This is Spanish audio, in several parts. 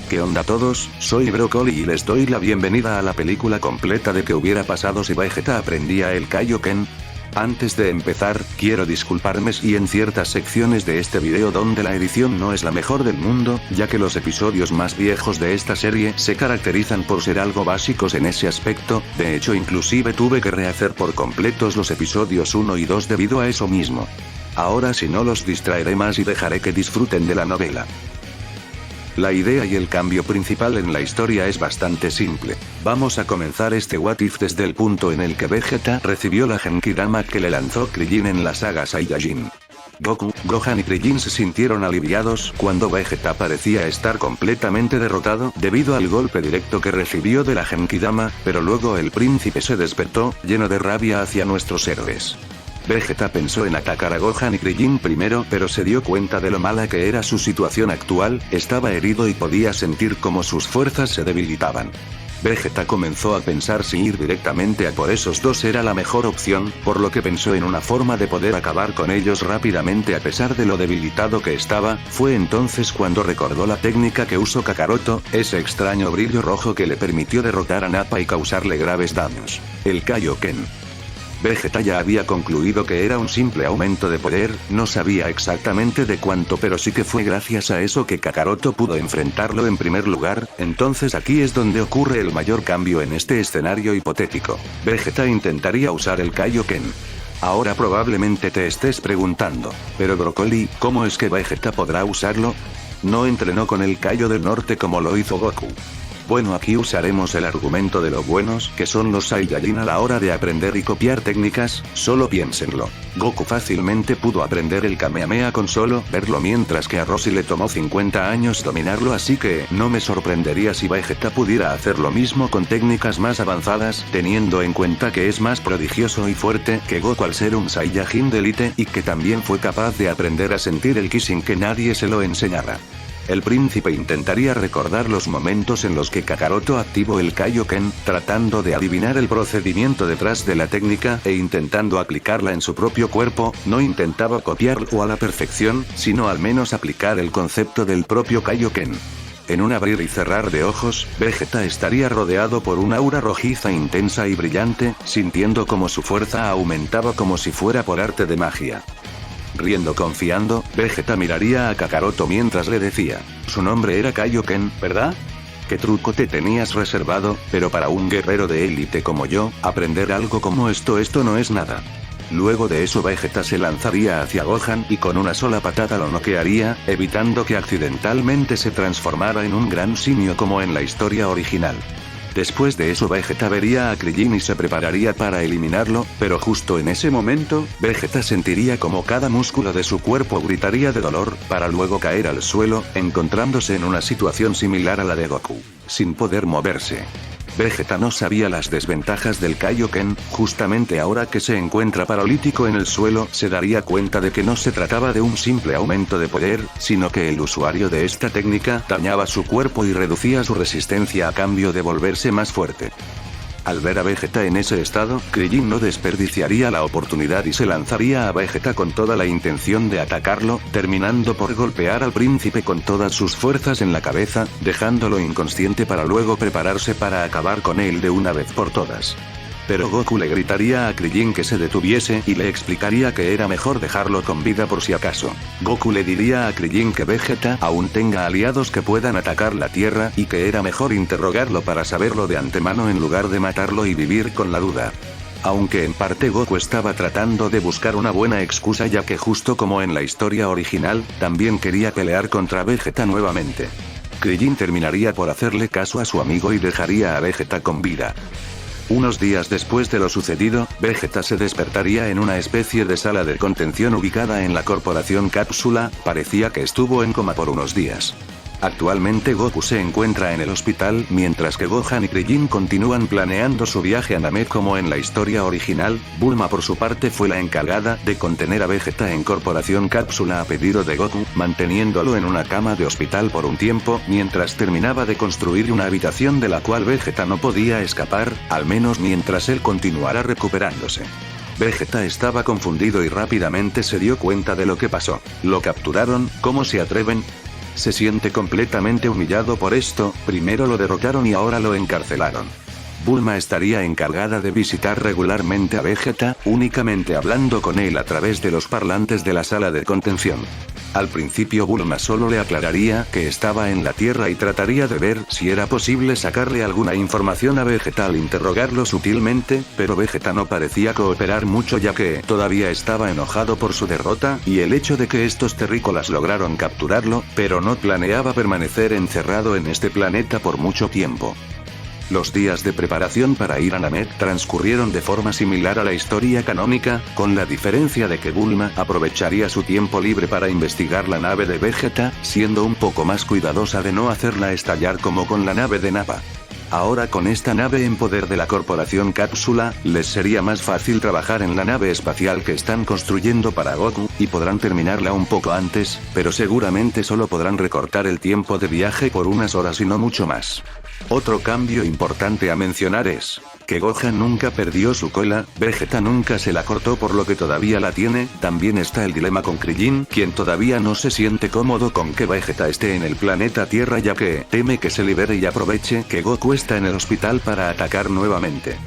¿Qué onda todos? Soy Broccoli y les doy la bienvenida a la película completa de qué hubiera pasado si Vegeta aprendía el Kaioken. Antes de empezar, quiero disculparme si en ciertas secciones de este video donde la edición no es la mejor del mundo, ya que los episodios más viejos de esta serie se caracterizan por ser algo básicos en ese aspecto, de hecho inclusive tuve que rehacer por completos los episodios 1 y 2 debido a eso mismo. Ahora si no los distraeré más y dejaré que disfruten de la novela. La idea y el cambio principal en la historia es bastante simple. Vamos a comenzar este What If desde el punto en el que Vegeta recibió la Genkidama que le lanzó Krillin en la saga Saiyajin. Goku, Gohan y Krillin se sintieron aliviados cuando Vegeta parecía estar completamente derrotado debido al golpe directo que recibió de la Genkidama, pero luego el príncipe se despertó, lleno de rabia hacia nuestros héroes. Vegeta pensó en atacar a Gohan y Krillin primero, pero se dio cuenta de lo mala que era su situación actual, estaba herido y podía sentir cómo sus fuerzas se debilitaban. Vegeta comenzó a pensar si ir directamente a por esos dos era la mejor opción, por lo que pensó en una forma de poder acabar con ellos rápidamente a pesar de lo debilitado que estaba. Fue entonces cuando recordó la técnica que usó Kakaroto, ese extraño brillo rojo que le permitió derrotar a Nappa y causarle graves daños. El Kaioken. Vegeta ya había concluido que era un simple aumento de poder, no sabía exactamente de cuánto, pero sí que fue gracias a eso que Kakaroto pudo enfrentarlo en primer lugar. Entonces aquí es donde ocurre el mayor cambio en este escenario hipotético. Vegeta intentaría usar el Kaioken. Ahora probablemente te estés preguntando, pero Broccoli, ¿cómo es que Vegeta podrá usarlo? ¿No entrenó con el Kaio del Norte como lo hizo Goku? Bueno, aquí usaremos el argumento de lo buenos que son los Saiyajin a la hora de aprender y copiar técnicas, solo piénsenlo. Goku fácilmente pudo aprender el Kamehameha con solo verlo, mientras que a Roshi le tomó 50 años dominarlo, así que no me sorprendería si Vegeta pudiera hacer lo mismo con técnicas más avanzadas, teniendo en cuenta que es más prodigioso y fuerte que Goku al ser un Saiyajin de élite y que también fue capaz de aprender a sentir el ki sin que nadie se lo enseñara. El príncipe intentaría recordar los momentos en los que Kakaroto activó el Kaioken, tratando de adivinar el procedimiento detrás de la técnica e intentando aplicarla en su propio cuerpo. No intentaba copiarlo a la perfección, sino al menos aplicar el concepto del propio Kaioken. En un abrir y cerrar de ojos, Vegeta estaría rodeado por una aura rojiza intensa y brillante, sintiendo como su fuerza aumentaba como si fuera por arte de magia. Riendo confiando, Vegeta miraría a Kakaroto mientras le decía, su nombre era Kaioken, ¿verdad? ¿Qué truco te tenías reservado? Pero para un guerrero de élite como yo, aprender algo como esto no es nada. Luego de eso Vegeta se lanzaría hacia Gohan y con una sola patada lo noquearía, evitando que accidentalmente se transformara en un gran simio como en la historia original. Después de eso Vegeta vería a Krillin y se prepararía para eliminarlo, pero justo en ese momento, Vegeta sentiría como cada músculo de su cuerpo gritaría de dolor, para luego caer al suelo, encontrándose en una situación similar a la de Goku, sin poder moverse. Vegeta no sabía las desventajas del Kaioken, justamente ahora que se encuentra paralítico en el suelo, se daría cuenta de que no se trataba de un simple aumento de poder, sino que el usuario de esta técnica dañaba su cuerpo y reducía su resistencia a cambio de volverse más fuerte. Al ver a Vegeta en ese estado, Krillin no desperdiciaría la oportunidad y se lanzaría a Vegeta con toda la intención de atacarlo, terminando por golpear al príncipe con todas sus fuerzas en la cabeza, dejándolo inconsciente para luego prepararse para acabar con él de una vez por todas. Pero Goku le gritaría a Krillin que se detuviese y le explicaría que era mejor dejarlo con vida por si acaso. Goku le diría a Krillin que Vegeta aún tenga aliados que puedan atacar la Tierra y que era mejor interrogarlo para saberlo de antemano en lugar de matarlo y vivir con la duda. Aunque en parte Goku estaba tratando de buscar una buena excusa, ya que justo como en la historia original, también quería pelear contra Vegeta nuevamente. Krillin terminaría por hacerle caso a su amigo y dejaría a Vegeta con vida. Unos días después de lo sucedido, Vegeta se despertaría en una especie de sala de contención ubicada en la Corporación Cápsula, parecía que estuvo en coma por unos días. Actualmente Goku se encuentra en el hospital, mientras que Gohan y Krillin continúan planeando su viaje a Namek como en la historia original. Bulma por su parte fue la encargada de contener a Vegeta en Corporación Cápsula a pedido de Goku, manteniéndolo en una cama de hospital por un tiempo, mientras terminaba de construir una habitación de la cual Vegeta no podía escapar, al menos mientras él continuara recuperándose. Vegeta estaba confundido y rápidamente se dio cuenta de lo que pasó. ¿Lo capturaron? ¿Cómo se atreven? Se siente completamente humillado por esto, primero lo derrotaron y ahora lo encarcelaron. Bulma estaría encargada de visitar regularmente a Vegeta, únicamente hablando con él a través de los parlantes de la sala de contención. Al principio Bulma solo le aclararía que estaba en la Tierra y trataría de ver si era posible sacarle alguna información a Vegeta al interrogarlo sutilmente, pero Vegeta no parecía cooperar mucho ya que todavía estaba enojado por su derrota y el hecho de que estos terrícolas lograron capturarlo, pero no planeaba permanecer encerrado en este planeta por mucho tiempo. Los días de preparación para ir a Namek transcurrieron de forma similar a la historia canónica, con la diferencia de que Bulma aprovecharía su tiempo libre para investigar la nave de Vegeta, siendo un poco más cuidadosa de no hacerla estallar como con la nave de Nappa. Ahora con esta nave en poder de la Corporación Cápsula, les sería más fácil trabajar en la nave espacial que están construyendo para Goku, y podrán terminarla un poco antes, pero seguramente solo podrán recortar el tiempo de viaje por unas horas y no mucho más. Otro cambio importante a mencionar es que Gohan nunca perdió su cola, Vegeta nunca se la cortó por lo que todavía la tiene. También está el dilema con Krillin, quien todavía no se siente cómodo con que Vegeta esté en el planeta Tierra ya que teme que se libere y aproveche que Goku está en el hospital para atacar nuevamente.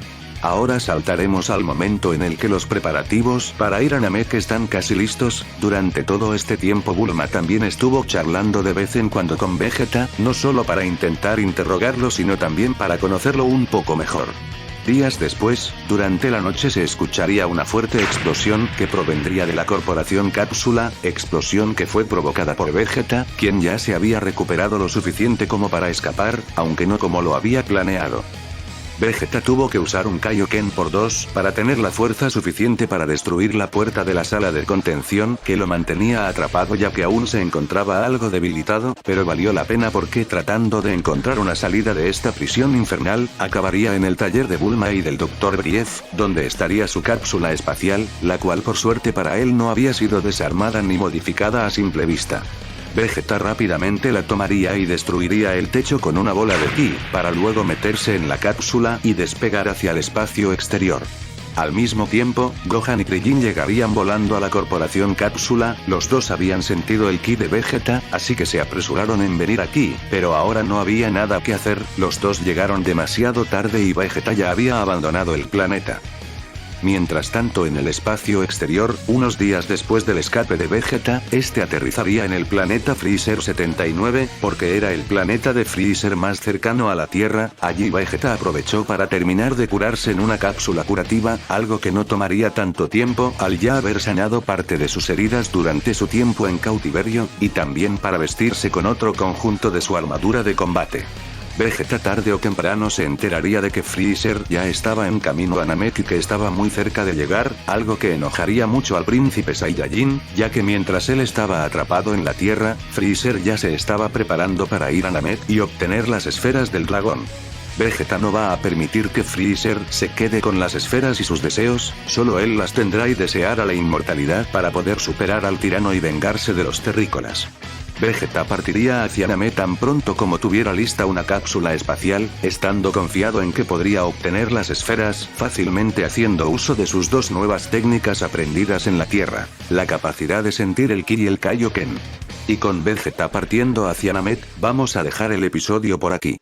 Ahora saltaremos al momento en el que los preparativos para ir a Namek están casi listos. Durante todo este tiempo Bulma también estuvo charlando de vez en cuando con Vegeta, no solo para intentar interrogarlo sino también para conocerlo un poco mejor. Días después, durante la noche se escucharía una fuerte explosión que provendría de la Corporación Cápsula, explosión que fue provocada por Vegeta, quien ya se había recuperado lo suficiente como para escapar, aunque no como lo había planeado. Vegeta tuvo que usar un Kaioken por 2 para tener la fuerza suficiente para destruir la puerta de la sala de contención que lo mantenía atrapado ya que aún se encontraba algo debilitado, pero valió la pena porque tratando de encontrar una salida de esta prisión infernal, acabaría en el taller de Bulma y del Dr. Brief, donde estaría su cápsula espacial, la cual por suerte para él no había sido desarmada ni modificada a simple vista. Vegeta rápidamente la tomaría y destruiría el techo con una bola de ki, para luego meterse en la cápsula y despegar hacia el espacio exterior. Al mismo tiempo, Gohan y Krillin llegarían volando a la Corporación Cápsula. Los dos habían sentido el ki de Vegeta, así que se apresuraron en venir aquí, pero ahora no había nada que hacer, los dos llegaron demasiado tarde y Vegeta ya había abandonado el planeta. Mientras tanto en el espacio exterior, unos días después del escape de Vegeta, este aterrizaría en el planeta Freezer 79, porque era el planeta de Freezer más cercano a la Tierra. Allí Vegeta aprovechó para terminar de curarse en una cápsula curativa, algo que no tomaría tanto tiempo al ya haber sanado parte de sus heridas durante su tiempo en cautiverio, y también para vestirse con otro conjunto de su armadura de combate. Vegeta tarde o temprano se enteraría de que Freezer ya estaba en camino a Namek y que estaba muy cerca de llegar, algo que enojaría mucho al príncipe Saiyajin, ya que mientras él estaba atrapado en la Tierra, Freezer ya se estaba preparando para ir a Namek y obtener las esferas del dragón. Vegeta no va a permitir que Freezer se quede con las esferas y sus deseos, solo él las tendrá y deseará la inmortalidad para poder superar al tirano y vengarse de los terrícolas. Vegeta partiría hacia Namek tan pronto como tuviera lista una cápsula espacial, estando confiado en que podría obtener las esferas fácilmente haciendo uso de sus dos nuevas técnicas aprendidas en la Tierra, la capacidad de sentir el ki y el Kaioken. Y con Vegeta partiendo hacia Namek, vamos a dejar el episodio por aquí.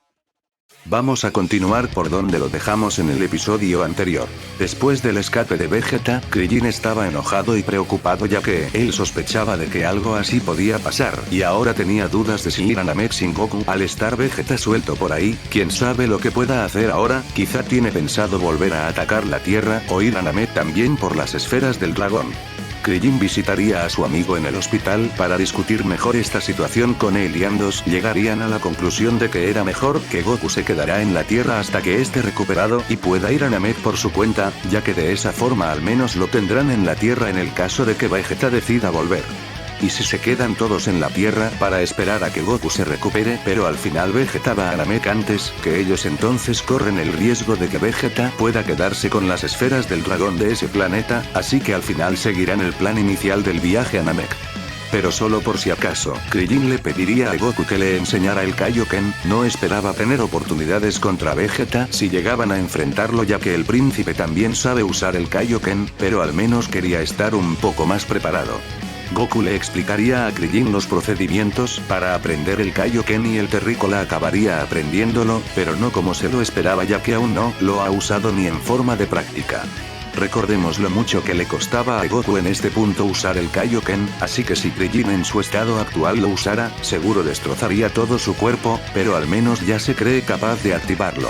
Vamos a continuar por donde lo dejamos en el episodio anterior. Después del escape de Vegeta, Krillin estaba enojado y preocupado ya que él sospechaba de que algo así podía pasar, y ahora tenía dudas de si ir a Namek sin Goku. Al estar Vegeta suelto por ahí, quién sabe lo que pueda hacer ahora. Quizá tiene pensado volver a atacar la Tierra o ir a Namek también por las esferas del dragón. Krillin visitaría a su amigo en el hospital para discutir mejor esta situación con él y ambos llegarían a la conclusión de que era mejor que Goku se quedará en la Tierra hasta que esté recuperado y pueda ir a Namek por su cuenta, ya que de esa forma al menos lo tendrán en la Tierra en el caso de que Vegeta decida volver. Y si se quedan todos en la Tierra para esperar a que Goku se recupere, pero al final Vegeta va a Namek antes que ellos, entonces corren el riesgo de que Vegeta pueda quedarse con las esferas del dragón de ese planeta, así que al final seguirán el plan inicial del viaje a Namek. Pero solo por si acaso, Krillin le pediría a Goku que le enseñara el Kaioken. No esperaba tener oportunidades contra Vegeta si llegaban a enfrentarlo ya que el príncipe también sabe usar el Kaioken, pero al menos quería estar un poco más preparado. Goku le explicaría a Krillin los procedimientos para aprender el Kaioken y el terrícola acabaría aprendiéndolo, pero no como se lo esperaba ya que aún no lo ha usado ni en forma de práctica. Recordemos lo mucho que le costaba a Goku en este punto usar el Kaioken, así que si Krillin en su estado actual lo usara, seguro destrozaría todo su cuerpo, pero al menos ya se cree capaz de activarlo.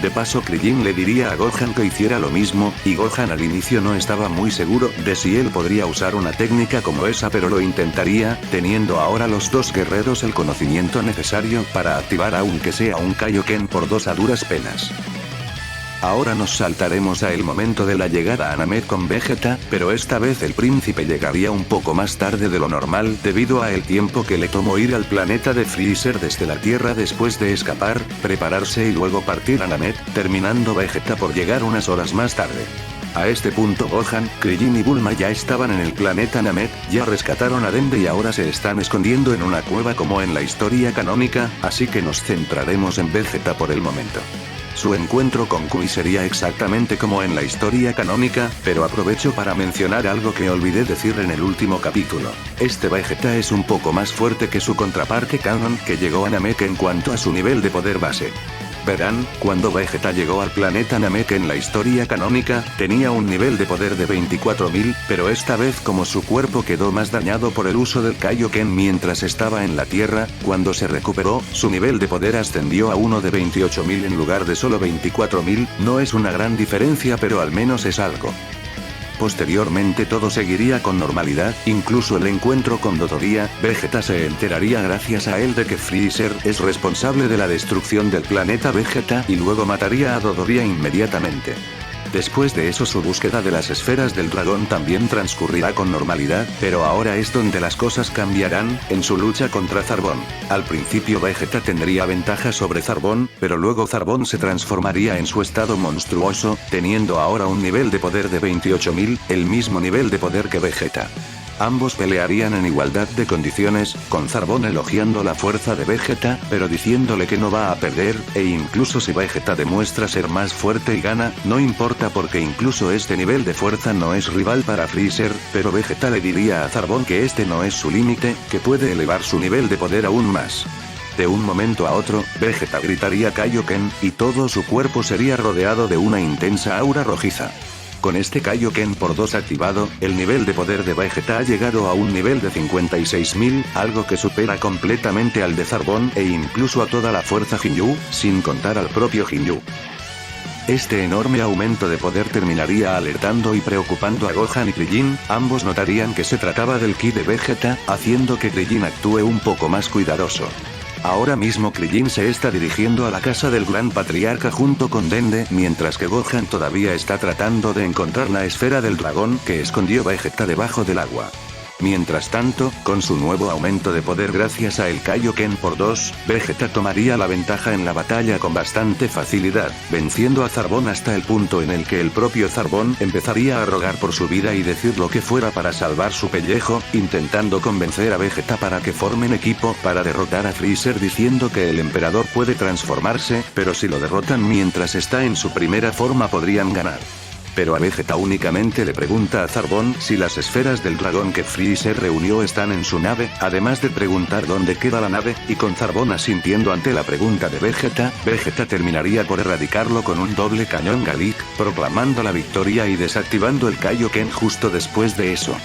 De paso Krillin le diría a Gohan que hiciera lo mismo, y Gohan al inicio no estaba muy seguro de si él podría usar una técnica como esa pero lo intentaría, teniendo ahora los dos guerreros el conocimiento necesario para activar aunque sea un Kaioken por dos a duras penas. Ahora nos saltaremos a el momento de la llegada a Namek con Vegeta, pero esta vez el príncipe llegaría un poco más tarde de lo normal debido a el tiempo que le tomó ir al planeta de Freezer desde la Tierra después de escapar, prepararse y luego partir a Namek, terminando Vegeta por llegar unas horas más tarde. A este punto Gohan, Krillin y Bulma ya estaban en el planeta Namek, ya rescataron a Dende y ahora se están escondiendo en una cueva como en la historia canónica, así que nos centraremos en Vegeta por el momento. Su encuentro con Kui sería exactamente como en la historia canónica, pero aprovecho para mencionar algo que olvidé decir en el último capítulo. Este Vegeta es un poco más fuerte que su contraparte canon que llegó a Namek en cuanto a su nivel de poder base. Verán, cuando Vegeta llegó al planeta Namek en la historia canónica, tenía un nivel de poder de 24.000, pero esta vez como su cuerpo quedó más dañado por el uso del Kaioken mientras estaba en la Tierra, cuando se recuperó, su nivel de poder ascendió a uno de 28.000 en lugar de solo 24.000, no es una gran diferencia pero al menos es algo. Posteriormente todo seguiría con normalidad, incluso el encuentro con Dodoria, Vegeta se enteraría gracias a él de que Freezer es responsable de la destrucción del planeta Vegeta y luego mataría a Dodoria inmediatamente. Después de eso su búsqueda de las esferas del dragón también transcurrirá con normalidad, pero ahora es donde las cosas cambiarán, en su lucha contra Zarbon. Al principio Vegeta tendría ventaja sobre Zarbon, pero luego Zarbon se transformaría en su estado monstruoso, teniendo ahora un nivel de poder de 28.000, el mismo nivel de poder que Vegeta. Ambos pelearían en igualdad de condiciones, con Zarbon elogiando la fuerza de Vegeta, pero diciéndole que no va a perder, e incluso si Vegeta demuestra ser más fuerte y gana, no importa porque incluso este nivel de fuerza no es rival para Freezer, pero Vegeta le diría a Zarbon que este no es su límite, que puede elevar su nivel de poder aún más. De un momento a otro, Vegeta gritaría Kaioken, y todo su cuerpo sería rodeado de una intensa aura rojiza. Con este Kaioken por 2 activado, el nivel de poder de Vegeta ha llegado a un nivel de 56.000, algo que supera completamente al de Zarbon e incluso a toda la fuerza Ginyu, sin contar al propio Ginyu. Este enorme aumento de poder terminaría alertando y preocupando a Gohan y Krillin, ambos notarían que se trataba del ki de Vegeta, haciendo que Krillin actúe un poco más cuidadoso. Ahora mismo Krillin se está dirigiendo a la casa del Gran Patriarca junto con Dende, mientras que Gohan todavía está tratando de encontrar la esfera del dragón que escondió Vegeta debajo del agua. Mientras tanto, con su nuevo aumento de poder gracias a el Kaioken por 2, Vegeta tomaría la ventaja en la batalla con bastante facilidad, venciendo a Zarbon hasta el punto en el que el propio Zarbon empezaría a rogar por su vida y decir lo que fuera para salvar su pellejo, intentando convencer a Vegeta para que formen equipo para derrotar a Freezer diciendo que el emperador puede transformarse, pero si lo derrotan mientras está en su primera forma podrían ganar. Pero a Vegeta únicamente le pregunta a Zarbon si las esferas del dragón que Freezer reunió están en su nave, además de preguntar dónde queda la nave, y con Zarbon asintiendo ante la pregunta de Vegeta, Vegeta terminaría por erradicarlo con un doble cañón Galik, proclamando la victoria y desactivando el Kaioken justo después de eso.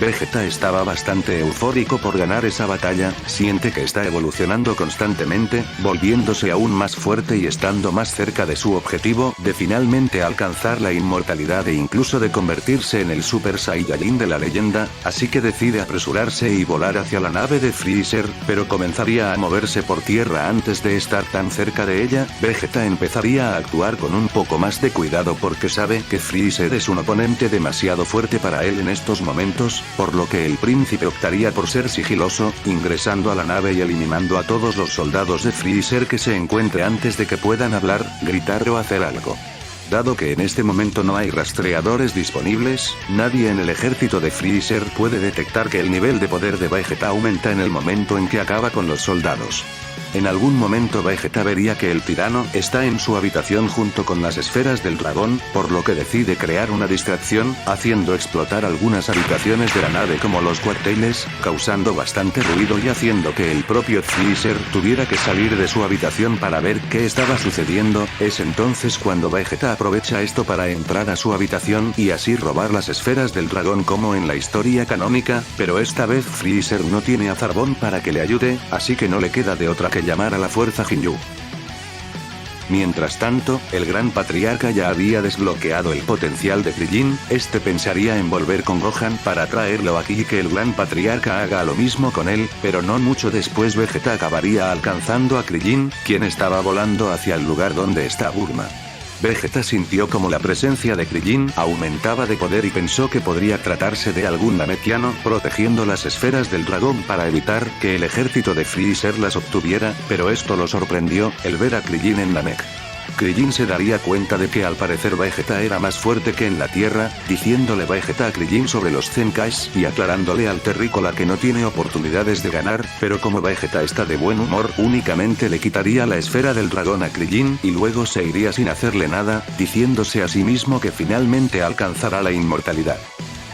Vegeta estaba bastante eufórico por ganar esa batalla, siente que está evolucionando constantemente, volviéndose aún más fuerte y estando más cerca de su objetivo, de finalmente alcanzar la inmortalidad e incluso de convertirse en el Super Saiyajin de la leyenda, así que decide apresurarse y volar hacia la nave de Freezer, pero comenzaría a moverse por tierra antes de estar tan cerca de ella. Vegeta empezaría a actuar con un poco más de cuidado porque sabe que Freezer es un oponente demasiado fuerte para él en estos momentos, por lo que el príncipe optaría por ser sigiloso, ingresando a la nave y eliminando a todos los soldados de Freezer que se encuentre antes de que puedan hablar, gritar o hacer algo. Dado que en este momento no hay rastreadores disponibles, nadie en el ejército de Freezer puede detectar que el nivel de poder de Vegeta aumenta en el momento en que acaba con los soldados. En algún momento Vegeta vería que el tirano está en su habitación junto con las esferas del dragón, por lo que decide crear una distracción, haciendo explotar algunas habitaciones de la nave como los cuarteles, causando bastante ruido y haciendo que el propio Freezer tuviera que salir de su habitación para ver qué estaba sucediendo. Es entonces cuando Vegeta aprovecha esto para entrar a su habitación y así robar las esferas del dragón como en la historia canónica, pero esta vez Freezer no tiene a Zarbon para que le ayude, así que no le queda de otra que llamar a la fuerza Ginyu. Mientras tanto, el gran patriarca ya había desbloqueado el potencial de Krillin. Este pensaría en volver con Gohan para traerlo aquí y que el gran patriarca haga lo mismo con él, pero no mucho después Vegeta acabaría alcanzando a Krillin, quien estaba volando hacia el lugar donde está Bulma. Vegeta sintió como la presencia de Krillin aumentaba de poder y pensó que podría tratarse de algún Namekiano protegiendo las esferas del dragón para evitar que el ejército de Freezer las obtuviera, pero esto lo sorprendió, el ver a Krillin en Namek. Krillin se daría cuenta de que al parecer Vegeta era más fuerte que en la Tierra, diciéndole Vegeta a Krillin sobre los Zenkais y aclarándole al terrícola que no tiene oportunidades de ganar, pero como Vegeta está de buen humor, únicamente le quitaría la esfera del dragón a Krillin y luego se iría sin hacerle nada, diciéndose a sí mismo que finalmente alcanzará la inmortalidad.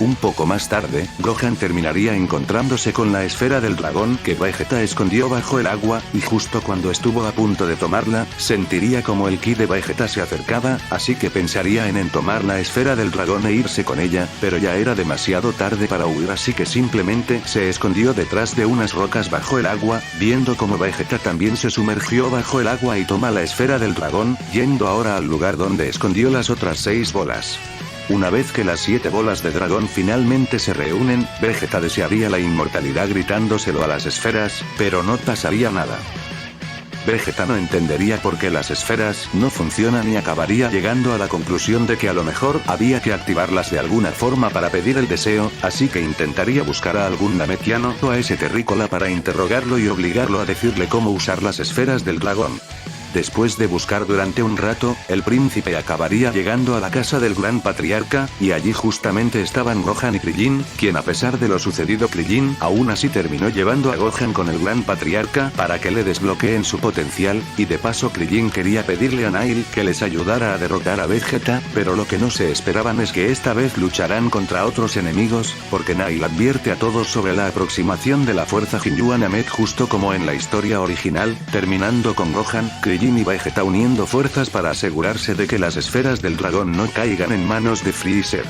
Un poco más tarde, Gohan terminaría encontrándose con la esfera del dragón que Vegeta escondió bajo el agua, y justo cuando estuvo a punto de tomarla, sentiría como el ki de Vegeta se acercaba, así que pensaría en tomar la esfera del dragón e irse con ella, pero ya era demasiado tarde para huir, así que simplemente se escondió detrás de unas rocas bajo el agua, viendo como Vegeta también se sumergió bajo el agua y toma la esfera del dragón, yendo ahora al lugar donde escondió las otras 6 bolas. Una vez que las 7 bolas de dragón finalmente se reúnen, Vegeta desearía la inmortalidad gritándoselo a las esferas, pero no pasaría nada. Vegeta no entendería por qué las esferas no funcionan y acabaría llegando a la conclusión de que a lo mejor había que activarlas de alguna forma para pedir el deseo, así que intentaría buscar a algún Namekiano o a ese terrícola para interrogarlo y obligarlo a decirle cómo usar las esferas del dragón. Después de buscar durante un rato, el príncipe acabaría llegando a la casa del gran patriarca, y allí justamente estaban Gohan y Krillin, quien a pesar de lo sucedido Krillin aún así terminó llevando a Gohan con el gran patriarca para que le desbloqueen su potencial, y de paso Krillin quería pedirle a Nail que les ayudara a derrotar a Vegeta, pero lo que no se esperaban es que esta vez lucharán contra otros enemigos, porque Nail advierte a todos sobre la aproximación de la fuerza Ginyu a Namek justo como en la historia original, terminando con Gohan, Krillin y Vegeta uniendo fuerzas para asegurarse de que las esferas del dragón no caigan en manos de Freezer.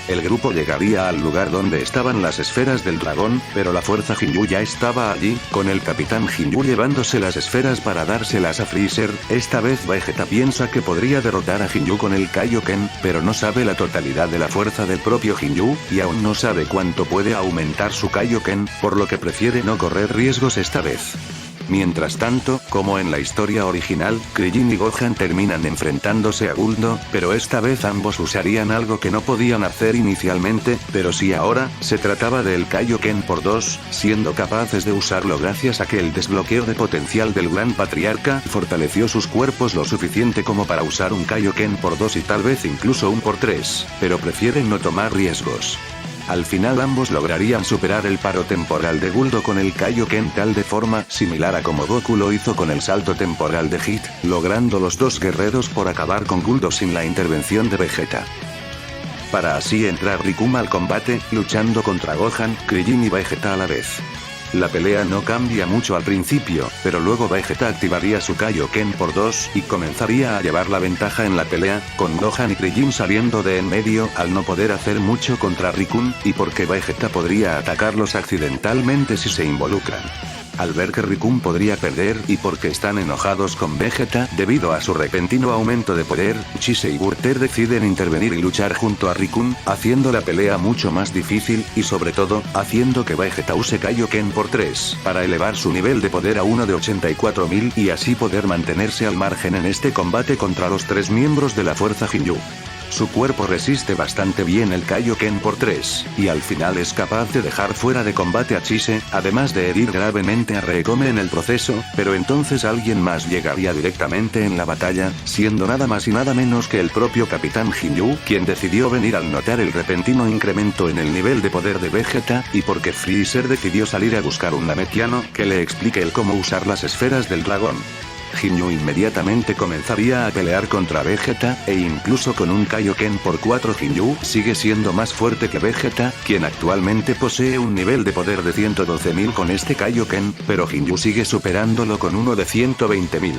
El grupo llegaría al lugar donde estaban las esferas del dragón, pero la fuerza Ginyu ya estaba allí, con el capitán Ginyu llevándose las esferas para dárselas a Freezer. Esta vez Vegeta piensa que podría derrotar a Ginyu con el Kaioken, pero no sabe la totalidad de la fuerza del propio Ginyu, y aún no sabe cuánto puede aumentar su Kaioken, por lo que prefiere no correr riesgos esta vez. Mientras tanto, como en la historia original, Krillin y Gohan terminan enfrentándose a Guldo, pero esta vez ambos usarían algo que no podían hacer inicialmente, pero sí ahora, se trataba del Kaioken por 2, siendo capaces de usarlo gracias a que el desbloqueo de potencial del gran patriarca fortaleció sus cuerpos lo suficiente como para usar un Kaioken por 2 y tal vez incluso un por 3, pero prefieren no tomar riesgos. Al final ambos lograrían superar el paro temporal de Guldo con el Kaioken tal de forma similar a como Goku lo hizo con el salto temporal de Hit, logrando los dos guerreros por acabar con Guldo sin la intervención de Vegeta. Para así entrar Rikuma al combate, luchando contra Gohan, Krillin y Vegeta a la vez. La pelea no cambia mucho al principio, pero luego Vegeta activaría su Kaioken por 2 y comenzaría a llevar la ventaja en la pelea, con Gohan y Krillin saliendo de en medio al no poder hacer mucho contra Rikun, y porque Vegeta podría atacarlos accidentalmente si se involucran. Al ver que Rikun podría perder y porque están enojados con Vegeta debido a su repentino aumento de poder, Chise y Burter deciden intervenir y luchar junto a Rikun, haciendo la pelea mucho más difícil, y sobre todo, haciendo que Vegeta use Kaioken por 3 para elevar su nivel de poder a uno de 84.000 y así poder mantenerse al margen en este combate contra los 3 miembros de la fuerza Ginyu. Su cuerpo resiste bastante bien el Kaioken por 3, y al final es capaz de dejar fuera de combate a Chise, además de herir gravemente a Reekome en el proceso, pero entonces alguien más llegaría directamente en la batalla, siendo nada más y nada menos que el propio Capitán Ginyu, quien decidió venir al notar el repentino incremento en el nivel de poder de Vegeta, y porque Freezer decidió salir a buscar un Namekiano que le explique el cómo usar las esferas del dragón. Ginyu inmediatamente comenzaría a pelear contra Vegeta, e incluso con un Kaioken por 4 Ginyu sigue siendo más fuerte que Vegeta, quien actualmente posee un nivel de poder de 112.000 con este Kaioken, pero Ginyu sigue superándolo con uno de 120.000.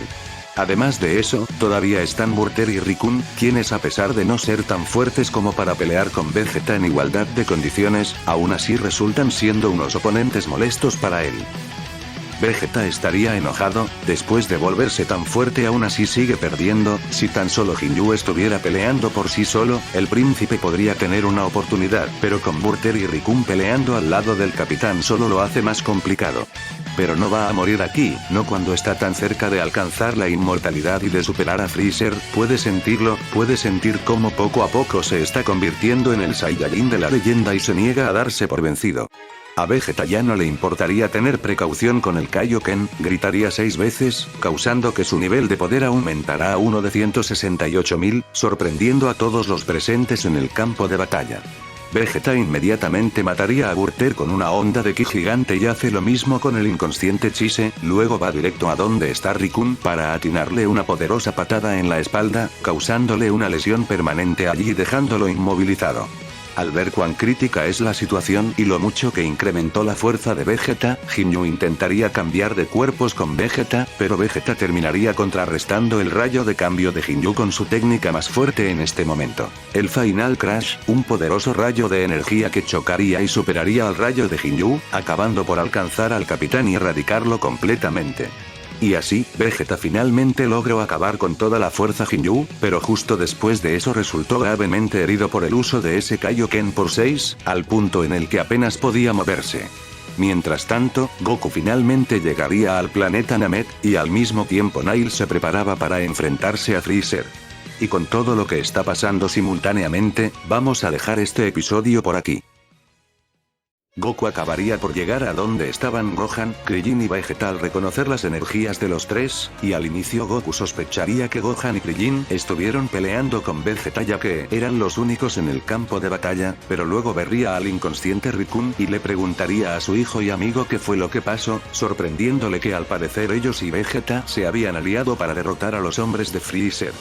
Además de eso, todavía están Burter y Rikun, quienes a pesar de no ser tan fuertes como para pelear con Vegeta en igualdad de condiciones, aún así resultan siendo unos oponentes molestos para él. Vegeta estaría enojado, después de volverse tan fuerte aún así sigue perdiendo. Si tan solo Ginyu estuviera peleando por sí solo, el príncipe podría tener una oportunidad, pero con Burter y Rikun peleando al lado del capitán solo lo hace más complicado. Pero no va a morir aquí, no cuando está tan cerca de alcanzar la inmortalidad y de superar a Freezer, puede sentirlo, puede sentir cómo poco a poco se está convirtiendo en el Saiyajin de la leyenda y se niega a darse por vencido. A Vegeta ya no le importaría tener precaución con el Kaioken, gritaría 6 veces, causando que su nivel de poder aumentará a uno de 168.000, sorprendiendo a todos los presentes en el campo de batalla. Vegeta inmediatamente mataría a Burter con una onda de ki gigante y hace lo mismo con el inconsciente Chise, luego va directo a donde está Rikun para atinarle una poderosa patada en la espalda, causándole una lesión permanente allí y dejándolo inmovilizado. Al ver cuán crítica es la situación y lo mucho que incrementó la fuerza de Vegeta, Ginyu intentaría cambiar de cuerpos con Vegeta, pero Vegeta terminaría contrarrestando el rayo de cambio de Ginyu con su técnica más fuerte en este momento. El Final Crash, un poderoso rayo de energía que chocaría y superaría al rayo de Ginyu, acabando por alcanzar al capitán y erradicarlo completamente. Y así, Vegeta finalmente logró acabar con toda la fuerza Ginyu, pero justo después de eso resultó gravemente herido por el uso de ese Kaioken por 6, al punto en el que apenas podía moverse. Mientras tanto, Goku finalmente llegaría al planeta Namek, y al mismo tiempo Nail se preparaba para enfrentarse a Freezer. Y con todo lo que está pasando simultáneamente, vamos a dejar este episodio por aquí. Goku acabaría por llegar a donde estaban Gohan, Krillin y Vegeta al reconocer las energías de los tres, y al inicio Goku sospecharía que Gohan y Krillin estuvieron peleando con Vegeta ya que eran los únicos en el campo de batalla, pero luego vería al inconsciente Rikun y le preguntaría a su hijo y amigo qué fue lo que pasó, sorprendiéndole que al parecer ellos y Vegeta se habían aliado para derrotar a los hombres de Freezer.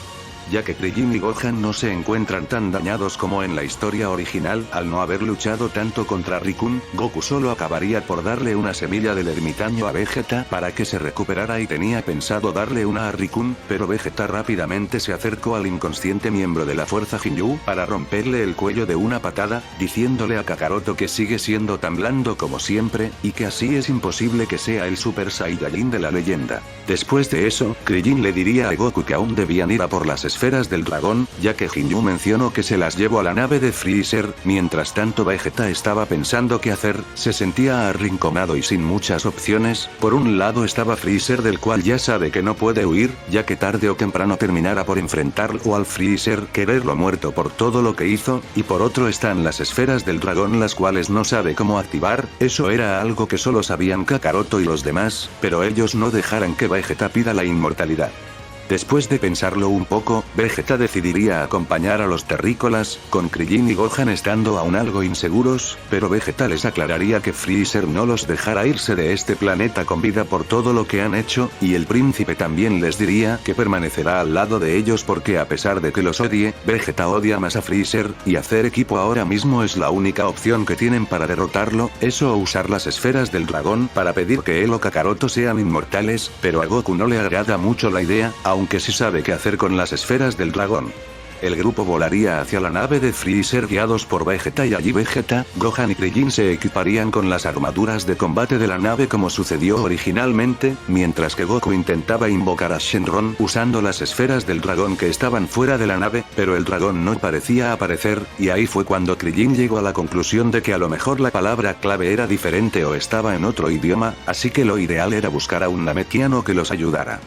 Ya que Krillin y Gohan no se encuentran tan dañados como en la historia original, al no haber luchado tanto contra Rikun, Goku solo acabaría por darle una semilla del ermitaño a Vegeta para que se recuperara y tenía pensado darle una a Rikun, pero Vegeta rápidamente se acercó al inconsciente miembro de la fuerza Ginyu para romperle el cuello de una patada, diciéndole a Kakaroto que sigue siendo tan blando como siempre, y que así es imposible que sea el Super Saiyajin de la leyenda. Después de eso, Krillin le diría a Goku que aún debían ir a por las esferas del dragón, ya que Ginyu mencionó que se las llevó a la nave de Freezer. Mientras tanto Vegeta estaba pensando qué hacer, se sentía arrinconado y sin muchas opciones. Por un lado estaba Freezer, del cual ya sabe que no puede huir, ya que tarde o temprano terminará por enfrentarlo al Freezer, quererlo muerto por todo lo que hizo, y por otro están las esferas del dragón, las cuales no sabe cómo activar. Eso era algo que solo sabían Kakaroto y los demás, pero ellos no dejarán que Vegeta pida la inmortalidad. Después de pensarlo un poco, Vegeta decidiría acompañar a los terrícolas, con Krillin y Gohan estando aún algo inseguros, pero Vegeta les aclararía que Freezer no los dejará irse de este planeta con vida por todo lo que han hecho, y el príncipe también les diría que permanecerá al lado de ellos porque a pesar de que los odie, Vegeta odia más a Freezer, y hacer equipo ahora mismo es la única opción que tienen para derrotarlo, eso o usar las esferas del dragón para pedir que él o Kakaroto sean inmortales, pero a Goku no le agrada mucho la idea, aunque sí sabe qué hacer con las esferas del dragón. El grupo volaría hacia la nave de Freezer guiados por Vegeta, y allí Vegeta, Gohan y Krillin se equiparían con las armaduras de combate de la nave como sucedió originalmente, mientras que Goku intentaba invocar a Shenron usando las esferas del dragón que estaban fuera de la nave, pero el dragón no parecía aparecer, y ahí fue cuando Krillin llegó a la conclusión de que a lo mejor la palabra clave era diferente o estaba en otro idioma, así que lo ideal era buscar a un Namekiano que los ayudara.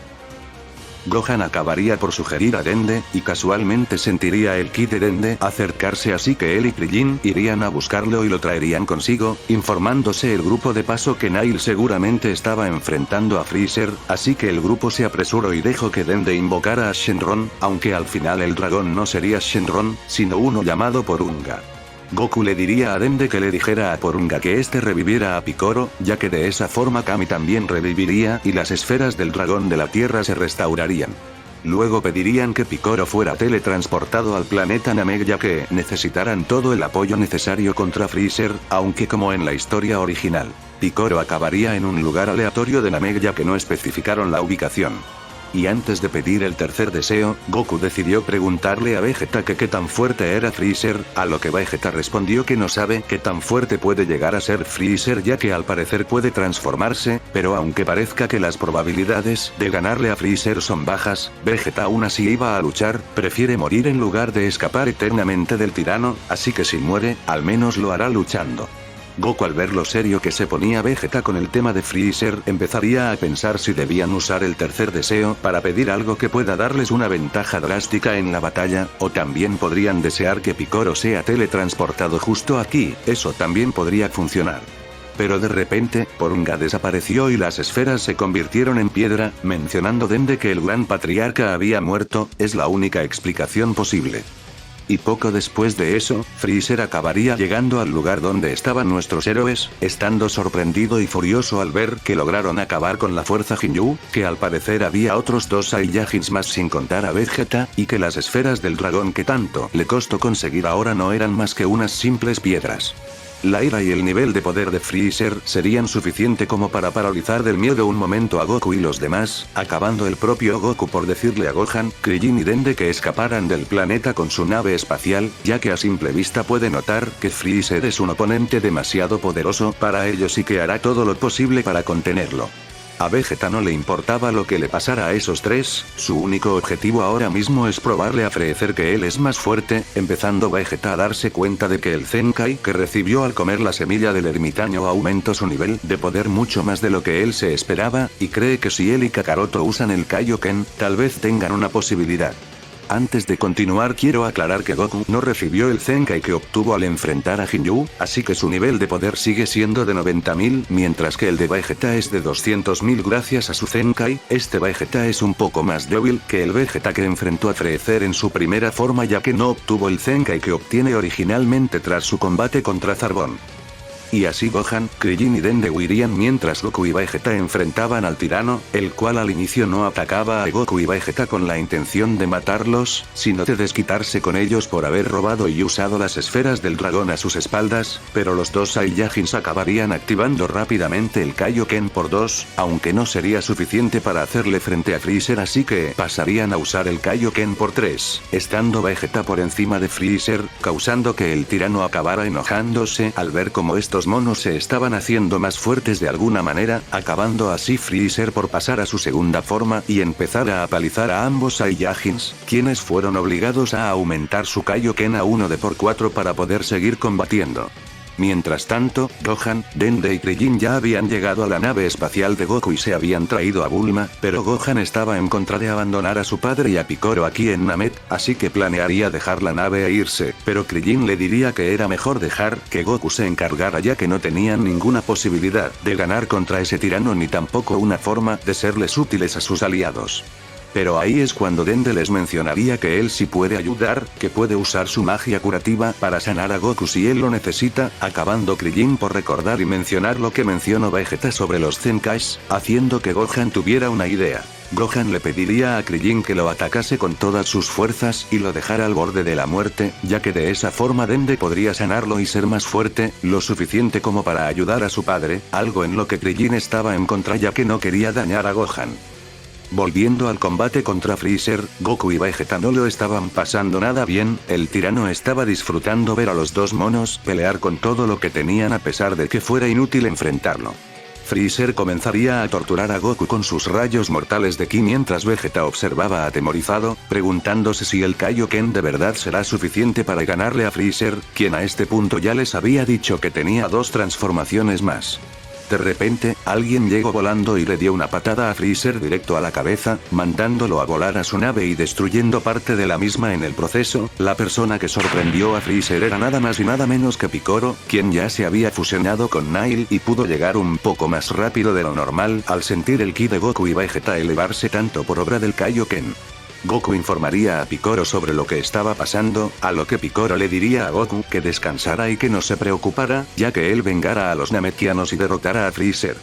Gohan acabaría por sugerir a Dende, y casualmente sentiría el ki de Dende acercarse, así que él y Krillin irían a buscarlo y lo traerían consigo, informándose el grupo de paso que Nail seguramente estaba enfrentando a Freezer, así que el grupo se apresuró y dejó que Dende invocara a Shenron, aunque al final el dragón no sería Shenron, sino uno llamado Porunga. Goku le diría a Dende que le dijera a Porunga que este reviviera a Piccolo, ya que de esa forma Kami también reviviría y las esferas del dragón de la tierra se restaurarían. Luego pedirían que Piccolo fuera teletransportado al planeta Namek, ya que necesitarán todo el apoyo necesario contra Freezer, aunque como en la historia original, Piccolo acabaría en un lugar aleatorio de Namek, ya que no especificaron la ubicación. Y antes de pedir el tercer deseo, Goku decidió preguntarle a Vegeta que qué tan fuerte era Freezer, a lo que Vegeta respondió que no sabe qué tan fuerte puede llegar a ser Freezer, ya que al parecer puede transformarse, pero aunque parezca que las probabilidades de ganarle a Freezer son bajas, Vegeta aún así iba a luchar, prefiere morir en lugar de escapar eternamente del tirano, así que si muere, al menos lo hará luchando. Goku, al ver lo serio que se ponía Vegeta con el tema de Freezer, empezaría a pensar si debían usar el tercer deseo para pedir algo que pueda darles una ventaja drástica en la batalla, o también podrían desear que Piccolo sea teletransportado justo aquí, eso también podría funcionar. Pero de repente, Porunga desapareció y las esferas se convirtieron en piedra, mencionando Dende que el gran patriarca había muerto, es la única explicación posible. Y poco después de eso, Freezer acabaría llegando al lugar donde estaban nuestros héroes, estando sorprendido y furioso al ver que lograron acabar con la fuerza Ginyu, que al parecer había otros 2 Saiyajins más sin contar a Vegeta, y que las esferas del dragón que tanto le costó conseguir ahora no eran más que unas simples piedras. La ira y el nivel de poder de Freezer serían suficiente como para paralizar del miedo un momento a Goku y los demás, acabando el propio Goku por decirle a Gohan, Krillin y Dende que escaparan del planeta con su nave espacial, ya que a simple vista puede notar que Freezer es un oponente demasiado poderoso para ellos y que hará todo lo posible para contenerlo. A Vegeta no le importaba lo que le pasara a esos tres, su único objetivo ahora mismo es probarle a Freezer que él es más fuerte, empezando Vegeta a darse cuenta de que el Zenkai que recibió al comer la semilla del ermitaño aumentó su nivel de poder mucho más de lo que él se esperaba, y cree que si él y Kakaroto usan el Kaioken, tal vez tengan una posibilidad. Antes de continuar quiero aclarar que Goku no recibió el Zenkai que obtuvo al enfrentar a Ginyu, así que su nivel de poder sigue siendo de 90.000, mientras que el de Vegeta es de 200.000 gracias a su Zenkai. Este Vegeta es un poco más débil que el Vegeta que enfrentó a Freezer en su primera forma, ya que no obtuvo el Zenkai que obtiene originalmente tras su combate contra Zarbon. Y así Gohan, Krillin y Dende huirían mientras Goku y Vegeta enfrentaban al tirano, el cual al inicio no atacaba a Goku y Vegeta con la intención de matarlos, sino de desquitarse con ellos por haber robado y usado las esferas del dragón a sus espaldas, pero los dos Saiyajins acabarían activando rápidamente el Kaioken por 2, aunque no sería suficiente para hacerle frente a Freezer, así que pasarían a usar el Kaioken por 3, estando Vegeta por encima de Freezer, causando que el tirano acabara enojándose al ver cómo estos monos se estaban haciendo más fuertes de alguna manera, acabando así Freezer por pasar a su segunda forma y empezar a apalizar a ambos Saiyajins, quienes fueron obligados a aumentar su Kaioken a 1 de por 4 para poder seguir combatiendo. Mientras tanto, Gohan, Dende y Krillin ya habían llegado a la nave espacial de Goku y se habían traído a Bulma, pero Gohan estaba en contra de abandonar a su padre y a Piccolo aquí en Namek, así que planearía dejar la nave e irse, pero Krillin le diría que era mejor dejar que Goku se encargara, ya que no tenían ninguna posibilidad de ganar contra ese tirano ni tampoco una forma de serles útiles a sus aliados. Pero ahí es cuando Dende les mencionaría que él sí puede ayudar, que puede usar su magia curativa para sanar a Goku si él lo necesita, acabando Krillin por recordar y mencionar lo que mencionó Vegeta sobre los Zenkais, haciendo que Gohan tuviera una idea. Gohan le pediría a Krillin que lo atacase con todas sus fuerzas y lo dejara al borde de la muerte, ya que de esa forma Dende podría sanarlo y ser más fuerte, lo suficiente como para ayudar a su padre, algo en lo que Krillin estaba en contra ya que no quería dañar a Gohan. Volviendo al combate contra Freezer, Goku y Vegeta no lo estaban pasando nada bien, el tirano estaba disfrutando ver a los dos monos pelear con todo lo que tenían a pesar de que fuera inútil enfrentarlo. Freezer comenzaría a torturar a Goku con sus rayos mortales de ki mientras Vegeta observaba atemorizado, preguntándose si el Kaioken de verdad será suficiente para ganarle a Freezer, quien a este punto ya les había dicho que tenía 2 transformaciones más. De repente, alguien llegó volando y le dio una patada a Freezer directo a la cabeza, mandándolo a volar a su nave y destruyendo parte de la misma en el proceso. La persona que sorprendió a Freezer era nada más y nada menos que Piccolo, quien ya se había fusionado con Nail y pudo llegar un poco más rápido de lo normal al sentir el ki de Goku y Vegeta elevarse tanto por obra del Kaioken. Goku informaría a Piccolo sobre lo que estaba pasando, a lo que Piccolo le diría a Goku que descansara y que no se preocupara, ya que él vengara a los Namekianos y derrotara a Freezer.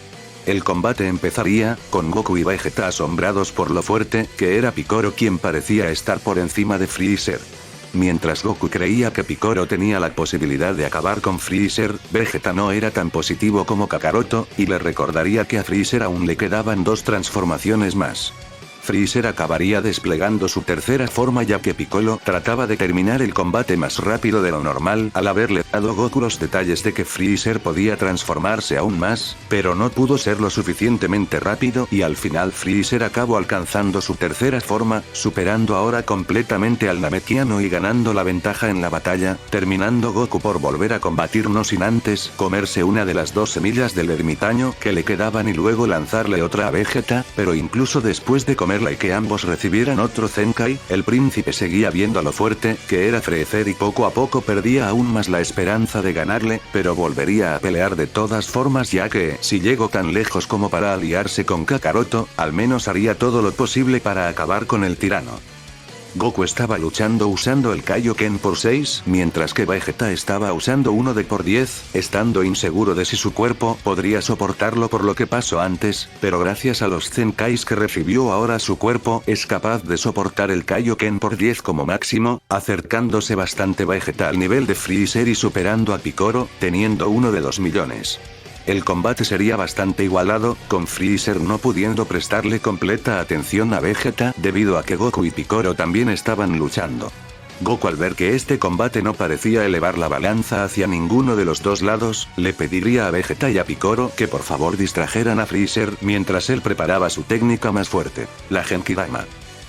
El combate empezaría, con Goku y Vegeta asombrados por lo fuerte que era Piccolo, quien parecía estar por encima de Freezer. Mientras Goku creía que Piccolo tenía la posibilidad de acabar con Freezer, Vegeta no era tan positivo como Kakaroto, y le recordaría que a Freezer aún le quedaban 2 transformaciones más. Freezer acabaría desplegando su tercera forma, ya que Piccolo trataba de terminar el combate más rápido de lo normal al haberle dado a Goku los detalles de que Freezer podía transformarse aún más, pero no pudo ser lo suficientemente rápido y al final Freezer acabó alcanzando su tercera forma, superando ahora completamente al Namekiano y ganando la ventaja en la batalla, terminando Goku por volver a combatir no sin antes comerse una de las 2 semillas del ermitaño que le quedaban y luego lanzarle otra a Vegeta, pero incluso después de comerla y que ambos recibieran otro Zenkai, el príncipe seguía viendo lo fuerte que era Freezer y poco a poco perdía aún más la esperanza de ganarle, pero volvería a pelear de todas formas, ya que, si llegó tan lejos como para aliarse con Kakaroto, al menos haría todo lo posible para acabar con el tirano. Goku estaba luchando usando el Kaioken por 6, mientras que Vegeta estaba usando uno de por 10, estando inseguro de si su cuerpo podría soportarlo por lo que pasó antes, pero gracias a los Zenkais que recibió ahora su cuerpo es capaz de soportar el Kaioken por 10 como máximo, acercándose bastante Vegeta al nivel de Freezer y superando a Piccolo, teniendo uno de 2 millones. El combate sería bastante igualado, con Freezer no pudiendo prestarle completa atención a Vegeta debido a que Goku y Piccolo también estaban luchando. Goku, al ver que este combate no parecía elevar la balanza hacia ninguno de los dos lados, le pediría a Vegeta y a Piccolo que por favor distrajeran a Freezer mientras él preparaba su técnica más fuerte, la Genkidama.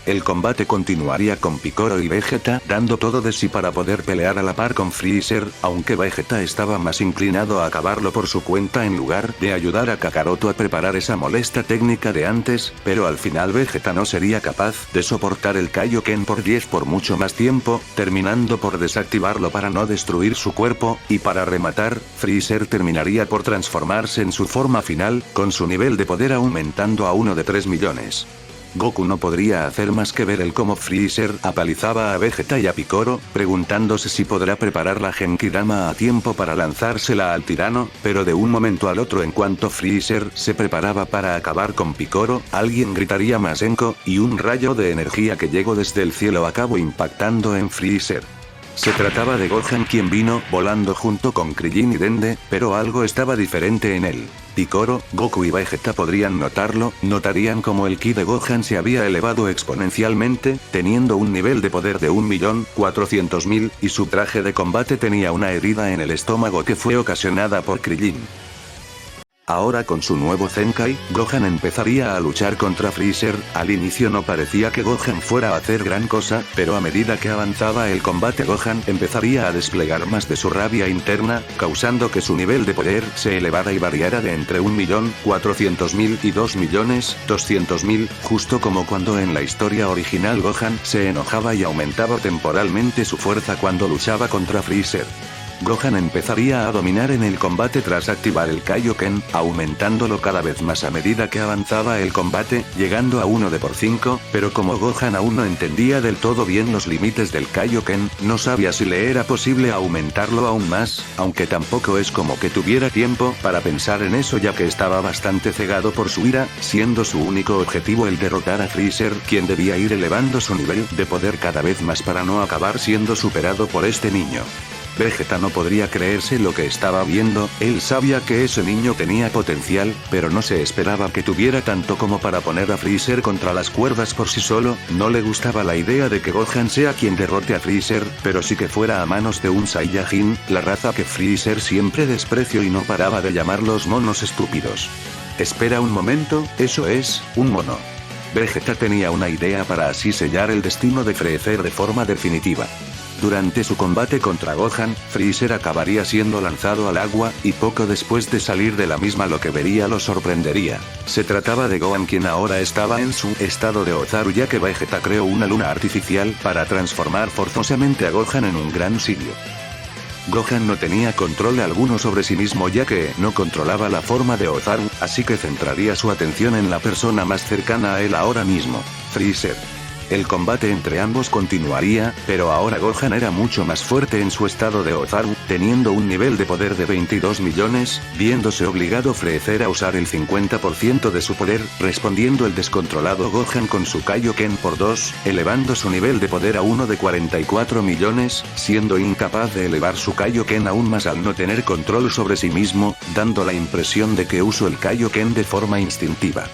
El combate continuaría con Piccolo y Vegeta dando todo de sí para poder pelear a la par con Freezer, aunque Vegeta estaba más inclinado a acabarlo por su cuenta en lugar de ayudar a Kakaroto a preparar esa molesta técnica de antes, pero al final Vegeta no sería capaz de soportar el Kaioken por 10 por mucho más tiempo, terminando por desactivarlo para no destruir su cuerpo, y para rematar, Freezer terminaría por transformarse en su forma final, con su nivel de poder aumentando a uno de 3 millones. Goku no podría hacer más que ver el cómo Freezer apalizaba a Vegeta y a Piccolo, preguntándose si podrá preparar la Genkidama a tiempo para lanzársela al tirano, pero de un momento al otro en cuanto Freezer se preparaba para acabar con Piccolo, alguien gritaría Masenko, y un rayo de energía que llegó desde el cielo acabó impactando en Freezer. Se trataba de Gohan, quien vino volando junto con Krillin y Dende, pero algo estaba diferente en él. Piccolo, Goku y Vegeta podrían notarlo, notarían como el ki de Gohan se había elevado exponencialmente, teniendo un nivel de poder de 1.400.000, y su traje de combate tenía una herida en el estómago que fue ocasionada por Krillin. Ahora con su nuevo Zenkai, Gohan empezaría a luchar contra Freezer. Al inicio no parecía que Gohan fuera a hacer gran cosa, pero a medida que avanzaba el combate Gohan empezaría a desplegar más de su rabia interna, causando que su nivel de poder se elevara y variara de entre 1.400.000 y 2.200.000, justo como cuando en la historia original Gohan se enojaba y aumentaba temporalmente su fuerza cuando luchaba contra Freezer. Gohan empezaría a dominar en el combate tras activar el Kaioken, aumentándolo cada vez más a medida que avanzaba el combate, llegando a 1 de por 5, pero como Gohan aún no entendía del todo bien los límites del Kaioken, no sabía si le era posible aumentarlo aún más, aunque tampoco es como que tuviera tiempo para pensar en eso, ya que estaba bastante cegado por su ira, siendo su único objetivo el derrotar a Freezer, quien debía ir elevando su nivel de poder cada vez más para no acabar siendo superado por este niño. Vegeta no podría creerse lo que estaba viendo, él sabía que ese niño tenía potencial, pero no se esperaba que tuviera tanto como para poner a Freezer contra las cuerdas por sí solo. No le gustaba la idea de que Gohan sea quien derrote a Freezer, pero sí que fuera a manos de un Saiyajin, la raza que Freezer siempre despreció y no paraba de llamarlos monos estúpidos. Espera un momento, eso es, un mono. Vegeta tenía una idea para así sellar el destino de Freezer de forma definitiva. Durante su combate contra Gohan, Freezer acabaría siendo lanzado al agua, y poco después de salir de la misma lo que vería lo sorprendería. Se trataba de Gohan, quien ahora estaba en su estado de Ozaru, ya que Vegeta creó una luna artificial para transformar forzosamente a Gohan en un gran sirio. Gohan no tenía control alguno sobre sí mismo, ya que no controlaba la forma de Ozaru, así que centraría su atención en la persona más cercana a él ahora mismo, Freezer. El combate entre ambos continuaría, pero ahora Gohan era mucho más fuerte en su estado de Ozaru, teniendo un nivel de poder de 22 millones, viéndose obligado Freezer a usar el 50% de su poder, respondiendo el descontrolado Gohan con su Kaioken por 2, elevando su nivel de poder a uno de 44 millones, siendo incapaz de elevar su Kaioken aún más al no tener control sobre sí mismo, dando la impresión de que usó el Kaioken de forma instintiva.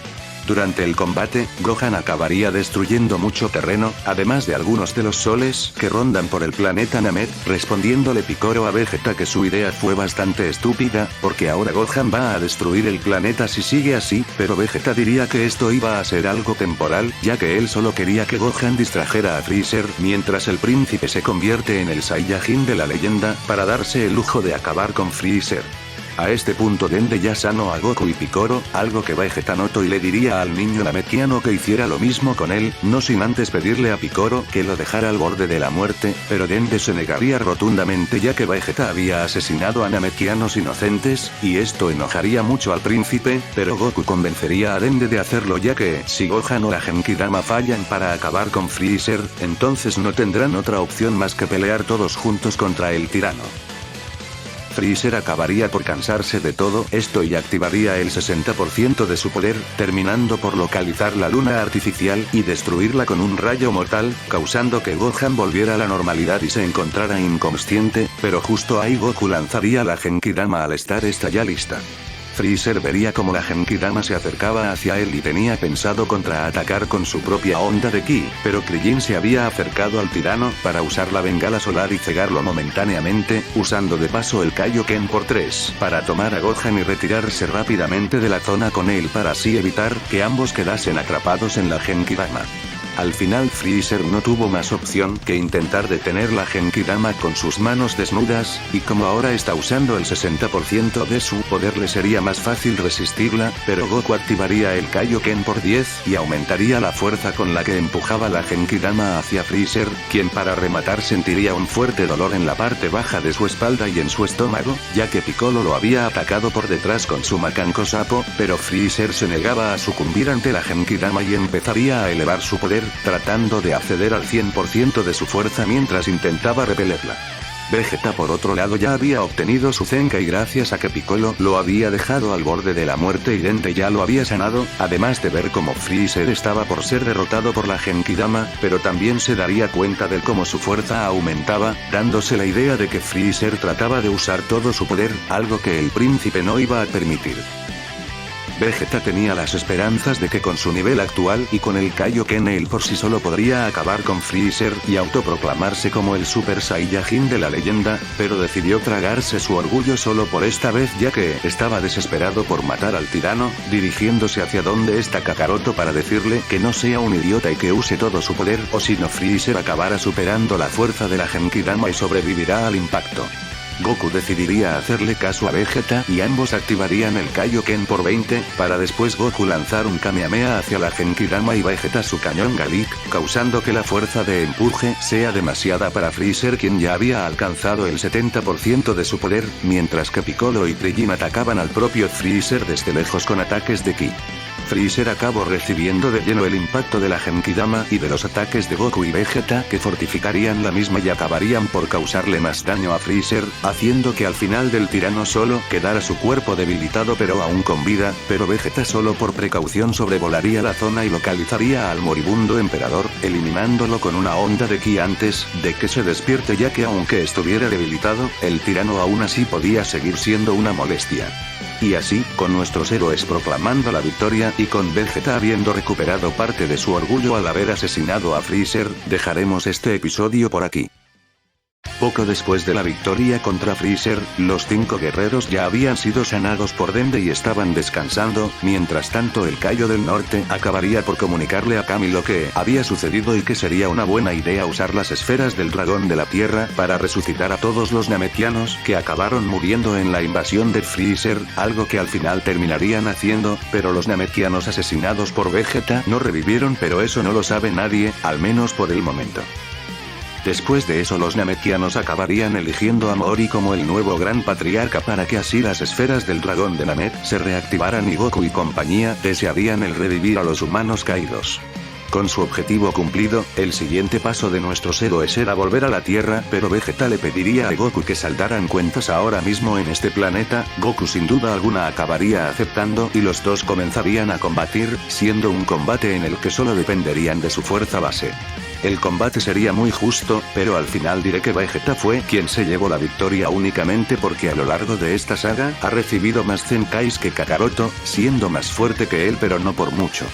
Durante el combate, Gohan acabaría destruyendo mucho terreno, además de algunos de los soles que rondan por el planeta Namek, respondiéndole Piccolo a Vegeta que su idea fue bastante estúpida, porque ahora Gohan va a destruir el planeta si sigue así, pero Vegeta diría que esto iba a ser algo temporal, ya que él solo quería que Gohan distrajera a Freezer mientras el príncipe se convierte en el Saiyajin de la leyenda, para darse el lujo de acabar con Freezer. A este punto Dende ya sanó a Goku y Piccolo, algo que Vegeta notó y le diría al niño namekiano que hiciera lo mismo con él, no sin antes pedirle a Piccolo que lo dejara al borde de la muerte, pero Dende se negaría rotundamente, ya que Vegeta había asesinado a namekianos inocentes, y esto enojaría mucho al príncipe, pero Goku convencería a Dende de hacerlo, ya que si Gohan o la Genkidama fallan para acabar con Freezer, entonces no tendrán otra opción más que pelear todos juntos contra el tirano. Freezer acabaría por cansarse de todo esto y activaría el 60% de su poder, terminando por localizar la luna artificial y destruirla con un rayo mortal, causando que Gohan volviera a la normalidad y se encontrara inconsciente, pero justo ahí Goku lanzaría la Genkidama al estar esta ya lista. Freezer vería como la Genkidama se acercaba hacia él y tenía pensado contraatacar con su propia onda de ki, pero Krillin se había acercado al tirano para usar la bengala solar y cegarlo momentáneamente, usando de paso el Kaioken por 3 para tomar a Gohan y retirarse rápidamente de la zona con él para así evitar que ambos quedasen atrapados en la Genkidama. Al final Freezer no tuvo más opción que intentar detener la Genkidama con sus manos desnudas, y como ahora está usando el 60% de su poder le sería más fácil resistirla, pero Goku activaría el Kaioken por 10 y aumentaría la fuerza con la que empujaba la Genkidama hacia Freezer, quien para rematar sentiría un fuerte dolor en la parte baja de su espalda y en su estómago, ya que Piccolo lo había atacado por detrás con su Macanco Sapo, pero Freezer se negaba a sucumbir ante la Genkidama y empezaría a elevar su poder, tratando de acceder al 100% de su fuerza mientras intentaba repelerla. Vegeta por otro lado ya había obtenido su Zenkai gracias a que Piccolo lo había dejado al borde de la muerte y Dende ya lo había sanado, además de ver cómo Freezer estaba por ser derrotado por la Genkidama, pero también se daría cuenta de cómo su fuerza aumentaba, dándose la idea de que Freezer trataba de usar todo su poder, algo que el príncipe no iba a permitir. Vegeta tenía las esperanzas de que con su nivel actual y con el Kaioken él por sí solo podría acabar con Freezer y autoproclamarse como el Super Saiyajin de la leyenda, pero decidió tragarse su orgullo solo por esta vez, ya que estaba desesperado por matar al tirano, dirigiéndose hacia donde está Kakaroto para decirle que no sea un idiota y que use todo su poder, o si no Freezer acabará superando la fuerza de la Genkidama y sobrevivirá al impacto. Goku decidiría hacerle caso a Vegeta y ambos activarían el Kaioken por 20, para después Goku lanzar un Kamehameha hacia la Genkidama y Vegeta su cañón Galik, causando que la fuerza de empuje sea demasiada para Freezer, quien ya había alcanzado el 70% de su poder, mientras que Piccolo y Krillin atacaban al propio Freezer desde lejos con ataques de ki. Freezer acabó recibiendo de lleno el impacto de la Genkidama y de los ataques de Goku y Vegeta, que fortificarían la misma y acabarían por causarle más daño a Freezer, haciendo que al final del tirano solo quedara su cuerpo debilitado pero aún con vida, pero Vegeta solo por precaución sobrevolaría la zona y localizaría al moribundo emperador, eliminándolo con una onda de ki antes de que se despierte, ya que aunque estuviera debilitado, el tirano aún así podía seguir siendo una molestia. Y así, con nuestros héroes proclamando la victoria y con Vegeta habiendo recuperado parte de su orgullo al haber asesinado a Freezer, dejaremos este episodio por aquí. Poco después de la victoria contra Freezer, los 5 guerreros ya habían sido sanados por Dende y estaban descansando, mientras tanto el Kaio del Norte acabaría por comunicarle a Kami lo que había sucedido y que sería una buena idea usar las esferas del dragón de la tierra para resucitar a todos los Nametianos que acabaron muriendo en la invasión de Freezer, algo que al final terminarían haciendo, pero los Nametianos asesinados por Vegeta no revivieron, pero eso no lo sabe nadie, al menos por el momento. Después de eso los Nametianos acabarían eligiendo a Mori como el nuevo gran patriarca para que así las esferas del dragón de Namek se reactivaran y Goku y compañía desearían el revivir a los humanos caídos. Con su objetivo cumplido, el siguiente paso de nuestros héroes era volver a la Tierra, pero Vegeta le pediría a Goku que saldaran cuentas ahora mismo en este planeta. Goku sin duda alguna acabaría aceptando y los dos comenzarían a combatir, siendo un combate en el que solo dependerían de su fuerza base. El combate sería muy justo, pero al final diré que Vegeta fue quien se llevó la victoria únicamente porque a lo largo de esta saga ha recibido más Zenkais que Kakaroto, siendo más fuerte que él pero no por mucho.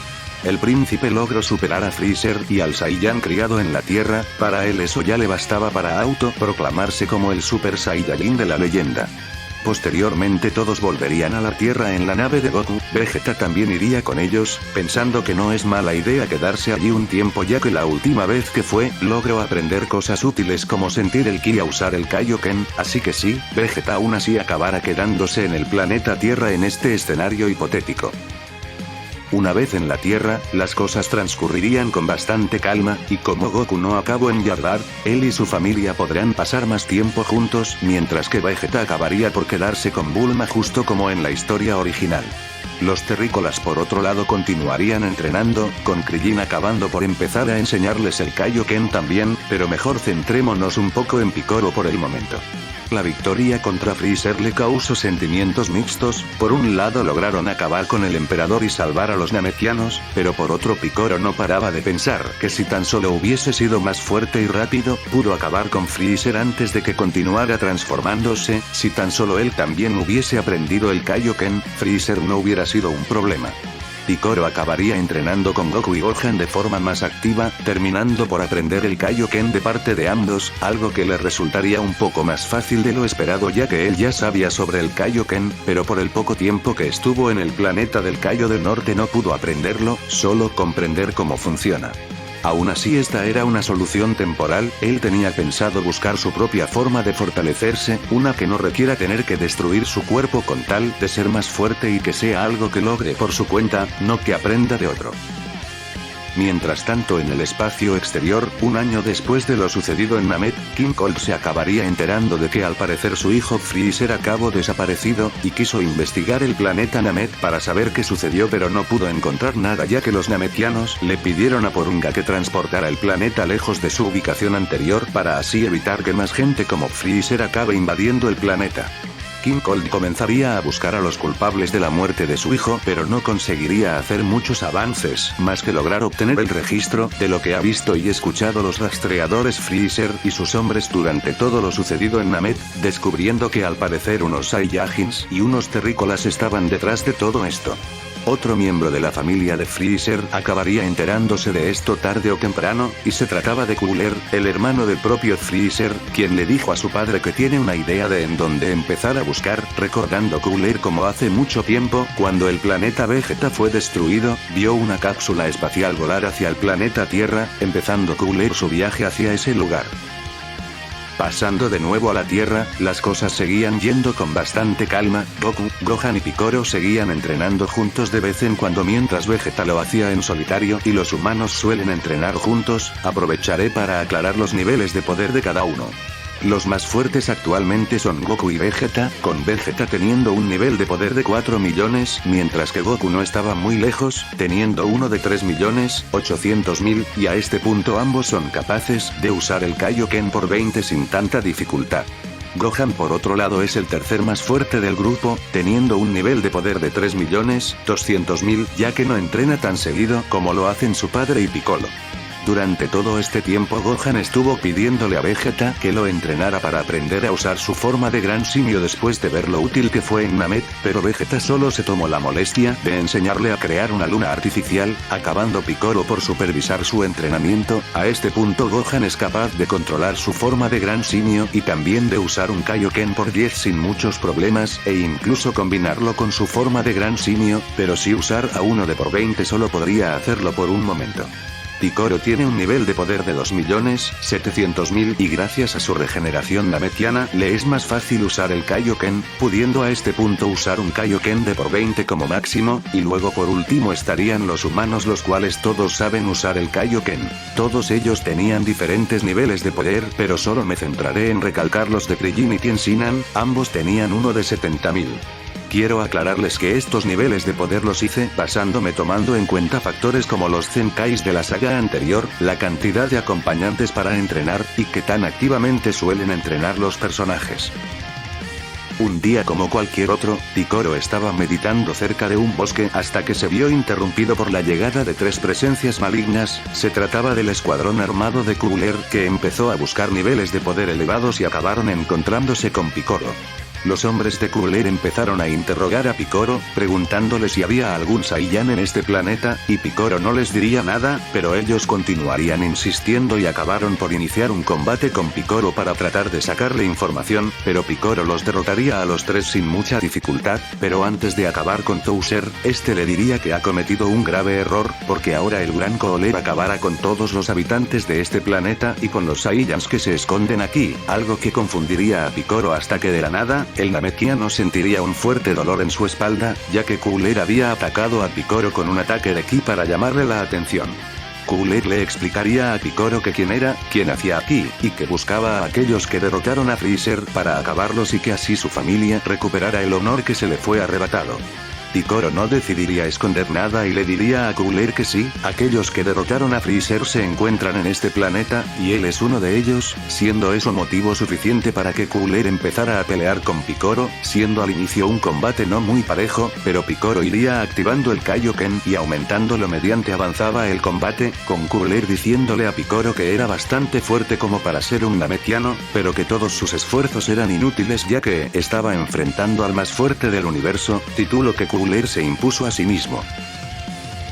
El príncipe logró superar a Freezer y al Saiyan criado en la Tierra, para él eso ya le bastaba para autoproclamarse como el Super Saiyajin de la leyenda. Posteriormente todos volverían a la Tierra en la nave de Goku. Vegeta también iría con ellos, pensando que no es mala idea quedarse allí un tiempo ya que la última vez que fue, logró aprender cosas útiles como sentir el ki y a usar el Kaioken, así que sí, Vegeta aún así acabará quedándose en el planeta Tierra en este escenario hipotético. Una vez en la Tierra, las cosas transcurrirían con bastante calma, y como Goku no acabó en Yardar, él y su familia podrán pasar más tiempo juntos, mientras que Vegeta acabaría por quedarse con Bulma justo como en la historia original. Los terrícolas por otro lado continuarían entrenando, con Krillin acabando por empezar a enseñarles el Kaioken también, pero mejor centrémonos un poco en Piccolo por el momento. La victoria contra Freezer le causó sentimientos mixtos. Por un lado lograron acabar con el emperador y salvar a los Nametianos, pero por otro Piccolo no paraba de pensar que si tan solo hubiese sido más fuerte y rápido, pudo acabar con Freezer antes de que continuara transformándose. Si tan solo él también hubiese aprendido el Kaioken, Freezer no hubiera sido un problema. Piccolo acabaría entrenando con Goku y Gohan de forma más activa, terminando por aprender el Kaioken de parte de ambos, algo que le resultaría un poco más fácil de lo esperado ya que él ya sabía sobre el Kaioken, pero por el poco tiempo que estuvo en el planeta del Kaio del Norte no pudo aprenderlo, solo comprender cómo funciona. Aún así esta era una solución temporal, él tenía pensado buscar su propia forma de fortalecerse, una que no requiera tener que destruir su cuerpo con tal de ser más fuerte y que sea algo que logre por su cuenta, no que aprenda de otro. Mientras tanto en el espacio exterior, un año después de lo sucedido en Namek, King Cold se acabaría enterando de que al parecer su hijo Freezer acabó desaparecido, y quiso investigar el planeta Namek para saber qué sucedió pero no pudo encontrar nada ya que los Nametianos le pidieron a Porunga que transportara el planeta lejos de su ubicación anterior para así evitar que más gente como Freezer acabe invadiendo el planeta. King Cold comenzaría a buscar a los culpables de la muerte de su hijo pero no conseguiría hacer muchos avances, más que lograr obtener el registro de lo que ha visto y escuchado los rastreadores Freezer y sus hombres durante todo lo sucedido en Namek, descubriendo que al parecer unos Saiyajins y unos terrícolas estaban detrás de todo esto. Otro miembro de la familia de Freezer acabaría enterándose de esto tarde o temprano, y se trataba de Cooler, el hermano del propio Freezer, quien le dijo a su padre que tiene una idea de en dónde empezar a buscar, recordando Cooler como hace mucho tiempo, cuando el planeta Vegeta fue destruido, vio una cápsula espacial volar hacia el planeta Tierra, empezando Cooler su viaje hacia ese lugar. Pasando de nuevo a la Tierra, las cosas seguían yendo con bastante calma. Goku, Gohan y Piccolo seguían entrenando juntos de vez en cuando mientras Vegeta lo hacía en solitario y los humanos suelen entrenar juntos. Aprovecharé para aclarar los niveles de poder de cada uno. Los más fuertes actualmente son Goku y Vegeta, con Vegeta teniendo un nivel de poder de 4 millones, mientras que Goku no estaba muy lejos, teniendo uno de 3.800.000, y a este punto ambos son capaces de usar el Kaioken por 20 sin tanta dificultad. Gohan por otro lado es el tercer más fuerte del grupo, teniendo un nivel de poder de 3.200.000, ya que no entrena tan seguido como lo hacen su padre y Piccolo. Durante todo este tiempo Gohan estuvo pidiéndole a Vegeta que lo entrenara para aprender a usar su forma de gran simio después de ver lo útil que fue en Namek, pero Vegeta solo se tomó la molestia de enseñarle a crear una luna artificial, acabando Piccolo por supervisar su entrenamiento. A este punto Gohan es capaz de controlar su forma de gran simio y también de usar un Kaioken por 10 sin muchos problemas, e incluso combinarlo con su forma de gran simio, pero si usar a uno de por 20 solo podría hacerlo por un momento. Piccolo tiene un nivel de poder de 2.700.000 y gracias a su regeneración namekiana le es más fácil usar el Kaioken, pudiendo a este punto usar un Kaioken de por 20 como máximo, y luego por último estarían los humanos, los cuales todos saben usar el Kaioken. Todos ellos tenían diferentes niveles de poder, pero solo me centraré en recalcar los de Krillin y Tien, ambos tenían uno de 70.000. Quiero aclararles que estos niveles de poder los hice basándome tomando en cuenta factores como los Zenkais de la saga anterior, la cantidad de acompañantes para entrenar, y qué tan activamente suelen entrenar los personajes. Un día como cualquier otro, Piccolo estaba meditando cerca de un bosque hasta que se vio interrumpido por la llegada de 3 presencias malignas. Se trataba del escuadrón armado de Cooler, que empezó a buscar niveles de poder elevados y acabaron encontrándose con Piccolo. Los hombres de Cooler empezaron a interrogar a Piccolo, preguntándole si había algún Saiyan en este planeta, y Piccolo no les diría nada, pero ellos continuarían insistiendo y acabaron por iniciar un combate con Piccolo para tratar de sacarle información, pero Piccolo los derrotaría a los 3 sin mucha dificultad, pero antes de acabar con Bowser, este le diría que ha cometido un grave error, porque ahora el gran Cooler acabará con todos los habitantes de este planeta y con los Saiyans que se esconden aquí, algo que confundiría a Piccolo hasta que de la nada, el namekiano sentiría un fuerte dolor en su espalda, ya que Cooler había atacado a Piccolo con un ataque de ki para llamarle la atención. Cooler le explicaría a Piccolo que quién era, quién hacía aquí, y que buscaba a aquellos que derrotaron a Freezer para acabarlos y que así su familia recuperara el honor que se le fue arrebatado. Piccolo no decidiría esconder nada y le diría a Cooler que sí, aquellos que derrotaron a Freezer se encuentran en este planeta, y él es uno de ellos, siendo eso motivo suficiente para que Cooler empezara a pelear con Piccolo, siendo al inicio un combate no muy parejo, pero Piccolo iría activando el Kaioken y aumentándolo mediante avanzaba el combate, con Cooler diciéndole a Piccolo que era bastante fuerte como para ser un namekiano, pero que todos sus esfuerzos eran inútiles ya que estaba enfrentando al más fuerte del universo, título que Cooler se impuso a sí mismo.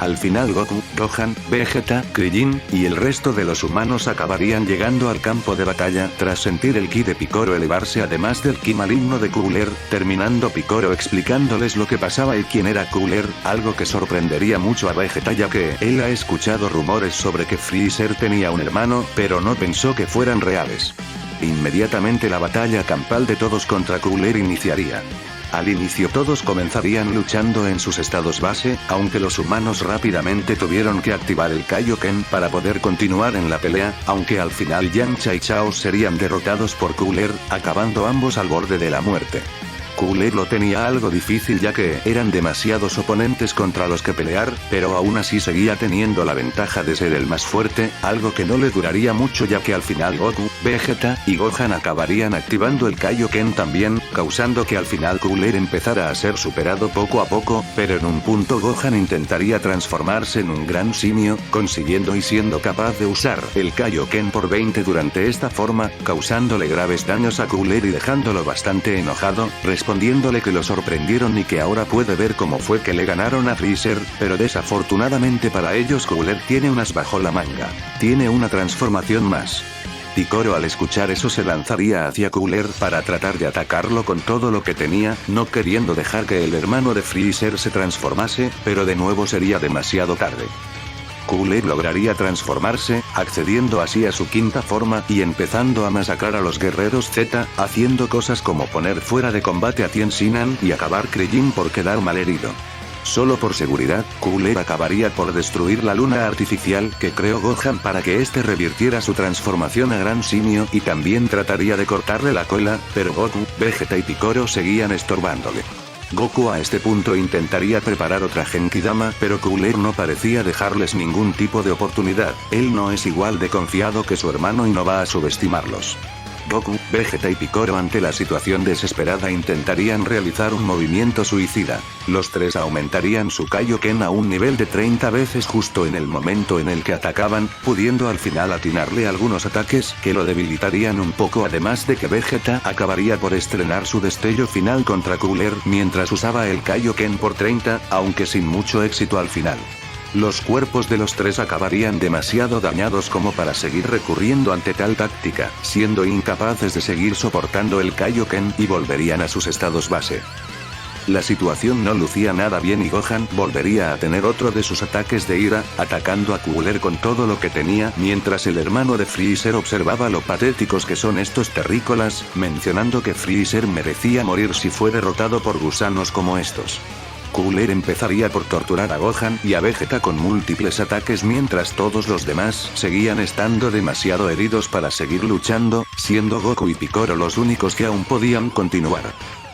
Al final Goku, Gohan, Vegeta, Krillin, y el resto de los humanos acabarían llegando al campo de batalla tras sentir el ki de Piccolo elevarse además del ki maligno de Cooler, terminando Piccolo explicándoles lo que pasaba y quién era Cooler, algo que sorprendería mucho a Vegeta ya que él ha escuchado rumores sobre que Freezer tenía un hermano, pero no pensó que fueran reales. Inmediatamente la batalla campal de todos contra Cooler iniciaría. Al inicio todos comenzarían luchando en sus estados base, aunque los humanos rápidamente tuvieron que activar el Kaioken para poder continuar en la pelea, aunque al final Yamcha y Chaos serían derrotados por Cooler, acabando ambos al borde de la muerte. Cooler lo tenía algo difícil ya que eran demasiados oponentes contra los que pelear, pero aún así seguía teniendo la ventaja de ser el más fuerte, algo que no le duraría mucho ya que al final Goku, Vegeta y Gohan acabarían activando el Kaioken también, causando que al final Cooler empezara a ser superado poco a poco, pero en un punto Gohan intentaría transformarse en un gran simio, consiguiendo y siendo capaz de usar el Kaioken por 20 durante esta forma, causándole graves daños a Cooler y dejándolo bastante enojado, respondiéndole que lo sorprendieron y que ahora puede ver cómo fue que le ganaron a Freezer, pero desafortunadamente para ellos Cooler tiene unas bajo la manga. Tiene una transformación más. Piccolo al escuchar eso se lanzaría hacia Cooler para tratar de atacarlo con todo lo que tenía, no queriendo dejar que el hermano de Freezer se transformase, pero de nuevo sería demasiado tarde. Cooler lograría transformarse, accediendo así a su quinta forma y empezando a masacrar a los guerreros Z, haciendo cosas como poner fuera de combate a Tien y acabar Krillin por quedar malherido. Solo por seguridad, Cooler acabaría por destruir la luna artificial que creó Gohan para que este revirtiera su transformación a Gran Simio y también trataría de cortarle la cola, pero Goku, Vegeta y Piccolo seguían estorbándole. Goku a este punto intentaría preparar otra Genkidama, pero Cooler no parecía dejarles ningún tipo de oportunidad, él no es igual de confiado que su hermano y no va a subestimarlos. Goku, Vegeta y Piccolo ante la situación desesperada intentarían realizar un movimiento suicida. Los tres aumentarían su Kaioken a un nivel de 30 veces justo en el momento en el que atacaban, pudiendo al final atinarle algunos ataques que lo debilitarían un poco, además de que Vegeta acabaría por estrenar su destello final contra Cooler mientras usaba el Kaioken por 30, aunque sin mucho éxito al final. Los cuerpos de los tres acabarían demasiado dañados como para seguir recurriendo ante tal táctica, siendo incapaces de seguir soportando el Kaioken y volverían a sus estados base. La situación no lucía nada bien y Gohan volvería a tener otro de sus ataques de ira, atacando a Cooler con todo lo que tenía, mientras el hermano de Freezer observaba lo patéticos que son estos terrícolas, mencionando que Freezer merecía morir si fue derrotado por gusanos como estos. Cooler empezaría por torturar a Gohan y a Vegeta con múltiples ataques mientras todos los demás seguían estando demasiado heridos para seguir luchando, siendo Goku y Piccolo los únicos que aún podían continuar.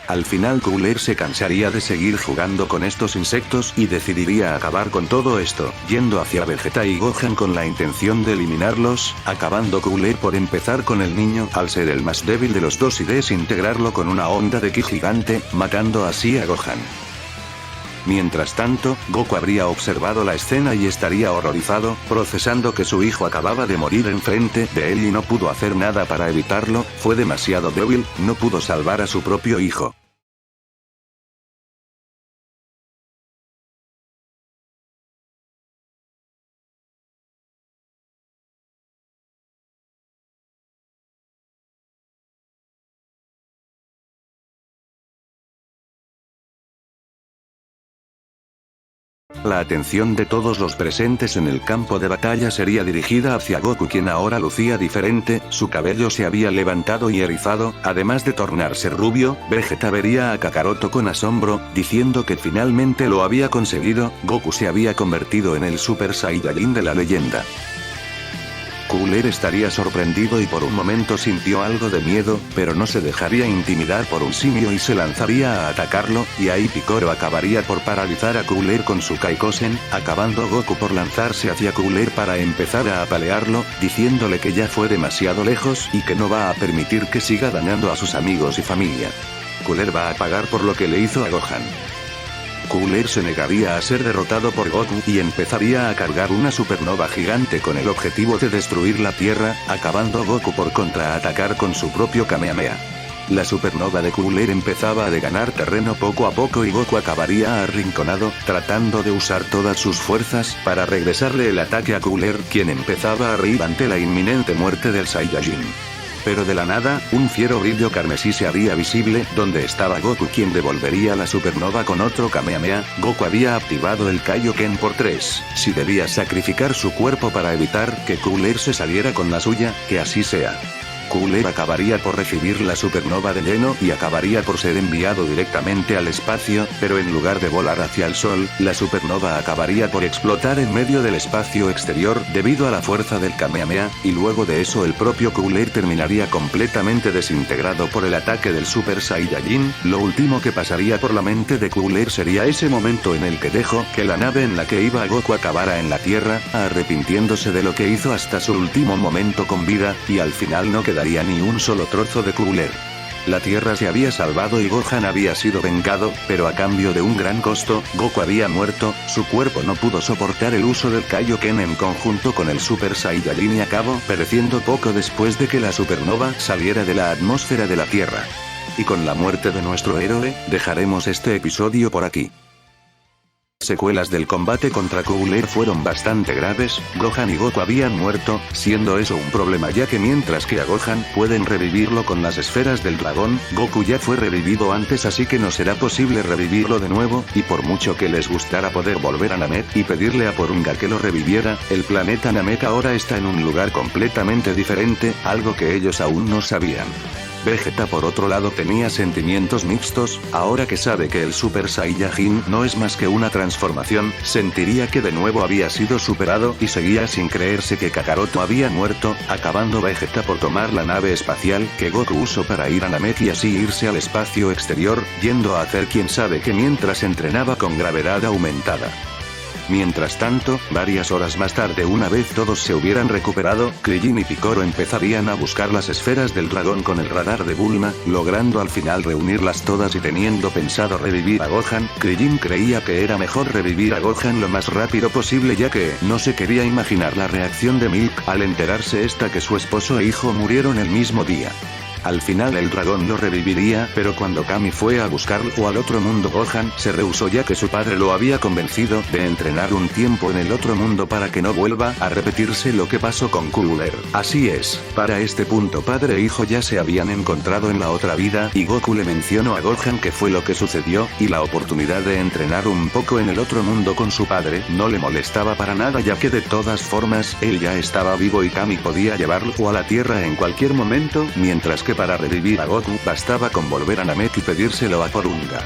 Al final Cooler se cansaría de seguir jugando con estos insectos y decidiría acabar con todo esto, yendo hacia Vegeta y Gohan con la intención de eliminarlos, acabando Cooler por empezar con el niño al ser el más débil de los dos y desintegrarlo con una onda de ki gigante, matando así a Gohan. Mientras tanto, Goku habría observado la escena y estaría horrorizado, procesando que su hijo acababa de morir enfrente de él y no pudo hacer nada para evitarlo, fue demasiado débil, no pudo salvar a su propio hijo. La atención de todos los presentes en el campo de batalla sería dirigida hacia Goku, quien ahora lucía diferente, su cabello se había levantado y erizado, además de tornarse rubio. Vegeta vería a Kakaroto con asombro, diciendo que finalmente lo había conseguido, Goku se había convertido en el Super Saiyajin de la leyenda. Cooler estaría sorprendido y por un momento sintió algo de miedo, pero no se dejaría intimidar por un simio y se lanzaría a atacarlo, y ahí Piccolo acabaría por paralizar a Cooler con su Kaikosen, acabando Goku por lanzarse hacia Cooler para empezar a apalearlo, diciéndole que ya fue demasiado lejos y que no va a permitir que siga dañando a sus amigos y familia. Cooler va a pagar por lo que le hizo a Gohan. Cooler se negaría a ser derrotado por Goku y empezaría a cargar una supernova gigante con el objetivo de destruir la Tierra, acabando Goku por contraatacar con su propio Kamehameha. La supernova de Cooler empezaba a ganar terreno poco a poco y Goku acabaría arrinconado, tratando de usar todas sus fuerzas para regresarle el ataque a Cooler, quien empezaba a reír ante la inminente muerte del Saiyajin. Pero de la nada, un fiero brillo carmesí se haría visible, donde estaba Goku, quien devolvería la supernova con otro Kamehameha. Goku había activado el Kaioken por 3, si debía sacrificar su cuerpo para evitar que Cooler se saliera con la suya, que así sea. Cooler acabaría por recibir la supernova de lleno y acabaría por ser enviado directamente al espacio, pero en lugar de volar hacia el sol, la supernova acabaría por explotar en medio del espacio exterior debido a la fuerza del Kamehameha, y luego de eso el propio Cooler terminaría completamente desintegrado por el ataque del Super Saiyajin. Lo último que pasaría por la mente de Cooler sería ese momento en el que dejó que la nave en la que iba Goku acabara en la Tierra, arrepintiéndose de lo que hizo hasta su último momento con vida, y al final no quedaría ni un solo trozo de Cooler. La Tierra se había salvado y Gohan había sido vengado, pero a cambio de un gran costo. Goku había muerto, su cuerpo no pudo soportar el uso del Kaioken en conjunto con el Super Saiyajin y acabó pereciendo poco después de que la supernova saliera de la atmósfera de la Tierra. Y con la muerte de nuestro héroe, dejaremos este episodio por aquí. Secuelas del combate contra Cooler fueron bastante graves. Gohan y Goku habían muerto, siendo eso un problema ya que mientras que a Gohan pueden revivirlo con las esferas del dragón, Goku ya fue revivido antes, así que no será posible revivirlo de nuevo, y por mucho que les gustara poder volver a Namek y pedirle a Porunga que lo reviviera, el planeta Namek ahora está en un lugar completamente diferente, algo que ellos aún no sabían. Vegeta por otro lado tenía sentimientos mixtos, ahora que sabe que el Super Saiyajin no es más que una transformación, sentiría que de nuevo había sido superado y seguía sin creerse que Kakaroto había muerto, acabando Vegeta por tomar la nave espacial que Goku usó para ir a Namek y así irse al espacio exterior, yendo a hacer quién sabe qué mientras entrenaba con gravedad aumentada. Mientras tanto, varias horas más tarde, una vez todos se hubieran recuperado, Krillin y Piccolo empezarían a buscar las esferas del dragón con el radar de Bulma, logrando al final reunirlas todas y teniendo pensado revivir a Gohan. Krillin creía que era mejor revivir a Gohan lo más rápido posible, ya que no se quería imaginar la reacción de Milk al enterarse esta que su esposo e hijo murieron el mismo día. Al final el dragón lo reviviría, pero cuando Kami fue a buscarlo al otro mundo, Gohan se rehusó, ya que su padre lo había convencido de entrenar un tiempo en el otro mundo para que no vuelva a repetirse lo que pasó con Cooler. Así es, para este punto padre e hijo ya se habían encontrado en la otra vida, y Goku le mencionó a Gohan qué fue lo que sucedió, y la oportunidad de entrenar un poco en el otro mundo con su padre no le molestaba para nada, ya que de todas formas él ya estaba vivo y Kami podía llevarlo a la Tierra en cualquier momento, mientras que para revivir a Goku bastaba con volver a Namek y pedírselo a Porunga.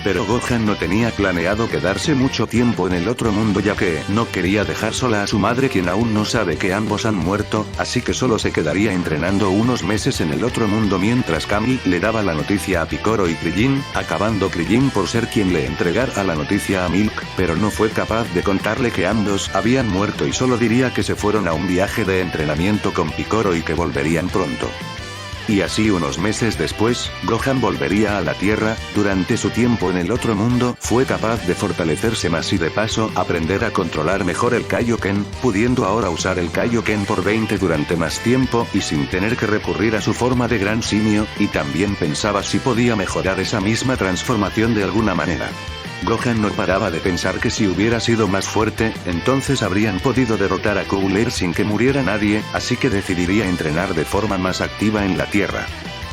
Pero Gohan no tenía planeado quedarse mucho tiempo en el otro mundo, ya que no quería dejar sola a su madre, quien aún no sabe que ambos han muerto, así que solo se quedaría entrenando unos meses en el otro mundo mientras Kami le daba la noticia a Piccolo y Krillin, acabando Krillin por ser quien le entregara la noticia a Milk, pero no fue capaz de contarle que ambos habían muerto y solo diría que se fueron a un viaje de entrenamiento con Piccolo y que volverían pronto. Y así unos meses después, Gohan volvería a la Tierra. Durante su tiempo en el otro mundo, fue capaz de fortalecerse más y de paso aprender a controlar mejor el Kaioken, pudiendo ahora usar el Kaioken por 20 durante más tiempo y sin tener que recurrir a su forma de gran simio, y también pensaba si podía mejorar esa misma transformación de alguna manera. Gohan no paraba de pensar que si hubiera sido más fuerte, entonces habrían podido derrotar a Cooler sin que muriera nadie, así que decidiría entrenar de forma más activa en la Tierra.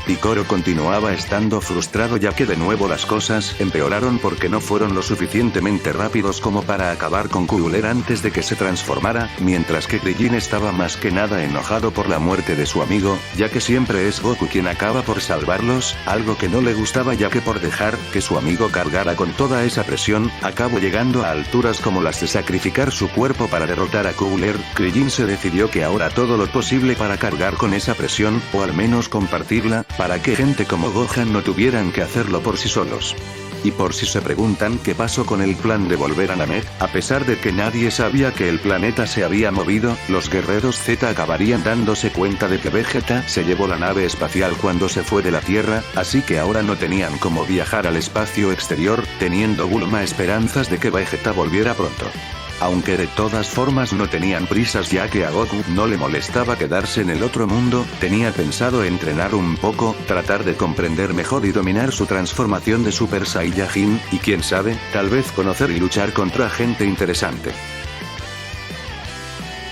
Piccolo continuaba estando frustrado, ya que de nuevo las cosas empeoraron porque no fueron lo suficientemente rápidos como para acabar con Cooler antes de que se transformara, mientras que Krillin estaba más que nada enojado por la muerte de su amigo, ya que siempre es Goku quien acaba por salvarlos, algo que no le gustaba, ya que por dejar que su amigo cargara con toda esa presión, acabó llegando a alturas como las de sacrificar su cuerpo para derrotar a Cooler. Krillin se decidió que ahora todo lo posible para cargar con esa presión, o al menos compartirla, para que gente como Gohan no tuvieran que hacerlo por sí solos. Y por si se preguntan qué pasó con el plan de volver a Namek, a pesar de que nadie sabía que el planeta se había movido, los guerreros Z acabarían dándose cuenta de que Vegeta se llevó la nave espacial cuando se fue de la Tierra, así que ahora no tenían cómo viajar al espacio exterior, teniendo Bulma esperanzas de que Vegeta volviera pronto. Aunque de todas formas no tenían prisas, ya que a Goku no le molestaba quedarse en el otro mundo, tenía pensado entrenar un poco, tratar de comprender mejor y dominar su transformación de Super Saiyajin, y quién sabe, tal vez conocer y luchar contra gente interesante.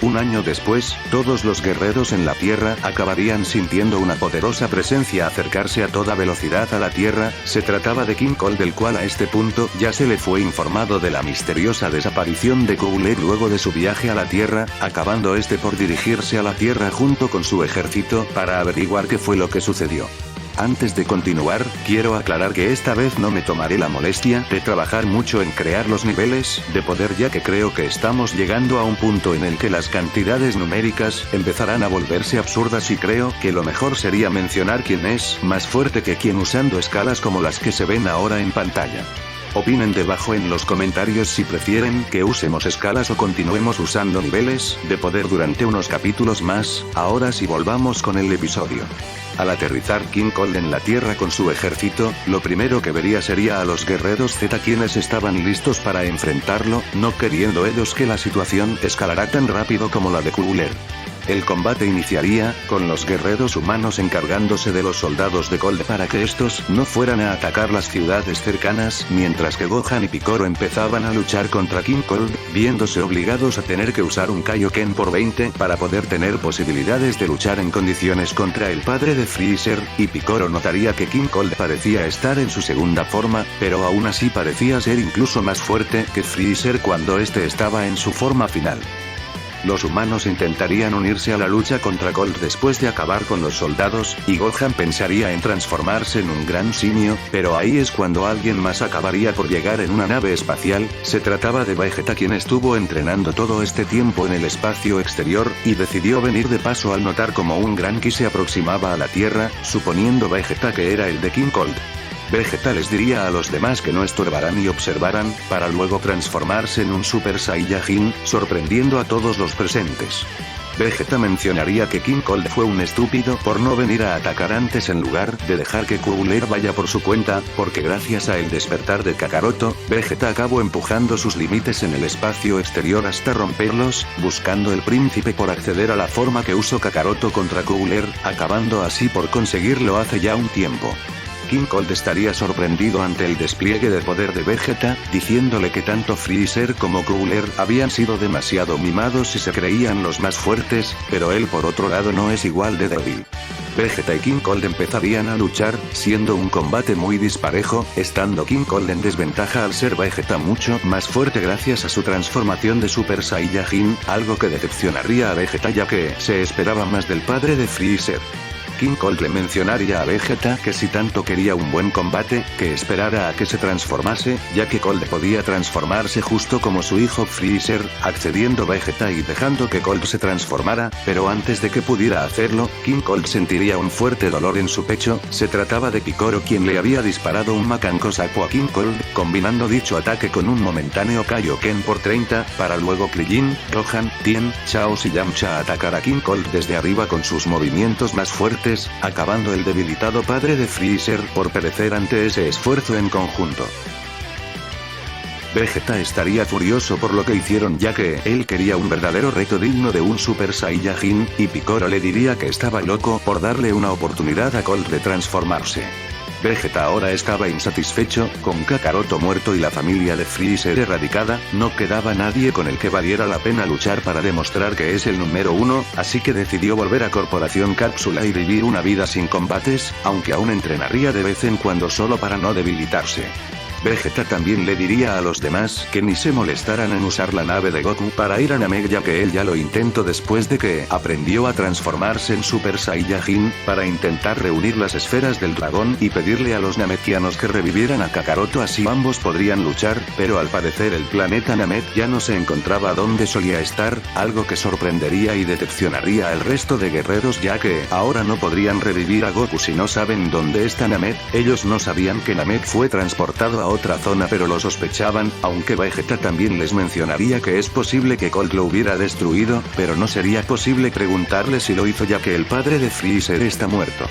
Un año después, todos los guerreros en la Tierra acabarían sintiendo una poderosa presencia acercarse a toda velocidad a la Tierra. Se trataba de King Cold, del cual a este punto ya se le fue informado de la misteriosa desaparición de Cooler luego de su viaje a la Tierra, acabando este por dirigirse a la Tierra junto con su ejército para averiguar qué fue lo que sucedió. Antes de continuar, quiero aclarar que esta vez no me tomaré la molestia de trabajar mucho en crear los niveles de poder, ya que creo que estamos llegando a un punto en el que las cantidades numéricas empezarán a volverse absurdas, y creo que lo mejor sería mencionar quién es más fuerte que quién usando escalas como las que se ven ahora en pantalla. Opinen debajo en los comentarios si prefieren que usemos escalas o continuemos usando niveles de poder durante unos capítulos más. Ahora sí, volvamos con el episodio. Al aterrizar King Cold en la Tierra con su ejército, lo primero que vería sería a los guerreros Z, quienes estaban listos para enfrentarlo, no queriendo ellos que la situación escalara tan rápido como la de Cooler. El combate iniciaría, con los guerreros humanos encargándose de los soldados de Cold para que estos no fueran a atacar las ciudades cercanas, mientras que Gohan y Piccolo empezaban a luchar contra King Cold, viéndose obligados a tener que usar un Kaioken por 20 para poder tener posibilidades de luchar en condiciones contra el padre de Freezer, y Piccolo notaría que King Cold parecía estar en su segunda forma, pero aún así parecía ser incluso más fuerte que Freezer cuando este estaba en su forma final. Los humanos intentarían unirse a la lucha contra Cold después de acabar con los soldados, y Gohan pensaría en transformarse en un gran simio, pero ahí es cuando alguien más acabaría por llegar en una nave espacial. Se trataba de Vegeta, quien estuvo entrenando todo este tiempo en el espacio exterior, y decidió venir de paso al notar como un gran ki se aproximaba a la Tierra, suponiendo Vegeta que era el de King Cold. Vegeta les diría a los demás que no estorbaran y observaran, para luego transformarse en un Super Saiyajin, sorprendiendo a todos los presentes. Vegeta mencionaría que King Cold fue un estúpido por no venir a atacar antes en lugar de dejar que Cooler vaya por su cuenta, porque gracias a el despertar de Kakaroto, Vegeta acabó empujando sus límites en el espacio exterior hasta romperlos, buscando el príncipe por acceder a la forma que usó Kakaroto contra Cooler, acabando así por conseguirlo hace ya un tiempo. King Cold estaría sorprendido ante el despliegue de poder de Vegeta, diciéndole que tanto Freezer como Cooler habían sido demasiado mimados y se creían los más fuertes, pero él por otro lado no es igual de débil. Vegeta y King Cold empezarían a luchar, siendo un combate muy disparejo, estando King Cold en desventaja al ser Vegeta mucho más fuerte gracias a su transformación de Super Saiyajin, algo que decepcionaría a Vegeta ya que se esperaba más del padre de Freezer. King Cold le mencionaría a Vegeta que si tanto quería un buen combate, que esperara a que se transformase, ya que Cold podía transformarse justo como su hijo Freezer, accediendo Vegeta y dejando que Cold se transformara, pero antes de que pudiera hacerlo, King Cold sentiría un fuerte dolor en su pecho. Se trataba de Picoro quien le había disparado un Macanco Sapo a King Cold, combinando dicho ataque con un momentáneo Kaioken por 30, para luego Krillin, Gohan, Tien, Chaos y Yamcha atacar a King Cold desde arriba con sus movimientos más fuertes, acabando el debilitado padre de Freezer por perecer ante ese esfuerzo en conjunto. Vegeta estaría furioso por lo que hicieron ya que él quería un verdadero reto digno de un Super Saiyajin, y Picoro le diría que estaba loco por darle una oportunidad a Cold de transformarse. Vegeta ahora estaba insatisfecho, con Kakaroto muerto y la familia de Freezer erradicada, no quedaba nadie con el que valiera la pena luchar para demostrar que es el número uno, así que decidió volver a Corporación Cápsula y vivir una vida sin combates, aunque aún entrenaría de vez en cuando solo para no debilitarse. Vegeta también le diría a los demás que ni se molestaran en usar la nave de Goku para ir a Namek ya que él ya lo intentó después de que aprendió a transformarse en Super Saiyajin, para intentar reunir las esferas del dragón y pedirle a los Namekianos que revivieran a Kakaroto así ambos podrían luchar, pero al parecer el planeta Namek ya no se encontraba donde solía estar, algo que sorprendería y decepcionaría al resto de guerreros ya que ahora no podrían revivir a Goku si no saben dónde está Namek. Ellos no sabían que Namek fue transportado a otra zona pero lo sospechaban, aunque Vegeta también les mencionaría que es posible que Cold lo hubiera destruido, pero no sería posible preguntarle si lo hizo ya que el padre de Freezer está muerto.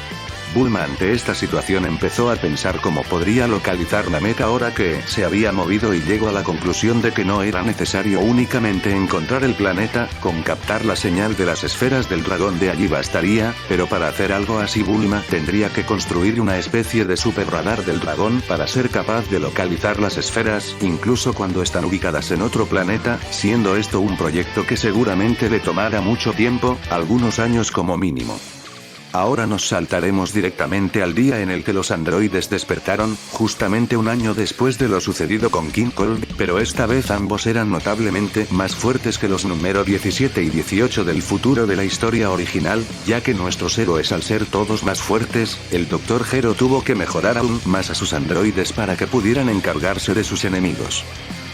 Bulma ante esta situación empezó a pensar cómo podría localizar Namek ahora que se había movido y llegó a la conclusión de que no era necesario únicamente encontrar el planeta, con captar la señal de las esferas del dragón de allí bastaría, pero para hacer algo así Bulma tendría que construir una especie de super radar del dragón para ser capaz de localizar las esferas, incluso cuando están ubicadas en otro planeta, siendo esto un proyecto que seguramente le tomará mucho tiempo, algunos años como mínimo. Ahora nos saltaremos directamente al día en el que los androides despertaron, justamente un año después de lo sucedido con King Cold, pero esta vez ambos eran notablemente más fuertes que los número 17 y 18 del futuro de la historia original, ya que nuestros héroes al ser todos más fuertes, el Dr. Gero tuvo que mejorar aún más a sus androides para que pudieran encargarse de sus enemigos.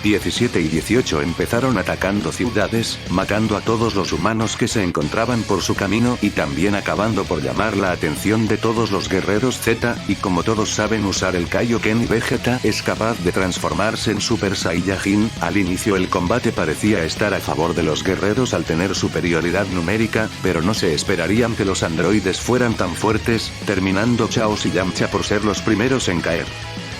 17 y 18 empezaron atacando ciudades, matando a todos los humanos que se encontraban por su camino y también acabando por llamar la atención de todos los guerreros Z, y como todos saben usar el Kaioken y Vegeta es capaz de transformarse en Super Saiyajin. Al inicio el combate parecía estar a favor de los guerreros al tener superioridad numérica, pero no se esperarían que los androides fueran tan fuertes, terminando Chaos y Yamcha por ser los primeros en caer.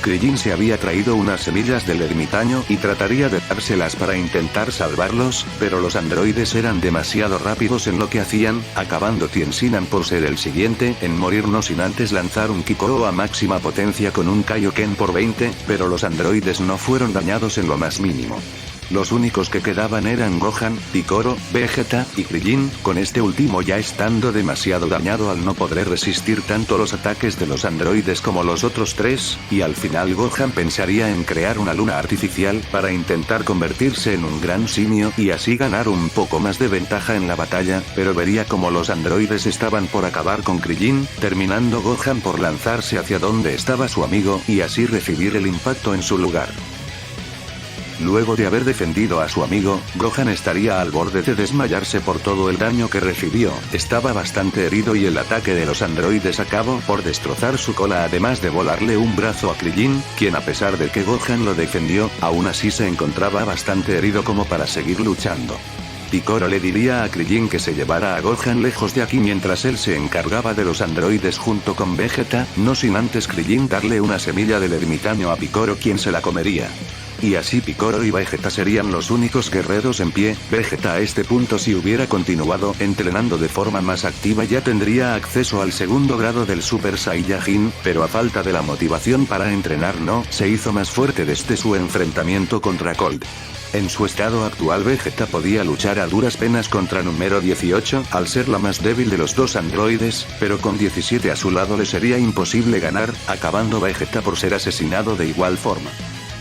Krillin se había traído unas semillas del ermitaño y trataría de dárselas para intentar salvarlos, pero los androides eran demasiado rápidos en lo que hacían, acabando Tien-Sinan por ser el siguiente en morir no sin antes lanzar un Kikoro a máxima potencia con un Kaioken por 20, pero los androides no fueron dañados en lo más mínimo. Los únicos que quedaban eran Gohan, Picoro, Vegeta y Krillin, con este último ya estando demasiado dañado al no poder resistir tanto los ataques de los androides como los otros tres, y al final Gohan pensaría en crear una luna artificial para intentar convertirse en un gran simio y así ganar un poco más de ventaja en la batalla, pero vería como los androides estaban por acabar con Krillin, terminando Gohan por lanzarse hacia donde estaba su amigo y así recibir el impacto en su lugar. Luego de haber defendido a su amigo, Gohan estaría al borde de desmayarse por todo el daño que recibió, estaba bastante herido y el ataque de los androides acabó por destrozar su cola además de volarle un brazo a Krillin, quien a pesar de que Gohan lo defendió, aún así se encontraba bastante herido como para seguir luchando. Piccolo le diría a Krillin que se llevara a Gohan lejos de aquí mientras él se encargaba de los androides junto con Vegeta, no sin antes Krillin darle una semilla del ermitaño a Piccolo quien se la comería. Y así Piccolo y Vegeta serían los únicos guerreros en pie. Vegeta a este punto si hubiera continuado entrenando de forma más activa ya tendría acceso al segundo grado del Super Saiyajin, pero a falta de la motivación para entrenar no se hizo más fuerte desde su enfrentamiento contra Cold. En su estado actual Vegeta podía luchar a duras penas contra número 18 al ser la más débil de los dos androides, pero con 17 a su lado le sería imposible ganar, acabando Vegeta por ser asesinado de igual forma.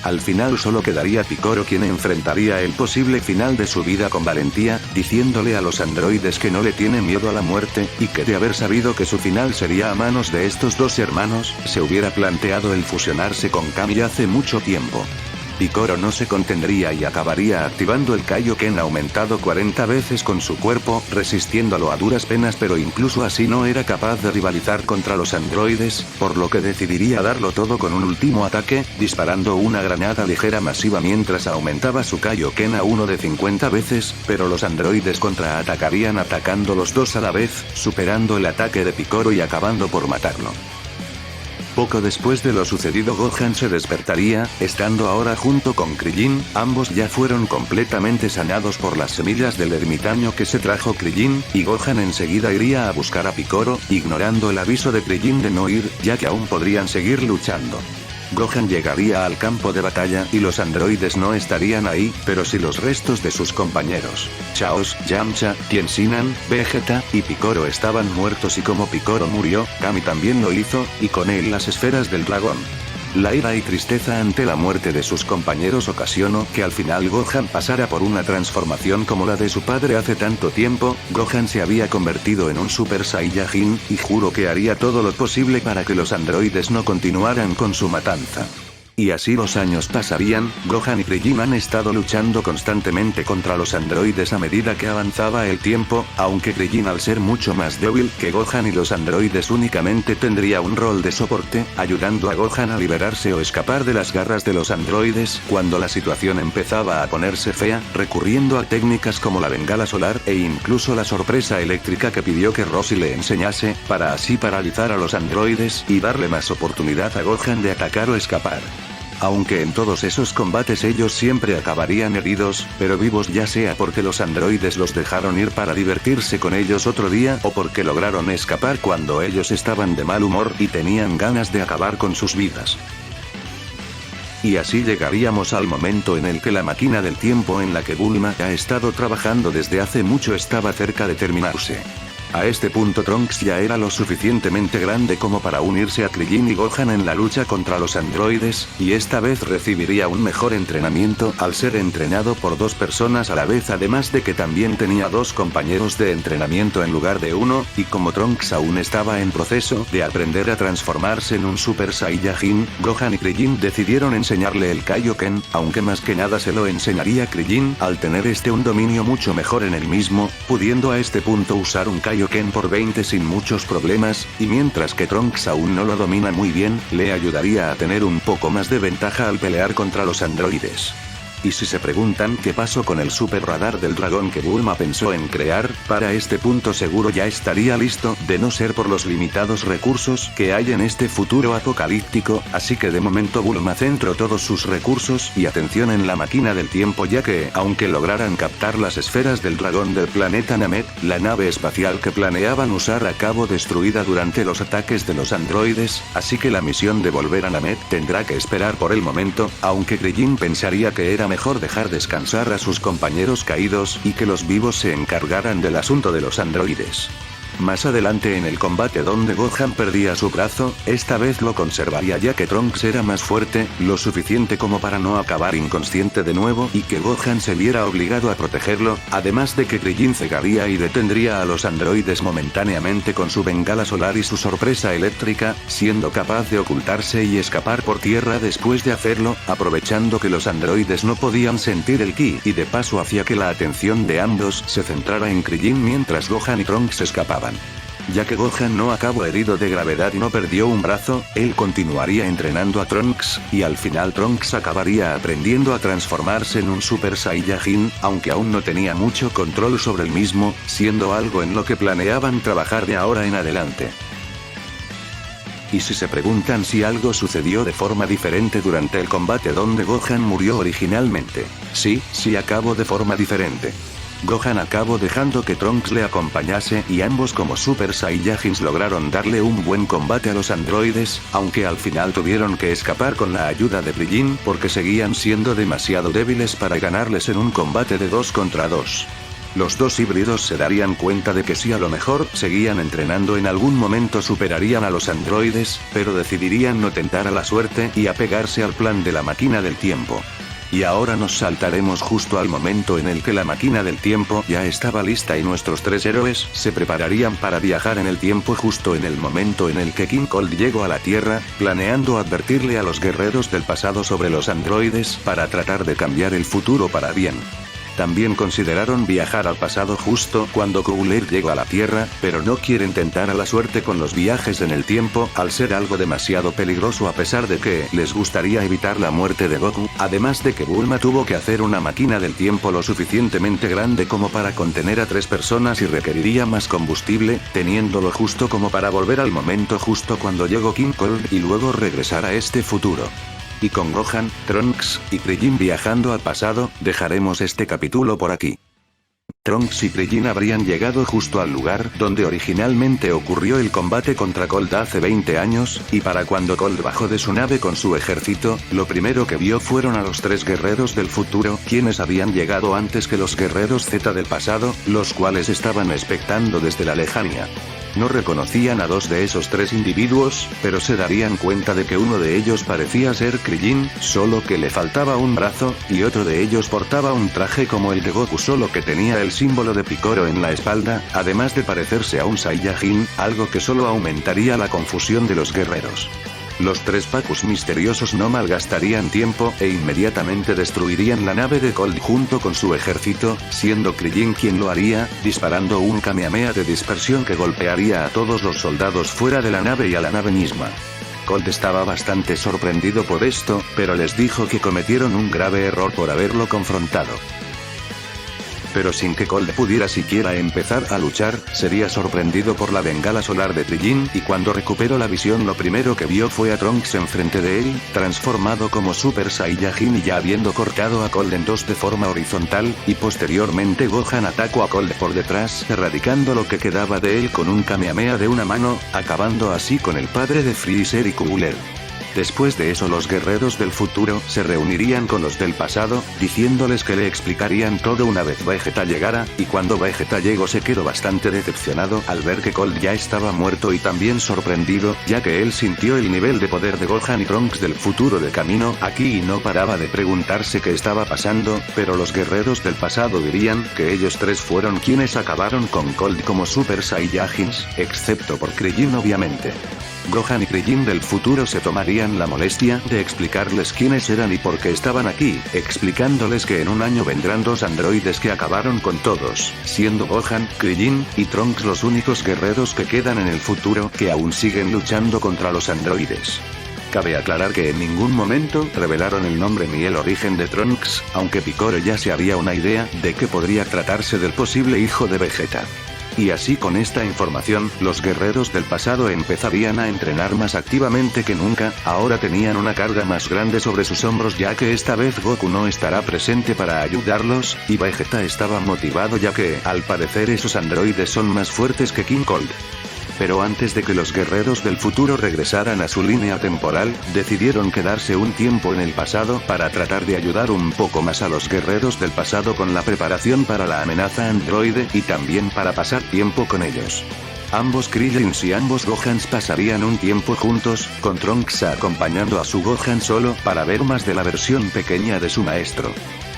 Al final solo quedaría Piccolo quien enfrentaría el posible final de su vida con valentía, diciéndole a los androides que no le tiene miedo a la muerte, y que de haber sabido que su final sería a manos de estos dos hermanos, se hubiera planteado el fusionarse con Kami hace mucho tiempo. Piccolo no se contendría y acabaría activando el Kaioken aumentado 40 veces con su cuerpo, resistiéndolo a duras penas pero incluso así no era capaz de rivalizar contra los androides, por lo que decidiría darlo todo con un último ataque, disparando una granada ligera masiva mientras aumentaba su Kaioken a uno de 50 veces, pero los androides contraatacarían atacando los dos a la vez, superando el ataque de Piccolo y acabando por matarlo. Poco después de lo sucedido Gohan se despertaría, estando ahora junto con Krillin, ambos ya fueron completamente sanados por las semillas del ermitaño que se trajo Krillin, y Gohan enseguida iría a buscar a Piccolo, ignorando el aviso de Krillin de no ir, ya que aún podrían seguir luchando. Gohan llegaría al campo de batalla y los androides no estarían ahí, pero sí los restos de sus compañeros. Chaos, Yamcha, Tien-Sinan, Vegeta y Piccolo estaban muertos y como Piccolo murió, Kami también lo hizo, y con él las esferas del dragón. La ira y tristeza ante la muerte de sus compañeros ocasionó que al final Gohan pasara por una transformación como la de su padre hace tanto tiempo. Gohan se había convertido en un Super Saiyajin, y juró que haría todo lo posible para que los androides no continuaran con su matanza. Y así los años pasarían, Gohan y Krillin han estado luchando constantemente contra los androides a medida que avanzaba el tiempo, aunque Krillin al ser mucho más débil que Gohan y los androides únicamente tendría un rol de soporte, ayudando a Gohan a liberarse o escapar de las garras de los androides, cuando la situación empezaba a ponerse fea, recurriendo a técnicas como la bengala solar e incluso la sorpresa eléctrica que pidió que Roshi le enseñase, para así paralizar a los androides y darle más oportunidad a Gohan de atacar o escapar. Aunque en todos esos combates ellos siempre acabarían heridos, pero vivos ya sea porque los androides los dejaron ir para divertirse con ellos otro día o porque lograron escapar cuando ellos estaban de mal humor y tenían ganas de acabar con sus vidas. Y así llegaríamos al momento en el que la máquina del tiempo en la que Bulma ha estado trabajando desde hace mucho estaba cerca de terminarse. A este punto Trunks ya era lo suficientemente grande como para unirse a Krillin y Gohan en la lucha contra los androides, y esta vez recibiría un mejor entrenamiento al ser entrenado por dos personas a la vez, además de que también tenía dos compañeros de entrenamiento en lugar de uno, y como Trunks aún estaba en proceso de aprender a transformarse en un Super Saiyajin, Gohan y Krillin decidieron enseñarle el Kaioken, aunque más que nada se lo enseñaría Krillin al tener un dominio mucho mejor en el mismo, pudiendo a este punto usar un Kaioken por 20 sin muchos problemas, y mientras que Trunks aún no lo domina muy bien, le ayudaría a tener un poco más de ventaja al pelear contra los androides. Y si se preguntan qué pasó con el super radar del dragón que Bulma pensó en crear, para este punto seguro ya estaría listo, de no ser por los limitados recursos que hay en este futuro apocalíptico, así que de momento Bulma centró todos sus recursos y atención en la máquina del tiempo, ya que, aunque lograran captar las esferas del dragón del planeta Namek, la nave espacial que planeaban usar acabó destruida durante los ataques de los androides, así que la misión de volver a Namek tendrá que esperar por el momento, aunque Krillin pensaría que era mejor dejar descansar a sus compañeros caídos y que los vivos se encargaran del asunto de los androides. Más adelante en el combate donde Gohan perdía su brazo, esta vez lo conservaría ya que Trunks era más fuerte, lo suficiente como para no acabar inconsciente de nuevo y que Gohan se viera obligado a protegerlo, además de que Krillin cegaría y detendría a los androides momentáneamente con su bengala solar y su sorpresa eléctrica, siendo capaz de ocultarse y escapar por tierra después de hacerlo, aprovechando que los androides no podían sentir el ki y de paso hacía que la atención de ambos se centrara en Krillin mientras Gohan y Trunks escapaban. Ya que Gohan no acabó herido de gravedad y no perdió un brazo, él continuaría entrenando a Trunks, y al final Trunks acabaría aprendiendo a transformarse en un Super Saiyajin, aunque aún no tenía mucho control sobre el mismo, siendo algo en lo que planeaban trabajar de ahora en adelante. Y si se preguntan si algo sucedió de forma diferente durante el combate donde Gohan murió originalmente, sí acabó de forma diferente. Gohan acabó dejando que Trunks le acompañase y ambos como Super Saiyajins lograron darle un buen combate a los androides, aunque al final tuvieron que escapar con la ayuda de Krillin porque seguían siendo demasiado débiles para ganarles en un combate de 2 contra 2. Los dos híbridos se darían cuenta de que si a lo mejor seguían entrenando en algún momento superarían a los androides, pero decidirían no tentar a la suerte y apegarse al plan de la máquina del tiempo. Y ahora nos saltaremos justo al momento en el que la máquina del tiempo ya estaba lista y nuestros 3 héroes se prepararían para viajar en el tiempo justo en el momento en el que King Cold llegó a la Tierra, planeando advertirle a los guerreros del pasado sobre los androides para tratar de cambiar el futuro para bien. También consideraron viajar al pasado justo cuando Cooler llegó a la Tierra, pero no quieren tentar a la suerte con los viajes en el tiempo, al ser algo demasiado peligroso a pesar de que les gustaría evitar la muerte de Goku, además de que Bulma tuvo que hacer una máquina del tiempo lo suficientemente grande como para contener a 3 personas y requeriría más combustible, teniéndolo justo como para volver al momento justo cuando llegó King Cold y luego regresar a este futuro. Y con Gohan, Trunks y Krillin viajando al pasado, dejaremos este capítulo por aquí. Trunks y Krillin habrían llegado justo al lugar donde originalmente ocurrió el combate contra Cold hace 20 años, y para cuando Cold bajó de su nave con su ejército, lo primero que vio fueron a los 3 guerreros del futuro, quienes habían llegado antes que los guerreros Z del pasado, los cuales estaban expectando desde la lejanía. No reconocían a 2 de esos 3 individuos, pero se darían cuenta de que uno de ellos parecía ser Krillin, solo que le faltaba un brazo, y otro de ellos portaba un traje como el de Goku solo que tenía el símbolo de Piccolo en la espalda, además de parecerse a un Saiyajin, algo que solo aumentaría la confusión de los guerreros. Los 3 Pakus misteriosos no malgastarían tiempo e inmediatamente destruirían la nave de Cold junto con su ejército, siendo Krillin quien lo haría, disparando un Kamehameha de dispersión que golpearía a todos los soldados fuera de la nave y a la nave misma. Cold estaba bastante sorprendido por esto, pero les dijo que cometieron un grave error por haberlo confrontado. Pero sin que Cold pudiera siquiera empezar a luchar, sería sorprendido por la bengala solar de Krillin y cuando recuperó la visión lo primero que vio fue a Trunks enfrente de él, transformado como Super Saiyajin y ya habiendo cortado a Cold en 2 de forma horizontal, y posteriormente Gohan atacó a Cold por detrás, erradicando lo que quedaba de él con un Kamehameha de una mano, acabando así con el padre de Freezer y Cooler. Después de eso los guerreros del futuro se reunirían con los del pasado, diciéndoles que le explicarían todo una vez Vegeta llegara, y cuando Vegeta llegó se quedó bastante decepcionado al ver que Cold ya estaba muerto y también sorprendido, ya que él sintió el nivel de poder de Gohan y Trunks del futuro de camino aquí y no paraba de preguntarse qué estaba pasando, pero los guerreros del pasado dirían que ellos 3 fueron quienes acabaron con Cold como Super Saiyajins, excepto por Krillin obviamente. Gohan y Krillin del futuro se tomarían la molestia de explicarles quiénes eran y por qué estaban aquí, explicándoles que en un año vendrán 2 androides que acabaron con todos, siendo Gohan, Krillin y Trunks los únicos guerreros que quedan en el futuro que aún siguen luchando contra los androides. Cabe aclarar que en ningún momento revelaron el nombre ni el origen de Trunks, aunque Piccolo ya se había una idea de que podría tratarse del posible hijo de Vegeta. Y así con esta información, los guerreros del pasado empezarían a entrenar más activamente que nunca, ahora tenían una carga más grande sobre sus hombros ya que esta vez Goku no estará presente para ayudarlos, y Vegeta estaba motivado ya que, al parecer esos androides son más fuertes que King Cold. Pero antes de que los guerreros del futuro regresaran a su línea temporal, decidieron quedarse un tiempo en el pasado para tratar de ayudar un poco más a los guerreros del pasado con la preparación para la amenaza androide y también para pasar tiempo con ellos. Ambos Krillins y ambos Gohans pasarían un tiempo juntos, con Trunks acompañando a su Gohan solo para ver más de la versión pequeña de su maestro.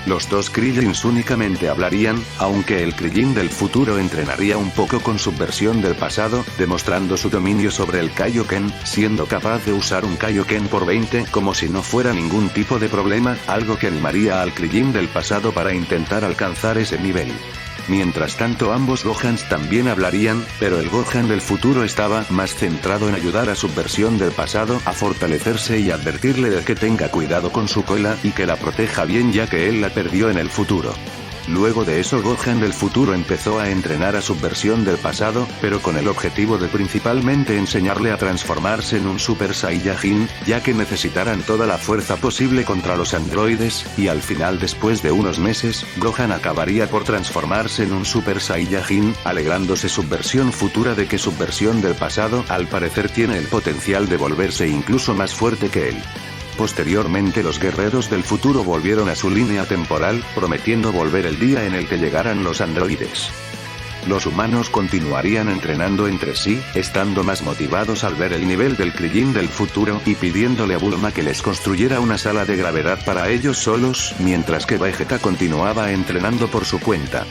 Los dos Krillins únicamente hablarían, aunque el Krillin del futuro entrenaría un poco con su versión del pasado, demostrando su dominio sobre el Kaioken, siendo capaz de usar un Kaioken por 20 como si no fuera ningún tipo de problema, algo que animaría al Krillin del pasado para intentar alcanzar ese nivel. Mientras tanto ambos Gohans también hablarían, pero el Gohan del futuro estaba más centrado en ayudar a su versión del pasado a fortalecerse y advertirle de que tenga cuidado con su cola y que la proteja bien ya que él la perdió en el futuro. Luego de eso Gohan del futuro empezó a entrenar a su versión del pasado, pero con el objetivo de principalmente enseñarle a transformarse en un Super Saiyajin, ya que necesitaran toda la fuerza posible contra los androides, y al final después de unos meses, Gohan acabaría por transformarse en un Super Saiyajin, alegrándose su versión futura de que su versión del pasado al parecer tiene el potencial de volverse incluso más fuerte que él. Posteriormente los guerreros del futuro volvieron a su línea temporal, prometiendo volver el día en el que llegaran los androides. Los humanos continuarían entrenando entre sí, estando más motivados al ver el nivel del Krillin del futuro y pidiéndole a Bulma que les construyera una sala de gravedad para ellos solos, mientras que Vegeta continuaba entrenando por su cuenta.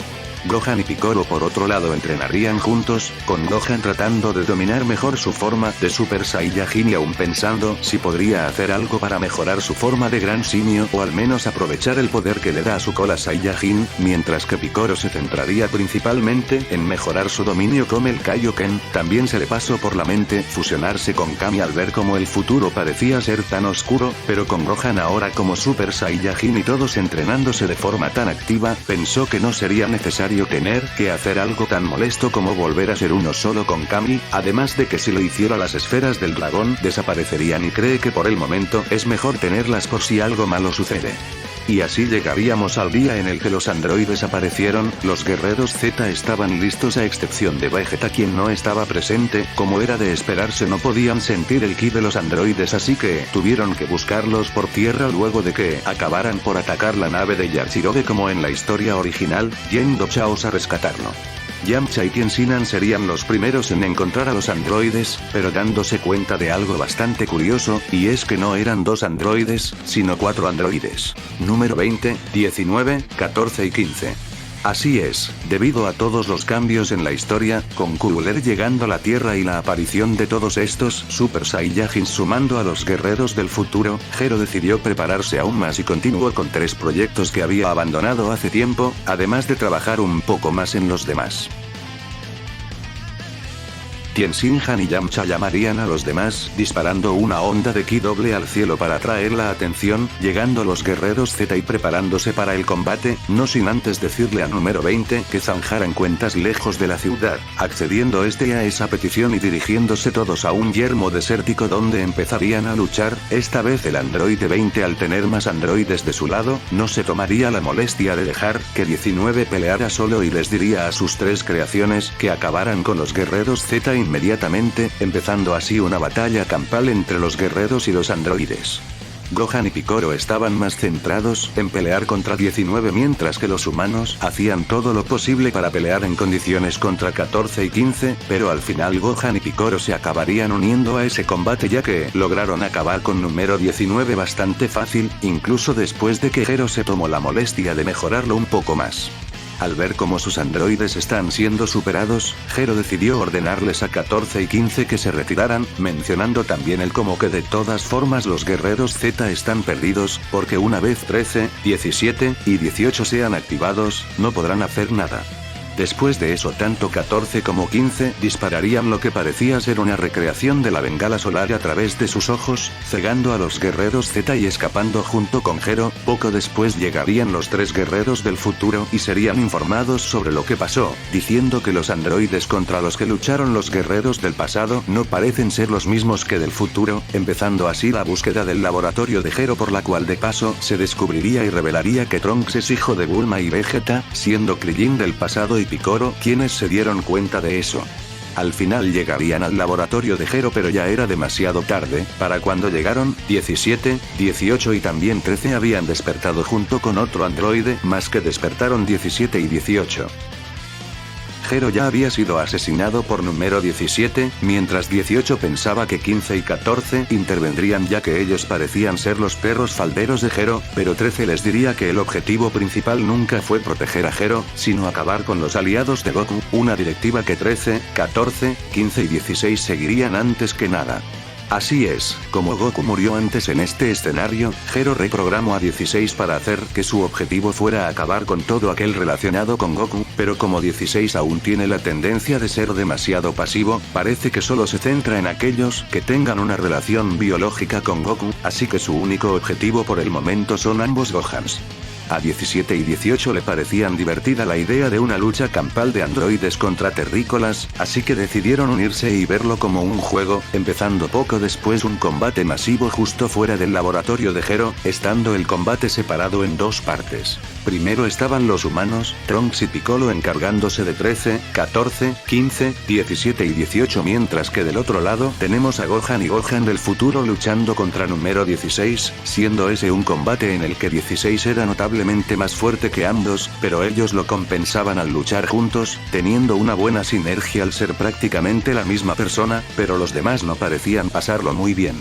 Gohan y Piccolo por otro lado entrenarían juntos, con Gohan tratando de dominar mejor su forma de Super Saiyajin y aún pensando si podría hacer algo para mejorar su forma de Gran Simio o al menos aprovechar el poder que le da a su cola Saiyajin, mientras que Piccolo se centraría principalmente en mejorar su dominio con el Kaioken. También se le pasó por la mente fusionarse con Kami al ver cómo el futuro parecía ser tan oscuro, pero con Gohan ahora como Super Saiyajin y todos entrenándose de forma tan activa, pensó que no sería necesario tener que hacer algo tan molesto como volver a ser uno solo con Kami, además de que si lo hiciera las esferas del dragón desaparecerían y cree que por el momento es mejor tenerlas por si algo malo sucede. Y así llegaríamos al día en el que los androides aparecieron. Los guerreros Z estaban listos a excepción de Vegeta quien no estaba presente, como era de esperarse no podían sentir el ki de los androides así que tuvieron que buscarlos por tierra luego de que acabaran por atacar la nave de Yajirobe como en la historia original, yendo Chaos a rescatarlo. Yamcha y Tien serían los primeros en encontrar a los androides, pero dándose cuenta de algo bastante curioso, y es que no eran 2 androides, sino 4 androides. Número 20, 19, 14 y 15. Así es, debido a todos los cambios en la historia, con Cooler llegando a la Tierra y la aparición de todos estos Super Saiyajins sumando a los guerreros del futuro, Gero decidió prepararse aún más y continuó con 3 proyectos que había abandonado hace tiempo, además de trabajar un poco más en los demás. Tien y Yamcha llamarían a los demás, disparando una onda de ki doble al cielo para atraer la atención, llegando los guerreros Z y preparándose para el combate, no sin antes decirle a número 20 que zanjaran cuentas lejos de la ciudad, accediendo este a esa petición y dirigiéndose todos a un yermo desértico donde empezarían a luchar. Esta vez el androide 20 al tener más androides de su lado, no se tomaría la molestia de dejar que 19 peleara solo y les diría a sus 3 creaciones que acabaran con los guerreros Z inmediatamente, empezando así una batalla campal entre los guerreros y los androides. Gohan y Piccolo estaban más centrados en pelear contra 19 mientras que los humanos hacían todo lo posible para pelear en condiciones contra 14 y 15, pero al final Gohan y Piccolo se acabarían uniendo a ese combate ya que lograron acabar con número 19 bastante fácil, incluso después de que Gero se tomó la molestia de mejorarlo un poco más. Al ver cómo sus androides están siendo superados, Gero decidió ordenarles a 14 y 15 que se retiraran, mencionando también el como que de todas formas los guerreros Z están perdidos, porque una vez 13, 17 y 18 sean activados, no podrán hacer nada. Después de eso tanto 14 como 15 dispararían lo que parecía ser una recreación de la bengala solar a través de sus ojos, cegando a los guerreros Z y escapando junto con Gero. Poco después llegarían los 3 guerreros del futuro y serían informados sobre lo que pasó, diciendo que los androides contra los que lucharon los guerreros del pasado no parecen ser los mismos que del futuro, empezando así la búsqueda del laboratorio de Gero por la cual de paso se descubriría y revelaría que Trunks es hijo de Bulma y Vegeta, siendo Krillin del pasado y Piccolo quienes se dieron cuenta de eso. Al final llegarían al laboratorio de Gero pero ya era demasiado tarde, para cuando llegaron, 17, 18 y también 13 habían despertado junto con otro androide más que despertaron 17 y 18. Gero ya había sido asesinado por número 17, mientras 18 pensaba que 15 y 14 intervendrían ya que ellos parecían ser los perros falderos de Gero, pero 13 les diría que el objetivo principal nunca fue proteger a Gero, sino acabar con los aliados de Goku, una directiva que 13, 14, 15 y 16 seguirían antes que nada. Así es, como Goku murió antes en este escenario, Gero reprogramó a 16 para hacer que su objetivo fuera acabar con todo aquel relacionado con Goku, pero como 16 aún tiene la tendencia de ser demasiado pasivo, parece que solo se centra en aquellos que tengan una relación biológica con Goku, así que su único objetivo por el momento son ambos Gohans. A 17 y 18 le parecían divertida la idea de una lucha campal de androides contra terrícolas, así que decidieron unirse y verlo como un juego, empezando poco después un combate masivo justo fuera del laboratorio de Gero, estando el combate separado en dos partes. Primero estaban los humanos, Trunks y Piccolo encargándose de 13, 14, 15, 17 y 18, mientras que del otro lado tenemos a Gohan y Gohan del futuro luchando contra número 16, siendo ese un combate en el que 16 era notable más fuerte que ambos, pero ellos lo compensaban al luchar juntos, teniendo una buena sinergia al ser prácticamente la misma persona, pero los demás no parecían pasarlo muy bien.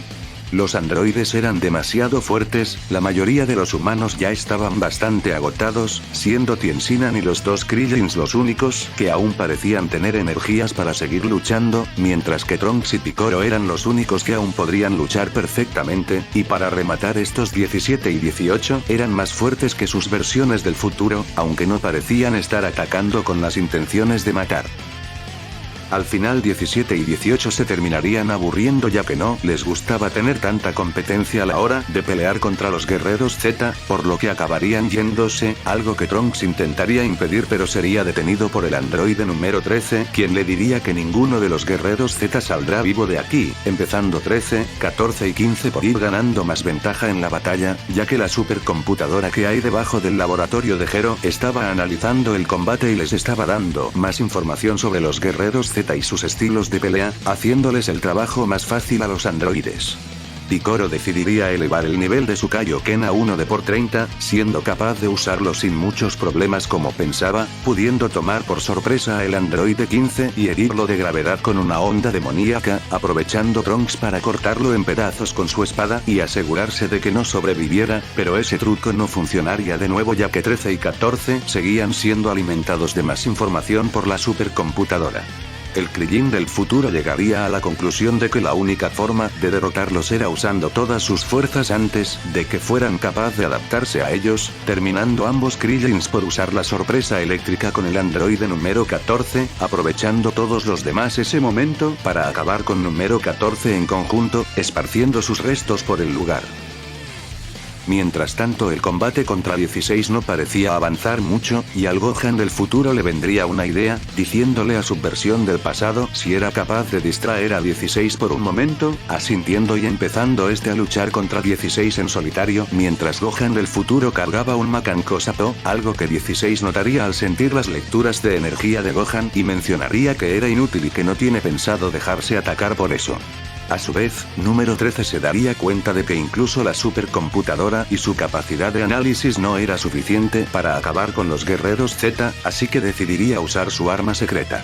Los androides eran demasiado fuertes, la mayoría de los humanos ya estaban bastante agotados, siendo Tien Sinan y los dos Krillins los únicos que aún parecían tener energías para seguir luchando, mientras que Trunks y Piccolo eran los únicos que aún podrían luchar perfectamente, y para rematar estos 17 y 18 eran más fuertes que sus versiones del futuro, aunque no parecían estar atacando con las intenciones de matar. Al final 17 y 18 se terminarían aburriendo ya que no les gustaba tener tanta competencia a la hora de pelear contra los guerreros Z, por lo que acabarían yéndose, algo que Trunks intentaría impedir pero sería detenido por el androide número 13, quien le diría que ninguno de los guerreros Z saldrá vivo de aquí, empezando 13, 14 y 15 por ir ganando más ventaja en la batalla, ya que la supercomputadora que hay debajo del laboratorio de Gero estaba analizando el combate y les estaba dando más información sobre los guerreros Z y sus estilos de pelea, haciéndoles el trabajo más fácil a los androides. Piccolo decidiría elevar el nivel de su Kaioken a 1 de por 30, siendo capaz de usarlo sin muchos problemas como pensaba, pudiendo tomar por sorpresa al androide 15 y herirlo de gravedad con una onda demoníaca, aprovechando Trunks para cortarlo en pedazos con su espada y asegurarse de que no sobreviviera, pero ese truco no funcionaría de nuevo ya que 13 y 14 seguían siendo alimentados de más información por la supercomputadora. El Krillin del futuro llegaría a la conclusión de que la única forma de derrotarlos era usando todas sus fuerzas antes de que fueran capaz de adaptarse a ellos, terminando ambos Krillins por usar la sorpresa eléctrica con el androide número 14, aprovechando todos los demás ese momento para acabar con número 14 en conjunto, esparciendo sus restos por el lugar. Mientras tanto el combate contra 16 no parecía avanzar mucho, y al Gohan del futuro le vendría una idea, diciéndole a su versión del pasado si era capaz de distraer a 16 por un momento, asintiendo y empezando este a luchar contra 16 en solitario, mientras Gohan del futuro cargaba un Makanko Sapo, algo que 16 notaría al sentir las lecturas de energía de Gohan y mencionaría que era inútil y que no tiene pensado dejarse atacar por eso. A su vez, número 13 se daría cuenta de que incluso la supercomputadora y su capacidad de análisis no era suficiente para acabar con los guerreros Z, así que decidiría usar su arma secreta.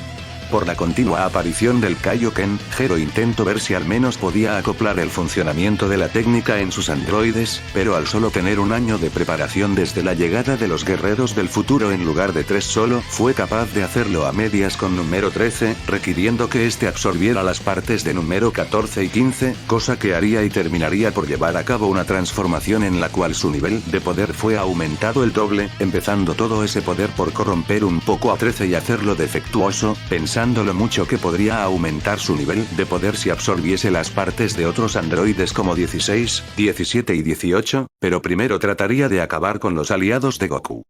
Por la continua aparición del Kaioken, Gero intentó ver si al menos podía acoplar el funcionamiento de la técnica en sus androides, pero al solo tener un año de preparación desde la llegada de los guerreros del futuro en lugar de 3 solo, fue capaz de hacerlo a medias con número 13, requiriendo que éste absorbiera las partes de número 14 y 15, cosa que haría y terminaría por llevar a cabo una transformación en la cual su nivel de poder fue aumentado el doble, empezando todo ese poder por corromper un poco a 13 y hacerlo defectuoso, pensando lo mucho que podría aumentar su nivel de poder si absorbiese las partes de otros androides como 16, 17 y 18, pero primero trataría de acabar con los aliados de Goku.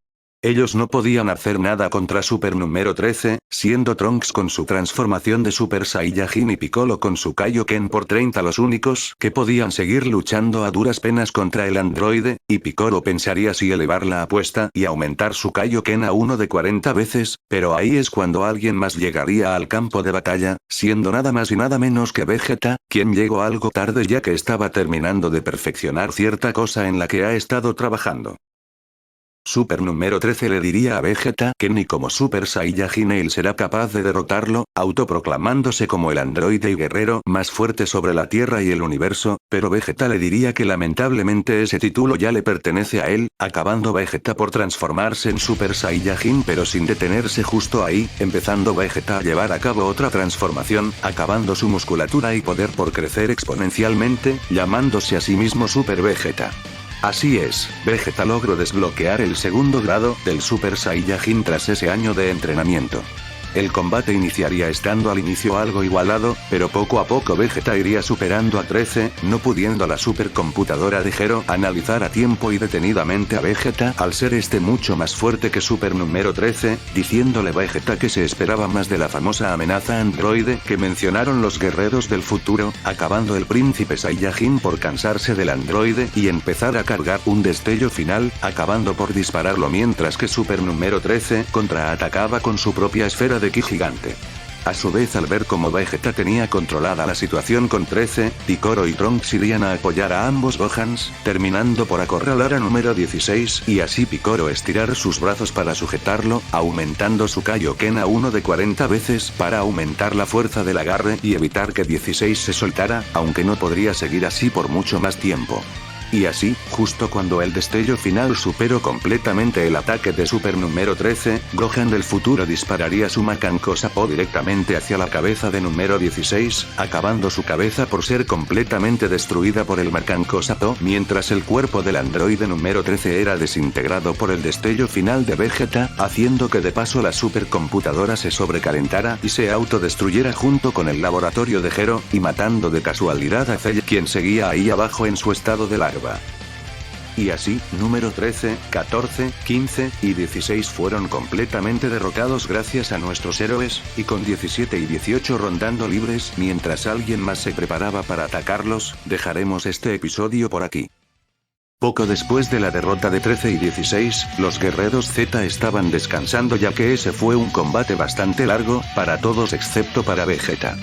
Ellos no podían hacer nada contra Super número 13, siendo Trunks con su transformación de Super Saiyajin y Piccolo con su Kaioken por 30 los únicos que podían seguir luchando a duras penas contra el androide, y Piccolo pensaría si elevar la apuesta y aumentar su Kaioken a 1 de 40 veces, pero ahí es cuando alguien más llegaría al campo de batalla, siendo nada más y nada menos que Vegeta, quien llegó algo tarde ya que estaba terminando de perfeccionar cierta cosa en la que ha estado trabajando. Super número 13 le diría a Vegeta que ni como Super Saiyajin él será capaz de derrotarlo, autoproclamándose como el androide y guerrero más fuerte sobre la Tierra y el universo, pero Vegeta le diría que lamentablemente ese título ya le pertenece a él, acabando Vegeta por transformarse en Super Saiyajin pero sin detenerse justo ahí, empezando Vegeta a llevar a cabo otra transformación, acabando su musculatura y poder por crecer exponencialmente, llamándose a sí mismo Super Vegeta. Así es, Vegeta logró desbloquear el segundo grado del Super Saiyajin tras ese año de entrenamiento. El combate iniciaría estando al inicio algo igualado, pero poco a poco Vegeta iría superando a 13, no pudiendo la supercomputadora de Gero analizar a tiempo y detenidamente a Vegeta al ser este mucho más fuerte que Super número 13, diciéndole a Vegeta que se esperaba más de la famosa amenaza androide que mencionaron los guerreros del futuro, acabando el príncipe Saiyajin por cansarse del androide y empezar a cargar un destello final, acabando por dispararlo mientras que Super número 13 contraatacaba con su propia esfera de ki gigante. A su vez al ver cómo Vegeta tenía controlada la situación con 13, Piccolo y Trunks irían a apoyar a ambos Gohans, terminando por acorralar a número 16 y así Piccolo estirar sus brazos para sujetarlo, aumentando su Kaioken a uno de 40 veces para aumentar la fuerza del agarre y evitar que 16 se soltara, aunque no podría seguir así por mucho más tiempo. Y así, justo cuando el destello final superó completamente el ataque de Super número 13, Gohan del futuro dispararía su Makanko Sapo directamente hacia la cabeza de número 16, acabando su cabeza por ser completamente destruida por el Makanko Sapo, mientras el cuerpo del androide número 13 era desintegrado por el destello final de Vegeta, haciendo que de paso la supercomputadora se sobrecalentara y se autodestruyera junto con el laboratorio de Gero, y matando de casualidad a Cell, quien seguía ahí abajo en su estado de larva. Y así, número 13, 14, 15 y 16 fueron completamente derrotados gracias a nuestros héroes, y con 17 y 18 rondando libres mientras alguien más se preparaba para atacarlos, dejaremos este episodio por aquí. Poco después de la derrota de 13 y 16, los guerreros Z estaban descansando ya que ese fue un combate bastante largo, para todos excepto para Vegeta.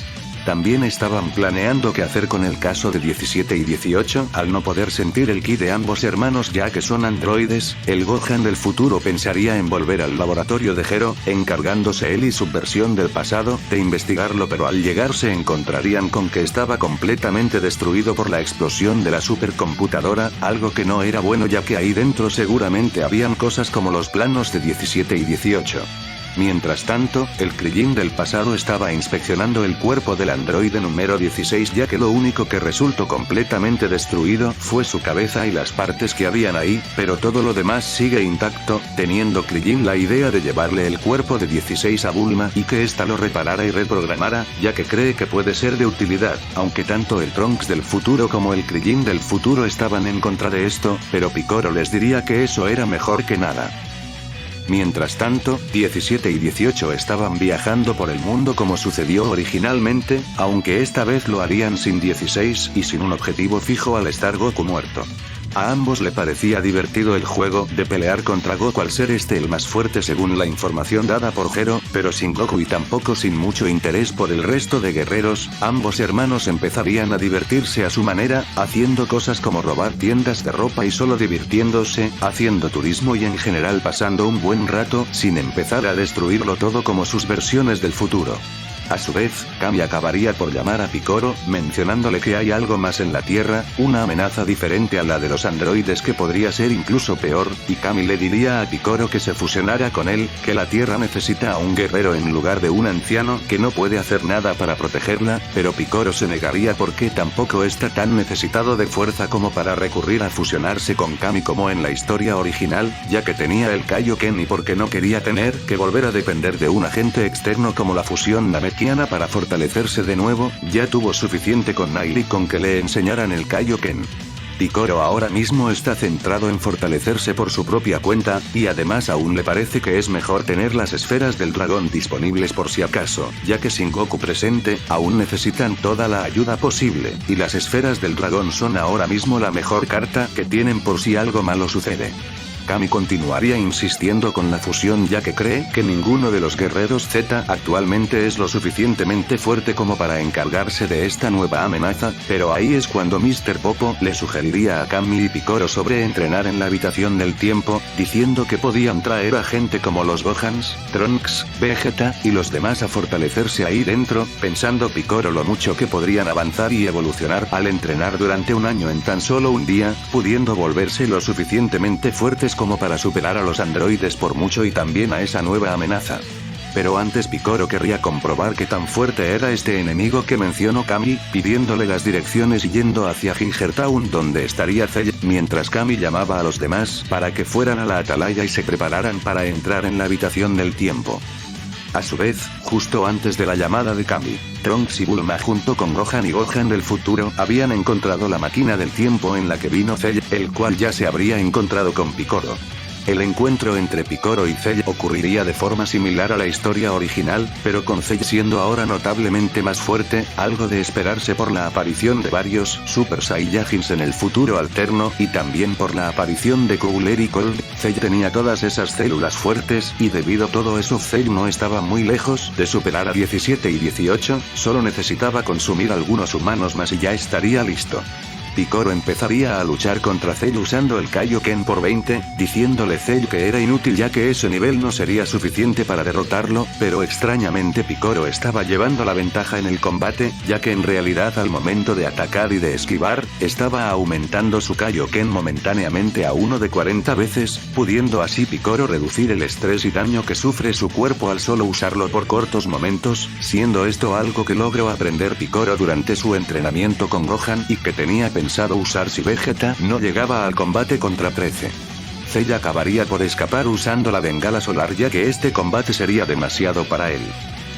También estaban planeando qué hacer con el caso de 17 y 18, al no poder sentir el ki de ambos hermanos ya que son androides, el Gohan del futuro pensaría en volver al laboratorio de Gero, encargándose él y su versión del pasado, de investigarlo pero al llegar se encontrarían con que estaba completamente destruido por la explosión de la supercomputadora, algo que no era bueno ya que ahí dentro seguramente habían cosas como los planos de 17 y 18. Mientras tanto, el Krillin del pasado estaba inspeccionando el cuerpo del androide número 16 ya que lo único que resultó completamente destruido fue su cabeza y las partes que habían ahí, pero todo lo demás sigue intacto, teniendo Krillin la idea de llevarle el cuerpo de 16 a Bulma y que ésta lo reparara y reprogramara, ya que cree que puede ser de utilidad, aunque tanto el Trunks del futuro como el Krillin del futuro estaban en contra de esto, pero Piccolo les diría que eso era mejor que nada. Mientras tanto, 17 y 18 estaban viajando por el mundo como sucedió originalmente, aunque esta vez lo harían sin 16 y sin un objetivo fijo al estar Goku muerto. A ambos le parecía divertido el juego de pelear contra Goku al ser este el más fuerte según la información dada por Gero, pero sin Goku y tampoco sin mucho interés por el resto de guerreros, ambos hermanos empezarían a divertirse a su manera, haciendo cosas como robar tiendas de ropa y solo divirtiéndose, haciendo turismo y en general pasando un buen rato, sin empezar a destruirlo todo como sus versiones del futuro. A su vez, Kami acabaría por llamar a Piccolo, mencionándole que hay algo más en la Tierra, una amenaza diferente a la de los androides que podría ser incluso peor, y Kami le diría a Piccolo que se fusionara con él, que la Tierra necesita a un guerrero en lugar de un anciano que no puede hacer nada para protegerla, pero Piccolo se negaría porque tampoco está tan necesitado de fuerza como para recurrir a fusionarse con Kami como en la historia original, ya que tenía el Kaioken y porque no quería tener que volver a depender de un agente externo como la fusión Namekiana para fortalecerse de nuevo, ya tuvo suficiente con Nail y con que le enseñaran el Kaioken. Piccolo ahora mismo está centrado en fortalecerse por su propia cuenta, y además aún le parece que es mejor tener las esferas del dragón disponibles por si acaso, ya que sin Goku presente, aún necesitan toda la ayuda posible, y las esferas del dragón son ahora mismo la mejor carta que tienen por si algo malo sucede. Kami continuaría insistiendo con la fusión ya que cree que ninguno de los guerreros Z actualmente es lo suficientemente fuerte como para encargarse de esta nueva amenaza, pero ahí es cuando Mr. Popo le sugeriría a Kami y Piccolo sobre entrenar en la habitación del tiempo, diciendo que podían traer a gente como los Gohans, Trunks, Vegeta y los demás a fortalecerse ahí dentro, pensando Piccolo lo mucho que podrían avanzar y evolucionar al entrenar durante un año en tan solo un día, pudiendo volverse lo suficientemente fuertes como para superar a los androides por mucho y también a esa nueva amenaza. Pero antes Piccolo querría comprobar qué tan fuerte era este enemigo que mencionó Kami, pidiéndole las direcciones y yendo hacia Ginger Town donde estaría Cell, mientras Kami llamaba a los demás para que fueran a la atalaya y se prepararan para entrar en la habitación del tiempo. A su vez, justo antes de la llamada de Kami, Trunks y Bulma junto con Gohan y Gohan del futuro habían encontrado la máquina del tiempo en la que vino Cell, el cual ya se habría encontrado con Piccolo. El encuentro entre Piccolo y Cell ocurriría de forma similar a la historia original, pero con Cell siendo ahora notablemente más fuerte, algo de esperarse por la aparición de varios Super Saiyajins en el futuro alterno y también por la aparición de Cooler y Cold. Cell tenía todas esas células fuertes y debido a todo eso Cell no estaba muy lejos de superar a 17 y 18, solo necesitaba consumir algunos humanos más y ya estaría listo. Piccolo empezaría a luchar contra Cell usando el Kaioken por 20, diciéndole Cell que era inútil ya que ese nivel no sería suficiente para derrotarlo, pero extrañamente Piccolo estaba llevando la ventaja en el combate, ya que en realidad al momento de atacar y de esquivar, estaba aumentando su Kaioken momentáneamente a uno de 40 veces, pudiendo así Piccolo reducir el estrés y daño que sufre su cuerpo al solo usarlo por cortos momentos, siendo esto algo que logró aprender Piccolo durante su entrenamiento con Gohan y que tenía pensado usar si Vegeta no llegaba al combate contra 13. Cell acabaría por escapar usando la bengala solar ya que este combate sería demasiado para él.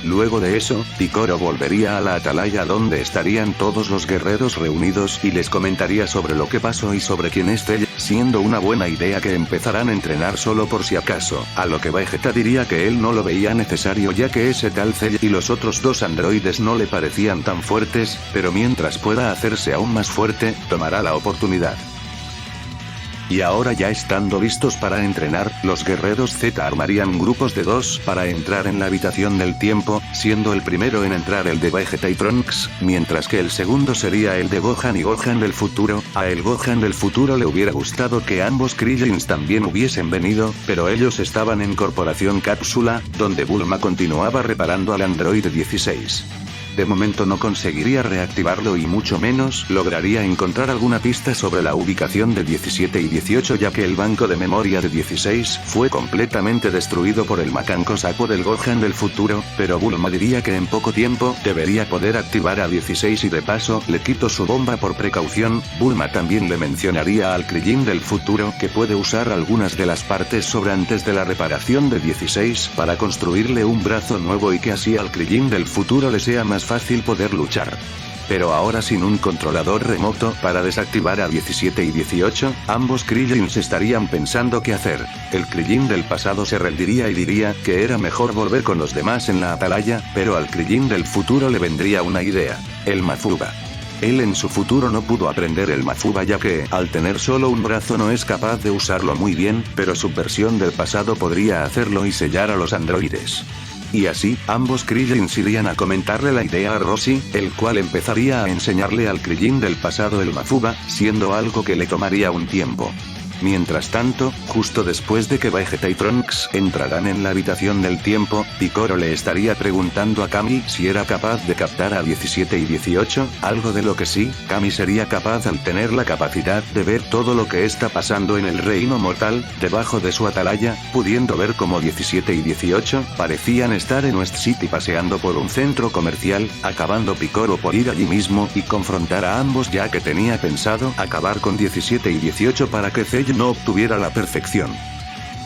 Luego de eso, Piccolo volvería a la atalaya donde estarían todos los guerreros reunidos y les comentaría sobre lo que pasó y sobre quién es Cell, siendo una buena idea que empezaran a entrenar solo por si acaso, a lo que Vegeta diría que él no lo veía necesario ya que ese tal Cell y los otros dos androides no le parecían tan fuertes, pero mientras pueda hacerse aún más fuerte, tomará la oportunidad. Y ahora ya estando listos para entrenar, los guerreros Z armarían grupos de 2 para entrar en la habitación del tiempo, siendo el primero en entrar el de Vegeta y Trunks, mientras que el segundo sería el de Gohan y Gohan del futuro. A el Gohan del futuro le hubiera gustado que ambos Krillins también hubiesen venido, pero ellos estaban en Corporación Cápsula, donde Bulma continuaba reparando al androide 16. De momento no conseguiría reactivarlo y mucho menos lograría encontrar alguna pista sobre la ubicación de 17 y 18 ya que el banco de memoria de 16 fue completamente destruido por el macanco sapo del Gohan del futuro, pero Bulma diría que en poco tiempo debería poder activar a 16 y de paso le quito su bomba por precaución. Bulma también le mencionaría al Krillin del futuro que puede usar algunas de las partes sobrantes de la reparación de 16 para construirle un brazo nuevo y que así al Krillin del futuro le sea más fácil poder luchar. Pero ahora sin un controlador remoto para desactivar a 17 y 18, ambos Krillins estarían pensando qué hacer. El Krillin del pasado se rendiría y diría que era mejor volver con los demás en la atalaya, pero al Krillin del futuro le vendría una idea: el Mafuba. Él en su futuro no pudo aprender el Mafuba ya que, al tener solo un brazo no es capaz de usarlo muy bien, pero su versión del pasado podría hacerlo y sellar a los androides. Y así, ambos Krillins irían a comentarle la idea a Roshi, el cual empezaría a enseñarle al Krillin del pasado el Mafuba, siendo algo que le tomaría un tiempo. Mientras tanto, justo después de que Vegeta y Trunks entrarán en la habitación del tiempo, Piccolo le estaría preguntando a Kami si era capaz de captar a 17 y 18, algo de lo que sí, Kami sería capaz al tener la capacidad de ver todo lo que está pasando en el reino mortal, debajo de su atalaya, pudiendo ver como 17 y 18 parecían estar en West City paseando por un centro comercial, acabando Piccolo por ir allí mismo y confrontar a ambos ya que tenía pensado acabar con 17 y 18 para que Cell no obtuviera la perfección.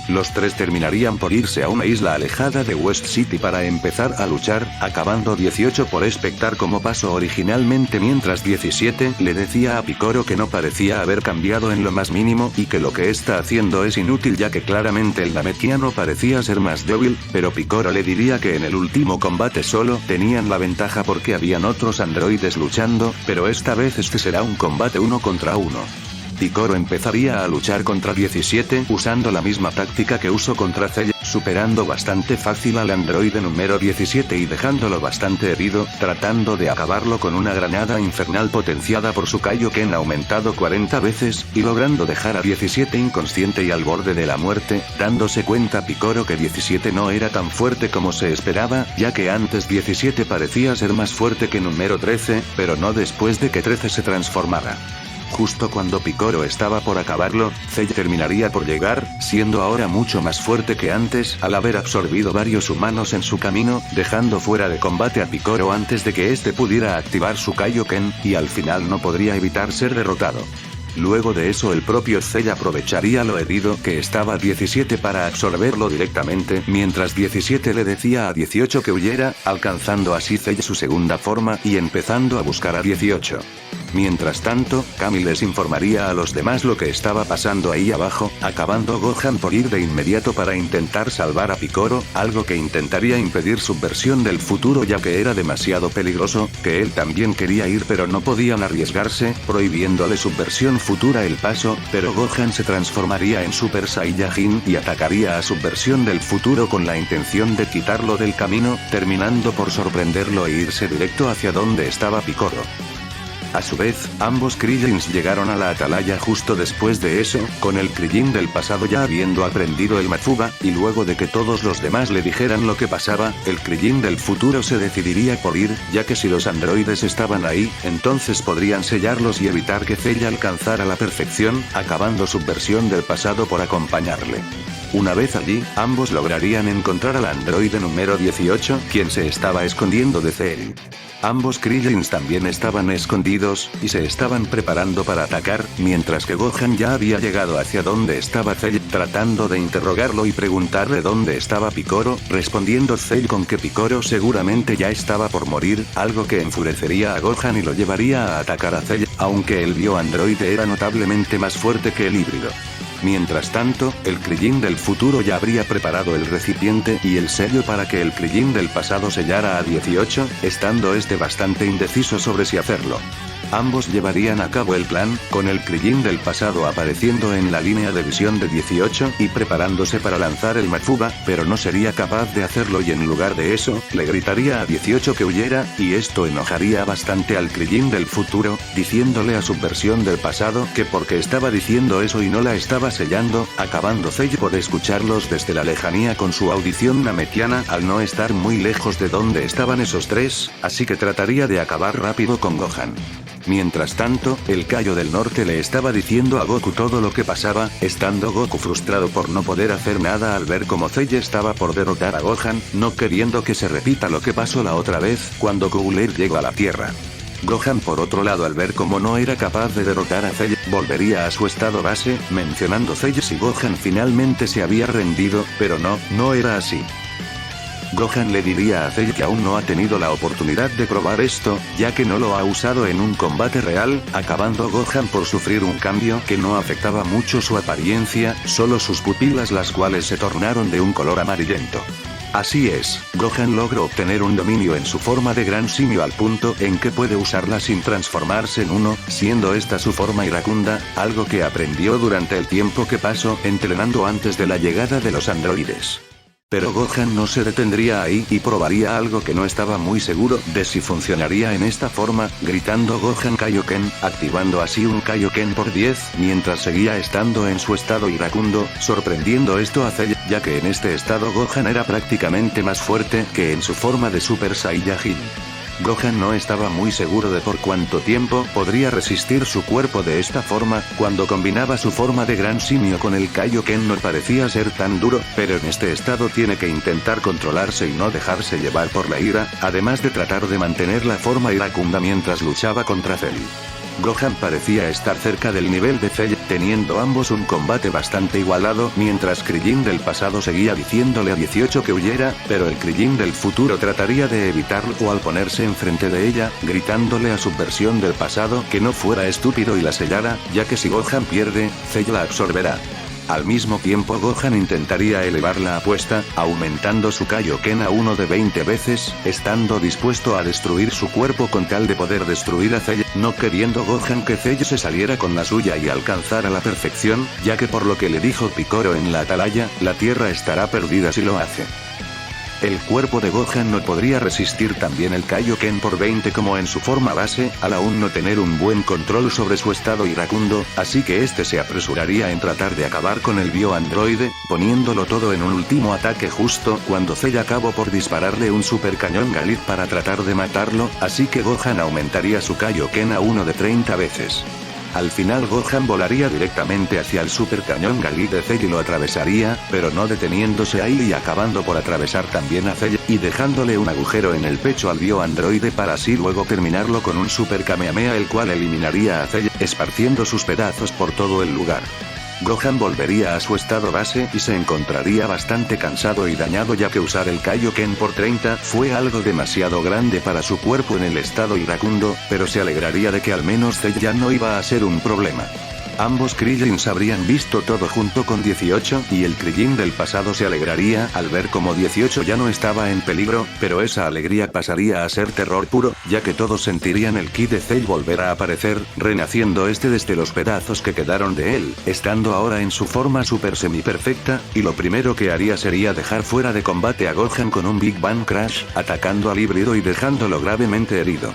Los tres terminarían por irse a una isla alejada de West City para empezar a luchar, acabando 18 por espectar como pasó originalmente mientras 17 le decía a Piccolo que no parecía haber cambiado en lo más mínimo y que lo que está haciendo es inútil ya que claramente el Namekiano parecía ser más débil, pero Piccolo le diría que en el último combate solo tenían la ventaja porque habían otros androides luchando, pero esta vez este será un combate 1 contra 1. Picoro empezaría a luchar contra 17 usando la misma táctica que usó contra Cell, superando bastante fácil al androide número 17 y dejándolo bastante herido, tratando de acabarlo con una granada infernal potenciada por su Kaioken aumentado 40 veces, y logrando dejar a 17 inconsciente y al borde de la muerte, dándose cuenta Picoro que 17 no era tan fuerte como se esperaba, ya que antes 17 parecía ser más fuerte que número 13, pero no después de que 13 se transformara. Justo cuando Picoro estaba por acabarlo, Cell terminaría por llegar, siendo ahora mucho más fuerte que antes al haber absorbido varios humanos en su camino, dejando fuera de combate a Picoro antes de que éste pudiera activar su Kaioken, y al final no podría evitar ser derrotado. Luego de eso el propio Cell aprovecharía lo herido que estaba 17 para absorberlo directamente, mientras 17 le decía a 18 que huyera, alcanzando así Cell su segunda forma y empezando a buscar a 18. Mientras tanto, Kami les informaría a los demás lo que estaba pasando ahí abajo, acabando Gohan por ir de inmediato para intentar salvar a Picoro, algo que intentaría impedir su versión del futuro ya que era demasiado peligroso, que él también quería ir pero no podían arriesgarse, prohibiéndole su versión futura el paso, pero Gohan se transformaría en Super Saiyajin y atacaría a su versión del futuro con la intención de quitarlo del camino, terminando por sorprenderlo e irse directo hacia donde estaba Picoro. A su vez, ambos Krillins llegaron a la atalaya justo después de eso, con el Krillin del pasado ya habiendo aprendido el Mafuba, y luego de que todos los demás le dijeran lo que pasaba, el Krillin del futuro se decidiría por ir, ya que si los androides estaban ahí, entonces podrían sellarlos y evitar que Cell alcanzara la perfección, acabando su versión del pasado por acompañarle. Una vez allí, ambos lograrían encontrar al androide número 18, quien se estaba escondiendo de Cell. Ambos Krillins también estaban escondidos, y se estaban preparando para atacar, mientras que Gohan ya había llegado hacia donde estaba Cell, tratando de interrogarlo y preguntarle dónde estaba Picoro, respondiendo Cell con que Picoro seguramente ya estaba por morir, algo que enfurecería a Gohan y lo llevaría a atacar a Cell, aunque el bioandroide era notablemente más fuerte que el híbrido. Mientras tanto, el Krillin del futuro ya habría preparado el recipiente y el sello para que el Krillin del pasado sellara a 18, estando este bastante indeciso sobre si hacerlo. Ambos llevarían a cabo el plan, con el Krillin del pasado apareciendo en la línea de visión de 18 y preparándose para lanzar el Mafuba, pero no sería capaz de hacerlo y en lugar de eso, le gritaría a 18 que huyera, y esto enojaría bastante al Krillin del futuro, diciéndole a su versión del pasado que porque estaba diciendo eso y no la estaba sellando, acabando Cell por escucharlos desde la lejanía con su audición nametiana al no estar muy lejos de donde estaban esos tres, así que trataría de acabar rápido con Gohan. Mientras tanto, el Kaio del Norte le estaba diciendo a Goku todo lo que pasaba, estando Goku frustrado por no poder hacer nada al ver cómo Cell estaba por derrotar a Gohan, no queriendo que se repita lo que pasó la otra vez, cuando Cooler llegó a la Tierra. Gohan por otro lado al ver cómo no era capaz de derrotar a Cell, volvería a su estado base, mencionando Cell si Gohan finalmente se había rendido, pero no era así. Gohan le diría a Cell que aún no ha tenido la oportunidad de probar esto, ya que no lo ha usado en un combate real, acabando Gohan por sufrir un cambio que no afectaba mucho su apariencia, solo sus pupilas las cuales se tornaron de un color amarillento. Así es, Gohan logró obtener un dominio en su forma de gran simio al punto en que puede usarla sin transformarse en uno, siendo esta su forma iracunda, algo que aprendió durante el tiempo que pasó entrenando antes de la llegada de los androides. Pero Gohan no se detendría ahí y probaría algo que no estaba muy seguro de si funcionaría en esta forma, gritando Gohan Kaioken, activando así un Kaioken por 10, mientras seguía estando en su estado iracundo, sorprendiendo esto a Cell, ya que en este estado Gohan era prácticamente más fuerte que en su forma de Super Saiyajin. Gohan no estaba muy seguro de por cuánto tiempo podría resistir su cuerpo de esta forma, cuando combinaba su forma de gran simio con el Kaioken no parecía ser tan duro, pero en este estado tiene que intentar controlarse y no dejarse llevar por la ira, además de tratar de mantener la forma iracunda mientras luchaba contra Cell. Gohan parecía estar cerca del nivel de Cell, teniendo ambos un combate bastante igualado, mientras Krillin del pasado seguía diciéndole a 18 que huyera, pero el Krillin del futuro trataría de evitarlo al ponerse enfrente de ella, gritándole a su versión del pasado que no fuera estúpido y la sellara, ya que si Gohan pierde, Cell la absorberá. Al mismo tiempo Gohan intentaría elevar la apuesta, aumentando su Kaioken a uno de 20 veces, estando dispuesto a destruir su cuerpo con tal de poder destruir a Cell, no queriendo Gohan que Cell se saliera con la suya y alcanzara la perfección, ya que por lo que le dijo Piccolo en la atalaya, la Tierra estará perdida si lo hace. El cuerpo de Gohan no podría resistir también el Kaioken por 20 como en su forma base, al aún no tener un buen control sobre su estado iracundo, así que este se apresuraría en tratar de acabar con el bioandroide, poniéndolo todo en un último ataque justo cuando Cell acabó por dispararle un super cañón Galit para tratar de matarlo, así que Gohan aumentaría su Kaioken a uno de 30 veces. Al final Gohan volaría directamente hacia el super cañón Galit de Cell y lo atravesaría, pero no deteniéndose ahí y acabando por atravesar también a Cell, y dejándole un agujero en el pecho al bioandroide para así luego terminarlo con un super Kamehameha el cual eliminaría a Cell, esparciendo sus pedazos por todo el lugar. Gohan volvería a su estado base y se encontraría bastante cansado y dañado ya que usar el Kaioken por 30 fue algo demasiado grande para su cuerpo en el estado iracundo, pero se alegraría de que al menos Cell ya no iba a ser un problema. Ambos Krillins habrían visto todo junto con 18 y el Krillin del pasado se alegraría al ver como 18 ya no estaba en peligro, pero esa alegría pasaría a ser terror puro, ya que todos sentirían el ki de Cell volver a aparecer, renaciendo desde los pedazos que quedaron de él, estando ahora en su forma super semi perfecta, y lo primero que haría sería dejar fuera de combate a Gohan con un Big Bang Crash, atacando al híbrido y dejándolo gravemente herido.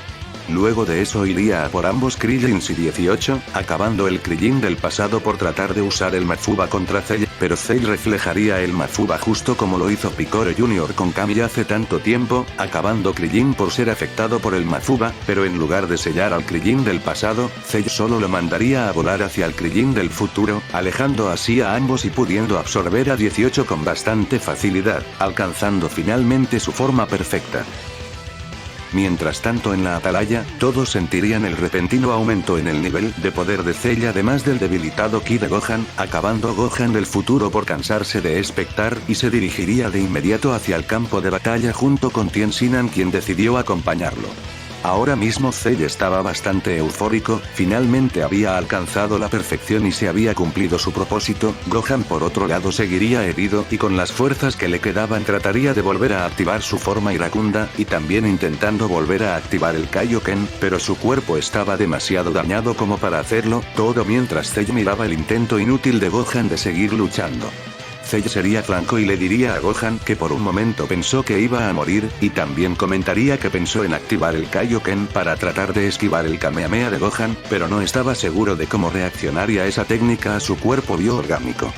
Luego de eso iría a por ambos Krillins y 18, acabando el Krillin del pasado por tratar de usar el Mafuba contra Cell, pero Cell reflejaría el Mafuba justo como lo hizo Piccolo Jr. con Kami hace tanto tiempo, acabando Krillin por ser afectado por el Mafuba, pero en lugar de sellar al Krillin del pasado, Cell solo lo mandaría a volar hacia el Krillin del futuro, alejando así a ambos y pudiendo absorber a 18 con bastante facilidad, alcanzando finalmente su forma perfecta. Mientras tanto en la atalaya, todos sentirían el repentino aumento en el nivel de poder de Cell además del debilitado ki de Gohan, acabando Gohan del futuro por cansarse de expectar y se dirigiría de inmediato hacia el campo de batalla junto con Tien Sinan quien decidió acompañarlo. Ahora mismo Cell estaba bastante eufórico, finalmente había alcanzado la perfección y se había cumplido su propósito. Gohan por otro lado seguiría herido y con las fuerzas que le quedaban trataría de volver a activar su forma iracunda, y también intentando volver a activar el Kaioken, pero su cuerpo estaba demasiado dañado como para hacerlo, todo mientras Cell miraba el intento inútil de Gohan de seguir luchando. Cell sería franco y le diría a Gohan que por un momento pensó que iba a morir, y también comentaría que pensó en activar el Kaioken para tratar de esquivar el Kamehameha de Gohan, pero no estaba seguro de cómo reaccionaría esa técnica a su cuerpo bioorgánico.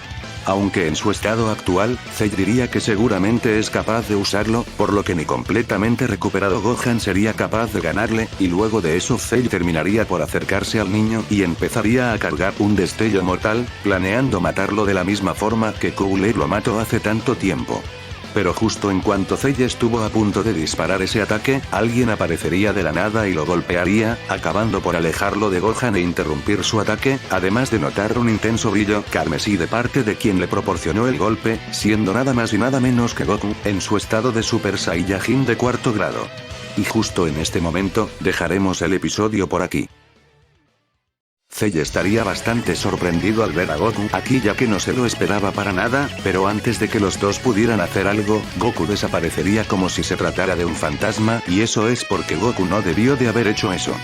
Aunque en su estado actual, Cell diría que seguramente es capaz de usarlo, por lo que ni completamente recuperado Gohan sería capaz de ganarle, y luego de eso Cell terminaría por acercarse al niño y empezaría a cargar un destello mortal, planeando matarlo de la misma forma que Cooler lo mató hace tanto tiempo. Pero justo en cuanto Cell estuvo a punto de disparar ese ataque, alguien aparecería de la nada y lo golpearía, acabando por alejarlo de Gohan e interrumpir su ataque, además de notar un intenso brillo carmesí de parte de quien le proporcionó el golpe, siendo nada más y nada menos que Goku, en su estado de Super Saiyajin de cuarto grado. Y justo en este momento, dejaremos el episodio por aquí. Cell estaría bastante sorprendido al ver a Goku aquí ya que no se lo esperaba para nada, pero antes de que los dos pudieran hacer algo, Goku desaparecería como si se tratara de un fantasma, y eso es porque Goku no debió de haber hecho eso.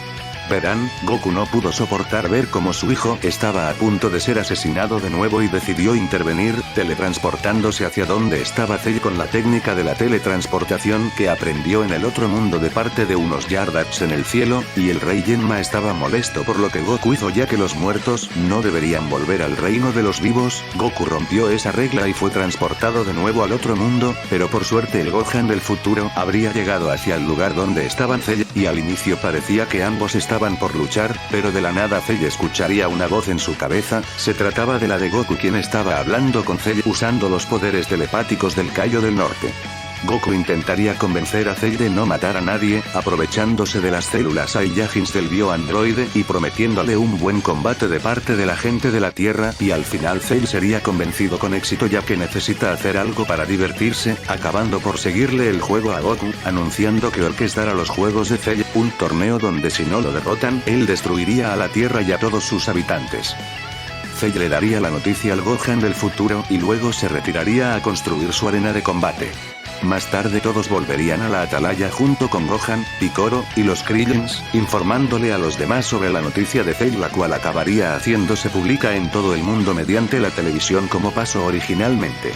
Verán, Goku no pudo soportar ver cómo su hijo estaba a punto de ser asesinado de nuevo y decidió intervenir, teletransportándose hacia donde estaba Cell con la técnica de la teletransportación que aprendió en el otro mundo de parte de unos Yardats en el cielo, y el rey Genma estaba molesto por lo que Goku hizo ya que los muertos no deberían volver al reino de los vivos. Goku rompió esa regla y fue transportado de nuevo al otro mundo, pero por suerte el Gohan del futuro habría llegado hacia el lugar donde estaban Cell, y al inicio parecía que ambos estaban por luchar, pero de la nada Cell escucharía una voz en su cabeza. Se trataba de la de Goku quien estaba hablando con Cell usando los poderes telepáticos del Kaio del Norte. Goku intentaría convencer a Cell de no matar a nadie, aprovechándose de las células Saiyajins del bioandroide y prometiéndole un buen combate de parte de la gente de la Tierra, y al final Cell sería convencido con éxito ya que necesita hacer algo para divertirse, acabando por seguirle el juego a Goku, anunciando que orquestará los juegos de Cell, un torneo donde si no lo derrotan, él destruiría a la Tierra y a todos sus habitantes. Cell le daría la noticia al Gohan del futuro y luego se retiraría a construir su arena de combate. Más tarde todos volverían a la atalaya junto con Gohan, Piccolo, y los Krillins, informándole a los demás sobre la noticia de Cell, la cual acabaría haciéndose pública en todo el mundo mediante la televisión como pasó originalmente.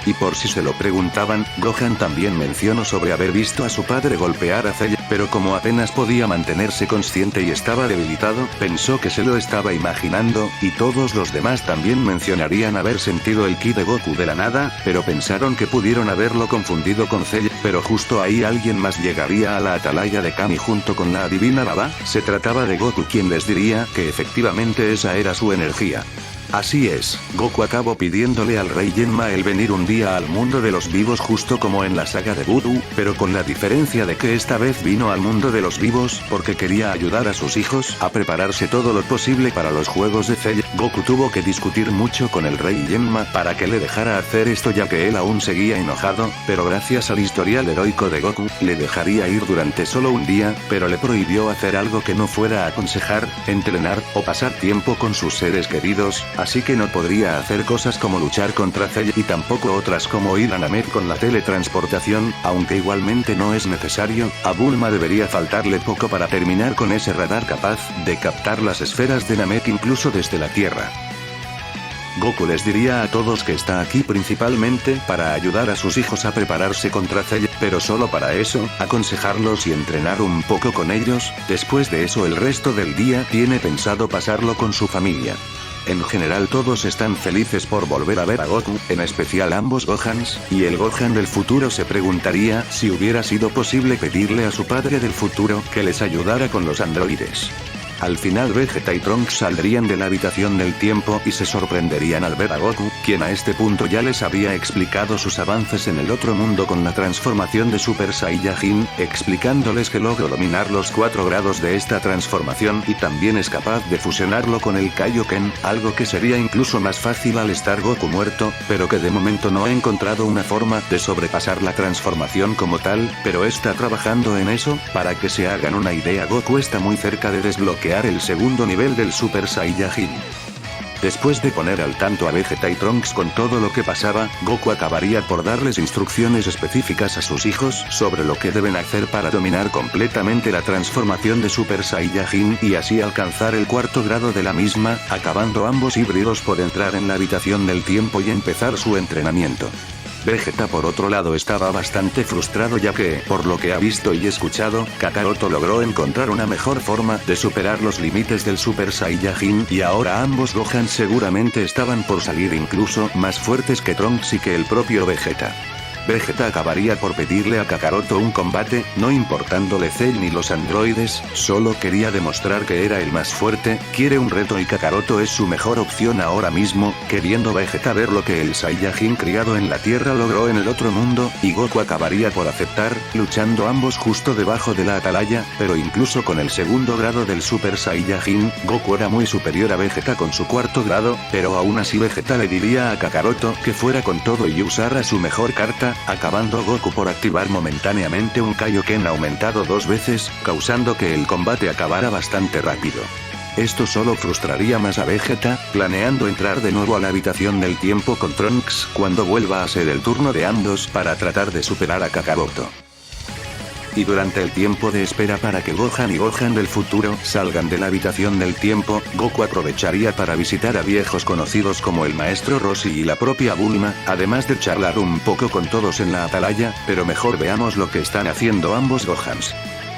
Y por si se lo preguntaban, Gohan también mencionó sobre haber visto a su padre golpear a Cell, pero como apenas podía mantenerse consciente y estaba debilitado, pensó que se lo estaba imaginando, y todos los demás también mencionarían haber sentido el ki de Goku de la nada, pero pensaron que pudieron haberlo confundido con Cell, pero justo ahí alguien más llegaría a la atalaya de Kami junto con la adivina Baba. Se trataba de Goku, quien les diría que efectivamente esa era su energía. Así es, Goku acabó pidiéndole al rey Genma el venir un día al mundo de los vivos justo como en la saga de Budu, pero con la diferencia de que esta vez vino al mundo de los vivos porque quería ayudar a sus hijos a prepararse todo lo posible para los juegos de Cell. Goku tuvo que discutir mucho con el rey Genma para que le dejara hacer esto, ya que él aún seguía enojado, pero gracias al historial heroico de Goku, le dejaría ir durante solo un día, pero le prohibió hacer algo que no fuera aconsejar, entrenar o pasar tiempo con sus seres queridos. Así que no podría hacer cosas como luchar contra Cell y tampoco otras como ir a Namek con la teletransportación, aunque igualmente no es necesario. A Bulma debería faltarle poco para terminar con ese radar capaz de captar las esferas de Namek incluso desde la Tierra. Goku les diría a todos que está aquí principalmente para ayudar a sus hijos a prepararse contra Cell, pero solo para eso, aconsejarlos y entrenar un poco con ellos. Después de eso el resto del día tiene pensado pasarlo con su familia. En general todos están felices por volver a ver a Goku, en especial ambos Gohans, y el Gohan del futuro se preguntaría si hubiera sido posible pedirle a su padre del futuro que les ayudara con los androides. Al final Vegeta y Trunks saldrían de la habitación del tiempo y se sorprenderían al ver a Goku, quien a este punto ya les había explicado sus avances en el otro mundo con la transformación de Super Saiyajin, explicándoles que logró dominar los 4 grados de esta transformación y también es capaz de fusionarlo con el Kaioken, algo que sería incluso más fácil al estar Goku muerto, pero que de momento no ha encontrado una forma de sobrepasar la transformación como tal, pero está trabajando en eso. Para que se hagan una idea, Goku está muy cerca de desbloquear el segundo nivel del Super Saiyajin. Después de poner al tanto a Vegeta y Trunks con todo lo que pasaba, Goku acabaría por darles instrucciones específicas a sus hijos sobre lo que deben hacer para dominar completamente la transformación de Super Saiyajin y así alcanzar el 4º grado de la misma, acabando ambos híbridos por entrar en la habitación del tiempo y empezar su entrenamiento. Vegeta por otro lado estaba bastante frustrado, ya que, por lo que ha visto y escuchado, Kakaroto logró encontrar una mejor forma de superar los límites del Super Saiyajin y ahora ambos Gohan seguramente estaban por salir incluso más fuertes que Trunks y que el propio Vegeta. Vegeta acabaría por pedirle a Kakaroto un combate, no importándole Cell ni los androides, solo quería demostrar que era el más fuerte, quiere un reto y Kakaroto es su mejor opción ahora mismo, queriendo Vegeta ver lo que el Saiyajin criado en la Tierra logró en el otro mundo, y Goku acabaría por aceptar, luchando ambos justo debajo de la atalaya, pero incluso con el 2º grado del Super Saiyajin, Goku era muy superior a Vegeta con su 4º grado, pero aún así Vegeta le diría a Kakaroto que fuera con todo y usara su mejor carta, acabando Goku por activar momentáneamente un Kaioken aumentado 2 veces, causando que el combate acabara bastante rápido. Esto solo frustraría más a Vegeta, planeando entrar de nuevo a la habitación del tiempo con Trunks cuando vuelva a ser el turno de ambos para tratar de superar a Kakaroto. Y durante el tiempo de espera para que Gohan y Gohan del futuro salgan de la habitación del tiempo, Goku aprovecharía para visitar a viejos conocidos como el maestro Roshi y la propia Bulma, además de charlar un poco con todos en la atalaya, pero mejor veamos lo que están haciendo ambos Gohans.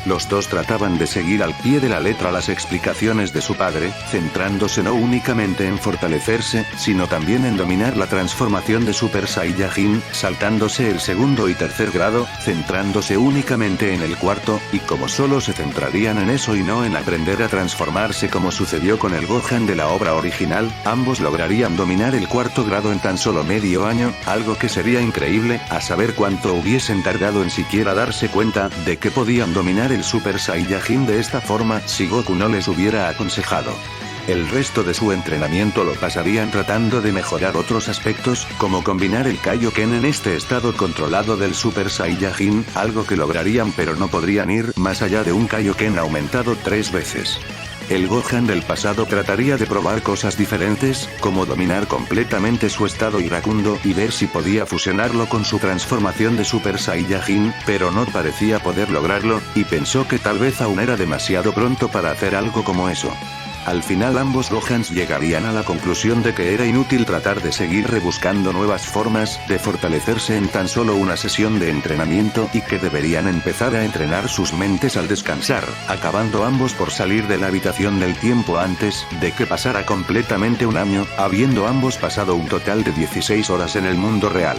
Los dos trataban de seguir al pie de la letra las explicaciones de su padre, centrándose no únicamente en fortalecerse, sino también en dominar la transformación de Super Saiyajin, saltándose el 2º y 3er grado, centrándose únicamente en el 4º, y como solo se centrarían en eso y no en aprender a transformarse como sucedió con el Gohan de la obra original, ambos lograrían dominar el 4º grado en tan solo medio año, algo que sería increíble, a saber cuánto hubiesen tardado en siquiera darse cuenta de que podían dominar el Super Saiyajin de esta forma si Goku no les hubiera aconsejado. El resto de su entrenamiento lo pasarían tratando de mejorar otros aspectos, como combinar el Kaioken en este estado controlado del Super Saiyajin, algo que lograrían pero no podrían ir más allá de un Kaioken aumentado 3 veces. El Gohan del pasado trataría de probar cosas diferentes, como dominar completamente su estado iracundo y ver si podía fusionarlo con su transformación de Super Saiyajin, pero no parecía poder lograrlo, y pensó que tal vez aún era demasiado pronto para hacer algo como eso. Al final ambos Gohans llegarían a la conclusión de que era inútil tratar de seguir rebuscando nuevas formas de fortalecerse en tan solo una sesión de entrenamiento y que deberían empezar a entrenar sus mentes al descansar, acabando ambos por salir de la habitación del tiempo antes de que pasara completamente un año, habiendo ambos pasado un total de 16 horas en el mundo real.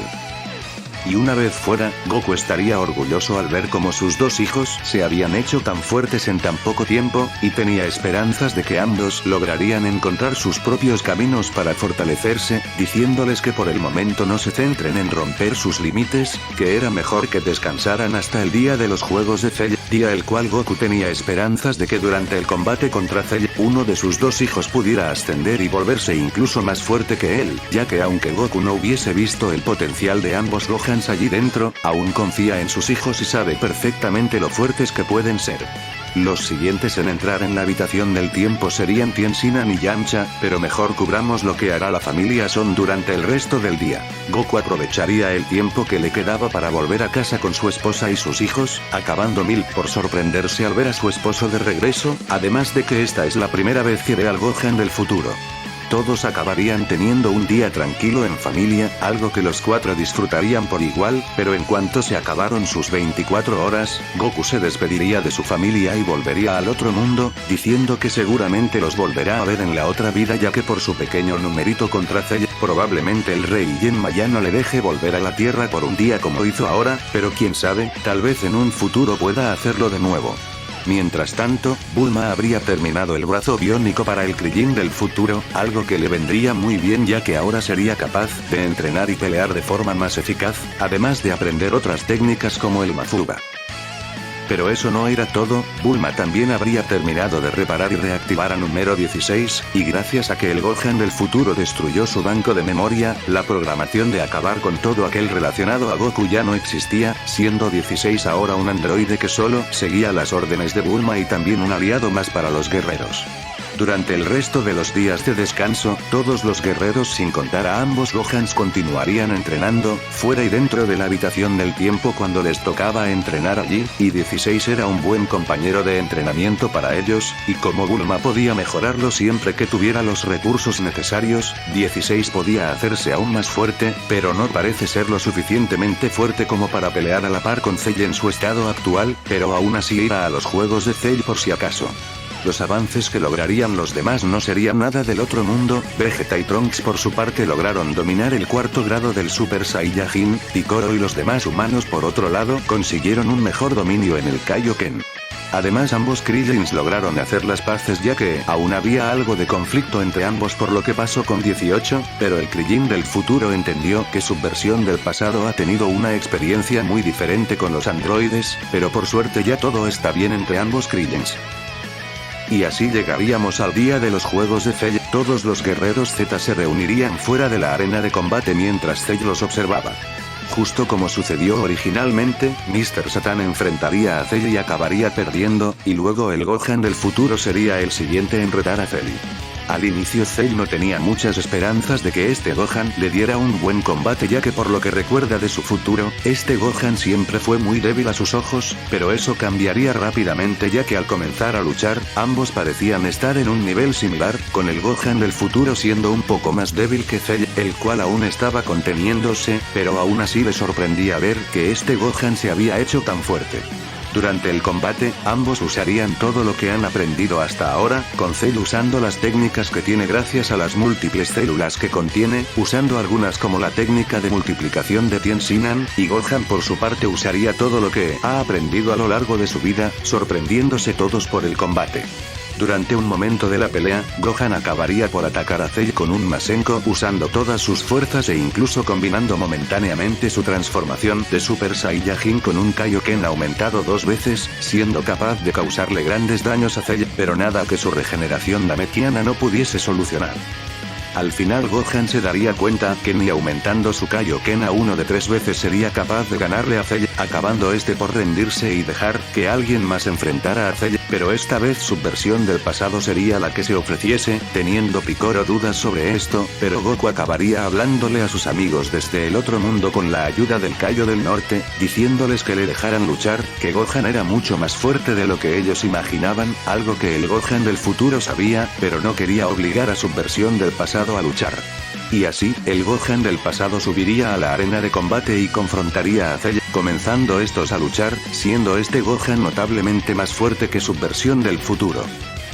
Y una vez fuera, Goku estaría orgulloso al ver cómo sus dos hijos se habían hecho tan fuertes en tan poco tiempo, y tenía esperanzas de que ambos lograrían encontrar sus propios caminos para fortalecerse, diciéndoles que por el momento no se centren en romper sus límites, que era mejor que descansaran hasta el día de los Juegos de Cell, día el cual Goku tenía esperanzas de que durante el combate contra Cell, uno de sus dos hijos pudiera ascender y volverse incluso más fuerte que él, ya que aunque Goku no hubiese visto el potencial de ambos Gohan allí dentro, aún confía en sus hijos y sabe perfectamente lo fuertes que pueden ser. Los siguientes en entrar en la habitación del tiempo serían Tien Sinan y Yamcha, pero mejor cubramos lo que hará la familia Son durante el resto del día. Goku aprovecharía el tiempo que le quedaba para volver a casa con su esposa y sus hijos, acabando Milk por sorprenderse al ver a su esposo de regreso, además de que esta es la primera vez que ve al Gohan del futuro. Todos acabarían teniendo un día tranquilo en familia, algo que los cuatro disfrutarían por igual, pero en cuanto se acabaron sus 24 horas, Goku se despediría de su familia y volvería al otro mundo, diciendo que seguramente los volverá a ver en la otra vida ya que por su pequeño numerito contra Cell, probablemente el rey Yenma ya no le deje volver a la Tierra por un día como hizo ahora, pero quién sabe, tal vez en un futuro pueda hacerlo de nuevo. Mientras tanto, Bulma habría terminado el brazo biónico para el Krillin del futuro, algo que le vendría muy bien ya que ahora sería capaz de entrenar y pelear de forma más eficaz, además de aprender otras técnicas como el Mafuba. Pero eso no era todo, Bulma también habría terminado de reparar y reactivar a número 16, y gracias a que el Gohan del futuro destruyó su banco de memoria, la programación de acabar con todo aquel relacionado a Goku ya no existía, siendo 16 ahora un androide que solo seguía las órdenes de Bulma y también un aliado más para los guerreros. Durante el resto de los días de descanso, todos los guerreros sin contar a ambos Gohans continuarían entrenando, fuera y dentro de la habitación del tiempo cuando les tocaba entrenar allí, y 16 era un buen compañero de entrenamiento para ellos, y como Bulma podía mejorarlo siempre que tuviera los recursos necesarios, 16 podía hacerse aún más fuerte, pero no parece ser lo suficientemente fuerte como para pelear a la par con Cell en su estado actual, pero aún así irá a los Juegos de Cell por si acaso. Los avances que lograrían los demás no serían nada del otro mundo. Vegeta y Trunks por su parte lograron dominar el cuarto grado del Super Saiyajin, Piccolo y los demás humanos por otro lado consiguieron un mejor dominio en el Kaioken. Además ambos Krillins lograron hacer las paces ya que aún había algo de conflicto entre ambos por lo que pasó con 18, pero el Krillin del futuro entendió que su versión del pasado ha tenido una experiencia muy diferente con los androides, pero por suerte ya todo está bien entre ambos Krillins. Y así llegaríamos al día de los Juegos de Cell, todos los guerreros Z se reunirían fuera de la arena de combate mientras Cell los observaba. Justo como sucedió originalmente, Mr. Satan enfrentaría a Cell y acabaría perdiendo, y luego el Gohan del futuro sería el siguiente en retar a Cell. Al inicio Cell no tenía muchas esperanzas de que este Gohan le diera un buen combate ya que por lo que recuerda de su futuro, este Gohan siempre fue muy débil a sus ojos, pero eso cambiaría rápidamente ya que al comenzar a luchar, ambos parecían estar en un nivel similar, con el Gohan del futuro siendo un poco más débil que Cell, el cual aún estaba conteniéndose, pero aún así le sorprendía ver que este Gohan se había hecho tan fuerte. Durante el combate, ambos usarían todo lo que han aprendido hasta ahora, con Cell usando las técnicas que tiene gracias a las múltiples células que contiene, usando algunas como la técnica de multiplicación de Tien Sinan, y Gohan por su parte usaría todo lo que ha aprendido a lo largo de su vida, sorprendiéndose todos por el combate. Durante un momento de la pelea, Gohan acabaría por atacar a Cell con un Masenko usando todas sus fuerzas e incluso combinando momentáneamente su transformación de Super Saiyajin con un Kaioken aumentado 2 veces, siendo capaz de causarle grandes daños a Cell, pero nada que su regeneración namekiana no pudiese solucionar. Al final Gohan se daría cuenta que ni aumentando su Kaioken a 1 de 3 veces sería capaz de ganarle a Cell, acabando este por rendirse y dejar que alguien más enfrentara a Cell, pero esta vez su versión del pasado sería la que se ofreciese, teniendo Picoro dudas sobre esto, pero Goku acabaría hablándole a sus amigos desde el otro mundo con la ayuda del Kaio del Norte, diciéndoles que le dejaran luchar, que Gohan era mucho más fuerte de lo que ellos imaginaban, algo que el Gohan del futuro sabía, pero no quería obligar a su versión del pasado a luchar. Y así, el Gohan del pasado subiría a la arena de combate y confrontaría a Cell, comenzando estos a luchar, siendo este Gohan notablemente más fuerte que su versión del futuro.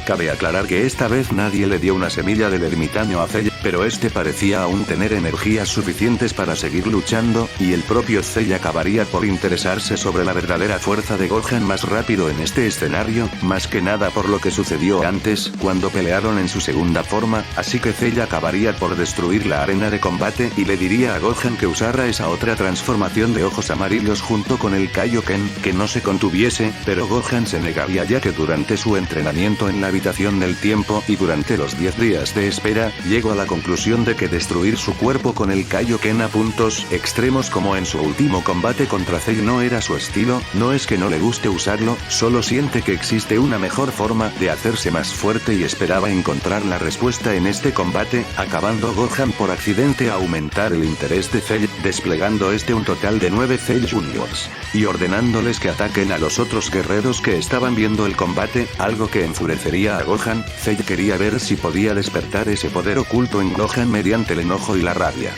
Cabe aclarar que esta vez nadie le dio una semilla del ermitaño a Cell, pero este parecía aún tener energías suficientes para seguir luchando, y el propio Cell acabaría por interesarse sobre la verdadera fuerza de Gohan más rápido en este escenario, más que nada por lo que sucedió antes, cuando pelearon en su segunda forma, así que Cell acabaría por destruir la arena de combate y le diría a Gohan que usara esa otra transformación de ojos amarillos junto con el Kaioken, que no se contuviese, pero Gohan se negaría ya que durante su entrenamiento en la habitación del tiempo y durante los 10 días de espera, llegó a la conclusión de que destruir su cuerpo con el Kaioken a puntos extremos como en su último combate contra Cell no era su estilo, no es que no le guste usarlo, solo siente que existe una mejor forma de hacerse más fuerte y esperaba encontrar la respuesta en este combate, acabando Gohan por accidente a aumentar el interés de Cell, desplegando un total de 9 Cell Juniors, y ordenándoles que ataquen a los otros guerreros que estaban viendo el combate, algo que enfurecería a Gohan. Cell quería ver si podía despertar ese poder oculto en Gohan mediante el enojo y la rabia.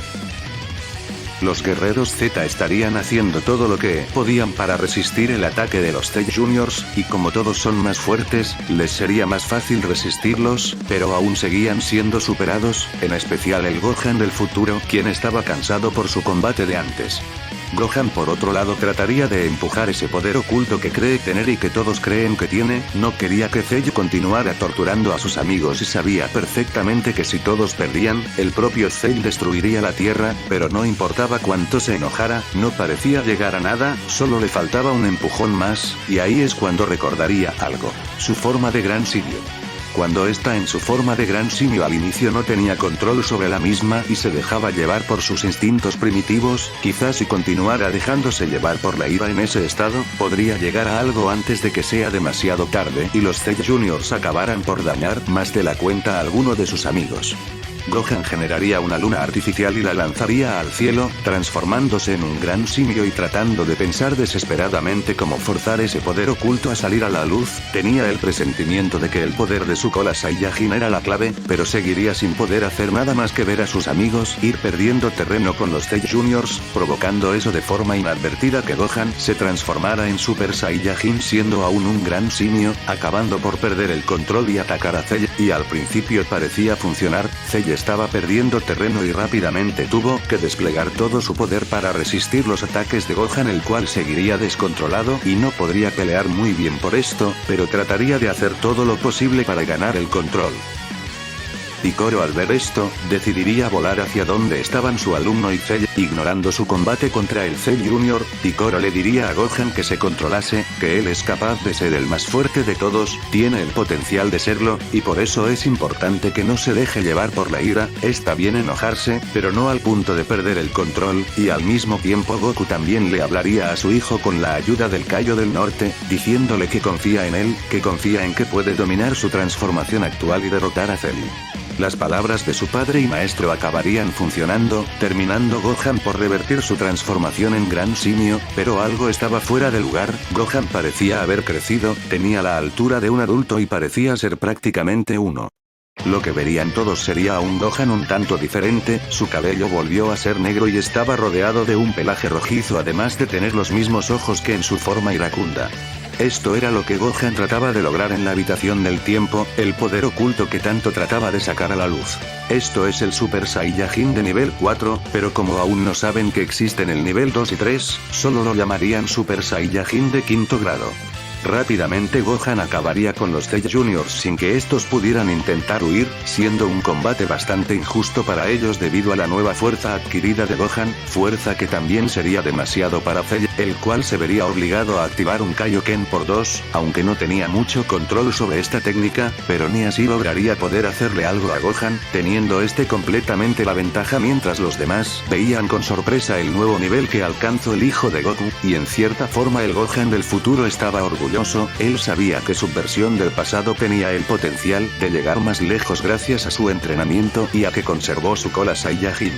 Los guerreros Z estarían haciendo todo lo que podían para resistir el ataque de los Cell Juniors, y como todos son más fuertes, les sería más fácil resistirlos, pero aún seguían siendo superados, en especial el Gohan del futuro, quien estaba cansado por su combate de antes. Gohan por otro lado trataría de empujar ese poder oculto que cree tener y que todos creen que tiene, no quería que Cell continuara torturando a sus amigos y sabía perfectamente que si todos perdían, el propio Cell destruiría la Tierra, pero no importaba cuánto se enojara, no parecía llegar a nada, solo le faltaba un empujón más, y ahí es cuando recordaría algo, su forma de gran simio. Cuando está en su forma de gran simio al inicio no tenía control sobre la misma y se dejaba llevar por sus instintos primitivos, quizás si continuara dejándose llevar por la ira en ese estado, podría llegar a algo antes de que sea demasiado tarde y los Cell Juniors acabaran por dañar más de la cuenta a alguno de sus amigos. Gohan generaría una luna artificial y la lanzaría al cielo, transformándose en un gran simio y tratando de pensar desesperadamente cómo forzar ese poder oculto a salir a la luz. Tenía el presentimiento de que el poder de su cola Saiyajin era la clave, pero seguiría sin poder hacer nada más que ver a sus amigos ir perdiendo terreno con los Cell Juniors, provocando eso de forma inadvertida que Gohan se transformara en Super Saiyajin siendo aún un gran simio, acabando por perder el control y atacar a Cell, y al principio parecía funcionar. Cell estaba perdiendo terreno y rápidamente tuvo que desplegar todo su poder para resistir los ataques de Gohan, el cual seguiría descontrolado y no podría pelear muy bien por esto, pero trataría de hacer todo lo posible para ganar el control. Picoro al ver esto, decidiría volar hacia donde estaban su alumno y Cell, ignorando su combate contra el Cell Junior. Picoro le diría a Gohan que se controlase, que él es capaz de ser el más fuerte de todos, tiene el potencial de serlo, y por eso es importante que no se deje llevar por la ira. Está bien enojarse, pero no al punto de perder el control, y al mismo tiempo Goku también le hablaría a su hijo con la ayuda del Kaio del Norte, diciéndole que confía en él, que confía en que puede dominar su transformación actual y derrotar a Cell. Las palabras de su padre y maestro acabarían funcionando, terminando Gohan por revertir su transformación en gran simio, pero algo estaba fuera de lugar. Gohan parecía haber crecido, tenía la altura de un adulto y parecía ser prácticamente uno. Lo que verían todos sería un Gohan un tanto diferente, su cabello volvió a ser negro y estaba rodeado de un pelaje rojizo, además de tener los mismos ojos que en su forma iracunda. Esto era lo que Gohan trataba de lograr en la habitación del tiempo, el poder oculto que tanto trataba de sacar a la luz. Esto es el Super Saiyajin de nivel 4, pero como aún no saben que existen el nivel 2 y 3, solo lo llamarían Super Saiyajin de quinto grado. Rápidamente Gohan acabaría con los Cell Juniors sin que estos pudieran intentar huir, siendo un combate bastante injusto para ellos debido a la nueva fuerza adquirida de Gohan, fuerza que también sería demasiado para Cell. el cual se vería obligado a activar un Kaioken por 2, aunque no tenía mucho control sobre esta técnica, pero ni así lograría poder hacerle algo a Gohan, teniendo este completamente la ventaja mientras los demás veían con sorpresa el nuevo nivel que alcanzó el hijo de Goku, y en cierta forma el Gohan del futuro estaba orgulloso. Él sabía que su versión del pasado tenía el potencial de llegar más lejos gracias a su entrenamiento y a que conservó su cola Saiyajin.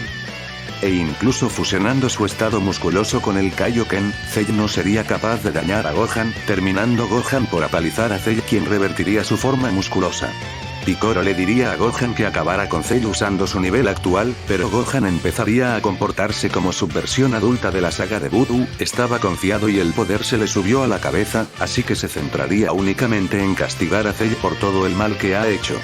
E incluso fusionando su estado musculoso con el Kaioken, Cell no sería capaz de dañar a Gohan, terminando Gohan por apalizar a Cell, quien revertiría su forma musculosa. Piccolo le diría a Gohan que acabara con Cell usando su nivel actual, pero Gohan empezaría a comportarse como su versión adulta de la saga de Butu. Estaba confiado y el poder se le subió a la cabeza, así que se centraría únicamente en castigar a Cell por todo el mal que ha hecho.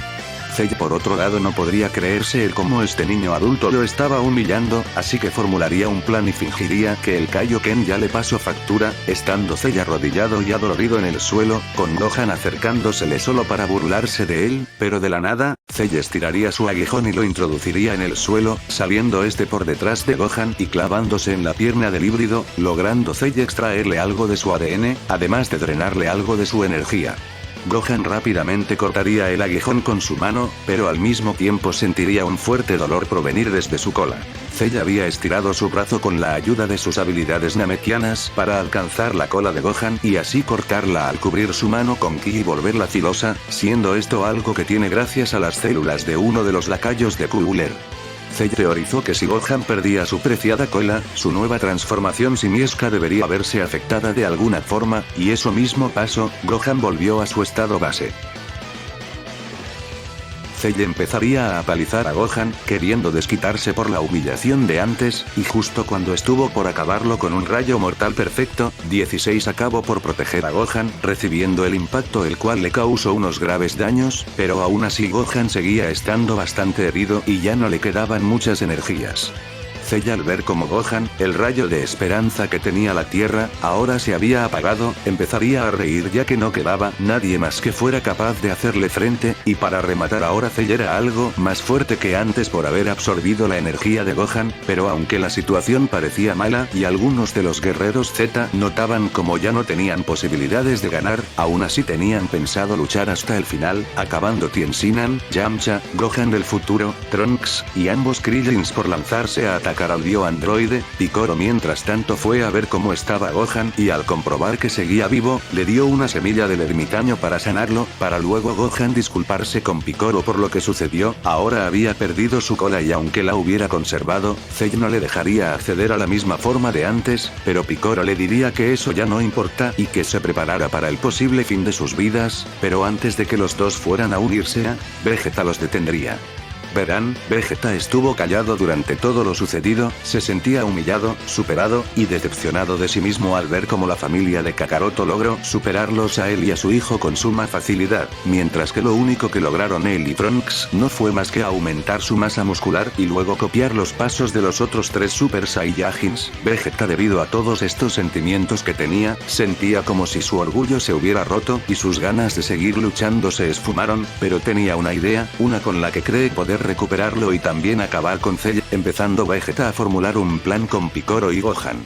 Cell por otro lado no podría creerse el cómo este niño adulto lo estaba humillando, así que formularía un plan y fingiría que el Kaioken ya le pasó factura, estando Cell arrodillado y adolorido en el suelo, con Gohan acercándosele solo para burlarse de él, pero de la nada, Cell estiraría su aguijón y lo introduciría en el suelo, saliendo este por detrás de Gohan y clavándose en la pierna del híbrido, logrando Cell extraerle algo de su ADN, además de drenarle algo de su energía. Gohan rápidamente cortaría el aguijón con su mano, pero al mismo tiempo sentiría un fuerte dolor provenir desde su cola. Cell había estirado su brazo con la ayuda de sus habilidades namekianas para alcanzar la cola de Gohan y así cortarla al cubrir su mano con ki y volverla filosa, siendo esto algo que tiene gracias a las células de uno de los lacayos de Cooler. Cell teorizó que si Gohan perdía su preciada cola, su nueva transformación simiesca debería verse afectada de alguna forma, y eso mismo pasó. Gohan volvió a su estado base. Cell empezaría a apalizar a Gohan, queriendo desquitarse por la humillación de antes, y justo cuando estuvo por acabarlo con un rayo mortal perfecto, 16 acabó por proteger a Gohan, recibiendo el impacto el cual le causó unos graves daños, pero aún así Gohan seguía estando bastante herido y ya no le quedaban muchas energías. Cell al ver como Gohan, el rayo de esperanza que tenía la Tierra, ahora se había apagado, empezaría a reír ya que no quedaba nadie más que fuera capaz de hacerle frente, y para rematar ahora Cell era algo más fuerte que antes por haber absorbido la energía de Gohan, pero aunque la situación parecía mala y algunos de los guerreros Z notaban como ya no tenían posibilidades de ganar, aún así tenían pensado luchar hasta el final, acabando Tien-Sinan, Yamcha, Gohan del futuro, Trunks, y ambos Krillins por lanzarse a atacar al dio androide. Piccolo mientras tanto fue a ver cómo estaba Gohan y al comprobar que seguía vivo, le dio una semilla del ermitaño para sanarlo, para luego Gohan disculparse con Piccolo por lo que sucedió. Ahora había perdido su cola y aunque la hubiera conservado, Cell no le dejaría acceder a la misma forma de antes, pero Piccolo le diría que eso ya no importa y que se preparara para el posible fin de sus vidas, pero antes de que los dos fueran a unirse, Vegeta los detendría. Verán, Vegeta estuvo callado durante todo lo sucedido, se sentía humillado, superado, y decepcionado de sí mismo al ver cómo la familia de Kakaroto logró superarlos a él y a su hijo con suma facilidad, mientras que lo único que lograron él y Trunks no fue más que aumentar su masa muscular y luego copiar los pasos de los otros tres Super Saiyajins. Vegeta, debido a todos estos sentimientos que tenía, sentía como si su orgullo se hubiera roto y sus ganas de seguir luchando se esfumaron, pero tenía una idea, una con la que cree poder recuperarlo y también acabar con Cell, empezando Vegeta a formular un plan con Piccolo y Gohan.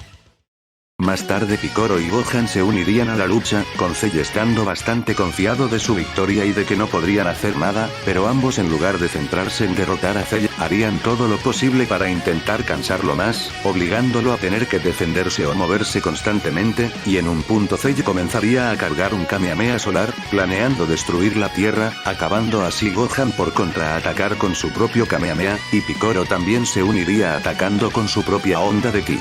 Más tarde Piccolo y Gohan se unirían a la lucha, con Cell estando bastante confiado de su victoria y de que no podrían hacer nada, pero ambos en lugar de centrarse en derrotar a Cell, harían todo lo posible para intentar cansarlo más, obligándolo a tener que defenderse o moverse constantemente, y en un punto Cell comenzaría a cargar un Kamehameha solar, planeando destruir la Tierra, acabando así Gohan por contraatacar con su propio Kamehameha, y Piccolo también se uniría atacando con su propia onda de ki.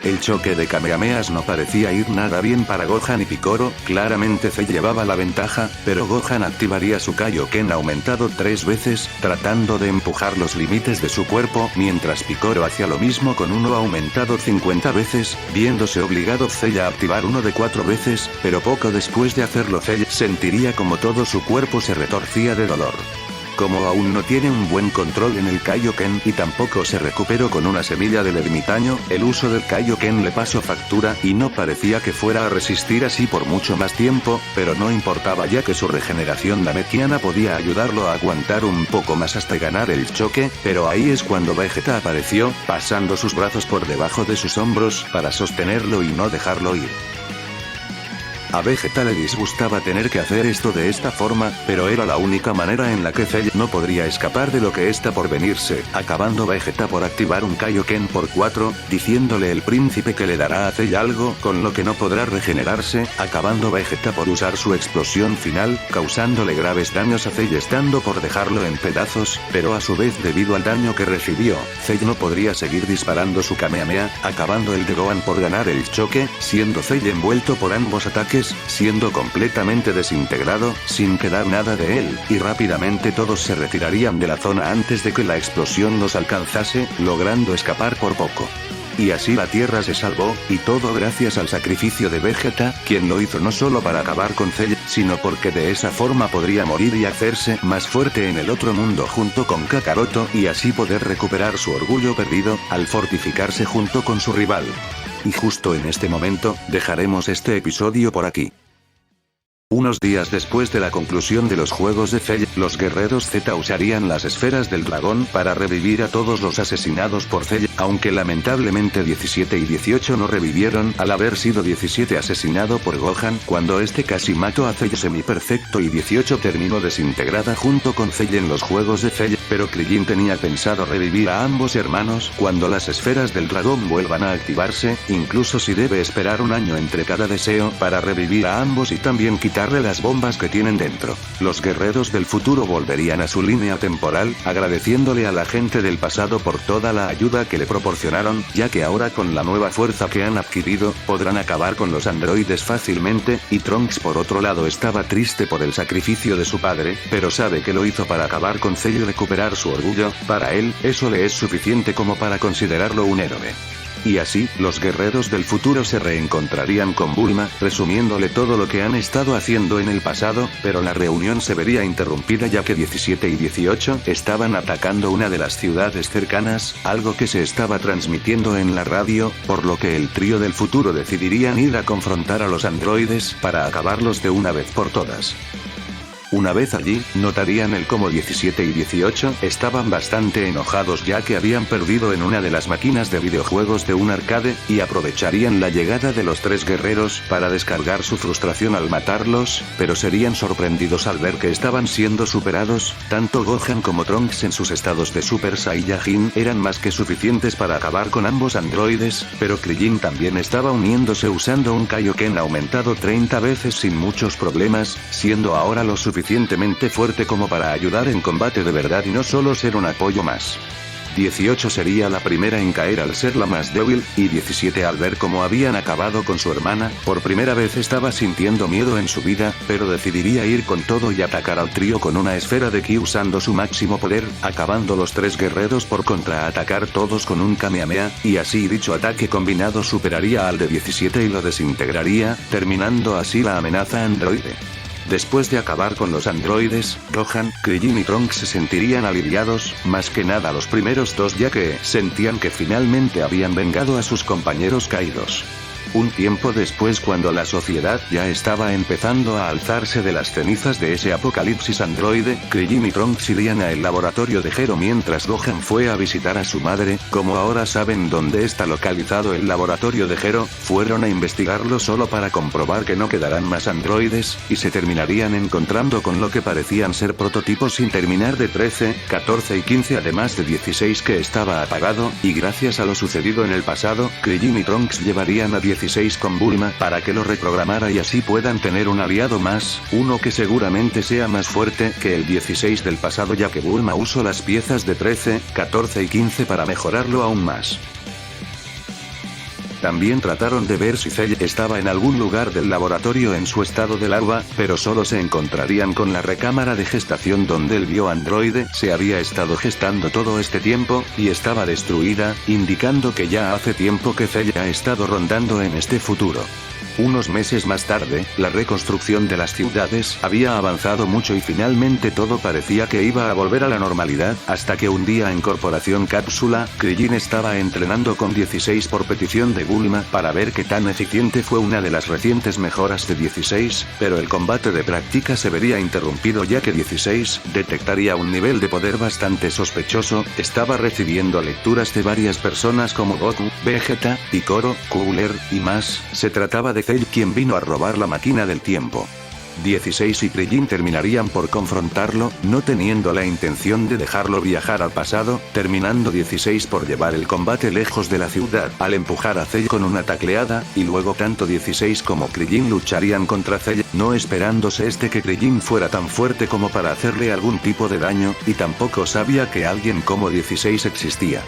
El choque de Kamehamehas no parecía ir nada bien para Gohan y Piccolo, claramente Cell llevaba la ventaja, pero Gohan activaría su Kaioken aumentado 3 veces, tratando de empujar los límites de su cuerpo, mientras Piccolo hacía lo mismo con uno aumentado 50 veces, viéndose obligado Cell a activar uno de 4 veces, pero poco después de hacerlo Cell sentiría como todo su cuerpo se retorcía de dolor. Como aún no tiene un buen control en el Kaioken y tampoco se recuperó con una semilla del ermitaño, el uso del Kaioken le pasó factura y no parecía que fuera a resistir así por mucho más tiempo, pero no importaba ya que su regeneración namekiana podía ayudarlo a aguantar un poco más hasta ganar el choque, pero ahí es cuando Vegeta apareció, pasando sus brazos por debajo de sus hombros para sostenerlo y no dejarlo ir. A Vegeta le disgustaba tener que hacer esto de esta forma, pero era la única manera en la que Cell no podría escapar de lo que está por venirse, acabando Vegeta por activar un Kaioken por 4, diciéndole el príncipe que le dará a Cell algo con lo que no podrá regenerarse, acabando Vegeta por usar su explosión final, causándole graves daños a Cell estando por dejarlo en pedazos, pero a su vez debido al daño que recibió, Cell no podría seguir disparando su Kamehameha, acabando el de Gohan por ganar el choque, siendo Cell envuelto por ambos ataques, siendo completamente desintegrado, sin quedar nada de él, y rápidamente todos se retirarían de la zona antes de que la explosión los alcanzase, logrando escapar por poco. Y así la Tierra se salvó, y todo gracias al sacrificio de Vegeta, quien lo hizo no solo para acabar con Cell, sino porque de esa forma podría morir y hacerse más fuerte en el otro mundo junto con Kakaroto y así poder recuperar su orgullo perdido, al fortificarse junto con su rival. Y justo en este momento, dejaremos este episodio por aquí. Unos días después de la conclusión de los juegos de Cell, los guerreros Z usarían las esferas del dragón para revivir a todos los asesinados por Cell, aunque lamentablemente 17 y 18 no revivieron al haber sido 17 asesinado por Gohan cuando este casi mató a Cell semi-perfecto y 18 terminó desintegrada junto con Cell en los juegos de Cell, pero Krillin tenía pensado revivir a ambos hermanos cuando las esferas del dragón vuelvan a activarse, incluso si debe esperar un año entre cada deseo para revivir a ambos y también quitarle las bombas que tienen dentro. Los guerreros del futuro volverían a su línea temporal, agradeciéndole a la gente del pasado por toda la ayuda que le proporcionaron, ya que ahora con la nueva fuerza que han adquirido, podrán acabar con los androides fácilmente, y Trunks por otro lado estaba triste por el sacrificio de su padre, pero sabe que lo hizo para acabar con Cell y recuperar su orgullo, para él, eso le es suficiente como para considerarlo un héroe. Y así, los guerreros del futuro se reencontrarían con Bulma, resumiéndole todo lo que han estado haciendo en el pasado, pero la reunión se vería interrumpida ya que 17 y 18 estaban atacando una de las ciudades cercanas, algo que se estaba transmitiendo en la radio, por lo que el trío del futuro decidirían ir a confrontar a los androides para acabarlos de una vez por todas. Una vez allí, notarían el cómo 17 y 18 estaban bastante enojados ya que habían perdido en una de las máquinas de videojuegos de un arcade, y aprovecharían la llegada de los tres guerreros para descargar su frustración al matarlos, pero serían sorprendidos al ver que estaban siendo superados, tanto Gohan como Trunks en sus estados de Super Saiyajin eran más que suficientes para acabar con ambos androides, pero Krillin también estaba uniéndose usando un Kaioken aumentado 30 veces sin muchos problemas, siendo ahora lo suficientemente fuerte como para ayudar en combate de verdad y no solo ser un apoyo más. 18 sería la primera en caer al ser la más débil, y 17 al ver cómo habían acabado con su hermana, por primera vez estaba sintiendo miedo en su vida, pero decidiría ir con todo y atacar al trío con una esfera de ki usando su máximo poder, acabando los tres guerreros por contraatacar todos con un Kamehameha, y así dicho ataque combinado superaría al de 17 y lo desintegraría, terminando así la amenaza androide. Después de acabar con los androides, Gohan, Krillin y Trunks se sentirían aliviados, más que nada los primeros dos ya que sentían que finalmente habían vengado a sus compañeros caídos. Un tiempo después cuando la sociedad ya estaba empezando a alzarse de las cenizas de ese apocalipsis androide, Krillin y Trunks irían al laboratorio de Gero mientras Gohan fue a visitar a su madre, como ahora saben dónde está localizado el laboratorio de Gero, fueron a investigarlo solo para comprobar que no quedarán más androides, y se terminarían encontrando con lo que parecían ser prototipos sin terminar de 13, 14 y 15 además de 16 que estaba apagado, y gracias a lo sucedido en el pasado, Krillin y Trunks llevarían a 16 con Bulma para que lo reprogramara y así puedan tener un aliado más, uno que seguramente sea más fuerte que el 16 del pasado ya que Bulma usó las piezas de 13, 14 y 15 para mejorarlo aún más. También trataron de ver si Cell estaba en algún lugar del laboratorio en su estado de larva, pero solo se encontrarían con la recámara de gestación donde el bioandroide se había estado gestando todo este tiempo, y estaba destruida, indicando que ya hace tiempo que Cell ha estado rondando en este futuro. Unos meses más tarde, la reconstrucción de las ciudades había avanzado mucho y finalmente todo parecía que iba a volver a la normalidad, hasta que un día en Corporación Cápsula, Krillin estaba entrenando con 16 por petición de Bulma para ver qué tan eficiente fue una de las recientes mejoras de 16, pero el combate de práctica se vería interrumpido ya que 16 detectaría un nivel de poder bastante sospechoso, estaba recibiendo lecturas de varias personas como Goku, Vegeta, Piccolo, Cooler, y más. Se trataba de Cell quien vino a robar la máquina del tiempo. 16 y Krillin terminarían por confrontarlo, no teniendo la intención de dejarlo viajar al pasado, terminando 16 por llevar el combate lejos de la ciudad al empujar a Cell con una tacleada, y luego tanto 16 como Krillin lucharían contra Cell, no esperándose que Krillin fuera tan fuerte como para hacerle algún tipo de daño, y tampoco sabía que alguien como 16 existía.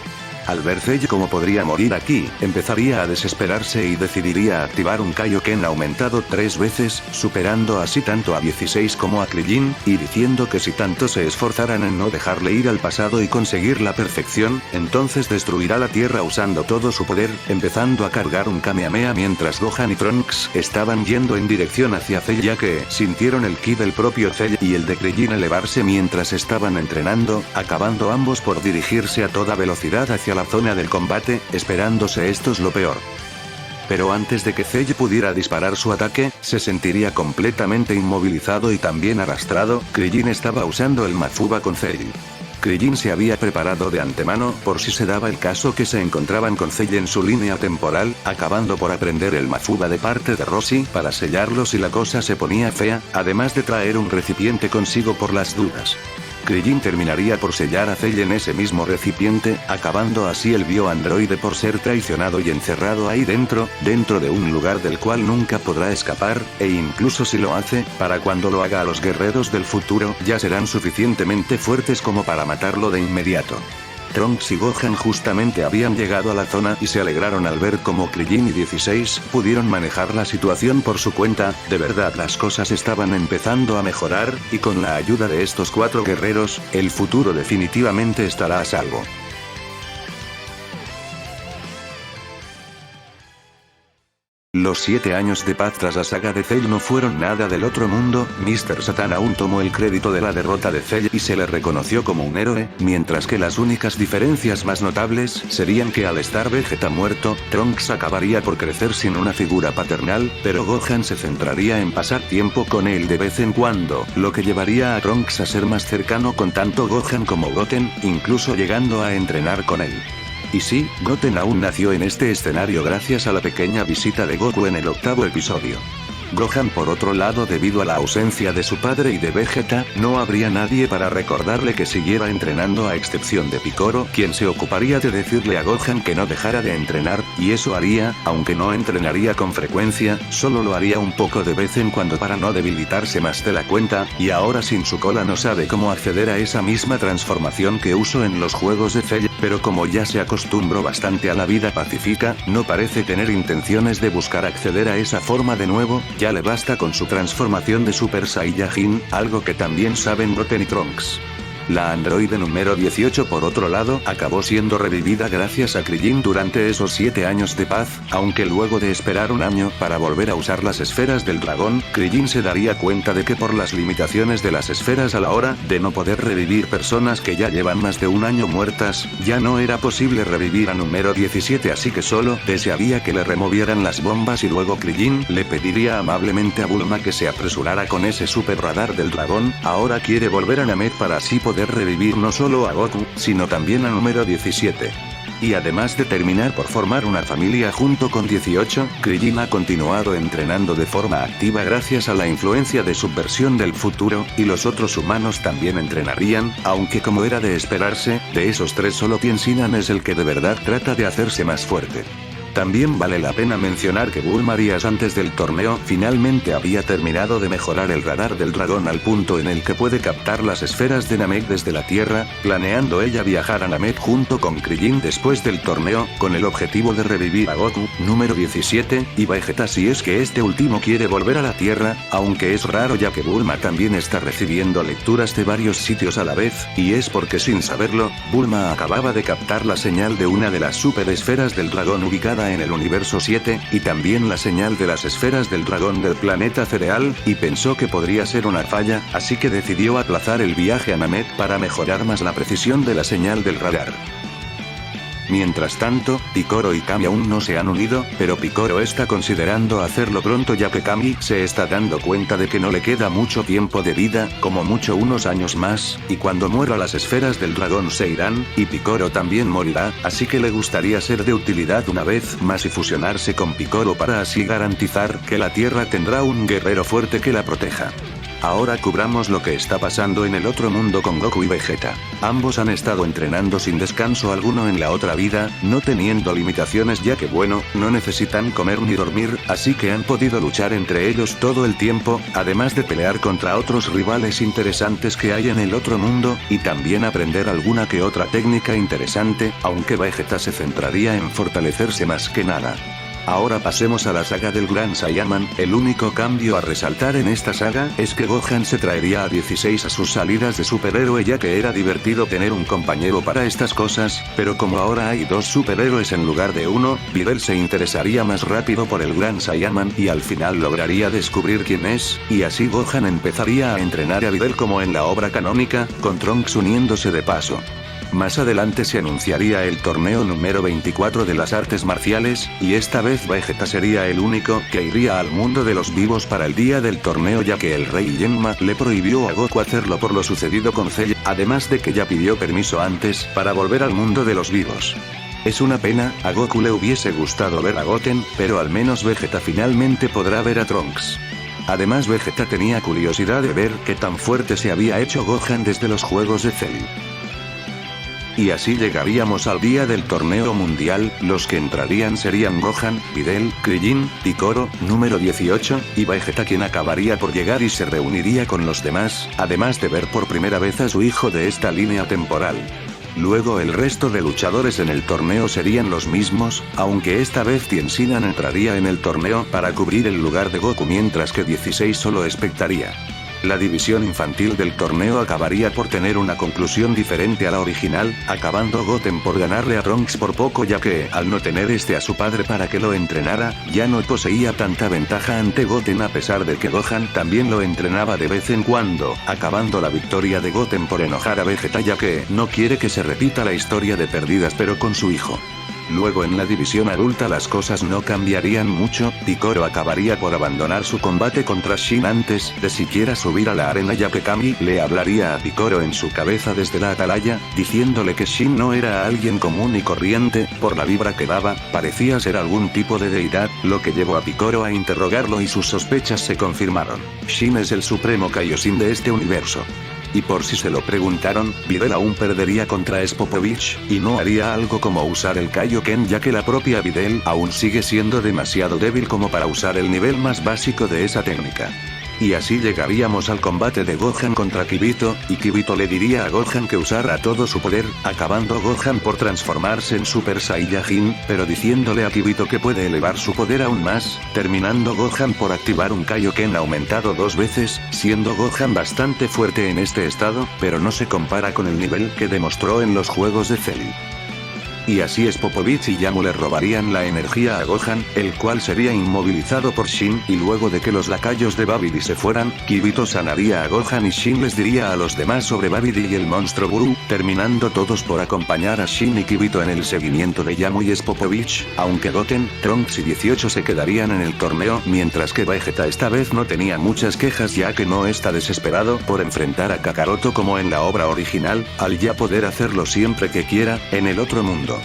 Al ver Cell como podría morir aquí, empezaría a desesperarse y decidiría activar un Kaioken aumentado 3 veces, superando así tanto a 16 como a Krillin, y diciendo que si tanto se esforzaran en no dejarle ir al pasado y conseguir la perfección, entonces destruirá la Tierra usando todo su poder, empezando a cargar un Kamehameha mientras Gohan y Trunks estaban yendo en dirección hacia Cell ya que sintieron el ki del propio Cell y el de Krillin elevarse mientras estaban entrenando, acabando ambos por dirigirse a toda velocidad hacia la zona del combate, esperándose estos lo peor. Pero antes de que Cell pudiera disparar su ataque, se sentiría completamente inmovilizado y también arrastrado. Krillin estaba usando el Mafuba con Cell. Krillin se había preparado de antemano por si se daba el caso que se encontraban con Cell en su línea temporal, acabando por aprender el Mafuba de parte de Roshi para sellarlo si la cosa se ponía fea, además de traer un recipiente consigo por las dudas. Krillin terminaría por sellar a Cell en ese mismo recipiente, acabando así el bioandroide por ser traicionado y encerrado ahí dentro de un lugar del cual nunca podrá escapar, e incluso si lo hace, para cuando lo haga a los guerreros del futuro ya serán suficientemente fuertes como para matarlo de inmediato. Trunks y Gohan justamente habían llegado a la zona y se alegraron al ver cómo Krillin y 16 pudieron manejar la situación por su cuenta. De verdad las cosas estaban empezando a mejorar, y con la ayuda de estos 4 guerreros, el futuro definitivamente estará a salvo. Los 7 años de paz tras la saga de Cell no fueron nada del otro mundo. Mr. Satan aún tomó el crédito de la derrota de Cell y se le reconoció como un héroe, mientras que las únicas diferencias más notables serían que al estar Vegeta muerto, Trunks acabaría por crecer sin una figura paternal, pero Gohan se centraría en pasar tiempo con él de vez en cuando, lo que llevaría a Trunks a ser más cercano con tanto Gohan como Goten, incluso llegando a entrenar con él. Y sí, Goten aún nació en este escenario gracias a la pequeña visita de Goku en el 8º episodio. Gohan por otro lado, debido a la ausencia de su padre y de Vegeta, no habría nadie para recordarle que siguiera entrenando a excepción de Piccolo, quien se ocuparía de decirle a Gohan que no dejara de entrenar, y eso haría, aunque no entrenaría con frecuencia, solo lo haría un poco de vez en cuando para no debilitarse más de la cuenta, y ahora sin su cola no sabe cómo acceder a esa misma transformación que usó en los juegos de Cell, pero como ya se acostumbró bastante a la vida pacífica, no parece tener intenciones de buscar acceder a esa forma de nuevo. Ya le basta con su transformación de Super Saiyajin, algo que también saben Goten y Trunks. La androide número 18 por otro lado acabó siendo revivida gracias a Krillin durante esos 7 años de paz, aunque luego de esperar un año para volver a usar las esferas del dragón, Krillin se daría cuenta de que por las limitaciones de las esferas a la hora de no poder revivir personas que ya llevan más de un año muertas, ya no era posible revivir a número 17, así que solo desearía que le removieran las bombas y luego Krillin le pediría amablemente a Bulma que se apresurara con ese super radar del dragón. Ahora quiere volver a Namek para así poder revivir no solo a Goku, sino también a número 17. Y además de terminar por formar una familia junto con 18, Krillin ha continuado entrenando de forma activa gracias a la influencia de su versión del futuro, y los otros humanos también entrenarían, aunque como era de esperarse, de esos 3 solo Tien es el que de verdad trata de hacerse más fuerte. También vale la pena mencionar que Bulma días antes del torneo finalmente había terminado de mejorar el radar del dragón al punto en el que puede captar las esferas de Namek desde la Tierra, planeando ella viajar a Namek junto con Krillin después del torneo, con el objetivo de revivir a Goku, número 17, y Vegeta si es que este último quiere volver a la Tierra, aunque es raro ya que Bulma también está recibiendo lecturas de varios sitios a la vez, y es porque sin saberlo, Bulma acababa de captar la señal de una de las super esferas del dragón ubicada Vegeta en el universo 7, y también la señal de las esferas del dragón del planeta cereal, y pensó que podría ser una falla, así que decidió aplazar el viaje a Namek para mejorar más la precisión de la señal del radar. Mientras tanto, Picoro y Kami aún no se han unido, pero Picoro está considerando hacerlo pronto ya que Kami se está dando cuenta de que no le queda mucho tiempo de vida, como mucho unos años más, y cuando muera las esferas del dragón se irán, y Picoro también morirá, así que le gustaría ser de utilidad una vez más y fusionarse con Picoro para así garantizar que la Tierra tendrá un guerrero fuerte que la proteja. Ahora cubramos lo que está pasando en el otro mundo con Goku y Vegeta. Ambos han estado entrenando sin descanso alguno en la otra vida, no teniendo limitaciones ya que bueno, no necesitan comer ni dormir, así que han podido luchar entre ellos todo el tiempo, además de pelear contra otros rivales interesantes que hay en el otro mundo, y también aprender alguna que otra técnica interesante, aunque Vegeta se centraría en fortalecerse más que nada. Ahora pasemos a la saga del Gran Saiyaman. El único cambio a resaltar en esta saga es que Gohan se traería a 16 a sus salidas de superhéroe ya que era divertido tener un compañero para estas cosas, pero como ahora hay dos superhéroes en lugar de uno, Videl se interesaría más rápido por el Gran Saiyaman y al final lograría descubrir quién es, y así Gohan empezaría a entrenar a Videl como en la obra canónica, con Trunks uniéndose de paso. Más adelante se anunciaría el torneo número 24 de las artes marciales, y esta vez Vegeta sería el único que iría al mundo de los vivos para el día del torneo ya que el rey Genma le prohibió a Goku hacerlo por lo sucedido con Cell, además de que ya pidió permiso antes para volver al mundo de los vivos. Es una pena, a Goku le hubiese gustado ver a Goten, pero al menos Vegeta finalmente podrá ver a Trunks. Además Vegeta tenía curiosidad de ver qué tan fuerte se había hecho Gohan desde los juegos de Cell. Y así llegaríamos al día del torneo mundial, los que entrarían serían Gohan, Videl, Krillin, Picoro, número 18, y Vegeta quien acabaría por llegar y se reuniría con los demás, además de ver por primera vez a su hijo de esta línea temporal. Luego el resto de luchadores en el torneo serían los mismos, aunque esta vez Tien entraría en el torneo para cubrir el lugar de Goku mientras que 16 solo espectaría. La división infantil del torneo acabaría por tener una conclusión diferente a la original, acabando Goten por ganarle a Trunks por poco ya que, al no tener a su padre para que lo entrenara, ya no poseía tanta ventaja ante Goten a pesar de que Gohan también lo entrenaba de vez en cuando, acabando la victoria de Goten por enojar a Vegeta ya que no quiere que se repita la historia de pérdidas pero con su hijo. Luego en la división adulta las cosas no cambiarían mucho, Picoro acabaría por abandonar su combate contra Shin antes de siquiera subir a la arena ya que Kami le hablaría a Picoro en su cabeza desde la atalaya, diciéndole que Shin no era alguien común y corriente, por la vibra que daba, parecía ser algún tipo de deidad, lo que llevó a Picoro a interrogarlo y sus sospechas se confirmaron. Shin es el supremo Kaioshin de este universo. Y por si se lo preguntaron, Videl aún perdería contra Spopovich, y no haría algo como usar el Kaioken ya que la propia Videl aún sigue siendo demasiado débil como para usar el nivel más básico de esa técnica. Y así llegaríamos al combate de Gohan contra Kibito, y Kibito le diría a Gohan que usara todo su poder, acabando Gohan por transformarse en Super Saiyajin, pero diciéndole a Kibito que puede elevar su poder aún más, terminando Gohan por activar un Kaioken aumentado 2 veces, siendo Gohan bastante fuerte en este estado, pero no se compara con el nivel que demostró en los juegos de Cell. Y así Spopovich y Yamu le robarían la energía a Gohan, el cual sería inmovilizado por Shin y luego de que los lacayos de Babidi se fueran, Kibito sanaría a Gohan y Shin les diría a los demás sobre Babidi y el monstruo Buu, terminando todos por acompañar a Shin y Kibito en el seguimiento de Yamu y Spopovich, aunque Goten, Trunks y 18 se quedarían en el torneo mientras que Vegeta esta vez no tenía muchas quejas ya que no está desesperado por enfrentar a Kakaroto como en la obra original, al ya poder hacerlo siempre que quiera, en el otro mundo.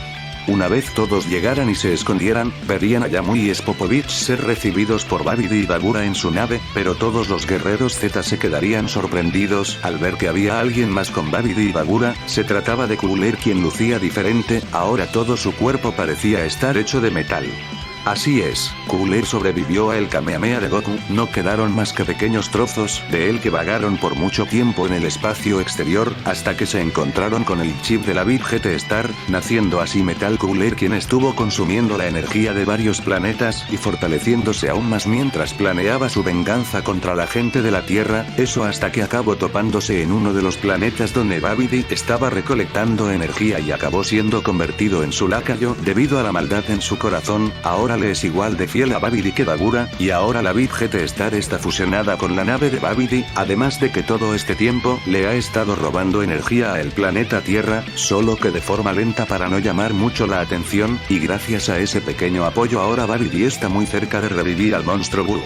Una vez todos llegaran y se escondieran, verían a Yamu y Spopovich ser recibidos por Babidi y Dabura en su nave, pero todos los guerreros Z se quedarían sorprendidos al ver que había alguien más con Babidi y Dabura. Se trataba de Cooler quien lucía diferente, ahora todo su cuerpo parecía estar hecho de metal. Así es, Cooler sobrevivió a el Kamehameha de Goku, no quedaron más que pequeños trozos de él que vagaron por mucho tiempo en el espacio exterior, hasta que se encontraron con el chip de la Big GT Star, naciendo así Metal Cooler, quien estuvo consumiendo la energía de varios planetas y fortaleciéndose aún más mientras planeaba su venganza contra la gente de la Tierra, eso hasta que acabó topándose en uno de los planetas donde Babidi estaba recolectando energía y acabó siendo convertido en su lacayo debido a la maldad en su corazón. Ahora le es igual de fiel a Babidi que Dagura, y ahora la Big GT Star está fusionada con la nave de Babidi, además de que todo este tiempo le ha estado robando energía al planeta Tierra, solo que de forma lenta para no llamar mucho la atención, y gracias a ese pequeño apoyo ahora Babidi está muy cerca de revivir al monstruo Buu.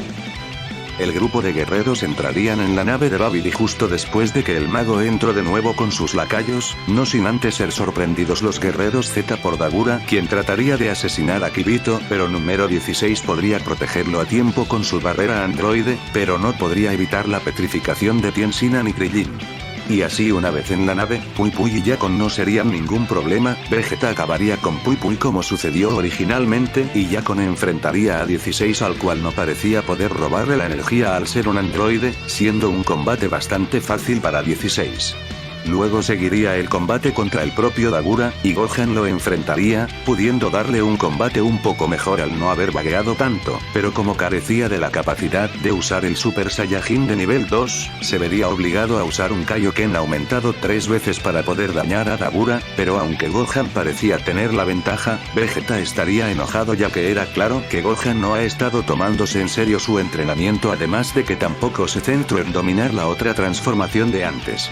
El grupo de guerreros entrarían en la nave de Babidi justo después de que el mago entró de nuevo con sus lacayos, no sin antes ser sorprendidos los guerreros Z por Dagura, quien trataría de asesinar a Kibito, pero número 16 podría protegerlo a tiempo con su barrera androide, pero no podría evitar la petrificación de Tien ni Krillin. Y así una vez en la nave, Pui Pui y Yakon no serían ningún problema, Vegeta acabaría con Pui Pui como sucedió originalmente, y Yakon enfrentaría a 16 al cual no parecía poder robarle la energía al ser un androide, siendo un combate bastante fácil para 16. Luego seguiría el combate contra el propio Dagura, y Gohan lo enfrentaría, pudiendo darle un combate un poco mejor al no haber vagueado tanto, pero como carecía de la capacidad de usar el Super Saiyajin de nivel 2, se vería obligado a usar un Kaioken aumentado 3 veces para poder dañar a Dagura, pero aunque Gohan parecía tener la ventaja, Vegeta estaría enojado ya que era claro que Gohan no ha estado tomándose en serio su entrenamiento, además de que tampoco se centró en dominar la otra transformación de antes.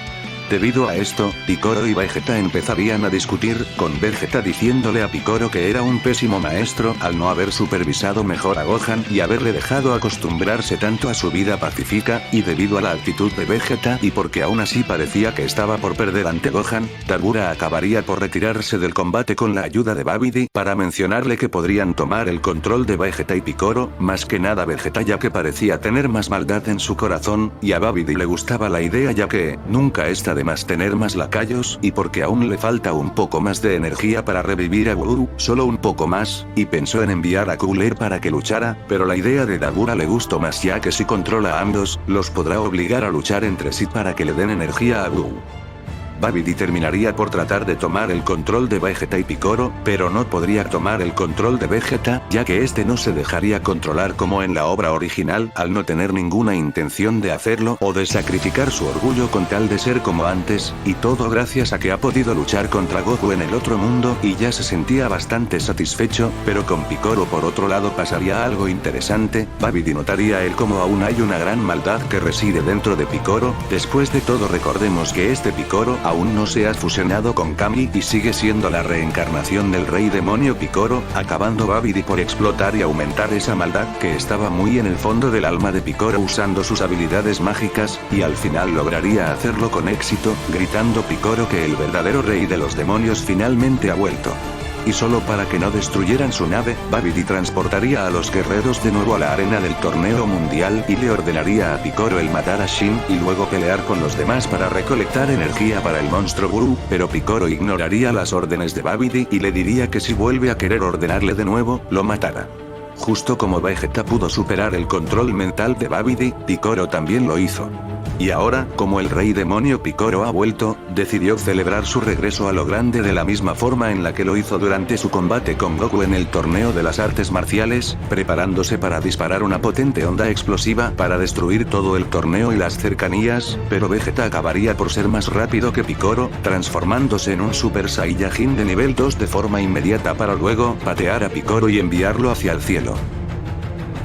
Debido a esto, Piccolo y Vegeta empezarían a discutir, con Vegeta diciéndole a Piccolo que era un pésimo maestro al no haber supervisado mejor a Gohan y haberle dejado acostumbrarse tanto a su vida pacífica, y debido a la actitud de Vegeta y porque aún así parecía que estaba por perder ante Gohan, Dagura acabaría por retirarse del combate con la ayuda de Babidi para mencionarle que podrían tomar el control de Vegeta y Piccolo, más que nada Vegeta ya que parecía tener más maldad en su corazón, y a Babidi le gustaba la idea ya que nunca está de más tener más lacayos y porque aún le falta un poco más de energía para revivir a Buu, solo un poco más, y pensó en enviar a Cooler para que luchara, pero la idea de Dagura le gustó más ya que si controla a ambos, los podrá obligar a luchar entre sí para que le den energía a Buu. Babidi terminaría por tratar de tomar el control de Vegeta y Piccolo, pero no podría tomar el control de Vegeta, ya que este no se dejaría controlar como en la obra original, al no tener ninguna intención de hacerlo o de sacrificar su orgullo con tal de ser como antes, y todo gracias a que ha podido luchar contra Goku en el otro mundo y ya se sentía bastante satisfecho, pero con Piccolo por otro lado pasaría algo interesante. Babidi notaría él como aún hay una gran maldad que reside dentro de Piccolo. Después de todo recordemos que este Piccolo aún no se ha fusionado con Kami y sigue siendo la reencarnación del rey demonio Piccolo, acabando Babidi por explotar y aumentar esa maldad que estaba muy en el fondo del alma de Piccolo usando sus habilidades mágicas, y al final lograría hacerlo con éxito, gritando Piccolo que el verdadero rey de los demonios finalmente ha vuelto. Y solo para que no destruyeran su nave, Babidi transportaría a los guerreros de nuevo a la arena del torneo mundial y le ordenaría a Piccolo el matar a Shin y luego pelear con los demás para recolectar energía para el monstruo Buu, pero Piccolo ignoraría las órdenes de Babidi y le diría que si vuelve a querer ordenarle de nuevo, lo matará. Justo como Vegeta pudo superar el control mental de Babidi, Piccolo también lo hizo. Y ahora, como el rey demonio Piccolo ha vuelto, decidió celebrar su regreso a lo grande de la misma forma en la que lo hizo durante su combate con Goku en el torneo de las artes marciales, preparándose para disparar una potente onda explosiva para destruir todo el torneo y las cercanías, pero Vegeta acabaría por ser más rápido que Piccolo, transformándose en un Super Saiyajin de nivel 2 de forma inmediata para luego patear a Piccolo y enviarlo hacia el cielo.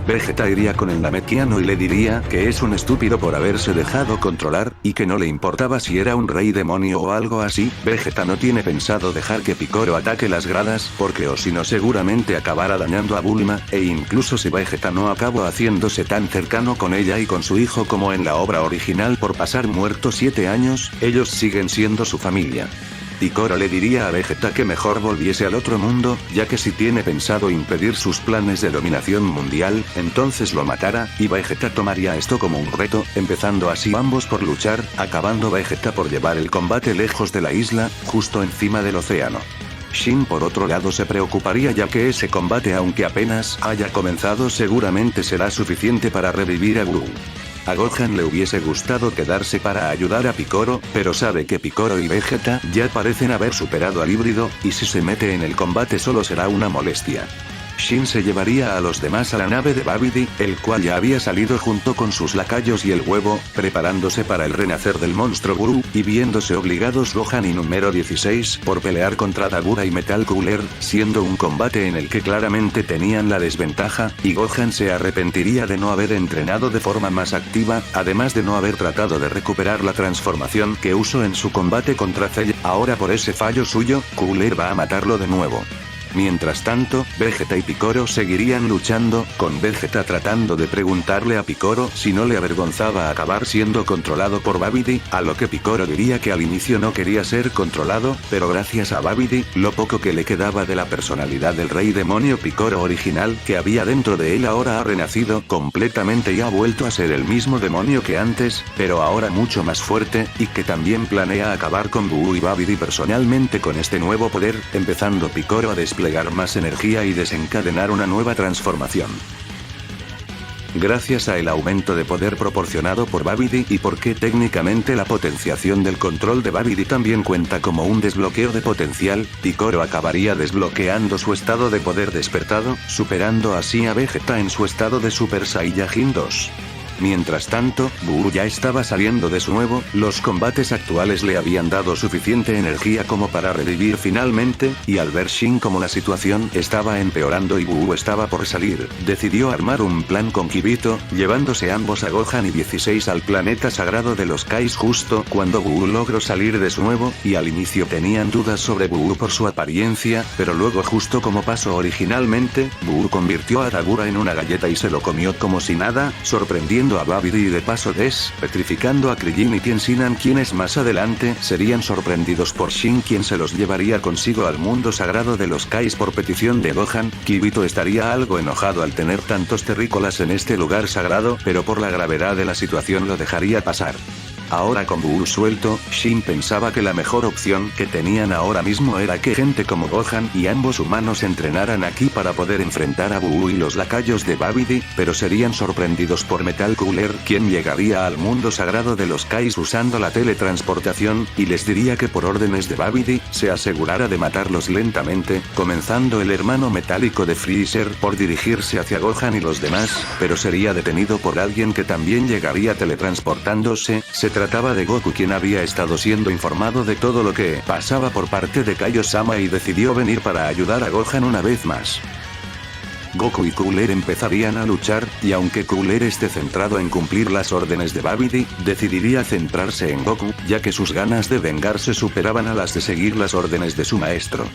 Vegeta iría con el Namekiano y le diría que es un estúpido por haberse dejado controlar, y que no le importaba si era un rey demonio o algo así. Vegeta no tiene pensado dejar que Piccolo ataque las gradas, porque o si no seguramente acabará dañando a Bulma, e incluso si Vegeta no acaba haciéndose tan cercano con ella y con su hijo como en la obra original por pasar muerto 7 años, ellos siguen siendo su familia. Piccolo le diría a Vegeta que mejor volviese al otro mundo, ya que si tiene pensado impedir sus planes de dominación mundial, entonces lo matará, y Vegeta tomaría esto como un reto, empezando así ambos por luchar, acabando Vegeta por llevar el combate lejos de la isla, justo encima del océano. Shin por otro lado se preocuparía ya que ese combate aunque apenas haya comenzado seguramente será suficiente para revivir a Buu. A Gohan le hubiese gustado quedarse para ayudar a Piccolo, pero sabe que Piccolo y Vegeta ya parecen haber superado al híbrido, y si se mete en el combate solo será una molestia. Shin se llevaría a los demás a la nave de Babidi, el cual ya había salido junto con sus lacayos y el huevo, preparándose para el renacer del monstruo Buu, y viéndose obligados Gohan y número 16 por pelear contra Dagura y Metal Cooler, siendo un combate en el que claramente tenían la desventaja, y Gohan se arrepentiría de no haber entrenado de forma más activa, además de no haber tratado de recuperar la transformación que usó en su combate contra Cell. Ahora por ese fallo suyo, Cooler va a matarlo de nuevo. Mientras tanto, Vegeta y Piccolo seguirían luchando, con Vegeta tratando de preguntarle a Piccolo si no le avergonzaba acabar siendo controlado por Babidi, a lo que Piccolo diría que al inicio no quería ser controlado, pero gracias a Babidi, lo poco que le quedaba de la personalidad del rey demonio Piccolo original que había dentro de él ahora ha renacido completamente y ha vuelto a ser el mismo demonio que antes, pero ahora mucho más fuerte, y que también planea acabar con Buu y Babidi personalmente con este nuevo poder, empezando Piccolo a desplegar más energía y desencadenar una nueva transformación. Gracias a el aumento de poder proporcionado por Babidi y porque técnicamente la potenciación del control de Babidi también cuenta como un desbloqueo de potencial, Piccolo acabaría desbloqueando su estado de poder despertado, superando así a Vegeta en su estado de Super Saiyajin 2. Mientras tanto, Buu ya estaba saliendo de su nuevo, los combates actuales le habían dado suficiente energía como para revivir finalmente, y al ver Shin como la situación estaba empeorando y Buu estaba por salir, decidió armar un plan con Kibito, llevándose ambos a Gohan y 16 al planeta sagrado de los Kais justo cuando Buu logró salir de su nuevo, y al inicio tenían dudas sobre Buu por su apariencia, pero luego justo como pasó originalmente, Buu convirtió a Dagura en una galleta y se lo comió como si nada, sorprendiendo a Babidi y de paso petrificando a Krillin y Tien quienes más adelante serían sorprendidos por Shin quien se los llevaría consigo al mundo sagrado de los Kais por petición de Gohan. Kibito estaría algo enojado al tener tantos terrícolas en este lugar sagrado, pero por la gravedad de la situación lo dejaría pasar. Ahora con Buu suelto, Shin pensaba que la mejor opción que tenían ahora mismo era que gente como Gohan y ambos humanos entrenaran aquí para poder enfrentar a Buu y los lacayos de Babidi, pero serían sorprendidos por Metal Cooler quien llegaría al mundo sagrado de los Kais usando la teletransportación, y les diría que por órdenes de Babidi, se asegurara de matarlos lentamente, comenzando el hermano metálico de Freezer por dirigirse hacia Gohan y los demás, pero sería detenido por alguien que también llegaría teletransportándose. Se trataba de Goku quien había estado siendo informado de todo lo que pasaba por parte de Kaio-sama y decidió venir para ayudar a Gohan una vez más. Goku y Cooler empezarían a luchar, y aunque Cooler esté centrado en cumplir las órdenes de Babidi, decidiría centrarse en Goku, ya que sus ganas de vengarse superaban a las de seguir las órdenes de su maestro.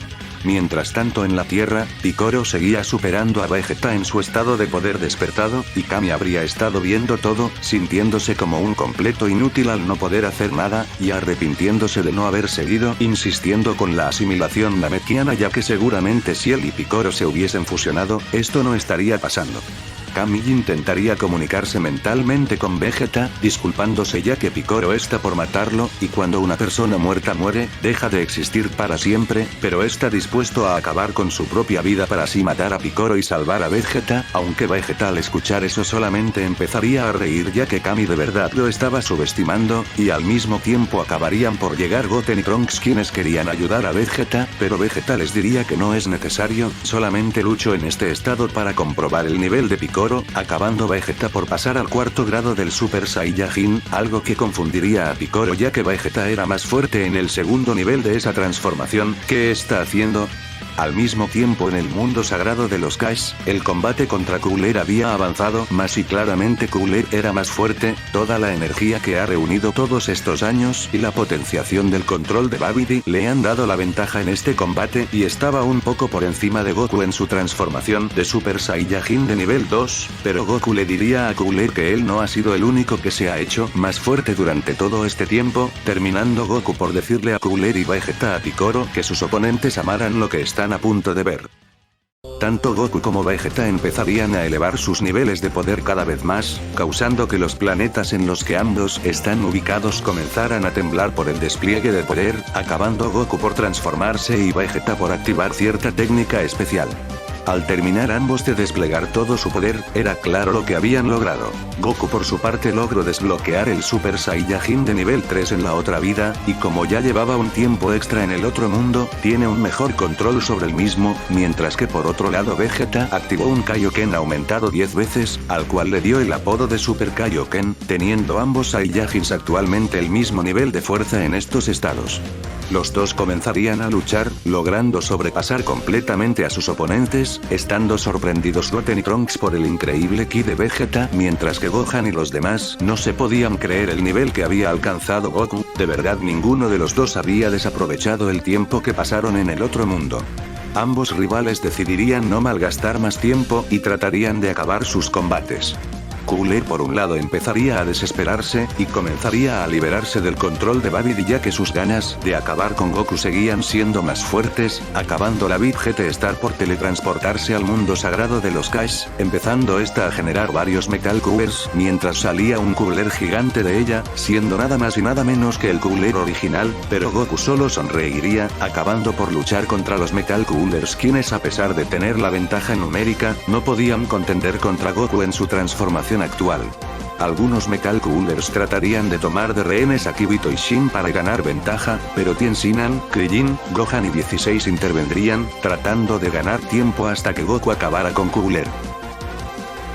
Mientras tanto en la Tierra, Piccolo seguía superando a Vegeta en su estado de poder despertado, y Kami habría estado viendo todo, sintiéndose como un completo inútil al no poder hacer nada, y arrepintiéndose de no haber seguido insistiendo con la asimilación namekiana ya que seguramente si él y Piccolo se hubiesen fusionado, esto no estaría pasando. Kami intentaría comunicarse mentalmente con Vegeta, disculpándose ya que Piccolo está por matarlo, y cuando una persona muerta muere, deja de existir para siempre, pero está dispuesto a acabar con su propia vida para así matar a Piccolo y salvar a Vegeta, aunque Vegeta al escuchar eso solamente empezaría a reír ya que Kami de verdad lo estaba subestimando, y al mismo tiempo acabarían por llegar Goten y Trunks quienes querían ayudar a Vegeta, pero Vegeta les diría que no es necesario, solamente lucho en este estado para comprobar el nivel de Piccolo, acabando Vegeta por pasar al cuarto grado del Super Saiyajin, algo que confundiría a Piccolo ya que Vegeta era más fuerte en el segundo nivel de esa transformación. ¿Qué está haciendo? Al mismo tiempo en el mundo sagrado de los Kais, el combate contra Cooler había avanzado más y claramente Cooler era más fuerte, toda la energía que ha reunido todos estos años y la potenciación del control de Babidi le han dado la ventaja en este combate y estaba un poco por encima de Goku en su transformación de Super Saiyajin de nivel 2, pero Goku le diría a Cooler que él no ha sido el único que se ha hecho más fuerte durante todo este tiempo, terminando Goku por decirle a Cooler y Vegeta a Piccolo que sus oponentes amaran lo que están a punto de ver. Tanto Goku como Vegeta empezarían a elevar sus niveles de poder cada vez más, causando que los planetas en los que ambos están ubicados comenzaran a temblar por el despliegue de poder, acabando Goku por transformarse y Vegeta por activar cierta técnica especial. Al terminar ambos de desplegar todo su poder, era claro lo que habían logrado. Goku por su parte logró desbloquear el Super Saiyajin de nivel 3 en la otra vida, y como ya llevaba un tiempo extra en el otro mundo, tiene un mejor control sobre el mismo, mientras que por otro lado Vegeta activó un Kaioken aumentado 10 veces, al cual le dio el apodo de Super Kaioken, teniendo ambos Saiyajins actualmente el mismo nivel de fuerza en estos estados. Los dos comenzarían a luchar, logrando sobrepasar completamente a sus oponentes, estando sorprendidos Goten y Trunks por el increíble ki de Vegeta, mientras que Gohan y los demás no se podían creer el nivel que había alcanzado Goku. De verdad ninguno de los dos había desaprovechado el tiempo que pasaron en el otro mundo. Ambos rivales decidirían no malgastar más tiempo y tratarían de acabar sus combates. Cooler por un lado empezaría a desesperarse, y comenzaría a liberarse del control de Babidi ya que sus ganas de acabar con Goku seguían siendo más fuertes, acabando la Big GT Star por teletransportarse al mundo sagrado de los Kais, empezando esta a generar varios Metal Coolers, mientras salía un Cooler gigante de ella, siendo nada más y nada menos que el Cooler original, pero Goku solo sonreiría, acabando por luchar contra los Metal Coolers quienes a pesar de tener la ventaja numérica, no podían contender contra Goku en su transformación actual. Algunos Metal Coolers tratarían de tomar de rehenes a Kibito y Shin para ganar ventaja, pero Tien-Sinan, Krillin, Gohan y 16 intervendrían, tratando de ganar tiempo hasta que Goku acabara con Cooler.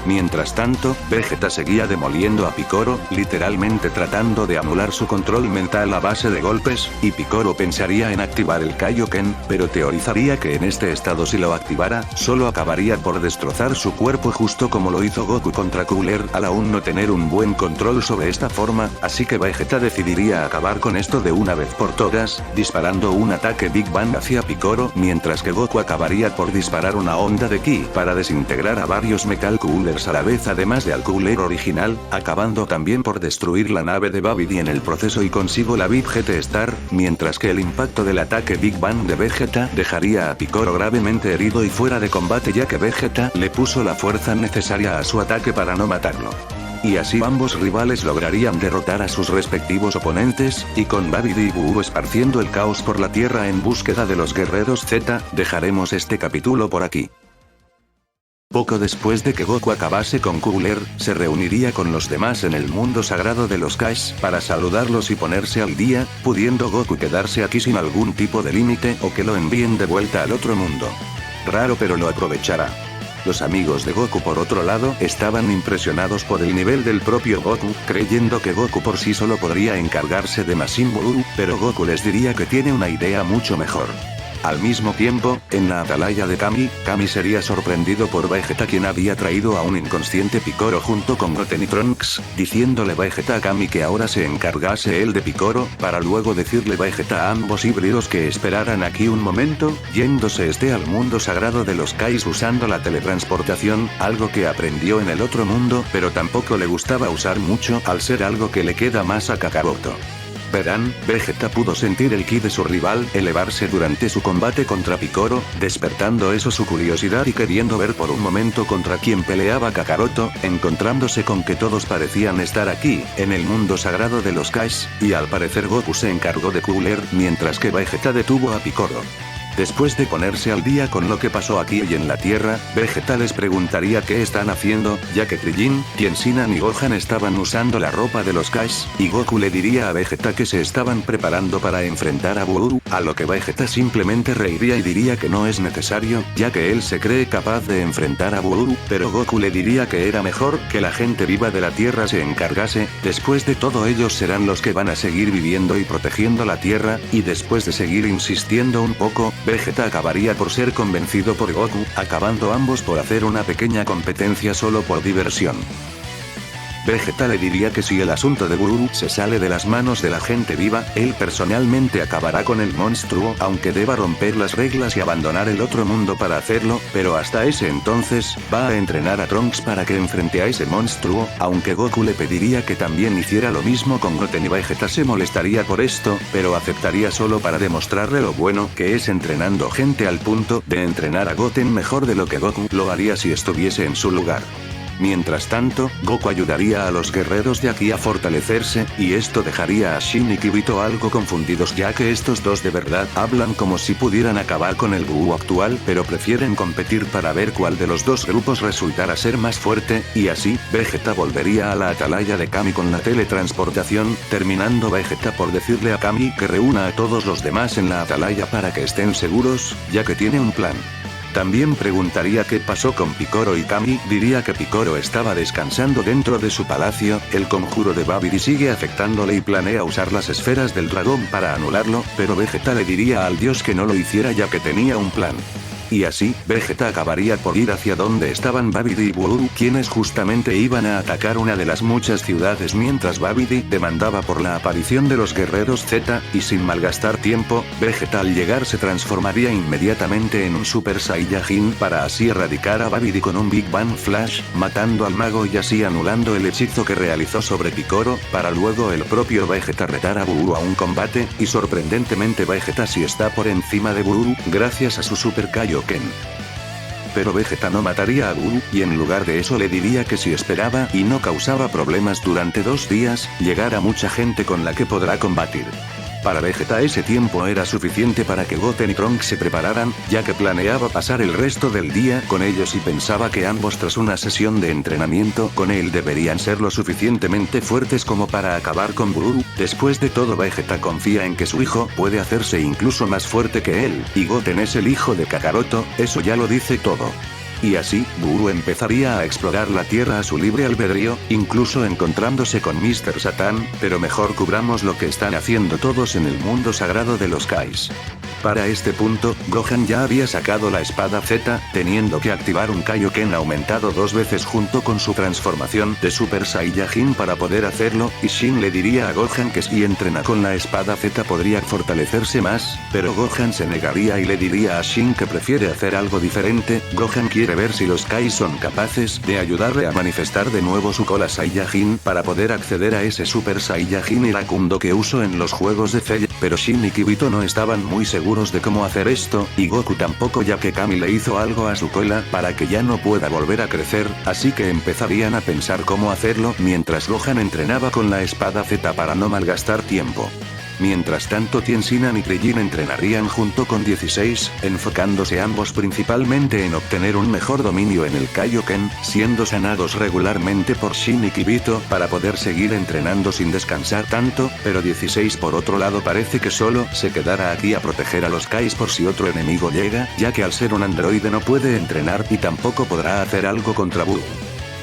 Mientras tanto, Vegeta seguía demoliendo a Piccolo, literalmente tratando de anular su control mental a base de golpes, y Piccolo pensaría en activar el Kaioken, pero teorizaría que en este estado si lo activara, solo acabaría por destrozar su cuerpo justo como lo hizo Goku contra Cooler al aún no tener un buen control sobre esta forma, así que Vegeta decidiría acabar con esto de una vez por todas, disparando un ataque Big Bang hacia Piccolo, mientras que Goku acabaría por disparar una onda de ki para desintegrar a varios Metal Coolers a la vez además de al Cooler original, acabando también por destruir la nave de Babidi en el proceso y consigo la Big GT Star, mientras que el impacto del ataque Big Bang de Vegeta dejaría a Piccolo gravemente herido y fuera de combate ya que Vegeta le puso la fuerza necesaria a su ataque para no matarlo. Y así ambos rivales lograrían derrotar a sus respectivos oponentes, y con Babidi y Buu esparciendo el caos por la tierra en búsqueda de los guerreros Z, dejaremos este capítulo por aquí. Poco después de que Goku acabase con Cooler, se reuniría con los demás en el mundo sagrado de los Kais para saludarlos y ponerse al día, pudiendo Goku quedarse aquí sin algún tipo de límite o que lo envíen de vuelta al otro mundo. Raro pero lo aprovechará. Los amigos de Goku por otro lado estaban impresionados por el nivel del propio Goku, creyendo que Goku por sí solo podría encargarse de Majin Buu, pero Goku les diría que tiene una idea mucho mejor. Al mismo tiempo, en la atalaya de Kami sería sorprendido por Vegeta quien había traído a un inconsciente Piccolo junto con Goten y Trunks, diciéndole Vegeta a Kami que ahora se encargase él de Piccolo, para luego decirle Vegeta a ambos híbridos que esperaran aquí un momento, yéndose al mundo sagrado de los Kais usando la teletransportación, algo que aprendió en el otro mundo, pero tampoco le gustaba usar mucho al ser algo que le queda más a Kakaroto. Verán, Vegeta pudo sentir el ki de su rival elevarse durante su combate contra Piccolo, despertando eso su curiosidad y queriendo ver por un momento contra quién peleaba Kakaroto, encontrándose con que todos parecían estar aquí, en el mundo sagrado de los Kais, y al parecer Goku se encargó de Cooler, mientras que Vegeta detuvo a Piccolo. Después de ponerse al día con lo que pasó aquí y en la Tierra, Vegeta les preguntaría qué están haciendo, ya que Krillin, Tien-Sinan y Gohan estaban usando la ropa de los Kais, y Goku le diría a Vegeta que se estaban preparando para enfrentar a Buu, a lo que Vegeta simplemente reiría y diría que no es necesario, ya que él se cree capaz de enfrentar a Buu, pero Goku le diría que era mejor que la gente viva de la Tierra se encargase, después de todo ellos serán los que van a seguir viviendo y protegiendo la Tierra, y después de seguir insistiendo un poco, Vegeta acabaría por ser convencido por Goku, acabando ambos por hacer una pequeña competencia solo por diversión. Vegeta le diría que si el asunto de Bururu se sale de las manos de la gente viva, él personalmente acabará con el monstruo, aunque deba romper las reglas y abandonar el otro mundo para hacerlo, pero hasta ese entonces, va a entrenar a Trunks para que enfrente a ese monstruo, aunque Goku le pediría que también hiciera lo mismo con Goten y Vegeta se molestaría por esto, pero aceptaría solo para demostrarle lo bueno que es entrenando gente al punto de entrenar a Goten mejor de lo que Goku lo haría si estuviese en su lugar. Mientras tanto, Goku ayudaría a los guerreros de aquí a fortalecerse, y esto dejaría a Shin y Kibito algo confundidos ya que estos dos de verdad hablan como si pudieran acabar con el Buu actual pero prefieren competir para ver cuál de los dos grupos resultará ser más fuerte, y así, Vegeta volvería a la atalaya de Kami con la teletransportación, terminando Vegeta por decirle a Kami que reúna a todos los demás en la atalaya para que estén seguros, ya que tiene un plan. También preguntaría qué pasó con Picoro y Kami, diría que Picoro estaba descansando dentro de su palacio, el conjuro de Babidi sigue afectándole y planea usar las esferas del dragón para anularlo, pero Vegeta le diría al dios que no lo hiciera ya que tenía un plan. Y así, Vegeta acabaría por ir hacia donde estaban Babidi y Bururu, quienes justamente iban a atacar una de las muchas ciudades mientras Babidi demandaba por la aparición de los guerreros Z, y sin malgastar tiempo, Vegeta al llegar se transformaría inmediatamente en un Super Saiyajin para así erradicar a Babidi con un Big Bang Flash, matando al mago y así anulando el hechizo que realizó sobre Picoro, para luego el propio Vegeta retar a Bururu a un combate, y sorprendentemente Vegeta sí está por encima de Bururu, gracias a su Super Kaioken. Pero Vegeta no mataría a Buu, y en lugar de eso le diría que si esperaba y no causaba problemas durante 2 días, llegará mucha gente con la que podrá combatir. Para Vegeta ese tiempo era suficiente para que Goten y Trunks se prepararan, ya que planeaba pasar el resto del día con ellos y pensaba que ambos tras una sesión de entrenamiento con él deberían ser lo suficientemente fuertes como para acabar con Bururu. Después de todo Vegeta confía en que su hijo puede hacerse incluso más fuerte que él, y Goten es el hijo de Kakaroto, eso ya lo dice todo. Y así, Bururu empezaría a explorar la Tierra a su libre albedrío, incluso encontrándose con Mr. Satan, pero mejor cubramos lo que están haciendo todos en el mundo sagrado de los Kais. Para este punto, Gohan ya había sacado la espada Z, teniendo que activar un Kaioken aumentado 2 veces junto con su transformación de Super Saiyajin para poder hacerlo, y Shin le diría a Gohan que si entrena con la espada Z podría fortalecerse más, pero Gohan se negaría y le diría a Shin que prefiere hacer algo diferente. Gohan quiere ver si los Kai son capaces de ayudarle a manifestar de nuevo su cola Saiyajin para poder acceder a ese Super Saiyajin iracundo que usó en los juegos de Cell, pero Shin y Kibito no estaban muy seguros de cómo hacer esto, y Goku tampoco ya que Kami le hizo algo a su cola para que ya no pueda volver a crecer, así que empezarían a pensar cómo hacerlo mientras Gohan entrenaba con la espada Z para no malgastar tiempo. Mientras tanto Tien y Krillin entrenarían junto con 16, enfocándose ambos principalmente en obtener un mejor dominio en el Kaioken, siendo sanados regularmente por Shin y Kibito para poder seguir entrenando sin descansar tanto, pero 16 por otro lado parece que solo se quedará aquí a proteger a los Kais por si otro enemigo llega, ya que al ser un androide no puede entrenar y tampoco podrá hacer algo contra Buu.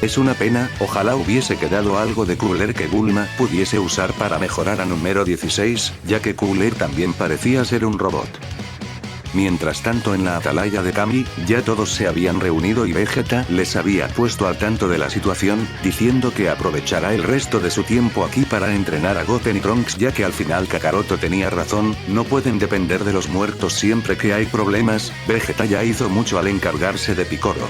Es una pena, ojalá hubiese quedado algo de Cooler que Bulma pudiese usar para mejorar a número 16, ya que Cooler también parecía ser un robot. Mientras tanto en la atalaya de Kami, ya todos se habían reunido y Vegeta les había puesto al tanto de la situación, diciendo que aprovechará el resto de su tiempo aquí para entrenar a Goten y Trunks ya que al final Kakaroto tenía razón, no pueden depender de los muertos siempre que hay problemas. Vegeta ya hizo mucho al encargarse de Picoro.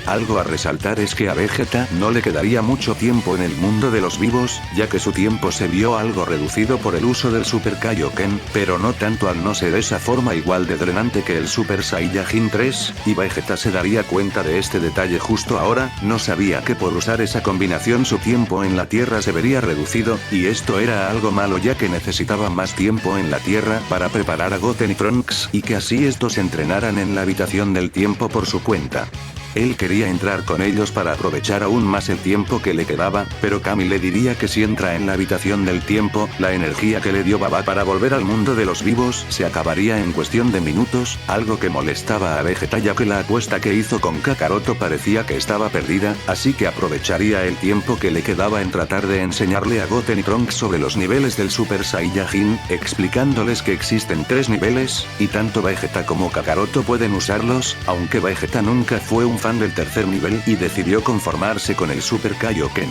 Algo a resaltar es que a Vegeta no le quedaría mucho tiempo en el mundo de los vivos, ya que su tiempo se vio algo reducido por el uso del Super Kaioken, pero no tanto al no ser esa forma igual de drenante que el Super Saiyajin 3, y Vegeta se daría cuenta de este detalle justo ahora, no sabía que por usar esa combinación su tiempo en la Tierra se vería reducido, y esto era algo malo ya que necesitaba más tiempo en la Tierra para preparar a Goten y Trunks y que así estos entrenaran en la habitación del tiempo por su cuenta. Él quería entrar con ellos para aprovechar aún más el tiempo que le quedaba, pero Kami le diría que si entra en la habitación del tiempo, la energía que le dio Baba para volver al mundo de los vivos se acabaría en cuestión de minutos, algo que molestaba a Vegeta ya que la apuesta que hizo con Kakaroto parecía que estaba perdida, así que aprovecharía el tiempo que le quedaba en tratar de enseñarle a Goten y Trunks sobre los niveles del Super Saiyajin, explicándoles que existen 3 niveles, y tanto Vegeta como Kakaroto pueden usarlos, aunque Vegeta nunca fue un fan del tercer nivel y decidió conformarse con el Super Kaioken.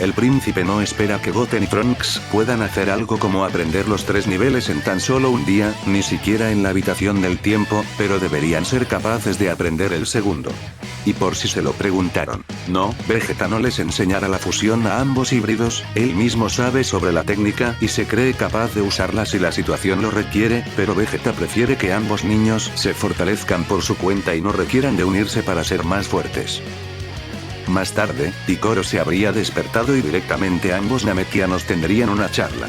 El príncipe no espera que Goten y Trunks puedan hacer algo como aprender los 3 niveles en tan solo un día, ni siquiera en la habitación del tiempo, pero deberían ser capaces de aprender el segundo. Y por si se lo preguntaron, no, Vegeta no les enseñará la fusión a ambos híbridos, él mismo sabe sobre la técnica y se cree capaz de usarla si la situación lo requiere, pero Vegeta prefiere que ambos niños se fortalezcan por su cuenta y no requieran de unirse para ser más fuertes. Más tarde, Picoro se habría despertado y directamente ambos Namekianos tendrían una charla.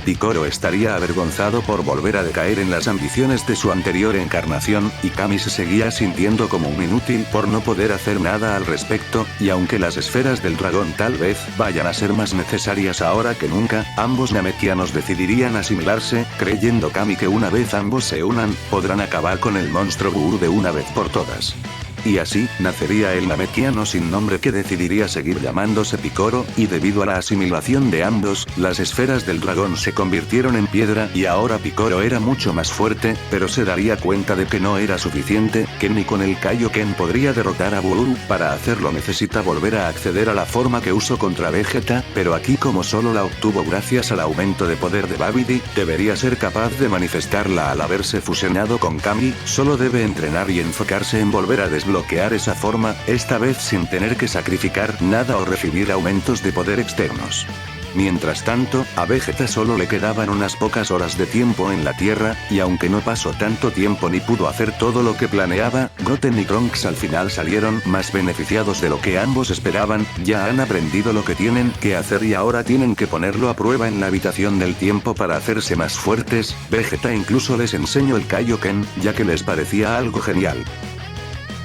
Picoro estaría avergonzado por volver a decaer en las ambiciones de su anterior encarnación, y Kami se seguía sintiendo como un inútil por no poder hacer nada al respecto, y aunque las esferas del dragón tal vez vayan a ser más necesarias ahora que nunca, ambos Namekianos decidirían asimilarse, creyendo Kami que una vez ambos se unan, podrán acabar con el monstruo Buu de una vez por todas. Y así, nacería el Namekiano sin nombre que decidiría seguir llamándose Picoro, y debido a la asimilación de ambos, las esferas del dragón se convirtieron en piedra y ahora Picoro era mucho más fuerte, pero se daría cuenta de que no era suficiente, que ni con el Kaioken podría derrotar a Buu, para hacerlo necesita volver a acceder a la forma que usó contra Vegeta, pero aquí como solo la obtuvo gracias al aumento de poder de Babidi, debería ser capaz de manifestarla al haberse fusionado con Kami, solo debe entrenar y enfocarse en volver a desbloquear esa forma, esta vez sin tener que sacrificar nada o recibir aumentos de poder externos. Mientras tanto, a Vegeta solo le quedaban unas pocas horas de tiempo en la Tierra, y aunque no pasó tanto tiempo ni pudo hacer todo lo que planeaba, Goten y Trunks al final salieron más beneficiados de lo que ambos esperaban, ya han aprendido lo que tienen que hacer y ahora tienen que ponerlo a prueba en la habitación del tiempo para hacerse más fuertes. Vegeta incluso les enseñó el Kaioken, ya que les parecía algo genial.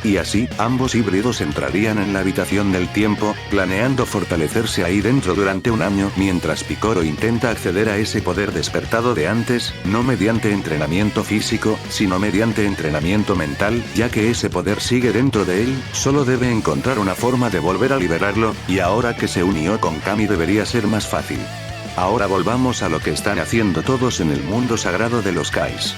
Y así, ambos híbridos entrarían en la habitación del tiempo, planeando fortalecerse ahí dentro durante un año mientras Picoro intenta acceder a ese poder despertado de antes, no mediante entrenamiento físico, sino mediante entrenamiento mental, ya que ese poder sigue dentro de él, solo debe encontrar una forma de volver a liberarlo, y ahora que se unió con Kami debería ser más fácil. Ahora volvamos a lo que están haciendo todos en el mundo sagrado de los Kais.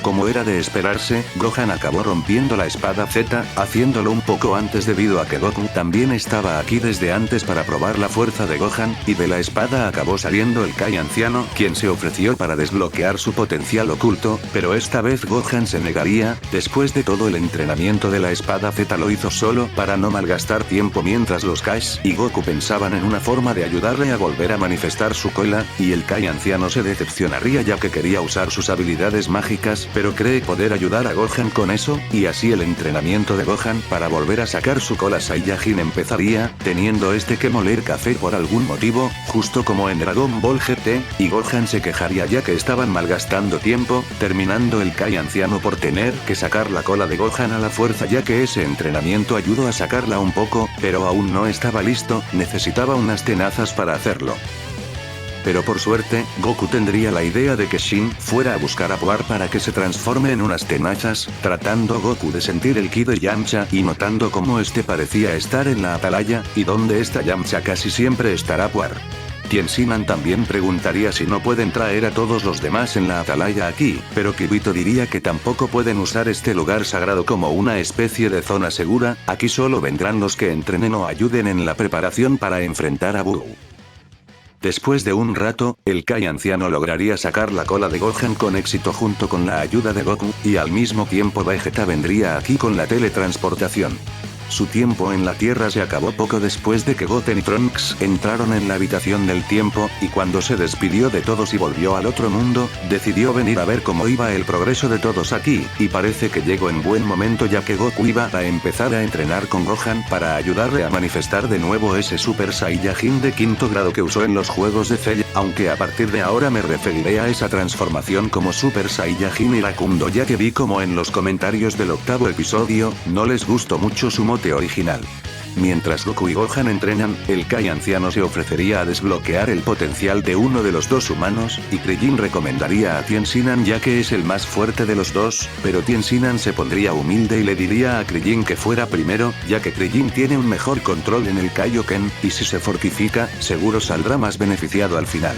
Como era de esperarse, Gohan acabó rompiendo la espada Z, haciéndolo un poco antes debido a que Goku también estaba aquí desde antes para probar la fuerza de Gohan, y de la espada acabó saliendo el Kai anciano, quien se ofreció para desbloquear su potencial oculto, pero esta vez Gohan se negaría. Después de todo el entrenamiento de la espada Z lo hizo solo para no malgastar tiempo mientras los Kais y Goku pensaban en una forma de ayudarle a volver a manifestar su cola, y el Kai anciano se decepcionaría ya que quería usar sus habilidades mágicas, pero cree poder ayudar a Gohan con eso, y así el entrenamiento de Gohan para volver a sacar su cola Saiyajin empezaría, teniendo este que moler café por algún motivo, justo como en Dragon Ball GT, y Gohan se quejaría ya que estaban malgastando tiempo, terminando el Kai anciano por tener que sacar la cola de Gohan a la fuerza ya que ese entrenamiento ayudó a sacarla un poco, pero aún no estaba listo, necesitaba unas tenazas para hacerlo. Pero por suerte, Goku tendría la idea de que Shin fuera a buscar a Puar para que se transforme en unas tenachas, tratando Goku de sentir el ki de Yamcha y notando cómo este parecía estar en la atalaya, y donde está Yamcha casi siempre estará Puar. Tien también preguntaría si no pueden traer a todos los demás en la atalaya aquí, pero Kibito diría que tampoco pueden usar este lugar sagrado como una especie de zona segura, aquí solo vendrán los que entrenen o ayuden en la preparación para enfrentar a Buu. Después de un rato, el Kai anciano lograría sacar la cola de Gohan con éxito junto con la ayuda de Goku, y al mismo tiempo Vegeta vendría aquí con la teletransportación. Su tiempo en la Tierra se acabó poco después de que Goten y Trunks entraron en la habitación del tiempo, y cuando se despidió de todos y volvió al otro mundo, decidió venir a ver cómo iba el progreso de todos aquí, y parece que llegó en buen momento ya que Goku iba a empezar a entrenar con Gohan para ayudarle a manifestar de nuevo ese Super Saiyajin de 5º grado que usó en los juegos de Cell, aunque a partir de ahora me referiré a esa transformación como Super Saiyajin iracundo ya que vi como en los comentarios del 8º episodio, no les gustó mucho su mote original. Mientras Goku y Gohan entrenan, el Kai anciano se ofrecería a desbloquear el potencial de uno de los dos humanos, y Krillin recomendaría a Tien ya que es el más fuerte de los dos, pero Tien se pondría humilde y le diría a Krillin que fuera primero, ya que Krillin tiene un mejor control en el Kaioken, y si se fortifica, seguro saldrá más beneficiado al final.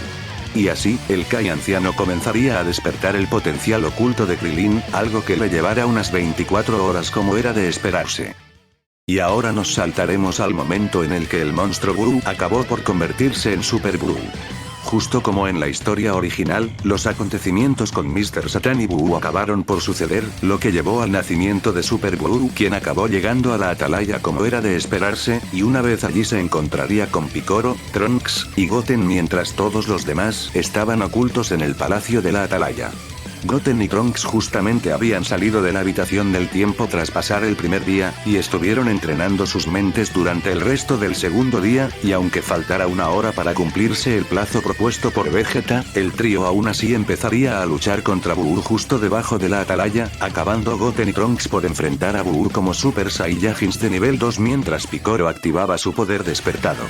Y así, el Kai anciano comenzaría a despertar el potencial oculto de Krillin, algo que le llevara unas 24 horas como era de esperarse. Y ahora nos saltaremos al momento en el que el monstruo Buu acabó por convertirse en Super Buu. Justo como en la historia original, los acontecimientos con Mr. Satan y Buu acabaron por suceder, lo que llevó al nacimiento de Super Buu, quien acabó llegando a la Atalaya como era de esperarse, y una vez allí se encontraría con Picoro, Trunks, y Goten mientras todos los demás estaban ocultos en el palacio de la Atalaya. Goten y Trunks justamente habían salido de la habitación del tiempo tras pasar el primer día, y estuvieron entrenando sus mentes durante el resto del segundo día, y aunque faltara una hora para cumplirse el plazo propuesto por Vegeta, el trío aún así empezaría a luchar contra Buu justo debajo de la Atalaya, acabando Goten y Trunks por enfrentar a Buu como Super Saiyajins de nivel 2 mientras Picoro activaba su poder despertado.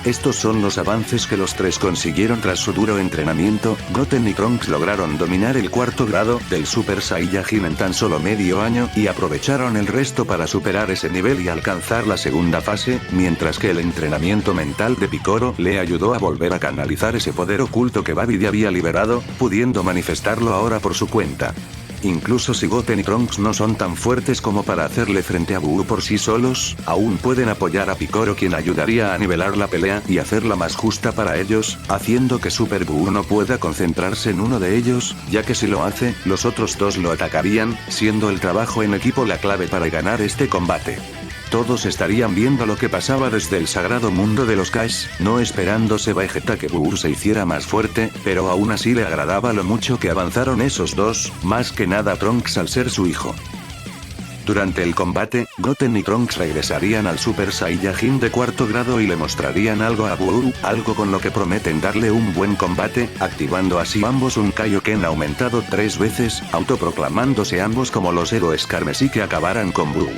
Estos son los avances que los tres consiguieron tras su duro entrenamiento. Goten y Trunks lograron dominar el cuarto grado del Super Saiyajin en tan solo medio año y aprovecharon el resto para superar ese nivel y alcanzar la segunda fase, mientras que el entrenamiento mental de Picoro le ayudó a volver a canalizar ese poder oculto que Babidi había liberado, pudiendo manifestarlo ahora por su cuenta. Incluso si Goten y Trunks no son tan fuertes como para hacerle frente a Buu por sí solos, aún pueden apoyar a Picoro, quien ayudaría a nivelar la pelea y hacerla más justa para ellos, haciendo que Super Buu no pueda concentrarse en uno de ellos, ya que si lo hace, los otros dos lo atacarían, siendo el trabajo en equipo la clave para ganar este combate. Todos estarían viendo lo que pasaba desde el sagrado mundo de los Kais, no esperándose Vegeta que Buu se hiciera más fuerte, pero aún así le agradaba lo mucho que avanzaron esos dos, más que nada Trunks al ser su hijo. Durante el combate, Goten y Trunks regresarían al Super Saiyajin de cuarto grado y le mostrarían algo a Buu, algo con lo que prometen darle un buen combate, activando así ambos un Kaioken aumentado 3 veces, autoproclamándose ambos como los héroes carmesí que acabaran con Buu.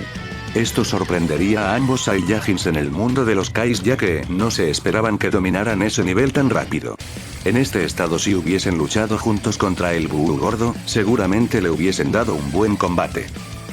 Esto sorprendería a ambos Saiyajins en el mundo de los Kais, ya que no se esperaban que dominaran ese nivel tan rápido. En este estado, si hubiesen luchado juntos contra el Buu gordo, seguramente le hubiesen dado un buen combate.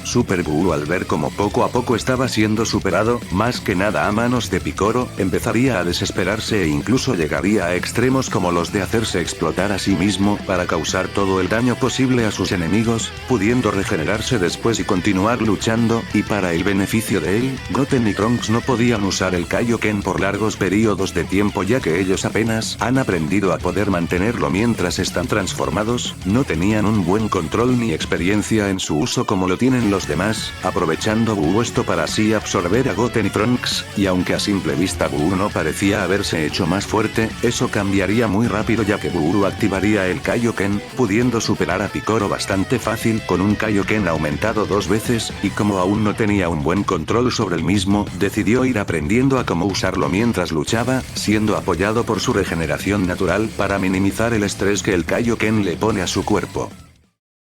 Super Buu, al ver cómo poco a poco estaba siendo superado, más que nada a manos de Picoro, empezaría a desesperarse e incluso llegaría a extremos como los de hacerse explotar a sí mismo para causar todo el daño posible a sus enemigos, pudiendo regenerarse después y continuar luchando, y para el beneficio de él, Goten y Trunks no podían usar el Kaioken por largos periodos de tiempo, ya que ellos apenas han aprendido a poder mantenerlo mientras están transformados, no tenían un buen control ni experiencia en su uso como lo tienen los demás, aprovechando Buu esto para así absorber a Goten y Trunks, y aunque a simple vista Buu no parecía haberse hecho más fuerte, eso cambiaría muy rápido, ya que Buu activaría el Kaioken, pudiendo superar a Picoro bastante fácil con un Kaioken aumentado 2 veces, y como aún no tenía un buen control sobre el mismo, decidió ir aprendiendo a cómo usarlo mientras luchaba, siendo apoyado por su regeneración natural para minimizar el estrés que el Kaioken le pone a su cuerpo.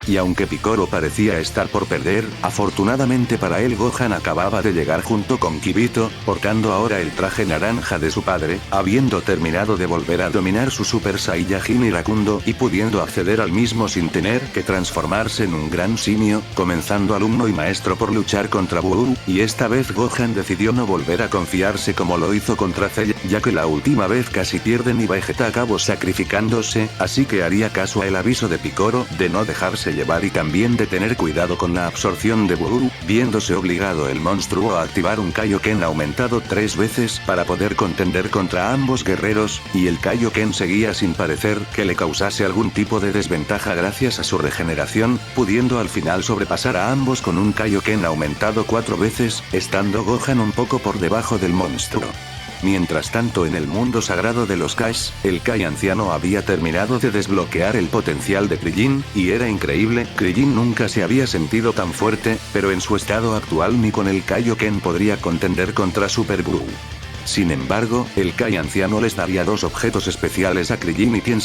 Y aunque Picoro parecía estar por perder, afortunadamente para él Gohan acababa de llegar junto con Kibito, portando ahora el traje naranja de su padre, habiendo terminado de volver a dominar su Super Saiyajin iracundo y pudiendo acceder al mismo sin tener que transformarse en un gran simio, comenzando alumno y maestro por luchar contra Buu, y esta vez Gohan decidió no volver a confiarse como lo hizo contra Cell, ya que la última vez casi pierden y Vegeta acabó sacrificándose, así que haría caso al aviso de Picoro de no dejarse llevar y también de tener cuidado con la absorción de Buu, viéndose obligado el monstruo a activar un Kaioken aumentado 3 veces para poder contender contra ambos guerreros, y el Kaioken seguía sin parecer que le causase algún tipo de desventaja gracias a su regeneración, pudiendo al final sobrepasar a ambos con un Kaioken aumentado 4 veces, estando Gohan un poco por debajo del monstruo. Mientras tanto, en el mundo sagrado de los Kais, el Kai anciano había terminado de desbloquear el potencial de Krillin, y era increíble, Krillin nunca se había sentido tan fuerte, pero en su estado actual ni con el Kaioken podría contender contra Super Buu. Sin embargo, el Kai anciano les daría 2 objetos especiales a Krillin y Tien,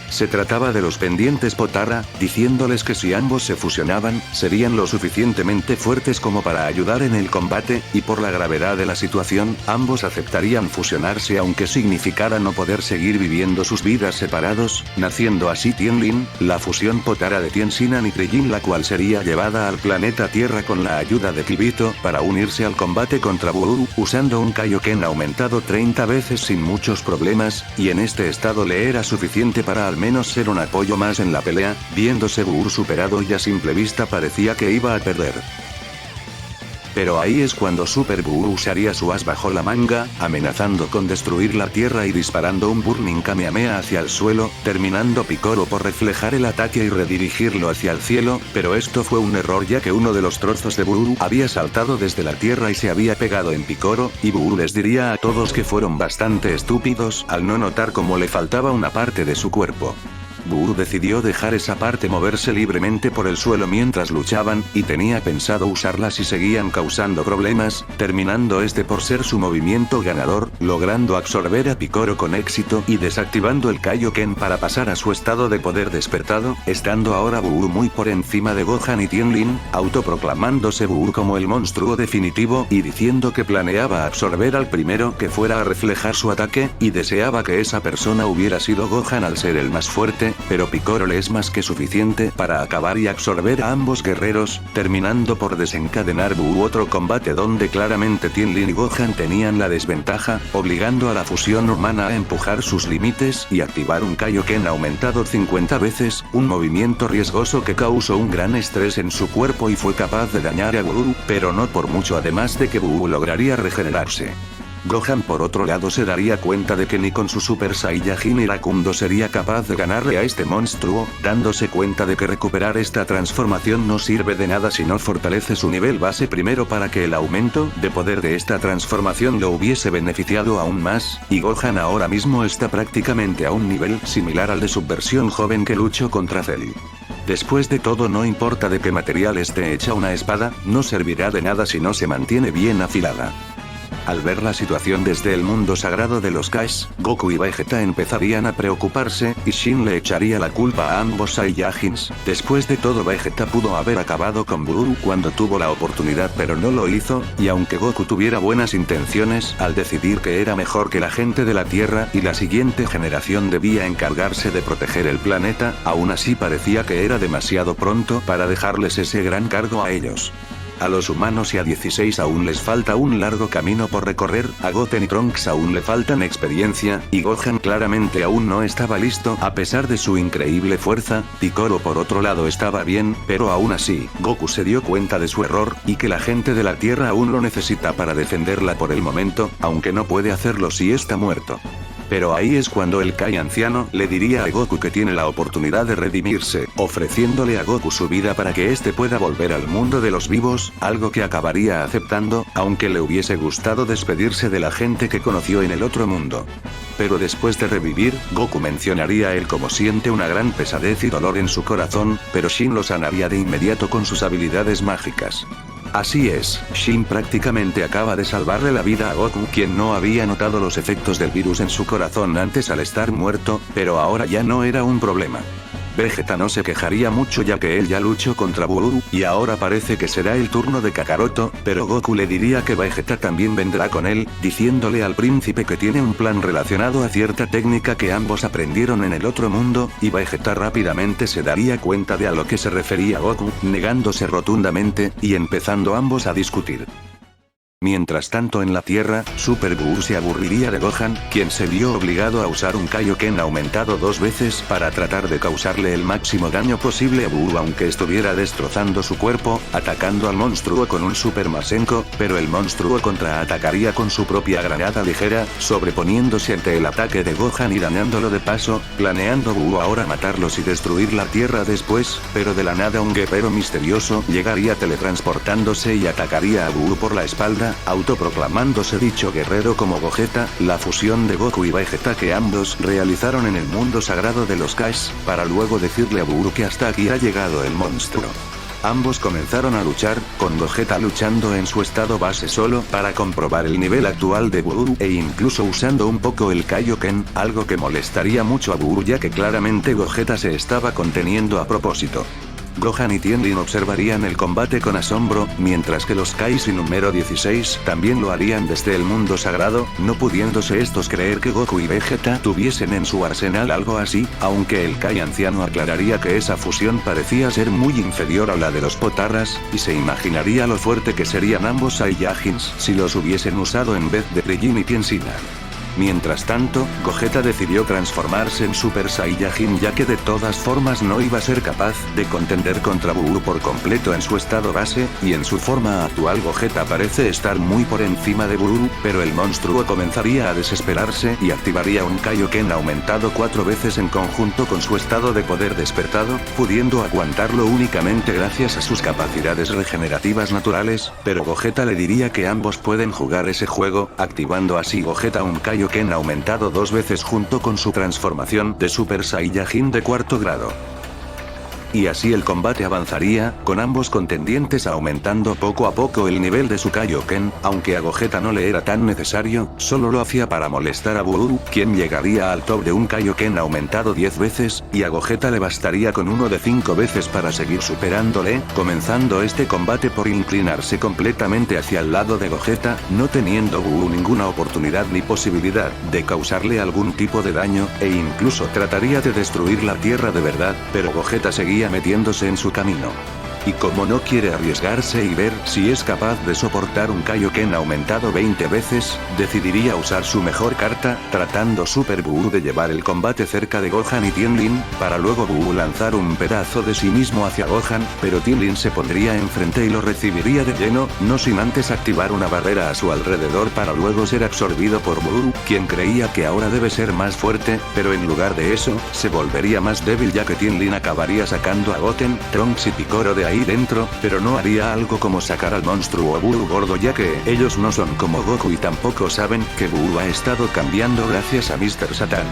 se trataba de los pendientes Potara, diciéndoles que si ambos se fusionaban, serían lo suficientemente fuertes como para ayudar en el combate, y por la gravedad de la situación, ambos aceptarían fusionarse aunque significara no poder seguir viviendo sus vidas separados, naciendo así Tienlin, la fusión Potara de Tien y Krillin, la cual sería llevada al planeta Tierra con la ayuda de Kibito para unirse al combate contra Buu, usando un Kaioken aumentado 30 veces sin muchos problemas, y en este estado le era suficiente para al menos ser un apoyo más en la pelea, viéndose Buu superado y a simple vista parecía que iba a perder. Pero ahí es cuando Super Buu usaría su as bajo la manga, amenazando con destruir la tierra y disparando un Burning Kamehameha hacia el suelo, terminando Piccolo por reflejar el ataque y redirigirlo hacia el cielo, pero esto fue un error ya que uno de los trozos de Buu había saltado desde la tierra y se había pegado en Piccolo, y Buu les diría a todos que fueron bastante estúpidos al no notar cómo le faltaba una parte de su cuerpo. Buu decidió dejar esa parte moverse libremente por el suelo mientras luchaban, y tenía pensado usarla si seguían causando problemas, terminando este por ser su movimiento ganador, logrando absorber a Piccolo con éxito y desactivando el Kaioken para pasar a su estado de poder despertado, estando ahora Buu muy por encima de Gohan y Tianlin, autoproclamándose Buu como el monstruo definitivo y diciendo que planeaba absorber al primero que fuera a reflejar su ataque, y deseaba que esa persona hubiera sido Gohan al ser el más fuerte, pero Piccolo le es más que suficiente para acabar y absorber a ambos guerreros, terminando por desencadenar Buu otro combate donde claramente Tianlin y Gohan tenían la desventaja, obligando a la fusión humana a empujar sus límites y activar un Kaioken aumentado 50 veces, un movimiento riesgoso que causó un gran estrés en su cuerpo y fue capaz de dañar a Buu, pero no por mucho, además de que Buu lograría regenerarse. Gohan por otro lado se daría cuenta de que ni con su Super Saiyajin iracundo sería capaz de ganarle a este monstruo, dándose cuenta de que recuperar esta transformación no sirve de nada si no fortalece su nivel base primero para que el aumento de poder de esta transformación lo hubiese beneficiado aún más, y Gohan ahora mismo está prácticamente a un nivel similar al de su versión joven que luchó contra Cell. Después de todo, no importa de qué material esté hecha una espada, no servirá de nada si no se mantiene bien afilada. Al ver la situación desde el mundo sagrado de los Kais, Goku y Vegeta empezarían a preocuparse, y Shin le echaría la culpa a ambos Saiyajins. Después de todo, Vegeta pudo haber acabado con Buu cuando tuvo la oportunidad, pero no lo hizo, y aunque Goku tuviera buenas intenciones, al decidir que era mejor que la gente de la Tierra y la siguiente generación debía encargarse de proteger el planeta, aún así parecía que era demasiado pronto para dejarles ese gran cargo a ellos. A los humanos y a 16 aún les falta un largo camino por recorrer, a Goten y Trunks aún le faltan experiencia, y Gohan claramente aún no estaba listo a pesar de su increíble fuerza. Piccolo por otro lado estaba bien, pero aún así, Goku se dio cuenta de su error, y que la gente de la Tierra aún lo necesita para defenderla por el momento, aunque no puede hacerlo si está muerto. Pero ahí es cuando el Kai anciano le diría a Goku que tiene la oportunidad de redimirse, ofreciéndole a Goku su vida para que éste pueda volver al mundo de los vivos, algo que acabaría aceptando, aunque le hubiese gustado despedirse de la gente que conoció en el otro mundo. Pero después de revivir, Goku mencionaría a él como siente una gran pesadez y dolor en su corazón, pero Shin lo sanaría de inmediato con sus habilidades mágicas. Así es, Shin prácticamente acaba de salvarle la vida a Goku, quien no había notado los efectos del virus en su corazón antes al estar muerto, pero ahora ya no era un problema. Vegeta no se quejaría mucho ya que él ya luchó contra Buu, y ahora parece que será el turno de Kakaroto, pero Goku le diría que Vegeta también vendrá con él, diciéndole al príncipe que tiene un plan relacionado a cierta técnica que ambos aprendieron en el otro mundo, y Vegeta rápidamente se daría cuenta de a lo que se refería Goku, negándose rotundamente, y empezando ambos a discutir. Mientras tanto en la Tierra, Super Buu se aburriría de Gohan, quien se vio obligado a usar un Kaioken aumentado 2 veces para tratar de causarle el máximo daño posible a Buu aunque estuviera destrozando su cuerpo, atacando al monstruo con un Super Masenko, pero el monstruo contraatacaría con su propia granada ligera, sobreponiéndose ante el ataque de Gohan y dañándolo de paso, planeando Buu ahora matarlos y destruir la Tierra después, pero de la nada un guerrero misterioso llegaría teletransportándose y atacaría a Buu por la espalda, autoproclamándose dicho guerrero como Gogeta, la fusión de Goku y Vegeta que ambos realizaron en el mundo sagrado de los Kais, para luego decirle a Buu que hasta aquí ha llegado el monstruo. Ambos comenzaron a luchar, con Gogeta luchando en su estado base solo para comprobar el nivel actual de Buu e incluso usando un poco el Kaioken, algo que molestaría mucho a Buu ya que claramente Gogeta se estaba conteniendo a propósito. Gohan y Tianlin observarían el combate con asombro, mientras que los Kais y número 16 también lo harían desde el mundo sagrado, no pudiéndose estos creer que Goku y Vegeta tuviesen en su arsenal algo así, aunque el Kai anciano aclararía que esa fusión parecía ser muy inferior a la de los Potarras, y se imaginaría lo fuerte que serían ambos Saiyajins si los hubiesen usado en vez de Krillin y Tenshinhan. Mientras tanto, Gogeta decidió transformarse en Super Saiyajin ya que de todas formas no iba a ser capaz de contender contra Buu por completo en su estado base, y en su forma actual Gogeta parece estar muy por encima de Buu, pero el monstruo comenzaría a desesperarse y activaría un Kaioken aumentado 4 veces en conjunto con su estado de poder despertado, pudiendo aguantarlo únicamente gracias a sus capacidades regenerativas naturales, pero Gogeta le diría que ambos pueden jugar ese juego, activando así Gogeta un Kaioken aumentado 2 veces junto con su transformación de Super Saiyajin de cuarto grado. Y así el combate avanzaría, con ambos contendientes aumentando poco a poco el nivel de su Kaioken, aunque a Gogeta no le era tan necesario, solo lo hacía para molestar a Buu, quien llegaría al top de un Kaioken aumentado 10 veces, y a Gogeta le bastaría con uno de 5 veces para seguir superándole, comenzando este combate por inclinarse completamente hacia el lado de Gogeta, no teniendo Buu ninguna oportunidad ni posibilidad de causarle algún tipo de daño, e incluso trataría de destruir la Tierra de verdad, pero Gogeta seguía metiéndose en su camino. Y como no quiere arriesgarse y ver si es capaz de soportar un Kaioken aumentado 20 veces, decidiría usar su mejor carta, tratando Super Buu de llevar el combate cerca de Gohan y Tianlin, para luego Buu lanzar un pedazo de sí mismo hacia Gohan, pero Tianlin se pondría enfrente y lo recibiría de lleno, no sin antes activar una barrera a su alrededor para luego ser absorbido por Buu, quien creía que ahora debe ser más fuerte, pero en lugar de eso, se volvería más débil ya que Tianlin acabaría sacando a Goten, Trunks y Piccolo de ahí dentro, pero no haría algo como sacar al monstruo Buu gordo ya que ellos no son como Goku y tampoco saben que Buu ha estado cambiando gracias a Mr. Satan.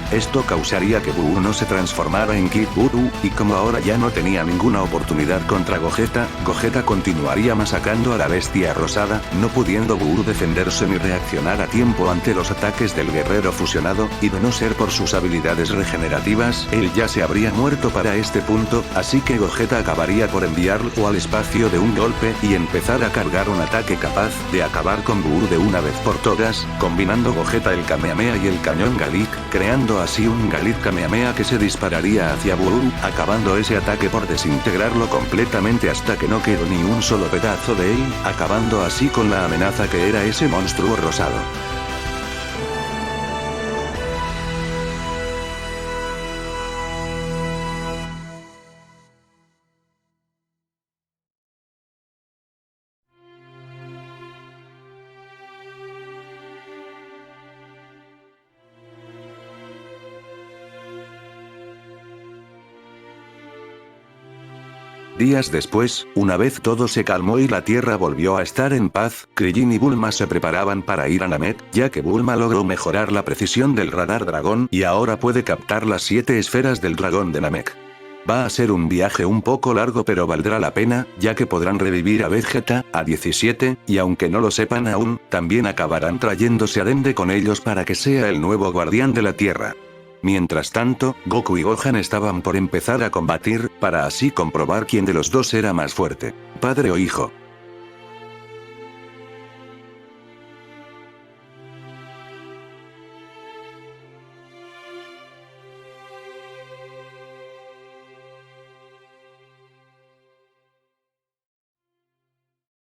Esto causaría que Buu no se transformara en Kid Buu, y como ahora ya no tenía ninguna oportunidad contra Gogeta, Gogeta continuaría masacrando a la bestia rosada, no pudiendo Buu defenderse ni reaccionar a tiempo ante los ataques del guerrero fusionado, y de no ser por sus habilidades regenerativas, él ya se habría muerto para este punto, así que Gogeta acabaría por enviarlo al espacio de un golpe y empezar a cargar un ataque capaz de acabar con Buu de una vez por todas, combinando Gogeta el Kamehameha y el cañón Galick, creando así un Galick Kamehameha que se dispararía hacia Buu, acabando ese ataque por desintegrarlo completamente hasta que no quedó ni un solo pedazo de él, acabando así con la amenaza que era ese monstruo rosado. Días después, una vez todo se calmó y la Tierra volvió a estar en paz, Krillin y Bulma se preparaban para ir a Namek, ya que Bulma logró mejorar la precisión del radar dragón y ahora puede captar las 7 esferas del dragón de Namek. Va a ser un viaje un poco largo pero valdrá la pena, ya que podrán revivir a Vegeta, a 17, y aunque no lo sepan aún, también acabarán trayéndose a Dende con ellos para que sea el nuevo guardián de la Tierra. Mientras tanto, Goku y Gohan estaban por empezar a combatir, para así comprobar quién de los dos era más fuerte, padre o hijo.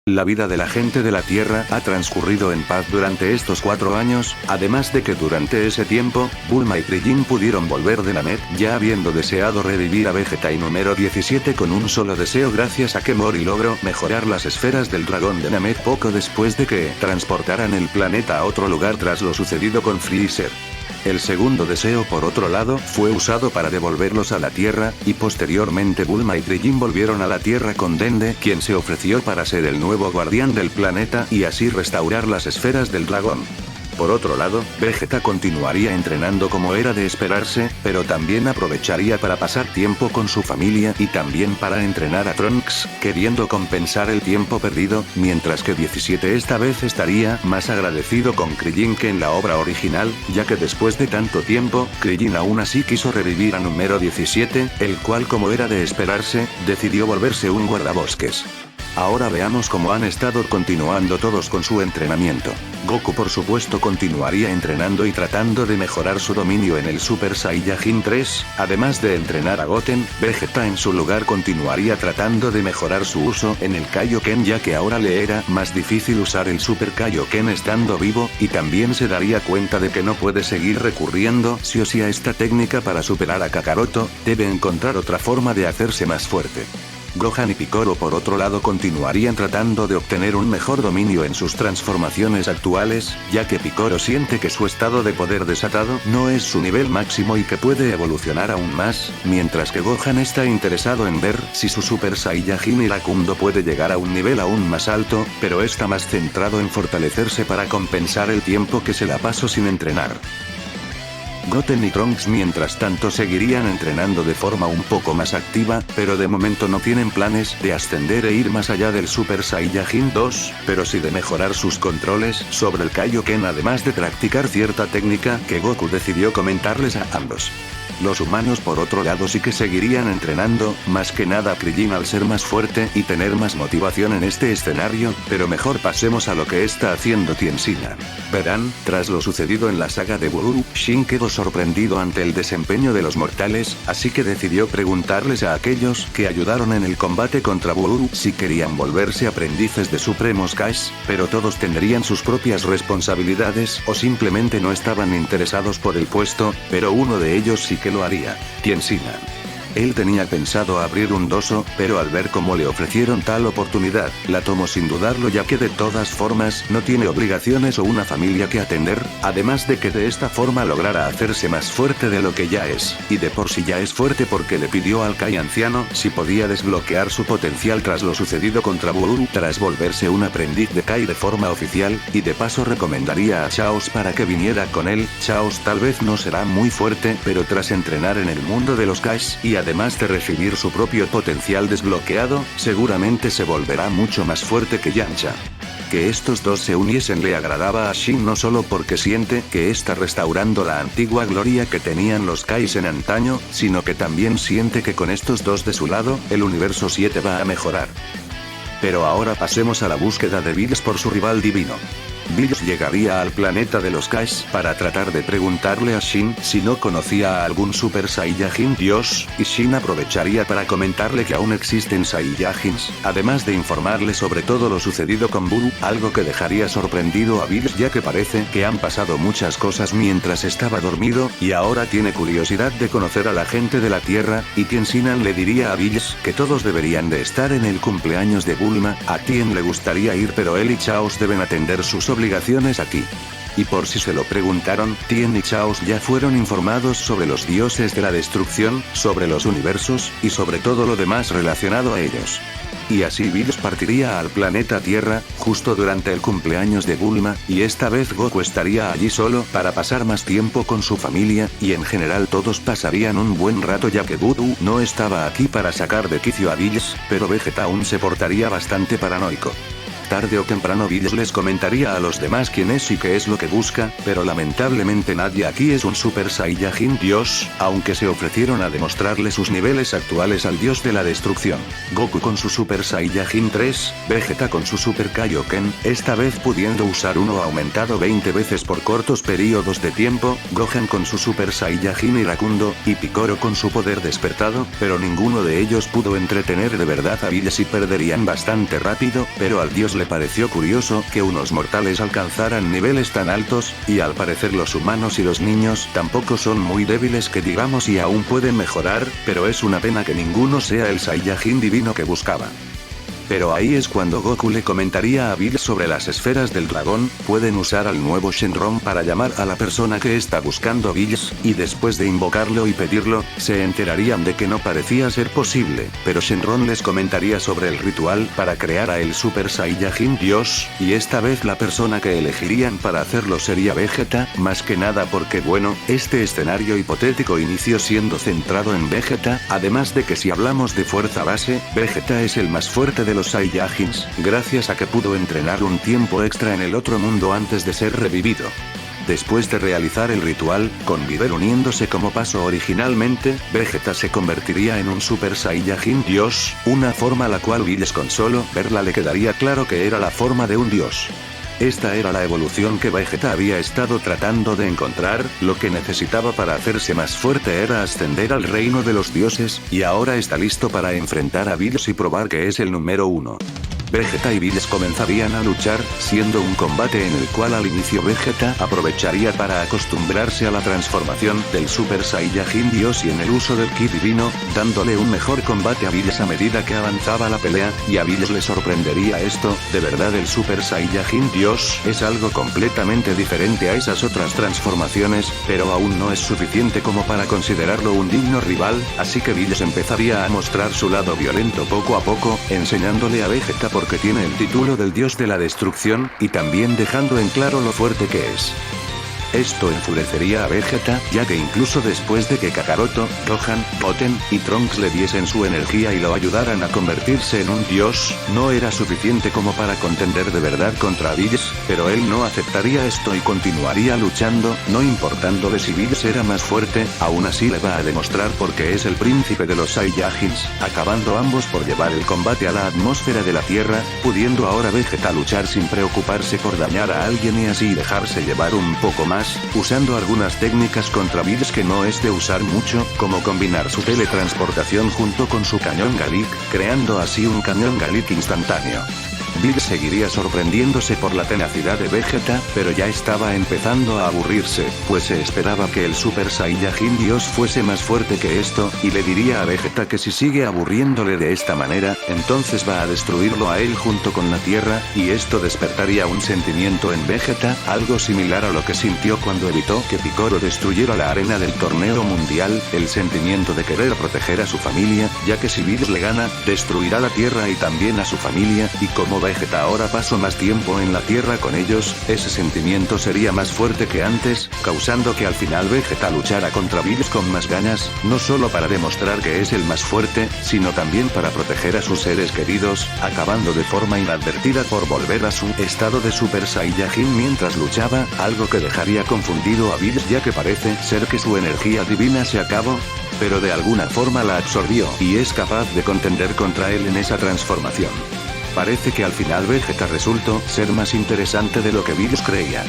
La vida de la gente de la Tierra ha transcurrido en paz durante estos 4 años, además de que durante ese tiempo, Bulma y Krillin pudieron volver de Namek, ya habiendo deseado revivir a Vegeta y número 17 con un solo deseo gracias a que Mori logró mejorar las esferas del dragón de Namek poco después de que transportaran el planeta a otro lugar tras lo sucedido con Freezer. El segundo deseo por otro lado fue usado para devolverlos a la Tierra, y posteriormente Bulma y Krillin volvieron a la Tierra con Dende, quien se ofreció para ser el nuevo guardián del planeta y así restaurar las esferas del dragón. Por otro lado, Vegeta continuaría entrenando como era de esperarse, pero también aprovecharía para pasar tiempo con su familia y también para entrenar a Trunks, queriendo compensar el tiempo perdido, mientras que 17 esta vez estaría más agradecido con Krillin que en la obra original, ya que después de tanto tiempo, Krillin aún así quiso revivir a número 17, el cual como era de esperarse, decidió volverse un guardabosques. Ahora veamos cómo han estado continuando todos con su entrenamiento. Goku por supuesto continuaría entrenando y tratando de mejorar su dominio en el Super Saiyajin 3, además de entrenar a Goten. Vegeta en su lugar continuaría tratando de mejorar su uso en el Kaioken, ya que ahora le era más difícil usar el Super Kaioken estando vivo, y también se daría cuenta de que no puede seguir recurriendo sí o sí a esta técnica para superar a Kakaroto, debe encontrar otra forma de hacerse más fuerte. Gohan y Piccolo por otro lado continuarían tratando de obtener un mejor dominio en sus transformaciones actuales, ya que Piccolo siente que su estado de poder desatado no es su nivel máximo y que puede evolucionar aún más, mientras que Gohan está interesado en ver si su Super Saiyajin iracundo puede llegar a un nivel aún más alto, pero está más centrado en fortalecerse para compensar el tiempo que se la pasó sin entrenar. Goten y Trunks mientras tanto seguirían entrenando de forma un poco más activa, pero de momento no tienen planes de ascender e ir más allá del Super Saiyajin 2, pero sí de mejorar sus controles sobre el Kaioken, además de practicar cierta técnica que Goku decidió comentarles a ambos. Los humanos por otro lado sí que seguirían entrenando, más que nada Krillin al ser más fuerte y tener más motivación en este escenario, pero mejor pasemos a lo que está haciendo Tien Shinhan. Verán, tras lo sucedido en la saga de Bururu, Shin quedó sorprendido ante el desempeño de los mortales, así que decidió preguntarles a aquellos que ayudaron en el combate contra Bururu si querían volverse aprendices de Supremos Kai's, pero todos tendrían sus propias responsabilidades o simplemente no estaban interesados por el puesto, pero uno de ellos sí que lo haría, Tien Shinhan. Él tenía pensado abrir un dojo, pero al ver cómo le ofrecieron tal oportunidad, la tomó sin dudarlo, ya que de todas formas no tiene obligaciones o una familia que atender, además de que de esta forma lograra hacerse más fuerte de lo que ya es, y de por sí ya es fuerte porque le pidió al Kai anciano si podía desbloquear su potencial tras lo sucedido contra Bururu, tras volverse un aprendiz de Kai de forma oficial, y de paso recomendaría a Chaos para que viniera con él. Chaos tal vez no será muy fuerte, pero tras entrenar en el mundo de los Kais y además de recibir su propio potencial desbloqueado, seguramente se volverá mucho más fuerte que Yamcha. Que estos dos se uniesen le agradaba a Shin no solo porque siente que está restaurando la antigua gloria que tenían los Kais en antaño, sino que también siente que con estos dos de su lado, el universo 7 va a mejorar. Pero ahora pasemos a la búsqueda de Bills por su rival divino. Bills llegaría al planeta de los Kais para tratar de preguntarle a Shin si no conocía a algún Super Saiyajin Dios, y Shin aprovecharía para comentarle que aún existen Saiyajins, además de informarle sobre todo lo sucedido con Buru, algo que dejaría sorprendido a Bills ya que parece que han pasado muchas cosas mientras estaba dormido, y ahora tiene curiosidad de conocer a la gente de la Tierra, y Tien Shinhan le diría a Bills que todos deberían de estar en el cumpleaños de Bulma, a Tien le gustaría ir pero él y Chaos deben atender sus obligaciones aquí. Y por si se lo preguntaron, Tien y Chaos ya fueron informados sobre los dioses de la destrucción, sobre los universos, y sobre todo lo demás relacionado a ellos. Y así Bills partiría al planeta Tierra, justo durante el cumpleaños de Bulma, y esta vez Goku estaría allí solo para pasar más tiempo con su familia, y en general todos pasarían un buen rato ya que Butu no estaba aquí para sacar de quicio a Bills, pero Vegeta aún se portaría bastante paranoico. Tarde o temprano Bills les comentaría a los demás quién es y qué es lo que busca, pero lamentablemente nadie aquí es un Super Saiyajin Dios, aunque se ofrecieron a demostrarle sus niveles actuales al dios de la destrucción. Goku con su Super Saiyajin 3, Vegeta con su Super Kaioken, esta vez pudiendo usar uno aumentado 20 veces por cortos periodos de tiempo, Gohan con su Super Saiyajin iracundo, y Piccolo con su poder despertado, pero ninguno de ellos pudo entretener de verdad a Bills y perderían bastante rápido, pero al dios le pareció curioso que unos mortales alcanzaran niveles tan altos, y al parecer los humanos y los niños tampoco son muy débiles que digamos y aún pueden mejorar, pero es una pena que ninguno sea el Saiyajin divino que buscaba. Pero ahí es cuando Goku le comentaría a Bills sobre las esferas del dragón, pueden usar al nuevo Shenron para llamar a la persona que está buscando Bills, y después de invocarlo y pedirlo, se enterarían de que no parecía ser posible, pero Shenron les comentaría sobre el ritual para crear a el Super Saiyajin Dios, y esta vez la persona que elegirían para hacerlo sería Vegeta, más que nada porque bueno, este escenario hipotético inició siendo centrado en Vegeta, además de que si hablamos de fuerza base, Vegeta es el más fuerte de los Saiyajins, gracias a que pudo entrenar un tiempo extra en el otro mundo antes de ser revivido. Después de realizar el ritual, con Videl uniéndose como pasó originalmente, Vegeta se convertiría en un Super Saiyajin Dios, una forma la cual Bills con solo verla le quedaría claro que era la forma de un dios. Esta era la evolución que Vegeta había estado tratando de encontrar, lo que necesitaba para hacerse más fuerte era ascender al reino de los dioses, y ahora está listo para enfrentar a Bills y probar que es el número 1. Vegeta y Bills comenzarían a luchar, siendo un combate en el cual al inicio Vegeta aprovecharía para acostumbrarse a la transformación del Super Saiyajin Dios y en el uso del Ki Divino, dándole un mejor combate a Bills a medida que avanzaba la pelea, y a Bills le sorprendería esto, de verdad el Super Saiyajin Dios es algo completamente diferente a esas otras transformaciones, pero aún no es suficiente como para considerarlo un digno rival, así que Bills empezaría a mostrar su lado violento poco a poco, enseñándole a Vegeta porque tiene el título del dios de la destrucción, y también dejando en claro lo fuerte que es. Esto enfurecería a Vegeta, ya que incluso después de que Kakaroto, Gohan, Goten y Trunks le diesen su energía y lo ayudaran a convertirse en un dios, no era suficiente como para contender de verdad contra Bills, pero él no aceptaría esto y continuaría luchando, no importándole si Bills era más fuerte, aún así le va a demostrar porque es el príncipe de los Saiyajins, acabando ambos por llevar el combate a la atmósfera de la Tierra, pudiendo ahora Vegeta luchar sin preocuparse por dañar a alguien y así dejarse llevar un poco más, usando algunas técnicas contra Bills que no es de usar mucho, como combinar su teletransportación junto con su cañón Galick, creando así un cañón Galick instantáneo. Bills seguiría sorprendiéndose por la tenacidad de Vegeta, pero ya estaba empezando a aburrirse, pues se esperaba que el Super Saiyajin Dios fuese más fuerte que esto, y le diría a Vegeta que si sigue aburriéndole de esta manera, entonces va a destruirlo a él junto con la Tierra, y esto despertaría un sentimiento en Vegeta, algo similar a lo que sintió cuando evitó que Piccolo destruyera la arena del torneo mundial, el sentimiento de querer proteger a su familia, ya que si Bills le gana, destruirá la Tierra y también a su familia, y como Vegeta ahora pasó más tiempo en la Tierra con ellos, ese sentimiento sería más fuerte que antes, causando que al final Vegeta luchara contra Bills con más ganas, no solo para demostrar que es el más fuerte, sino también para proteger a sus seres queridos, acabando de forma inadvertida por volver a su estado de Super Saiyajin mientras luchaba, algo que dejaría confundido a Bills ya que parece ser que su energía divina se acabó, pero de alguna forma la absorbió, y es capaz de contender contra él en esa transformación. Parece que al final Vegeta resultó ser más interesante de lo que Bills creía.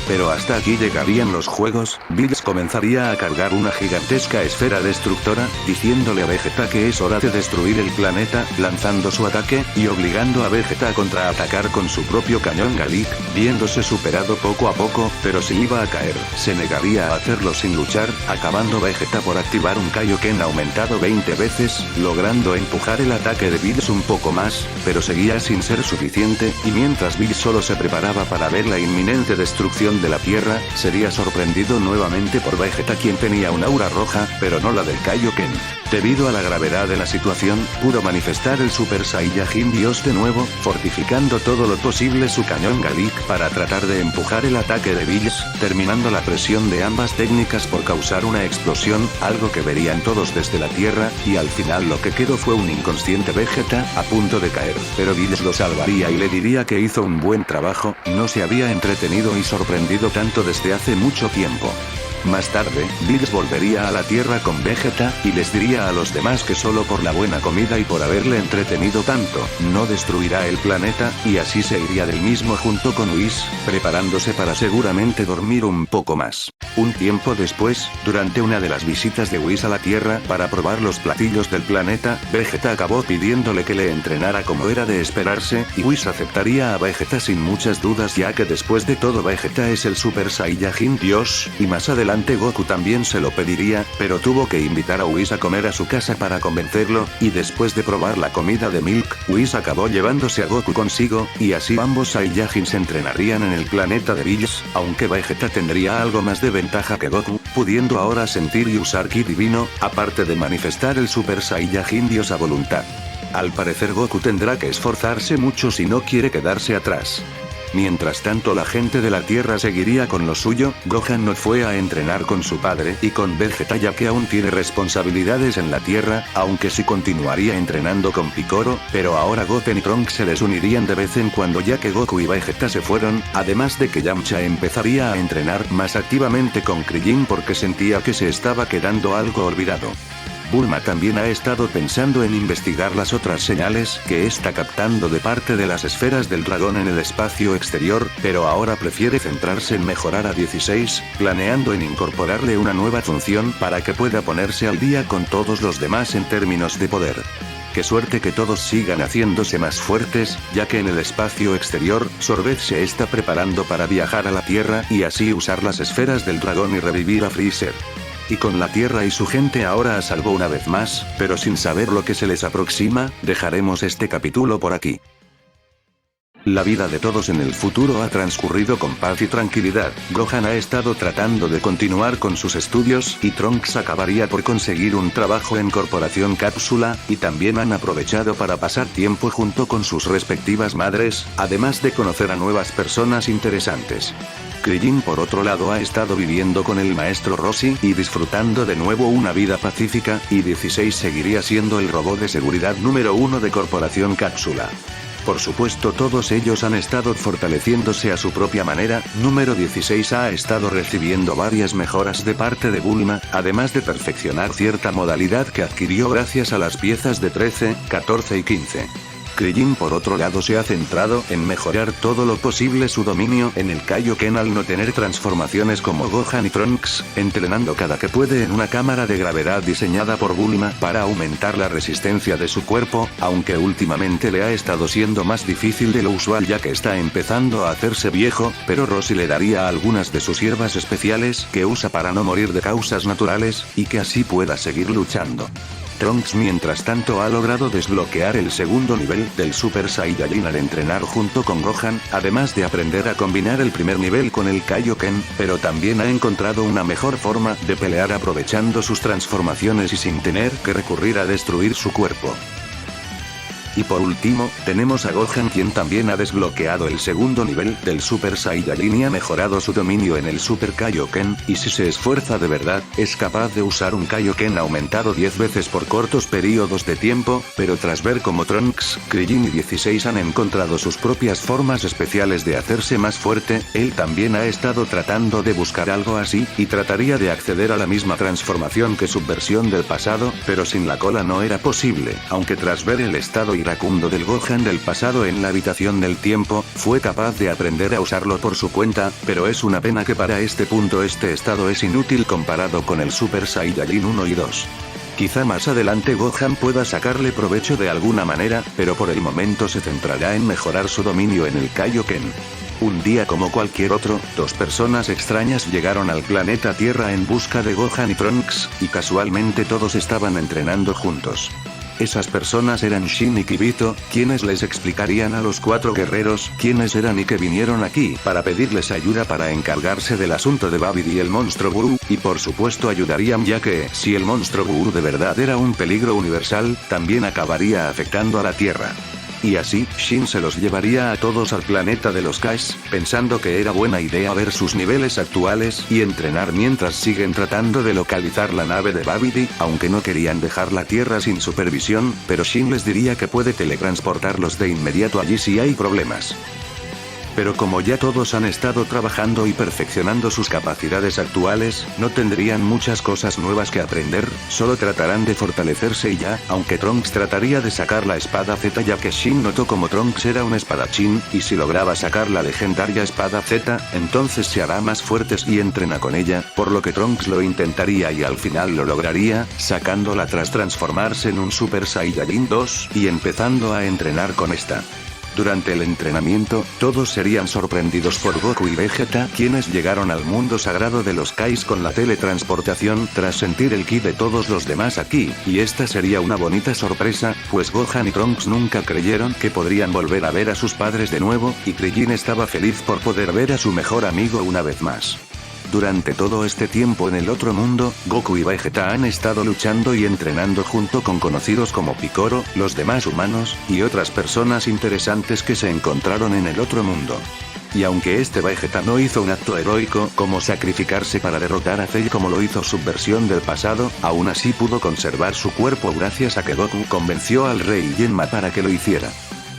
Pero hasta aquí llegarían los juegos, Bills comenzaría a cargar una gigantesca esfera destructora, diciéndole a Vegeta que es hora de destruir el planeta, lanzando su ataque, y obligando a Vegeta a contraatacar con su propio cañón Galick, viéndose superado poco a poco, pero si iba a caer, se negaría a hacerlo sin luchar, acabando Vegeta por activar un Kaioken aumentado 20 veces, logrando empujar el ataque de Bills un poco más, pero seguía sin ser suficiente, y mientras Bills solo se preparaba para ver la inminente destrucción de la Tierra, sería sorprendido nuevamente por Vegeta quien tenía un aura roja, pero no la del Kaioken. Debido a la gravedad de la situación, pudo manifestar el Super Saiyajin Dios de nuevo, fortificando todo lo posible su cañón Galick para tratar de empujar el ataque de Bills, terminando la presión de ambas técnicas por causar una explosión, algo que verían todos desde la Tierra, y al final lo que quedó fue un inconsciente Vegeta, a punto de caer, pero Bills lo salvaría y le diría que hizo un buen trabajo, no se había entretenido y sorprendido tanto desde hace mucho tiempo. Más tarde, Bills volvería a la Tierra con Vegeta, y les diría a los demás que solo por la buena comida y por haberle entretenido tanto, no destruirá el planeta, y así se iría del mismo junto con Whis, preparándose para seguramente dormir un poco más. Un tiempo después, durante una de las visitas de Whis a la Tierra para probar los platillos del planeta, Vegeta acabó pidiéndole que le entrenara como era de esperarse, y Whis aceptaría a Vegeta sin muchas dudas ya que después de todo Vegeta es el Super Saiyajin Dios, y más adelante Goku también se lo pediría, pero tuvo que invitar a Whis a comer a su casa para convencerlo, y después de probar la comida de Milk, Whis acabó llevándose a Goku consigo, y así ambos Saiyajins se entrenarían en el planeta de Bills, aunque Vegeta tendría algo más de ventaja que Goku, pudiendo ahora sentir y usar Ki divino, aparte de manifestar el Super Saiyajin Dios a voluntad. Al parecer Goku tendrá que esforzarse mucho si no quiere quedarse atrás. Mientras tanto la gente de la Tierra seguiría con lo suyo. Gohan no fue a entrenar con su padre y con Vegeta ya que aún tiene responsabilidades en la Tierra, aunque sí continuaría entrenando con Piccolo, pero ahora Goten y Trunks se les unirían de vez en cuando ya que Goku y Vegeta se fueron, además de que Yamcha empezaría a entrenar más activamente con Krillin porque sentía que se estaba quedando algo olvidado. Bulma también ha estado pensando en investigar las otras señales que está captando de parte de las esferas del dragón en el espacio exterior, pero ahora prefiere centrarse en mejorar a 16, planeando en incorporarle una nueva función para que pueda ponerse al día con todos los demás en términos de poder. Qué suerte que todos sigan haciéndose más fuertes, ya que en el espacio exterior, Sorbet se está preparando para viajar a la Tierra y así usar las esferas del dragón y revivir a Freezer. Y con la Tierra y su gente ahora a salvo una vez más, pero sin saber lo que se les aproxima, dejaremos este capítulo por aquí. La vida de todos en el futuro ha transcurrido con paz y tranquilidad. Gohan ha estado tratando de continuar con sus estudios y Trunks acabaría por conseguir un trabajo en Corporación Cápsula, y también han aprovechado para pasar tiempo junto con sus respectivas madres, además de conocer a nuevas personas interesantes. Krillin por otro lado ha estado viviendo con el maestro Roshi y disfrutando de nuevo una vida pacífica, y 16 seguiría siendo el robot de seguridad número 1 de Corporación Cápsula. Por supuesto todos ellos han estado fortaleciéndose a su propia manera. Número 16 ha estado recibiendo varias mejoras de parte de Bulma, además de perfeccionar cierta modalidad que adquirió gracias a las piezas de 13, 14 y 15. Krillin por otro lado se ha centrado en mejorar todo lo posible su dominio en el Kaioken al no tener transformaciones como Gohan y Trunks, entrenando cada que puede en una cámara de gravedad diseñada por Bulma para aumentar la resistencia de su cuerpo, aunque últimamente le ha estado siendo más difícil de lo usual ya que está empezando a hacerse viejo, pero Roshi le daría algunas de sus hierbas especiales que usa para no morir de causas naturales, y que así pueda seguir luchando. Trunks mientras tanto ha logrado desbloquear el segundo nivel del Super Saiyajin al entrenar junto con Gohan, además de aprender a combinar el primer nivel con el Kaioken, pero también ha encontrado una mejor forma de pelear aprovechando sus transformaciones y sin tener que recurrir a destruir su cuerpo. Y por último, tenemos a Gohan quien también ha desbloqueado el segundo nivel del Super Saiyajin y ha mejorado su dominio en el Super Kaioken, y si se esfuerza de verdad, es capaz de usar un Kaioken aumentado 10 veces por cortos periodos de tiempo, pero tras ver cómo Trunks, Krillin y 16 han encontrado sus propias formas especiales de hacerse más fuerte, él también ha estado tratando de buscar algo así, y trataría de acceder a la misma transformación que su versión del pasado, pero sin la cola no era posible, aunque tras ver el estado iracundo del Gohan del pasado en la habitación del tiempo, fue capaz de aprender a usarlo por su cuenta, pero es una pena que para este punto este estado es inútil comparado con el Super Saiyajin 1 y 2. Quizá más adelante Gohan pueda sacarle provecho de alguna manera, pero por el momento se centrará en mejorar su dominio en el Kaioken. Un día como cualquier otro, dos personas extrañas llegaron al planeta Tierra en busca de Gohan y Trunks, y casualmente todos estaban entrenando juntos. Esas personas eran Shin y Kibito, quienes les explicarían a los cuatro guerreros quiénes eran y que vinieron aquí para pedirles ayuda para encargarse del asunto de Babidi y el monstruo Buu, y por supuesto ayudarían ya que, si el monstruo Buu de verdad era un peligro universal, también acabaría afectando a la Tierra. Y así, Shin se los llevaría a todos al planeta de los Kais, pensando que era buena idea ver sus niveles actuales y entrenar mientras siguen tratando de localizar la nave de Babidi, aunque no querían dejar la Tierra sin supervisión, pero Shin les diría que puede teletransportarlos de inmediato allí si hay problemas. Pero como ya todos han estado trabajando y perfeccionando sus capacidades actuales, no tendrían muchas cosas nuevas que aprender, solo tratarán de fortalecerse y ya, aunque Trunks trataría de sacar la espada Z ya que Shin notó como Trunks era un espadachín, y si lograba sacar la legendaria espada Z, entonces se hará más fuertes y entrena con ella, por lo que Trunks lo intentaría y al final lo lograría, sacándola tras transformarse en un Super Saiyajin 2, y empezando a entrenar con esta. Durante el entrenamiento, todos serían sorprendidos por Goku y Vegeta, quienes llegaron al mundo sagrado de los Kais con la teletransportación tras sentir el ki de todos los demás aquí, y esta sería una bonita sorpresa, pues Gohan y Trunks nunca creyeron que podrían volver a ver a sus padres de nuevo, y Krillin estaba feliz por poder ver a su mejor amigo una vez más. Durante todo este tiempo en el otro mundo, Goku y Vegeta han estado luchando y entrenando junto con conocidos como Piccolo, los demás humanos, y otras personas interesantes que se encontraron en el otro mundo. Y aunque este Vegeta no hizo un acto heroico como sacrificarse para derrotar a Cell como lo hizo su versión del pasado, aún así pudo conservar su cuerpo gracias a que Goku convenció al Rey Genma para que lo hiciera.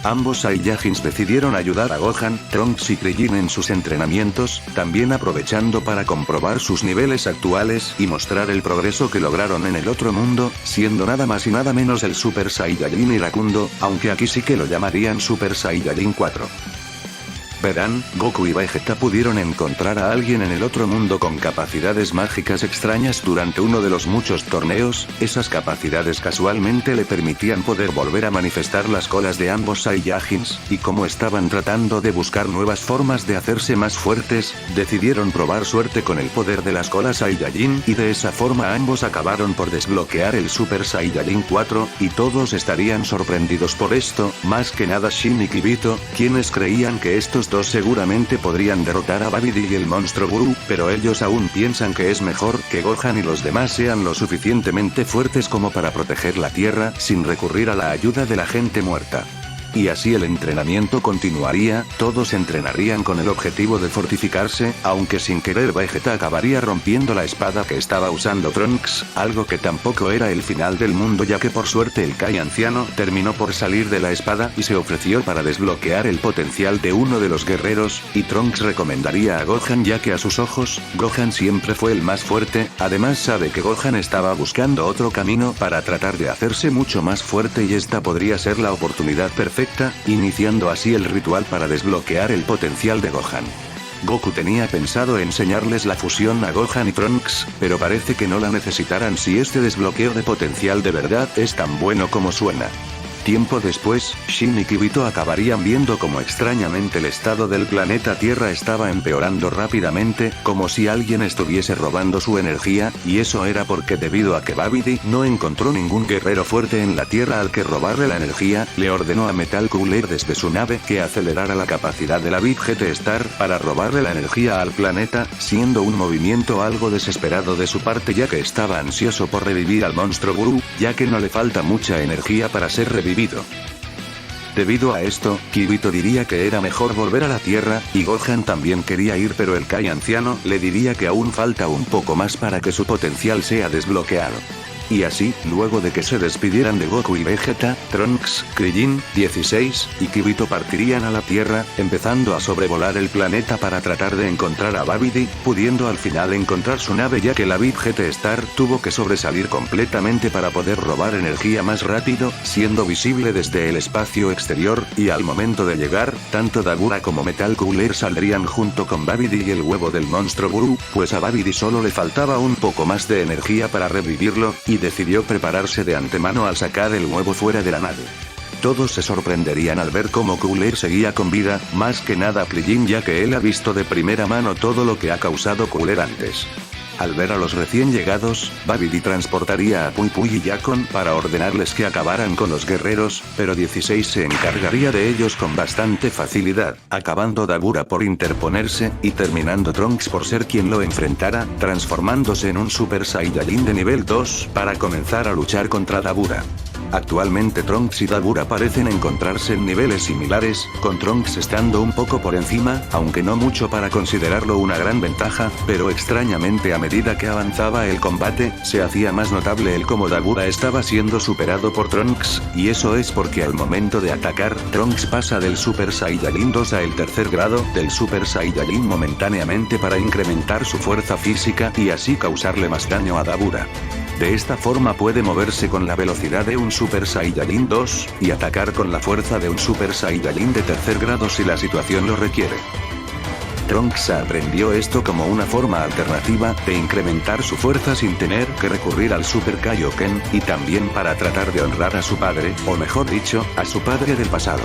Ambos Saiyajins decidieron ayudar a Gohan, Trunks y Krillin en sus entrenamientos, también aprovechando para comprobar sus niveles actuales y mostrar el progreso que lograron en el otro mundo, siendo nada más y nada menos el Super Saiyajin iracundo, aunque aquí sí que lo llamarían Super Saiyajin 4. Verán, Goku y Vegeta pudieron encontrar a alguien en el otro mundo con capacidades mágicas extrañas durante uno de los muchos torneos. Esas capacidades casualmente le permitían poder volver a manifestar las colas de ambos Saiyajins, y como estaban tratando de buscar nuevas formas de hacerse más fuertes, decidieron probar suerte con el poder de las colas Saiyajin y de esa forma ambos acabaron por desbloquear el Super Saiyajin 4, y todos estarían sorprendidos por esto, más que nada Shin y Kibito, quienes creían que estos dos seguramente podrían derrotar a Babidi y el monstruo Buu, pero ellos aún piensan que es mejor que Gohan y los demás sean lo suficientemente fuertes como para proteger la Tierra sin recurrir a la ayuda de la gente muerta. Y así el entrenamiento continuaría, todos entrenarían con el objetivo de fortificarse, aunque sin querer Vegeta acabaría rompiendo la espada que estaba usando Trunks, algo que tampoco era el final del mundo ya que por suerte el Kai anciano terminó por salir de la espada y se ofreció para desbloquear el potencial de uno de los guerreros, y Trunks recomendaría a Gohan ya que a sus ojos, Gohan siempre fue el más fuerte, además sabe que Gohan estaba buscando otro camino para tratar de hacerse mucho más fuerte y esta podría ser la oportunidad perfecta, iniciando así el ritual para desbloquear el potencial de Gohan. Goku tenía pensado enseñarles la fusión a Gohan y Trunks, pero parece que no la necesitarán si este desbloqueo de potencial de verdad es tan bueno como suena. Tiempo después, Shin y Kibito acabarían viendo como extrañamente el estado del planeta Tierra estaba empeorando rápidamente, como si alguien estuviese robando su energía, y eso era porque debido a que Babidi no encontró ningún guerrero fuerte en la Tierra al que robarle la energía, le ordenó a Metal Cooler desde su nave que acelerara la capacidad de la Big GT Star para robarle la energía al planeta, siendo un movimiento algo desesperado de su parte ya que estaba ansioso por revivir al monstruo Buu, ya que no le falta mucha energía para ser revivido. Debido a esto, Kibito diría que era mejor volver a la Tierra, y Gohan también quería ir pero el Kai anciano le diría que aún falta un poco más para que su potencial sea desbloqueado. Y así, luego de que se despidieran de Goku y Vegeta, Trunks, Krillin, 16, y Kibito partirían a la Tierra, empezando a sobrevolar el planeta para tratar de encontrar a Babidi, pudiendo al final encontrar su nave ya que la Big GT Star tuvo que sobresalir completamente para poder robar energía más rápido, siendo visible desde el espacio exterior, y al momento de llegar, tanto Dabura como Metal Cooler saldrían junto con Babidi y el huevo del monstruo Buu, pues a Babidi solo le faltaba un poco más de energía para revivirlo, y decidió prepararse de antemano al sacar el huevo fuera de la nave. Todos se sorprenderían al ver cómo Cooler seguía con vida, más que nada Krillin ya que él ha visto de primera mano todo lo que ha causado Cooler antes. Al ver a los recién llegados, Babidi transportaría a Pui Pui y Yakon para ordenarles que acabaran con los guerreros, pero 16 se encargaría de ellos con bastante facilidad, acabando Dabura por interponerse, y terminando Trunks por ser quien lo enfrentara, transformándose en un Super Saiyajin de nivel 2 para comenzar a luchar contra Dabura. Actualmente Trunks y Dabura parecen encontrarse en niveles similares, con Trunks estando un poco por encima, aunque no mucho para considerarlo una gran ventaja, pero extrañamente a medida que avanzaba el combate, se hacía más notable el cómo Dabura estaba siendo superado por Trunks, y eso es porque al momento de atacar, Trunks pasa del Super Saiyajin 2 a el tercer grado del Super Saiyajin momentáneamente para incrementar su fuerza física y así causarle más daño a Dabura. De esta forma puede moverse con la velocidad de un Super Saiyajin 2, y atacar con la fuerza de un Super Saiyajin de tercer grado si la situación lo requiere. Trunks aprendió esto como una forma alternativa de incrementar su fuerza sin tener que recurrir al Super Kaioken, y también para tratar de honrar a su padre, o mejor dicho, a su padre del pasado.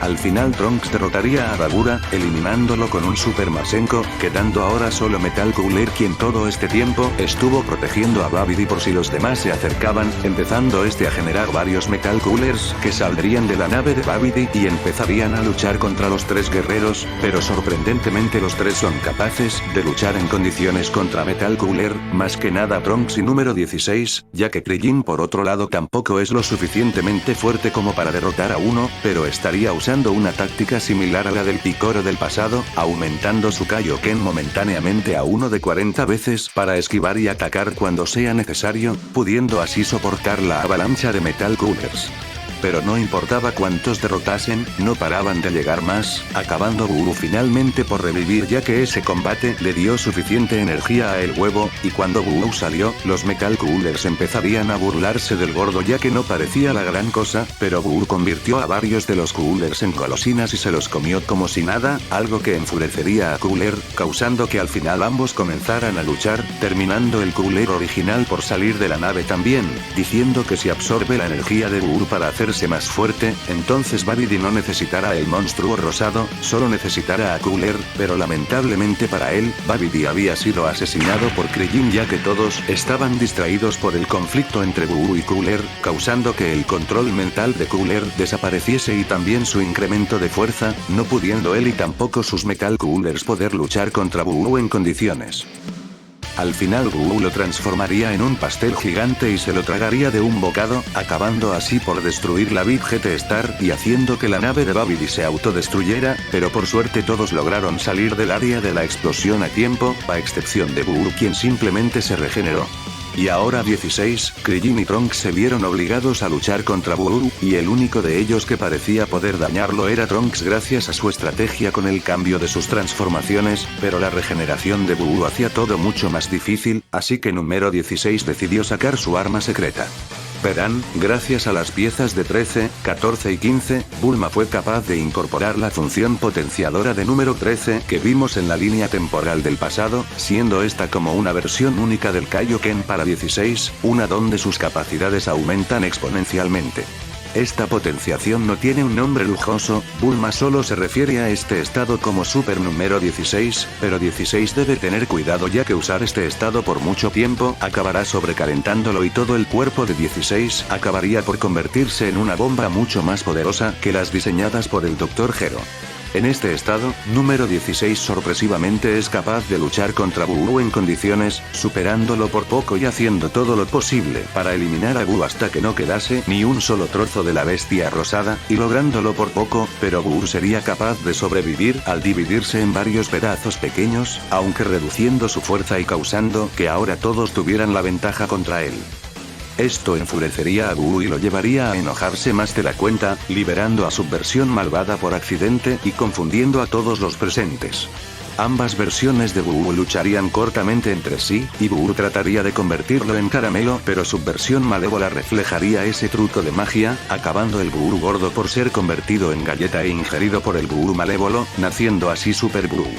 Al final Trunks derrotaría a Dabura, eliminándolo con un Super Masenko, quedando ahora solo Metal Cooler quien todo este tiempo estuvo protegiendo a Babidi por si los demás se acercaban, empezando a generar varios Metal Coolers que saldrían de la nave de Babidi y empezarían a luchar contra los tres guerreros, pero sorprendentemente los tres son capaces de luchar en condiciones contra Metal Cooler, más que nada Trunks y número 16, ya que Krillin por otro lado tampoco es lo suficientemente fuerte como para derrotar a uno, pero estaría usando usando una táctica similar a la del Picoro del pasado, aumentando su Kaioken momentáneamente a uno de 40 veces para esquivar y atacar cuando sea necesario, pudiendo así soportar la avalancha de Metal Coolers. Pero no importaba cuántos derrotasen, no paraban de llegar más, acabando Buu finalmente por revivir ya que ese combate le dio suficiente energía a el huevo, y cuando Buu salió, los Metal Coolers empezarían a burlarse del gordo ya que no parecía la gran cosa, pero Buu convirtió a varios de los Coolers en golosinas y se los comió como si nada, algo que enfurecería a Cooler, causando que al final ambos comenzaran a luchar, terminando el Cooler original por salir de la nave también, diciendo que si absorbe la energía de Buu para hacerse más fuerte, entonces Babidi no necesitará el monstruo rosado, solo necesitará a Cooler, pero lamentablemente para él, Babidi había sido asesinado por Krillin ya que todos estaban distraídos por el conflicto entre Buu y Cooler, causando que el control mental de Cooler desapareciese y también su incremento de fuerza, no pudiendo él y tampoco sus Metal Coolers poder luchar contra Buu en condiciones. Al final Buu lo transformaría en un pastel gigante y se lo tragaría de un bocado, acabando así por destruir la Big GT Star y haciendo que la nave de Babidi se autodestruyera, pero por suerte todos lograron salir del área de la explosión a tiempo, a excepción de Buu quien simplemente se regeneró. Y ahora 16, Krillin y Trunks se vieron obligados a luchar contra Buu, y el único de ellos que parecía poder dañarlo era Trunks gracias a su estrategia con el cambio de sus transformaciones, pero la regeneración de Buu hacía todo mucho más difícil, así que número 16 decidió sacar su arma secreta. Verán, gracias a las piezas de 13, 14 y 15, Bulma fue capaz de incorporar la función potenciadora de número 13 que vimos en la línea temporal del pasado, siendo esta como una versión única del Kaioken para 16, una donde sus capacidades aumentan exponencialmente. Esta potenciación no tiene un nombre lujoso, Bulma solo se refiere a este estado como super número 16, pero 16 debe tener cuidado ya que usar este estado por mucho tiempo acabará sobrecalentándolo y todo el cuerpo de 16 acabaría por convertirse en una bomba mucho más poderosa que las diseñadas por el Dr. Gero. En este estado, número 16 sorpresivamente es capaz de luchar contra Buu en condiciones, superándolo por poco y haciendo todo lo posible para eliminar a Buu hasta que no quedase ni un solo trozo de la bestia rosada, y lográndolo por poco, pero Buu sería capaz de sobrevivir al dividirse en varios pedazos pequeños, aunque reduciendo su fuerza y causando que ahora todos tuvieran la ventaja contra él. Esto enfurecería a Buu y lo llevaría a enojarse más de la cuenta, liberando a su versión malvada por accidente y confundiendo a todos los presentes. Ambas versiones de Buu lucharían cortamente entre sí, y Buu trataría de convertirlo en caramelo, pero su versión malévola reflejaría ese truco de magia, acabando el Buu gordo por ser convertido en galleta e ingerido por el Buu malévolo, naciendo así Super Buu.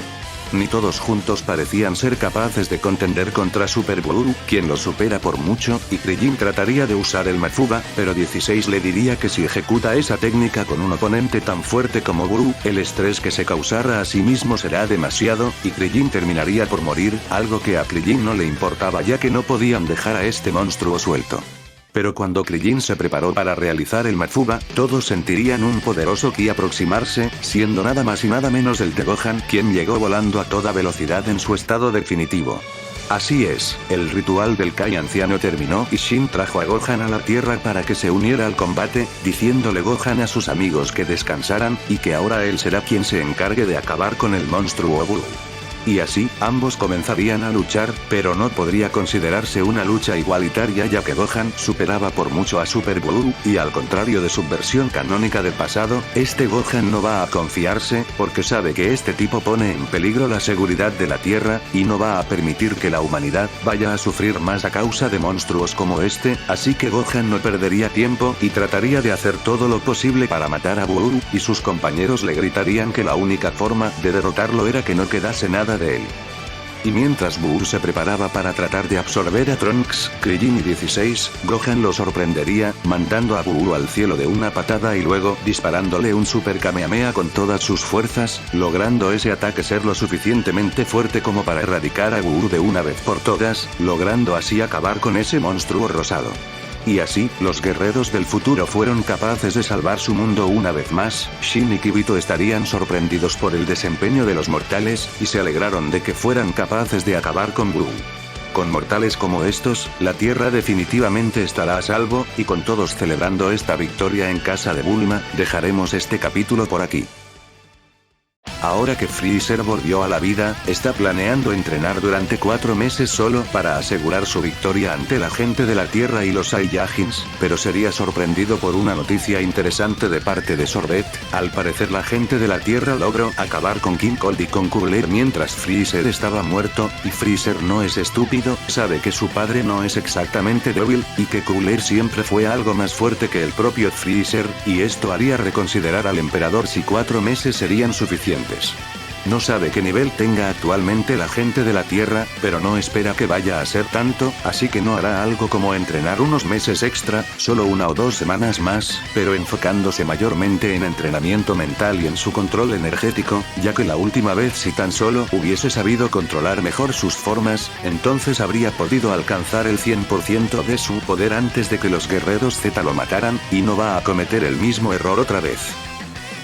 Ni todos juntos parecían ser capaces de contender contra Super Buu, quien lo supera por mucho, y Krillin trataría de usar el Mafuba, pero 16 le diría que si ejecuta esa técnica con un oponente tan fuerte como Buu, el estrés que se causara a sí mismo será demasiado, y Krillin terminaría por morir, algo que a Krillin no le importaba ya que no podían dejar a este monstruo suelto. Pero cuando Krillin se preparó para realizar el Mafuba, todos sentirían un poderoso ki aproximarse, siendo nada más y nada menos el de Gohan quien llegó volando a toda velocidad en su estado definitivo. Así es, el ritual del Kai anciano terminó y Shin trajo a Gohan a la Tierra para que se uniera al combate, diciéndole Gohan a sus amigos que descansaran, y que ahora él será quien se encargue de acabar con el monstruo Buu. Y así, ambos comenzarían a luchar, pero no podría considerarse una lucha igualitaria ya que Gohan superaba por mucho a Super Buu, y al contrario de su versión canónica del pasado, este Gohan no va a confiarse, porque sabe que este tipo pone en peligro la seguridad de la Tierra, y no va a permitir que la humanidad vaya a sufrir más a causa de monstruos como este, así que Gohan no perdería tiempo y trataría de hacer todo lo posible para matar a Buu, y sus compañeros le gritarían que la única forma de derrotarlo era que no quedase nada de él. Y mientras Buu se preparaba para tratar de absorber a Trunks, Krillin y 16, Gohan lo sorprendería, mandando a Buu al cielo de una patada y luego disparándole un Super Kamehameha con todas sus fuerzas, logrando ese ataque ser lo suficientemente fuerte como para erradicar a Buu de una vez por todas, logrando así acabar con ese monstruo rosado. Y así, los guerreros del futuro fueron capaces de salvar su mundo una vez más. Shin y Kibito estarían sorprendidos por el desempeño de los mortales, y se alegraron de que fueran capaces de acabar con Buu. Con mortales como estos, la Tierra definitivamente estará a salvo, y con todos celebrando esta victoria en casa de Bulma, dejaremos este capítulo por aquí. Ahora que Freezer volvió a la vida, está planeando entrenar durante 4 meses solo para asegurar su victoria ante la gente de la Tierra y los Saiyajins, pero sería sorprendido por una noticia interesante de parte de Sorbet. Al parecer la gente de la Tierra logró acabar con King Cold y con Cooler mientras Freezer estaba muerto, y Freezer no es estúpido, sabe que su padre no es exactamente débil, y que Cooler siempre fue algo más fuerte que el propio Freezer, y esto haría reconsiderar al emperador si 4 meses serían suficientes. No sabe qué nivel tenga actualmente la gente de la Tierra, pero no espera que vaya a ser tanto, así que no hará algo como entrenar unos meses extra, solo 1 o 2 semanas más, pero enfocándose mayormente en entrenamiento mental y en su control energético, ya que la última vez si tan solo hubiese sabido controlar mejor sus formas, entonces habría podido alcanzar el 100% de su poder antes de que los guerreros Z lo mataran, y no va a cometer el mismo error otra vez.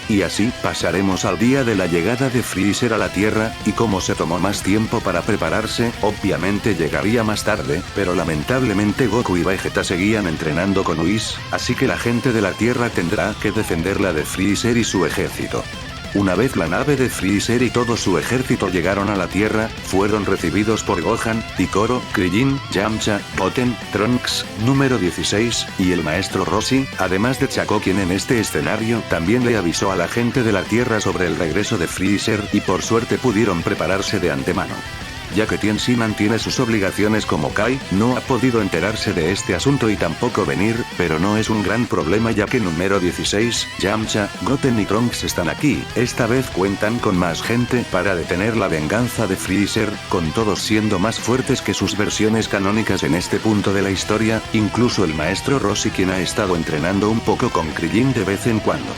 Y así, pasaremos al día de la llegada de Freezer a la Tierra, y como se tomó más tiempo para prepararse, obviamente llegaría más tarde, pero lamentablemente Goku y Vegeta seguían entrenando con Whis, así que la gente de la Tierra tendrá que defenderla de Freezer y su ejército. Una vez la nave de Freezer y todo su ejército llegaron a la Tierra, fueron recibidos por Gohan, Piccolo, Krillin, Yamcha, Goten, Trunks, número 16, y el maestro Roshi, además de Chaco, quien en este escenario también le avisó a la gente de la Tierra sobre el regreso de Freezer, y por suerte pudieron prepararse de antemano. Ya que Tien mantiene sus obligaciones como Kai, no ha podido enterarse de este asunto y tampoco venir, pero no es un gran problema ya que número 16, Yamcha, Goten y Trunks están aquí. Esta vez cuentan con más gente para detener la venganza de Freezer, con todos siendo más fuertes que sus versiones canónicas en este punto de la historia, incluso el maestro Roshi, quien ha estado entrenando un poco con Krillin de vez en cuando.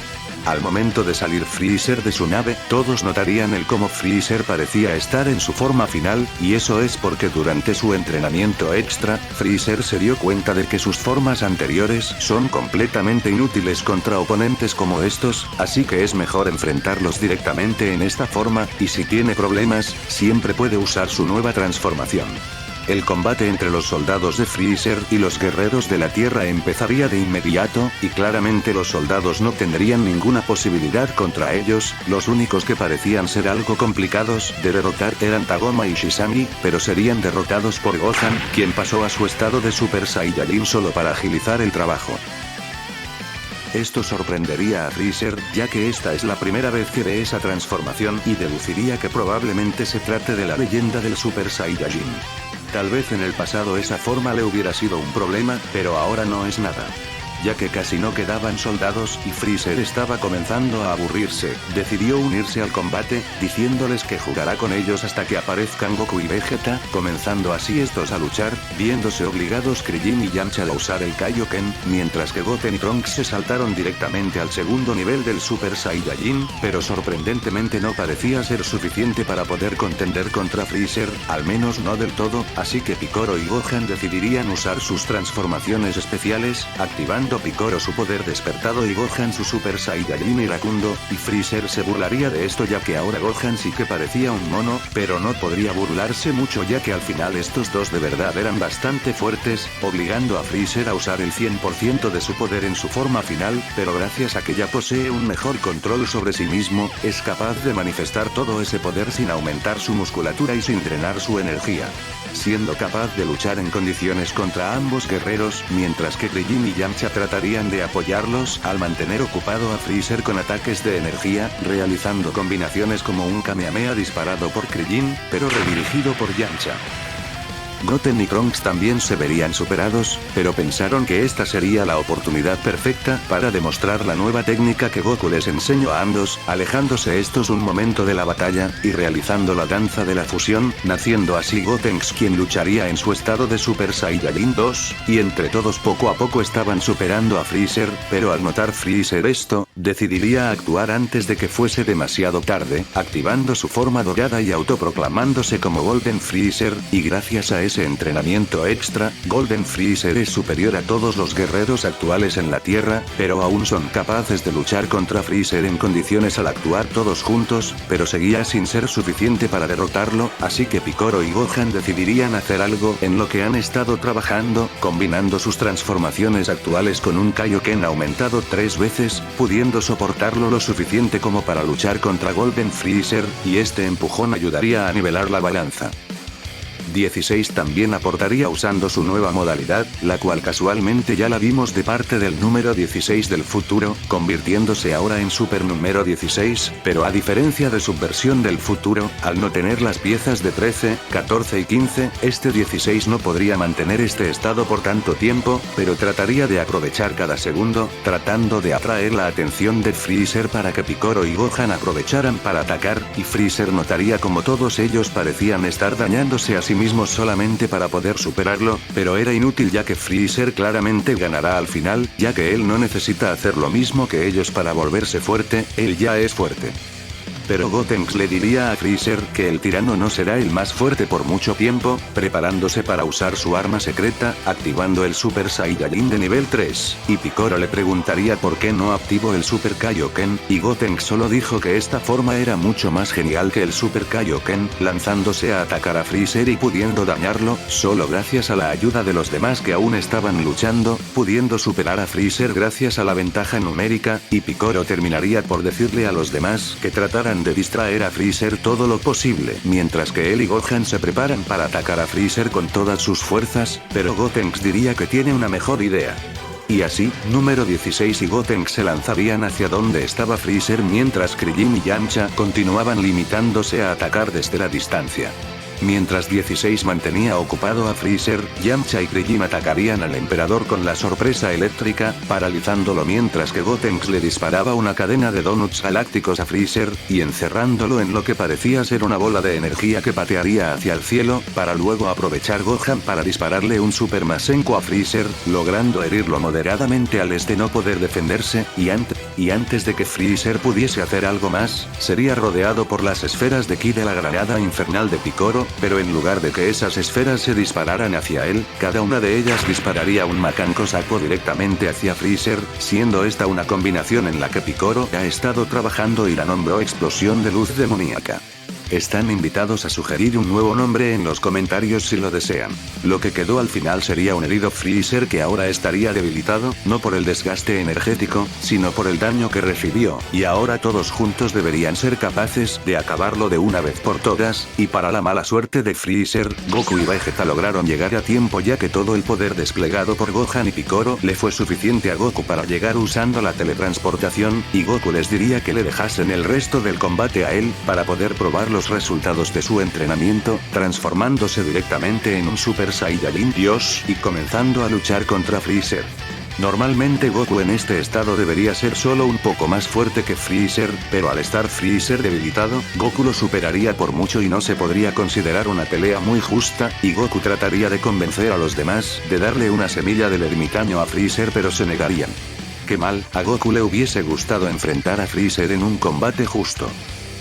Al momento de salir Freezer de su nave, todos notarían el cómo Freezer parecía estar en su forma final, y eso es porque durante su entrenamiento extra, Freezer se dio cuenta de que sus formas anteriores son completamente inútiles contra oponentes como estos, así que es mejor enfrentarlos directamente en esta forma, y si tiene problemas, siempre puede usar su nueva transformación. El combate entre los soldados de Freezer y los guerreros de la Tierra empezaría de inmediato, y claramente los soldados no tendrían ninguna posibilidad contra ellos. Los únicos que parecían ser algo complicados de derrotar eran Tagoma y Shisami, pero serían derrotados por Gohan, quien pasó a su estado de Super Saiyajin solo para agilizar el trabajo. Esto sorprendería a Freezer, ya que esta es la primera vez que ve esa transformación y deduciría que probablemente se trate de la leyenda del Super Saiyajin. Tal vez en el pasado esa forma le hubiera sido un problema, pero ahora no es nada. Ya que casi no quedaban soldados y Freezer estaba comenzando a aburrirse, decidió unirse al combate, diciéndoles que jugará con ellos hasta que aparezcan Goku y Vegeta, comenzando así estos a luchar, viéndose obligados Krillin y Yamcha a usar el Kaioken, mientras que Goten y Trunks se saltaron directamente al segundo nivel del Super Saiyajin, pero sorprendentemente no parecía ser suficiente para poder contender contra Freezer, al menos no del todo, así que Piccolo y Gohan decidirían usar sus transformaciones especiales, activando Piccolo su poder despertado y Gohan su Super Saiyajin iracundo, y Freezer se burlaría de esto ya que ahora Gohan sí que parecía un mono, pero no podría burlarse mucho ya que al final estos dos de verdad eran bastante fuertes, obligando a Freezer a usar el 100% de su poder en su forma final, pero gracias a que ya posee un mejor control sobre sí mismo, es capaz de manifestar todo ese poder sin aumentar su musculatura y sin drenar su energía, siendo capaz de luchar en condiciones contra ambos guerreros, mientras que Krillin y Yamcha tratarían de apoyarlos al mantener ocupado a Freezer con ataques de energía, realizando combinaciones como un Kamehameha disparado por Krillin, pero redirigido por Yamcha. Goten y Trunks también se verían superados, pero pensaron que esta sería la oportunidad perfecta para demostrar la nueva técnica que Goku les enseñó a ambos, alejándose estos un momento de la batalla, y realizando la danza de la fusión, naciendo así Gotenks quien lucharía en su estado de Super Saiyajin 2, y entre todos poco a poco estaban superando a Freezer, pero al notar Freezer esto, decidiría actuar antes de que fuese demasiado tarde, activando su forma dorada y autoproclamándose como Golden Freezer, y gracias a ese entrenamiento extra, Golden Freezer es superior a todos los guerreros actuales en la Tierra, pero aún son capaces de luchar contra Freezer en condiciones al actuar todos juntos, pero seguía sin ser suficiente para derrotarlo, así que Piccolo y Gohan decidirían hacer algo en lo que han estado trabajando, combinando sus transformaciones actuales con un Kaioken aumentado 3 veces, pudiendo soportarlo lo suficiente como para luchar contra Golden Freezer, y este empujón ayudaría a nivelar la balanza. 16 también aportaría usando su nueva modalidad, la cual casualmente ya la vimos de parte del número 16 del futuro, convirtiéndose ahora en Super número 16, pero a diferencia de su versión del futuro, al no tener las piezas de 13, 14 y 15, este 16 no podría mantener este estado por tanto tiempo, pero trataría de aprovechar cada segundo, tratando de atraer la atención de Freezer para que Piccolo y Gohan aprovecharan para atacar, y Freezer notaría como todos ellos parecían estar dañándose a sí mismos solamente para poder superarlo, pero era inútil ya que Freezer claramente ganará al final, ya que él no necesita hacer lo mismo que ellos para volverse fuerte, él ya es fuerte. Pero Gotenks le diría a Freezer que el tirano no será el más fuerte por mucho tiempo, preparándose para usar su arma secreta, activando el Super Saiyajin de nivel 3, y Piccolo le preguntaría por qué no activó el Super Kaioken, y Gotenks solo dijo que esta forma era mucho más genial que el Super Kaioken, lanzándose a atacar a Freezer y pudiendo dañarlo, solo gracias a la ayuda de los demás que aún estaban luchando, pudiendo superar a Freezer gracias a la ventaja numérica, y Piccolo terminaría por decirle a los demás que trataran de distraer a Freezer todo lo posible, mientras que él y Gohan se preparan para atacar a Freezer con todas sus fuerzas, pero Gotenks diría que tiene una mejor idea. Y así, número 16 y Gotenks se lanzarían hacia donde estaba Freezer mientras Krillin y Yamcha continuaban limitándose a atacar desde la distancia. Mientras 16 mantenía ocupado a Freezer, Yamcha y Krillin atacarían al emperador con la sorpresa eléctrica, paralizándolo mientras que Gotenks le disparaba una cadena de donuts galácticos a Freezer, y encerrándolo en lo que parecía ser una bola de energía que patearía hacia el cielo, para luego aprovechar Gohan para dispararle un Super Masenko a Freezer, logrando herirlo moderadamente al este no poder defenderse, y antes de que Freezer pudiese hacer algo más, sería rodeado por las esferas de ki de la granada infernal de Piccolo, pero en lugar de que esas esferas se dispararan hacia él, cada una de ellas dispararía un Macanco Saco directamente hacia Freezer, siendo esta una combinación en la que Piccolo ha estado trabajando y la nombró explosión de luz demoníaca. Están invitados a sugerir un nuevo nombre en los comentarios si lo desean. Lo que quedó al final sería un herido Freezer que ahora estaría debilitado, no por el desgaste energético, sino por el daño que recibió, y ahora todos juntos deberían ser capaces de acabarlo de una vez por todas, y para la mala suerte de Freezer, Goku y Vegeta lograron llegar a tiempo ya que todo el poder desplegado por Gohan y Piccolo le fue suficiente a Goku para llegar usando la teletransportación, y Goku les diría que le dejasen el resto del combate a él, para poder probar los resultados de su entrenamiento, transformándose directamente en un Super Saiyajin Dios, y comenzando a luchar contra Freezer. Normalmente Goku en este estado debería ser solo un poco más fuerte que Freezer, pero al estar Freezer debilitado, Goku lo superaría por mucho y no se podría considerar una pelea muy justa, y Goku trataría de convencer a los demás de darle una semilla del ermitaño a Freezer pero se negarían. Qué mal, a Goku le hubiese gustado enfrentar a Freezer en un combate justo.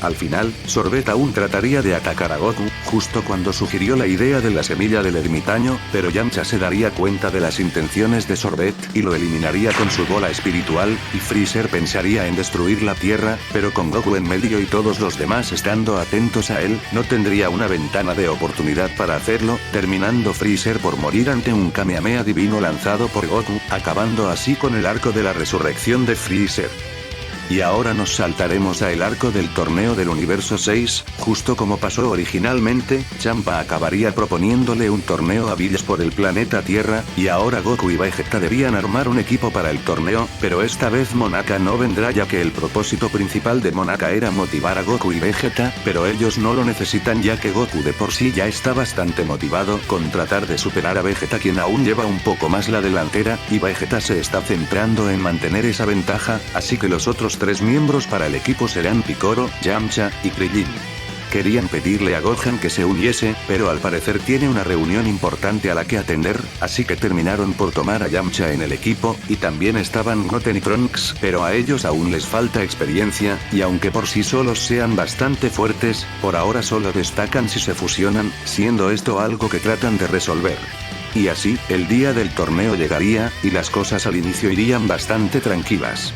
Al final, Sorbet aún trataría de atacar a Goku, justo cuando sugirió la idea de la semilla del ermitaño, pero Yamcha se daría cuenta de las intenciones de Sorbet, y lo eliminaría con su bola espiritual, y Freezer pensaría en destruir la Tierra, pero con Goku en medio y todos los demás estando atentos a él, no tendría una ventana de oportunidad para hacerlo, terminando Freezer por morir ante un Kamehameha divino lanzado por Goku, acabando así con el arco de la resurrección de Freezer. Y ahora nos saltaremos a el arco del torneo del universo 6, justo como pasó originalmente, Champa acabaría proponiéndole un torneo a Bills por el planeta Tierra, y ahora Goku y Vegeta debían armar un equipo para el torneo, pero esta vez Monaka no vendrá ya que el propósito principal de Monaka era motivar a Goku y Vegeta, pero ellos no lo necesitan ya que Goku de por sí ya está bastante motivado con tratar de superar a Vegeta quien aún lleva un poco más la delantera, y Vegeta se está centrando en mantener esa ventaja, así que los otros 3 miembros para el equipo serán Piccolo, Yamcha y Krillin. Querían pedirle a Gohan que se uniese, pero al parecer tiene una reunión importante a la que atender, así que terminaron por tomar a Yamcha en el equipo, y también estaban Goten y Trunks, pero a ellos aún les falta experiencia, y aunque por sí solos sean bastante fuertes, por ahora solo destacan si se fusionan, siendo esto algo que tratan de resolver. Y así, el día del torneo llegaría, y las cosas al inicio irían bastante tranquilas.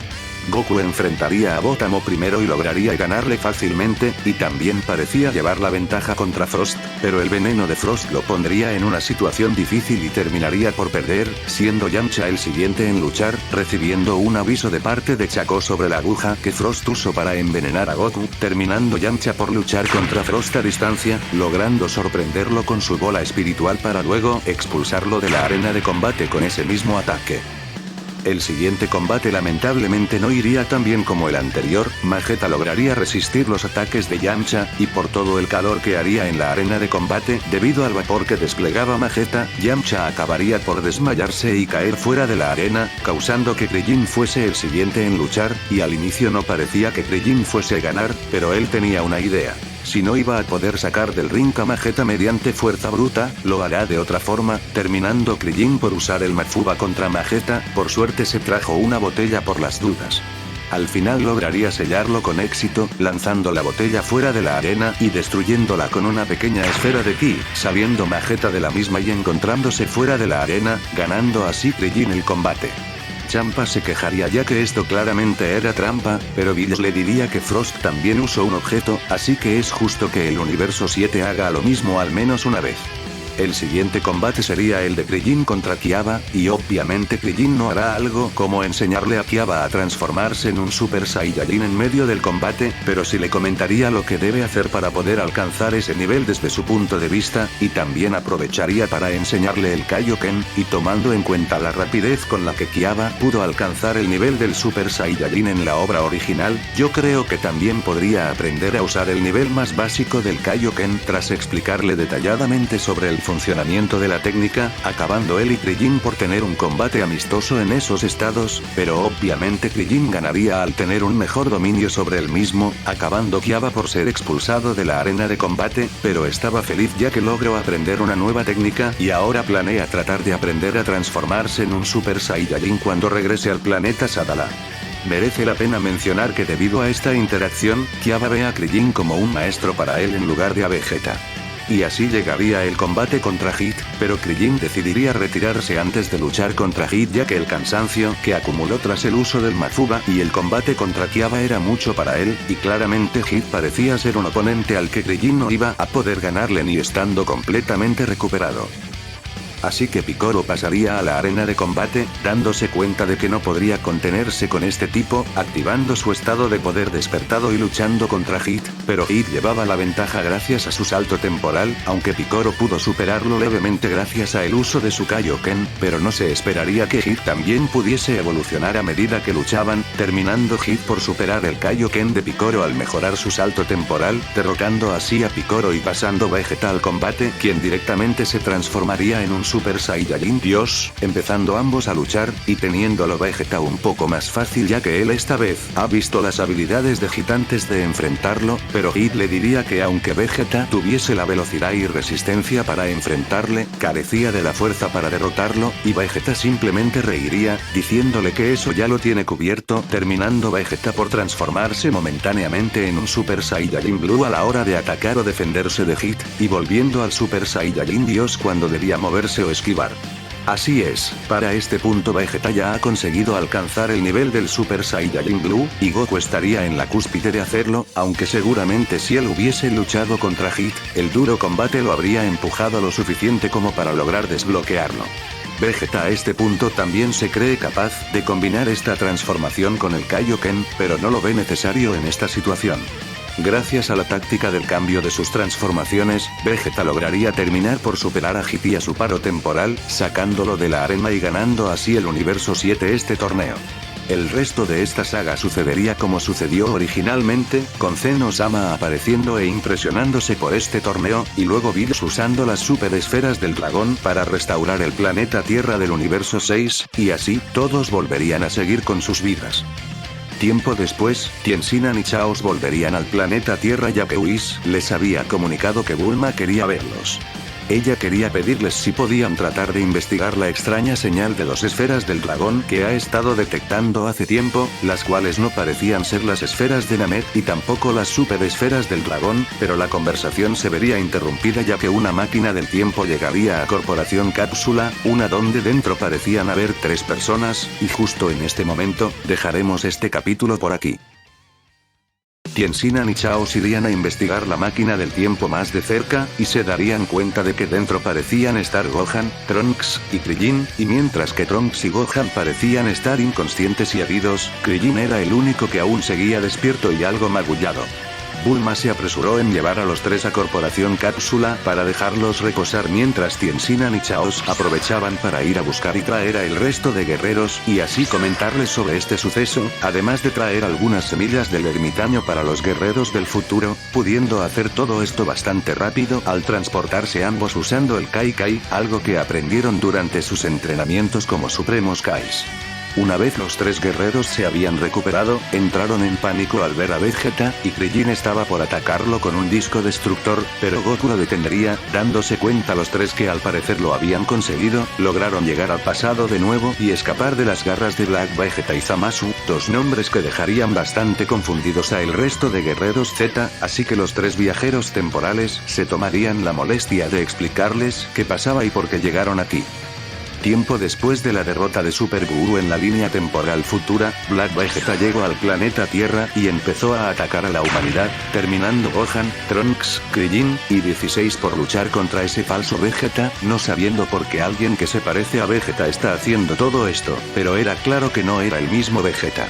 Goku enfrentaría a Botamo primero y lograría ganarle fácilmente, y también parecía llevar la ventaja contra Frost, pero el veneno de Frost lo pondría en una situación difícil y terminaría por perder, siendo Yamcha el siguiente en luchar, recibiendo un aviso de parte de Chaco sobre la aguja que Frost usó para envenenar a Goku, terminando Yamcha por luchar contra Frost a distancia, logrando sorprenderlo con su bola espiritual para luego expulsarlo de la arena de combate con ese mismo ataque. El siguiente combate lamentablemente no iría tan bien como el anterior, Vegeta lograría resistir los ataques de Yamcha, y por todo el calor que haría en la arena de combate, debido al vapor que desplegaba Vegeta, Yamcha acabaría por desmayarse y caer fuera de la arena, causando que Krillin fuese el siguiente en luchar, y al inicio no parecía que Krillin fuese a ganar, pero él tenía una idea. Si no iba a poder sacar del ring a Vegeta mediante fuerza bruta, lo hará de otra forma, terminando Krillin por usar el Mafuba contra Vegeta. Por suerte se trajo una botella por las dudas. Al final lograría sellarlo con éxito, lanzando la botella fuera de la arena y destruyéndola con una pequeña esfera de ki, sabiendo Vegeta de la misma y encontrándose fuera de la arena, ganando así Krillin el combate. Champa se quejaría ya que esto claramente era trampa, pero Bills le diría que Frost también usó un objeto, así que es justo que el universo 7 haga lo mismo al menos una vez. El siguiente combate sería el de Krillin contra Kiaba, y obviamente Krillin no hará algo como enseñarle a Kiaba a transformarse en un Super Saiyajin en medio del combate, pero sí le comentaría lo que debe hacer para poder alcanzar ese nivel desde su punto de vista, y también aprovecharía para enseñarle el Kaioken, y tomando en cuenta la rapidez con la que Kiaba pudo alcanzar el nivel del Super Saiyajin en la obra original, yo creo que también podría aprender a usar el nivel más básico del Kaioken tras explicarle detalladamente sobre el funcionamiento de la técnica, acabando él y Krillin por tener un combate amistoso en esos estados, pero obviamente Krillin ganaría al tener un mejor dominio sobre el mismo, acabando Kiaba por ser expulsado de la arena de combate, pero estaba feliz ya que logró aprender una nueva técnica y ahora planea tratar de aprender a transformarse en un Super Saiyajin cuando regrese al planeta Sadala. Merece la pena mencionar que debido a esta interacción, Kiaba ve a Krillin como un maestro para él en lugar de a Vegeta. Y así llegaría el combate contra Hit, pero Krillin decidiría retirarse antes de luchar contra Hit ya que el cansancio que acumuló tras el uso del Mafuba y el combate contra Kiaba era mucho para él, y claramente Hit parecía ser un oponente al que Krillin no iba a poder ganarle ni estando completamente recuperado. Así que Piccolo pasaría a la arena de combate, dándose cuenta de que no podría contenerse con este tipo, activando su estado de poder despertado y luchando contra Hit, pero Hit llevaba la ventaja gracias a su salto temporal, aunque Piccolo pudo superarlo levemente gracias a el uso de su Kaioken, pero no se esperaría que Hit también pudiese evolucionar a medida que luchaban, terminando Hit por superar el Kaioken de Piccolo al mejorar su salto temporal, derrotando así a Piccolo y pasando Vegeta al combate, quien directamente se transformaría en un Super Saiyajin Dios, empezando ambos a luchar, y teniéndolo Vegeta un poco más fácil ya que él esta vez ha visto las habilidades de Hit antes de enfrentarlo, pero Hit le diría que aunque Vegeta tuviese la velocidad y resistencia para enfrentarle, carecía de la fuerza para derrotarlo, y Vegeta simplemente reiría, diciéndole que eso ya lo tiene cubierto, terminando Vegeta por transformarse momentáneamente en un Super Saiyajin Blue a la hora de atacar o defenderse de Hit, y volviendo al Super Saiyajin Dios cuando debía moverse o esquivar. Así es, para este punto Vegeta ya ha conseguido alcanzar el nivel del Super Saiyajin Blue, y Goku estaría en la cúspide de hacerlo, aunque seguramente si él hubiese luchado contra Hit, el duro combate lo habría empujado lo suficiente como para lograr desbloquearlo. Vegeta a este punto también se cree capaz de combinar esta transformación con el Kaioken, pero no lo ve necesario en esta situación. Gracias a la táctica del cambio de sus transformaciones, Vegeta lograría terminar por superar a Hit y a su paro temporal, sacándolo de la arena y ganando así el universo 7 este torneo. El resto de esta saga sucedería como sucedió originalmente, con Zeno-sama apareciendo e impresionándose por este torneo, y luego Bills usando las super esferas del dragón para restaurar el planeta Tierra del universo 6, y así, todos volverían a seguir con sus vidas. Tiempo después, Tien-Sinan y Chaos volverían al planeta Tierra ya que Whis les había comunicado que Bulma quería verlos. Ella quería pedirles si podían tratar de investigar la extraña señal de dos esferas del dragón que ha estado detectando hace tiempo, las cuales no parecían ser las esferas de Namek y tampoco las super esferas del dragón, pero la conversación se vería interrumpida ya que una máquina del tiempo llegaría a Corporación Cápsula, una donde dentro parecían haber 3 personas, y justo en este momento, dejaremos este capítulo por aquí. Tien-Sinan y Chaos irían a investigar la máquina del tiempo más de cerca, y se darían cuenta de que dentro parecían estar Gohan, Trunks, y Krillin, y mientras que Trunks y Gohan parecían estar inconscientes y heridos, Krillin era el único que aún seguía despierto y algo magullado. Bulma se apresuró en llevar a los 3 a Corporación Cápsula para dejarlos reposar mientras Tien-Sinan y Chaos aprovechaban para ir a buscar y traer a el resto de guerreros, y así comentarles sobre este suceso, además de traer algunas semillas del ermitaño para los guerreros del futuro, pudiendo hacer todo esto bastante rápido al transportarse ambos usando el Kai Kai, algo que aprendieron durante sus entrenamientos como Supremos Kais. Una vez los 3 guerreros se habían recuperado, entraron en pánico al ver a Vegeta, y Krillin estaba por atacarlo con un disco destructor, pero Goku lo detendría, dándose cuenta los 3 que al parecer lo habían conseguido, lograron llegar al pasado de nuevo y escapar de las garras de Black, Vegeta y Zamasu, 2 nombres que dejarían bastante confundidos a el resto de guerreros Z, así que los 3 viajeros temporales se tomarían la molestia de explicarles qué pasaba y por qué llegaron aquí. Tiempo después de la derrota de Super Guru en la línea temporal futura, Black Vegeta llegó al planeta Tierra y empezó a atacar a la humanidad, terminando Gohan, Trunks, Krillin, y 16 por luchar contra ese falso Vegeta, no sabiendo por qué alguien que se parece a Vegeta está haciendo todo esto, pero era claro que no era el mismo Vegeta.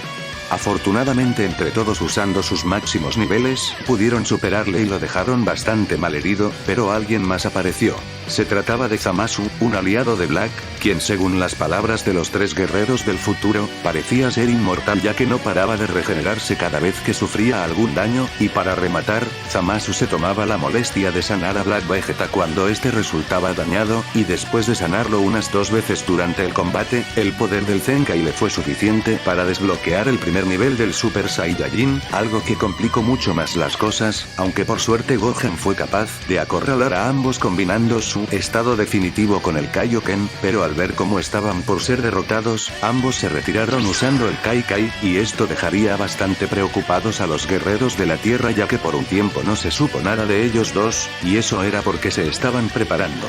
Afortunadamente entre todos usando sus máximos niveles, pudieron superarle y lo dejaron bastante malherido, pero alguien más apareció. Se trataba de Zamasu, un aliado de Black, quien según las palabras de los 3 guerreros del futuro, parecía ser inmortal ya que no paraba de regenerarse cada vez que sufría algún daño, y para rematar, Zamasu se tomaba la molestia de sanar a Black Vegeta cuando este resultaba dañado, y después de sanarlo unas 2 veces durante el combate, el poder del Zenkai le fue suficiente para desbloquear el primer nivel del Super Saiyajin, algo que complicó mucho más las cosas, aunque por suerte Gohan fue capaz de acorralar a ambos combinando su estado definitivo con el Kaioken, pero al ver cómo estaban por ser derrotados, ambos se retiraron usando el Kai Kai, y esto dejaría bastante preocupados a los guerreros de la Tierra ya que por un tiempo no se supo nada de ellos dos, y eso era porque se estaban preparando.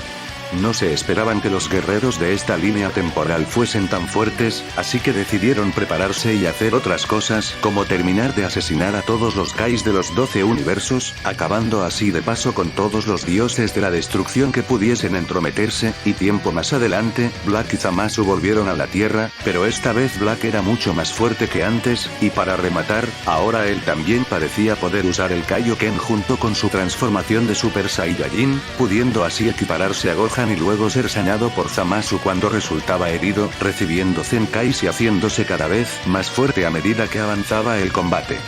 No se esperaban que los guerreros de esta línea temporal fuesen tan fuertes, así que decidieron prepararse y hacer otras cosas, como terminar de asesinar a todos los Kais de los 12 universos, acabando así de paso con todos los dioses de la destrucción que pudiesen entrometerse, y tiempo más adelante, Black y Zamasu volvieron a la Tierra, pero esta vez Black era mucho más fuerte que antes, y para rematar, ahora él también parecía poder usar el Kaioken junto con su transformación de Super Saiyajin, pudiendo así equipararse a Gohan y luego ser sanado por Zamasu cuando resultaba herido, recibiendo Zenkais y haciéndose cada vez más fuerte a medida que avanzaba el combate.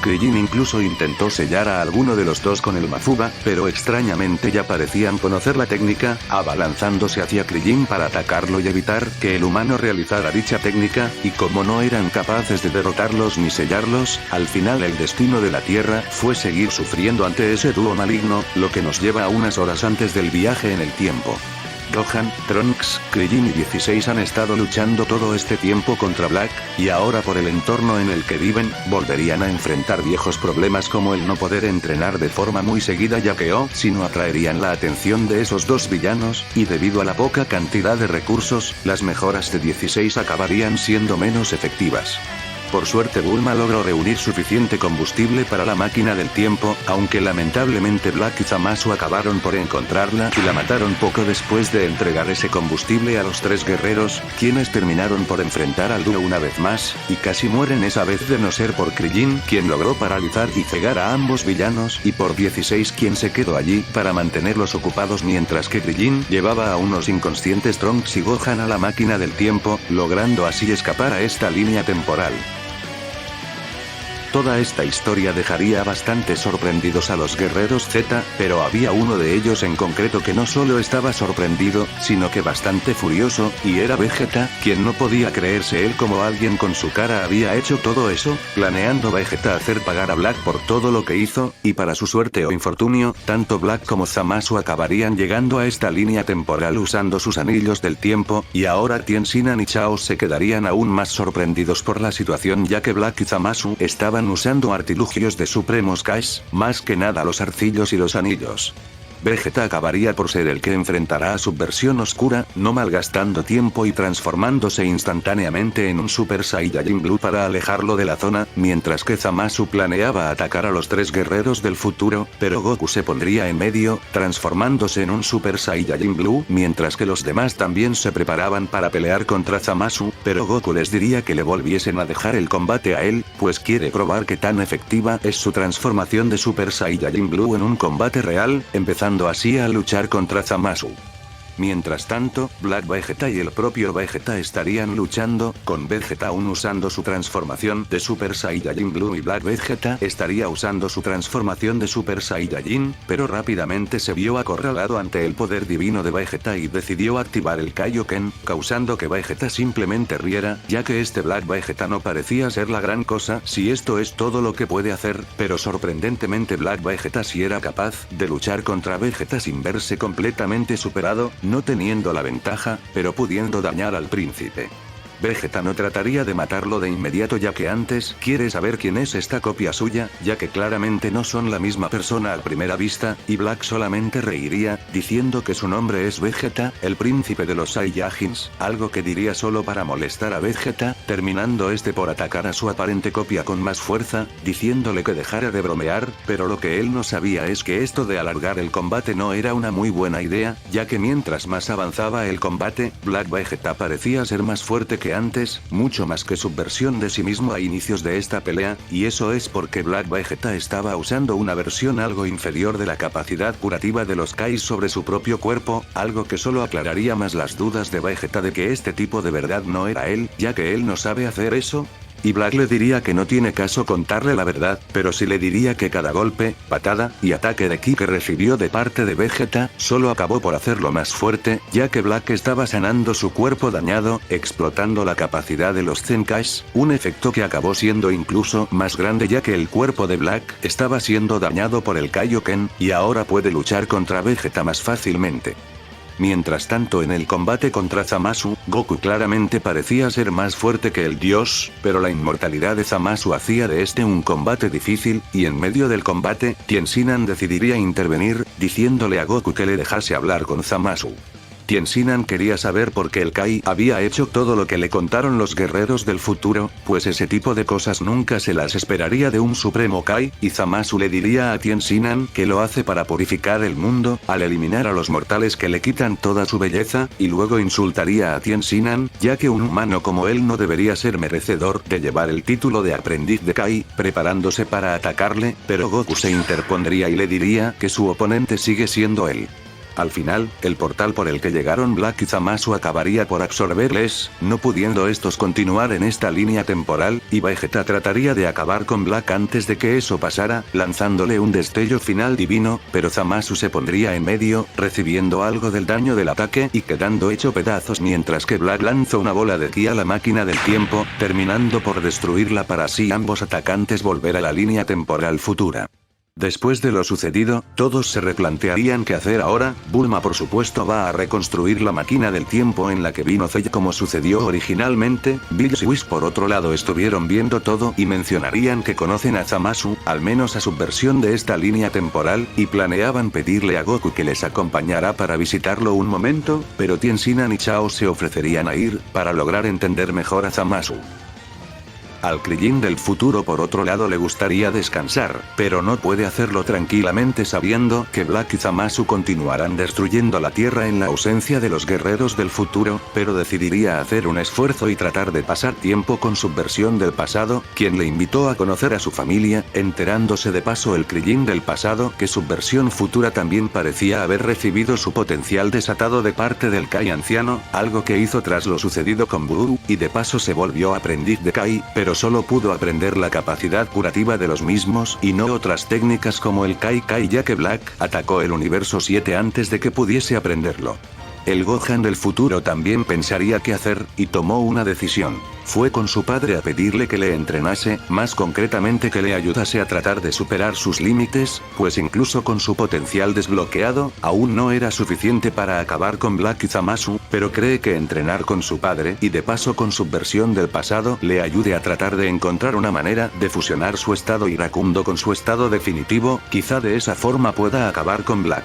Krillin incluso intentó sellar a alguno de los dos con el Mafuba, pero extrañamente ya parecían conocer la técnica, abalanzándose hacia Krillin para atacarlo y evitar que el humano realizara dicha técnica, y como no eran capaces de derrotarlos ni sellarlos, al final el destino de la Tierra fue seguir sufriendo ante ese dúo maligno, lo que nos lleva a unas horas antes del viaje en el tiempo. Gohan, Trunks, Krillin y 16 han estado luchando todo este tiempo contra Black, y ahora por el entorno en el que viven, volverían a enfrentar viejos problemas como el no poder entrenar de forma muy seguida ya que si no atraerían la atención de esos dos villanos, y debido a la poca cantidad de recursos, las mejoras de 16 acabarían siendo menos efectivas. Por suerte Bulma logró reunir suficiente combustible para la máquina del tiempo, aunque lamentablemente Black y Zamasu acabaron por encontrarla y la mataron poco después de entregar ese combustible a los 3 guerreros, quienes terminaron por enfrentar al dúo una vez más, y casi mueren esa vez de no ser por Krillin, quien logró paralizar y cegar a ambos villanos, y por 16 quien se quedó allí para mantenerlos ocupados mientras que Krillin llevaba a unos inconscientes Trunks y Gohan a la máquina del tiempo, logrando así escapar a esta línea temporal. Toda esta historia dejaría bastante sorprendidos a los guerreros Z, pero había uno de ellos en concreto que no solo estaba sorprendido, sino que bastante furioso, y era Vegeta, quien no podía creerse él como alguien con su cara había hecho todo eso, planeando Vegeta hacer pagar a Black por todo lo que hizo, y para su suerte o infortunio, tanto Black como Zamasu acabarían llegando a esta línea temporal usando sus anillos del tiempo, y ahora Tien Shinhan y Chaos se quedarían aún más sorprendidos por la situación ya que Black y Zamasu estaban usando artilugios de Supremos Kais, más que nada los arcillos y los anillos. Vegeta acabaría por ser el que enfrentará a su versión oscura, no malgastando tiempo y transformándose instantáneamente en un Super Saiyajin Blue para alejarlo de la zona, mientras que Zamasu planeaba atacar a los 3 guerreros del futuro, pero Goku se pondría en medio, transformándose en un Super Saiyajin Blue, mientras que los demás también se preparaban para pelear contra Zamasu, pero Goku les diría que le volviesen a dejar el combate a él, pues quiere probar qué tan efectiva es su transformación de Super Saiyajin Blue en un combate real, empezando así a luchar contra Zamasu. Mientras tanto, Black Vegeta y el propio Vegeta estarían luchando, con Vegeta aún usando su transformación de Super Saiyajin Blue y Black Vegeta estaría usando su transformación de Super Saiyajin, pero rápidamente se vio acorralado ante el poder divino de Vegeta y decidió activar el Kaioken, causando que Vegeta simplemente riera, ya que este Black Vegeta no parecía ser la gran cosa si esto es todo lo que puede hacer, pero sorprendentemente Black Vegeta sí era capaz de luchar contra Vegeta sin verse completamente superado, no teniendo la ventaja, pero pudiendo dañar al príncipe. Vegeta no trataría de matarlo de inmediato ya que antes quiere saber quién es esta copia suya, ya que claramente no son la misma persona a primera vista, y Black solamente reiría, diciendo que su nombre es Vegeta, el príncipe de los Saiyajins, algo que diría solo para molestar a Vegeta, terminando este por atacar a su aparente copia con más fuerza, diciéndole que dejara de bromear, pero lo que él no sabía es que esto de alargar el combate no era una muy buena idea, ya que mientras más avanzaba el combate, Black Vegeta parecía ser más fuerte que antes, mucho más que su versión de sí mismo a inicios de esta pelea, y eso es porque Black Vegeta estaba usando una versión algo inferior de la capacidad curativa de los Kais sobre su propio cuerpo, algo que solo aclararía más las dudas de Vegeta de que este tipo de verdad no era él, ya que él no sabe hacer eso. Y Black le diría que no tiene caso contarle la verdad, pero sí le diría que cada golpe, patada y ataque de ki que recibió de parte de Vegeta, solo acabó por hacerlo más fuerte, ya que Black estaba sanando su cuerpo dañado, explotando la capacidad de los Zenkais, un efecto que acabó siendo incluso más grande ya que el cuerpo de Black estaba siendo dañado por el Kaioken, y ahora puede luchar contra Vegeta más fácilmente. Mientras tanto en el combate contra Zamasu, Goku claramente parecía ser más fuerte que el dios, pero la inmortalidad de Zamasu hacía de este un combate difícil, y en medio del combate, Tien Shinhan decidiría intervenir, diciéndole a Goku que le dejase hablar con Zamasu. Tien Shinhan quería saber por qué el Kai había hecho todo lo que le contaron los guerreros del futuro, pues ese tipo de cosas nunca se las esperaría de un supremo Kai, y Zamasu le diría a Tien Shinhan que lo hace para purificar el mundo, al eliminar a los mortales que le quitan toda su belleza, y luego insultaría a Tien Shinhan, ya que un humano como él no debería ser merecedor de llevar el título de aprendiz de Kai, preparándose para atacarle, pero Goku se interpondría y le diría que su oponente sigue siendo él. Al final, el portal por el que llegaron Black y Zamasu acabaría por absorberles, no pudiendo estos continuar en esta línea temporal, y Vegeta trataría de acabar con Black antes de que eso pasara, lanzándole un destello final divino, pero Zamasu se pondría en medio, recibiendo algo del daño del ataque y quedando hecho pedazos mientras que Black lanzó una bola de ki a la máquina del tiempo, terminando por destruirla para así ambos atacantes volver a la línea temporal futura. Después de lo sucedido, todos se replantearían qué hacer ahora. Bulma por supuesto va a reconstruir la máquina del tiempo en la que vino Cell como sucedió originalmente. Bills y Whis por otro lado estuvieron viendo todo y mencionarían que conocen a Zamasu, al menos a su versión de esta línea temporal, y planeaban pedirle a Goku que les acompañara para visitarlo un momento, pero Tien Shinhan y Chao se ofrecerían a ir, para lograr entender mejor a Zamasu. Al Krillin del futuro por otro lado le gustaría descansar, pero no puede hacerlo tranquilamente sabiendo que Black y Zamasu continuarán destruyendo la Tierra en la ausencia de los guerreros del futuro, pero decidiría hacer un esfuerzo y tratar de pasar tiempo con su versión del pasado, quien le invitó a conocer a su familia, enterándose de paso el Krillin del pasado que su versión futura también parecía haber recibido su potencial desatado de parte del Kai anciano, algo que hizo tras lo sucedido con Buu, y de paso se volvió aprendiz de Kai, pero pero solo pudo aprender la capacidad curativa de los mismos y no otras técnicas como el Kai Kai, ya que Black atacó el universo 7 antes de que pudiese aprenderlo. El Gohan del futuro también pensaría qué hacer, y tomó una decisión. Fue con su padre a pedirle que le entrenase, más concretamente que le ayudase a tratar de superar sus límites, pues incluso con su potencial desbloqueado, aún no era suficiente para acabar con Black y Zamasu, pero cree que entrenar con su padre, y de paso con su versión del pasado, le ayude a tratar de encontrar una manera de fusionar su estado iracundo con su estado definitivo, quizá de esa forma pueda acabar con Black.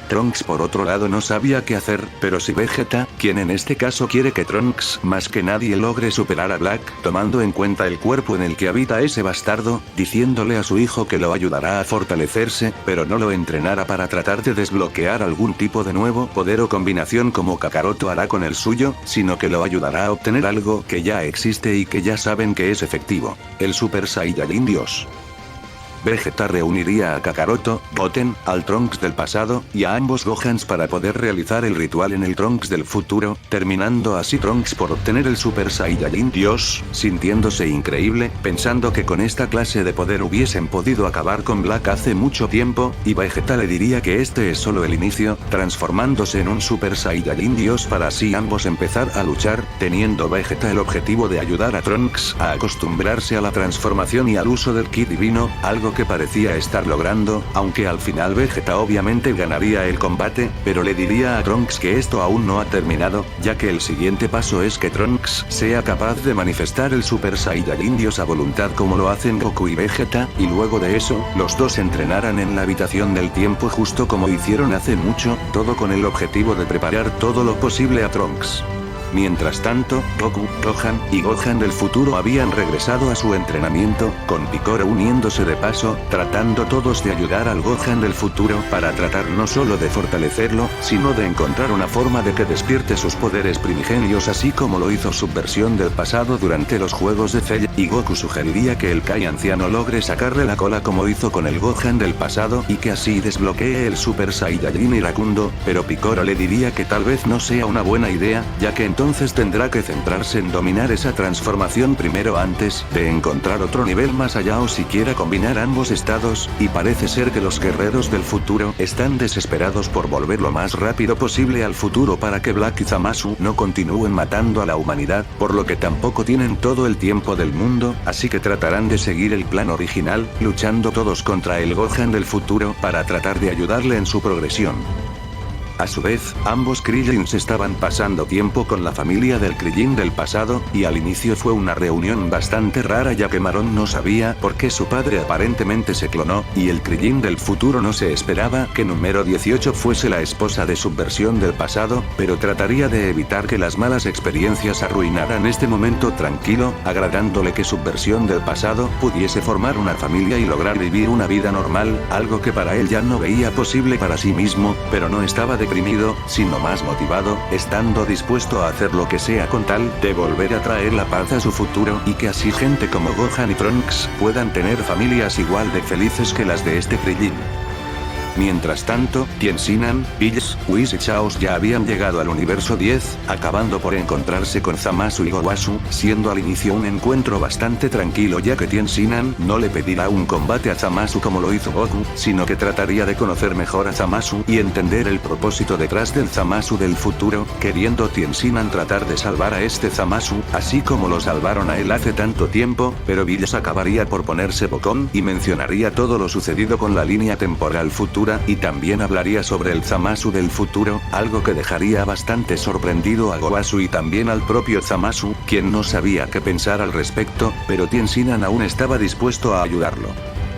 Trunks por otro lado no sabía qué hacer, pero si Vegeta, quien en este caso quiere que Trunks más que nadie logre superar a Black, tomando en cuenta el cuerpo en el que habita ese bastardo, diciéndole a su hijo que lo ayudará a fortalecerse, pero no lo entrenará para tratar de desbloquear algún tipo de nuevo poder o combinación como Kakaroto hará con el suyo, sino que lo ayudará a obtener algo que ya existe y que ya saben que es efectivo: el Super Saiyajin Dios. Vegeta reuniría a Kakaroto, Goten, al Trunks del pasado, y a ambos Gohans para poder realizar el ritual en el Trunks del futuro, terminando así Trunks por obtener el Super Saiyajin Dios, sintiéndose increíble, pensando que con esta clase de poder hubiesen podido acabar con Black hace mucho tiempo, y Vegeta le diría que este es solo el inicio, transformándose en un Super Saiyajin Dios para así ambos empezar a luchar, teniendo Vegeta el objetivo de ayudar a Trunks a acostumbrarse a la transformación y al uso del Ki divino, algo que parecía estar logrando, aunque al final Vegeta obviamente ganaría el combate, pero le diría a Trunks que esto aún no ha terminado, ya que el siguiente paso es que Trunks sea capaz de manifestar el Super Saiyajin Dios a voluntad como lo hacen Goku y Vegeta, y luego de eso, los dos entrenaran en la habitación del tiempo justo como hicieron hace mucho, todo con el objetivo de preparar todo lo posible a Trunks. Mientras tanto, Goku, Gohan y Gohan del futuro habían regresado a su entrenamiento, con Piccolo uniéndose de paso, tratando todos de ayudar al Gohan del futuro para tratar no solo de fortalecerlo, sino de encontrar una forma de que despierte sus poderes primigenios así como lo hizo su versión del pasado durante los juegos de Cell, y Goku sugeriría que el Kai anciano logre sacarle la cola como hizo con el Gohan del pasado y que así desbloquee el Super Saiyajin iracundo, pero Piccolo le diría que tal vez no sea una buena idea, ya que entonces tendrá que centrarse en dominar esa transformación primero antes de encontrar otro nivel más allá o siquiera combinar ambos estados, y parece ser que los guerreros del futuro están desesperados por volver lo más rápido posible al futuro para que Black y Zamasu no continúen matando a la humanidad, por lo que tampoco tienen todo el tiempo del mundo, así que tratarán de seguir el plan original, luchando todos contra el Gohan del futuro para tratar de ayudarle en su progresión. A su vez, ambos Krillins estaban pasando tiempo con la familia del Krillin del pasado, y al inicio fue una reunión bastante rara ya que Marón no sabía por qué su padre aparentemente se clonó, y el Krillin del futuro no se esperaba que número 18 fuese la esposa de su versión del pasado, pero trataría de evitar que las malas experiencias arruinaran este momento tranquilo, agradándole que su versión del pasado pudiese formar una familia y lograr vivir una vida normal, algo que para él ya no veía posible para sí mismo, pero no estaba deprimido, sino más motivado, estando dispuesto a hacer lo que sea con tal de volver a traer la paz a su futuro y que así gente como Gohan y Trunks puedan tener familias igual de felices que las de este Krillin. Mientras tanto, Tien-Sinan, Bills, Whis y Chaos ya habían llegado al universo 10, acabando por encontrarse con Zamasu y Gowasu, siendo al inicio un encuentro bastante tranquilo ya que Tien-Sinan no le pedirá un combate a Zamasu como lo hizo Goku, sino que trataría de conocer mejor a Zamasu y entender el propósito detrás del Zamasu del futuro, queriendo Tien-Sinan tratar de salvar a este Zamasu, así como lo salvaron a él hace tanto tiempo, pero Bills acabaría por ponerse bocón y mencionaría todo lo sucedido con la línea temporal futura, y también hablaría sobre el Zamasu del futuro, algo que dejaría bastante sorprendido a Gowasu y también al propio Zamasu, quien no sabía qué pensar al respecto, pero Tien-Sinan aún estaba dispuesto a ayudarlo.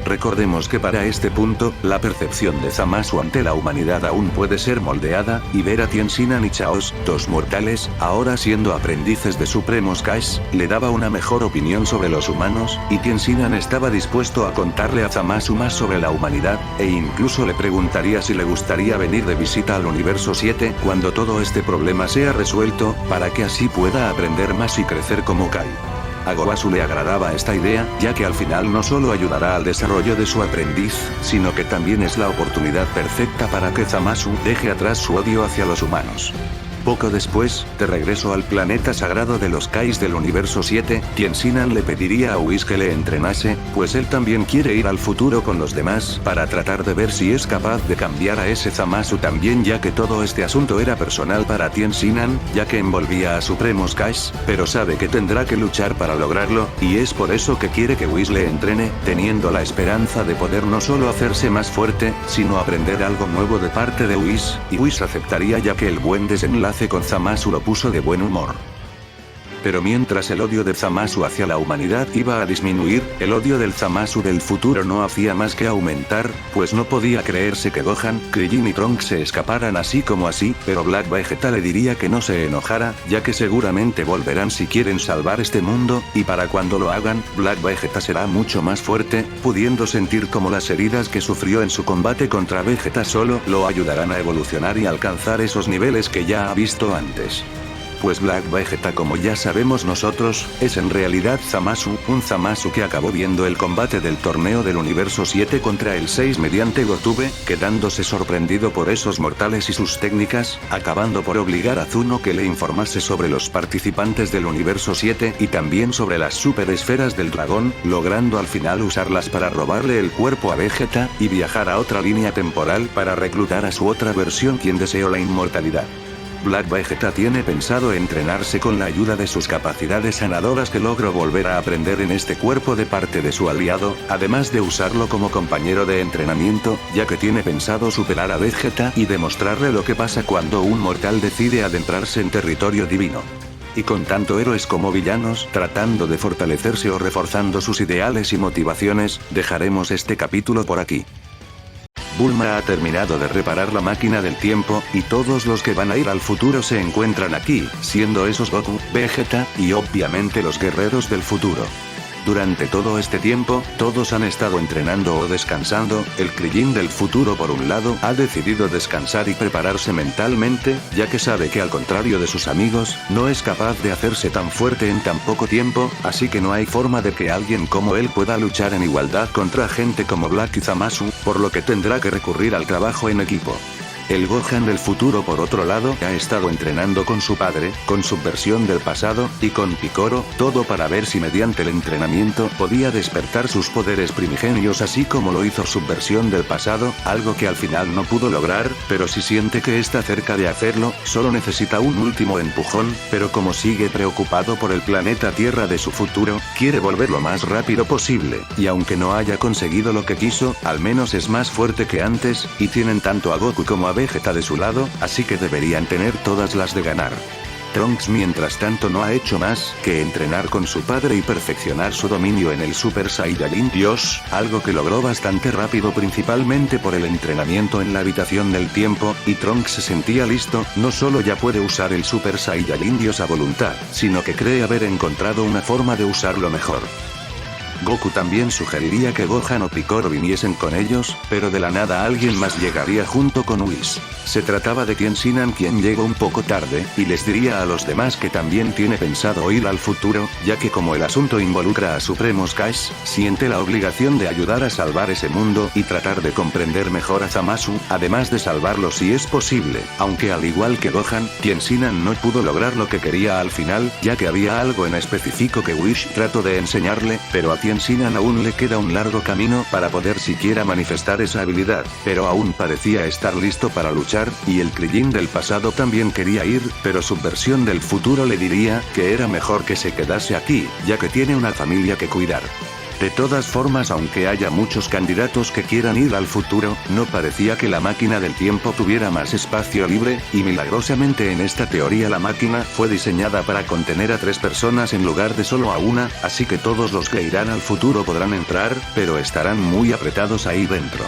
Recordemos que para este punto, la percepción de Zamasu ante la humanidad aún puede ser moldeada, y ver a Tien-Sinan y Chaos, dos mortales, ahora siendo aprendices de Supremos Kais, le daba una mejor opinión sobre los humanos, y Tien-Sinan estaba dispuesto a contarle a Zamasu más sobre la humanidad, e incluso le preguntaría si le gustaría venir de visita al universo 7 cuando todo este problema sea resuelto, para que así pueda aprender más y crecer como Kai. A Gowasu le agradaba esta idea, ya que al final no solo ayudará al desarrollo de su aprendiz, sino que también es la oportunidad perfecta para que Zamasu deje atrás su odio hacia los humanos. Poco después, de regreso al planeta sagrado de los Kais del universo 7, Tien Sinan le pediría a Whis que le entrenase, pues él también quiere ir al futuro con los demás para tratar de ver si es capaz de cambiar a ese Zamasu también, ya que todo este asunto era personal para Tien Sinan, ya que envolvía a Supremos Kais, pero sabe que tendrá que luchar para lograrlo, y es por eso que quiere que Whis le entrene, teniendo la esperanza de poder no solo hacerse más fuerte, sino aprender algo nuevo de parte de Whis, y Whis aceptaría ya que el buen desenlace con Zamasu lo puso de buen humor. Pero mientras el odio de Zamasu hacia la humanidad iba a disminuir, el odio del Zamasu del futuro no hacía más que aumentar, pues no podía creerse que Gohan, Krillin y Trunks se escaparan así como así, pero Black Vegeta le diría que no se enojara, ya que seguramente volverán si quieren salvar este mundo, y para cuando lo hagan, Black Vegeta será mucho más fuerte, pudiendo sentir como las heridas que sufrió en su combate contra Vegeta solo lo ayudarán a evolucionar y alcanzar esos niveles que ya ha visto antes. Pues Black Vegeta, como ya sabemos nosotros, es en realidad Zamasu, un Zamasu que acabó viendo el combate del torneo del universo 7 contra el 6 mediante Gotube, quedándose sorprendido por esos mortales y sus técnicas, acabando por obligar a Zuno que le informase sobre los participantes del universo 7 y también sobre las super esferas del dragón, logrando al final usarlas para robarle el cuerpo a Vegeta, y viajar a otra línea temporal para reclutar a su otra versión quien deseó la inmortalidad. Black Vegeta tiene pensado entrenarse con la ayuda de sus capacidades sanadoras que logró volver a aprender en este cuerpo de parte de su aliado, además de usarlo como compañero de entrenamiento, ya que tiene pensado superar a Vegeta y demostrarle lo que pasa cuando un mortal decide adentrarse en territorio divino. Y con tanto héroes como villanos tratando de fortalecerse o reforzando sus ideales y motivaciones, dejaremos este capítulo por aquí. Bulma ha terminado de reparar la máquina del tiempo, y todos los que van a ir al futuro se encuentran aquí, siendo esos Goku, Vegeta, y obviamente los guerreros del futuro. Durante todo este tiempo, todos han estado entrenando o descansando. El Krillin del futuro por un lado ha decidido descansar y prepararse mentalmente, ya que sabe que al contrario de sus amigos, no es capaz de hacerse tan fuerte en tan poco tiempo, así que no hay forma de que alguien como él pueda luchar en igualdad contra gente como Black y Zamasu, por lo que tendrá que recurrir al trabajo en equipo. El Gohan del futuro por otro lado ha estado entrenando con su padre, con su versión del pasado, y con Piccolo, todo para ver si mediante el entrenamiento podía despertar sus poderes primigenios así como lo hizo su versión del pasado, algo que al final no pudo lograr, pero si siente que está cerca de hacerlo, solo necesita un último empujón, pero como sigue preocupado por el planeta Tierra de su futuro, quiere volver lo más rápido posible, y aunque no haya conseguido lo que quiso, al menos es más fuerte que antes, y tienen tanto a Goku como a Vegeta de su lado, así que deberían tener todas las de ganar. Trunks mientras tanto no ha hecho más que entrenar con su padre y perfeccionar su dominio en el Super Saiyajin Dios, algo que logró bastante rápido principalmente por el entrenamiento en la habitación del tiempo, y Trunks se sentía listo, no solo ya puede usar el Super Saiyajin Dios a voluntad, sino que cree haber encontrado una forma de usarlo mejor. Goku también sugeriría que Gohan o Piccolo viniesen con ellos, pero de la nada alguien más llegaría junto con Whis. Se trataba de Tien Sinan, quien llegó un poco tarde, y les diría a los demás que también tiene pensado ir al futuro, ya que como el asunto involucra a Supremos Kais, siente la obligación de ayudar a salvar ese mundo y tratar de comprender mejor a Zamasu, además de salvarlo si es posible, aunque al igual que Gohan, Tien Sinan no pudo lograr lo que quería al final, ya que había algo en específico que Whis trató de enseñarle, pero a Tien Sinan aún le queda un largo camino para poder siquiera manifestar esa habilidad, pero aún parecía estar listo para luchar, y el Krillin del pasado también quería ir, pero su versión del futuro le diría que era mejor que se quedase aquí, ya que tiene una familia que cuidar. De todas formas, aunque haya muchos candidatos que quieran ir al futuro, no parecía que la máquina del tiempo tuviera más espacio libre, y milagrosamente en esta teoría la máquina fue diseñada para contener a 3 personas en lugar de solo a una, así que todos los que irán al futuro podrán entrar, pero estarán muy apretados ahí dentro.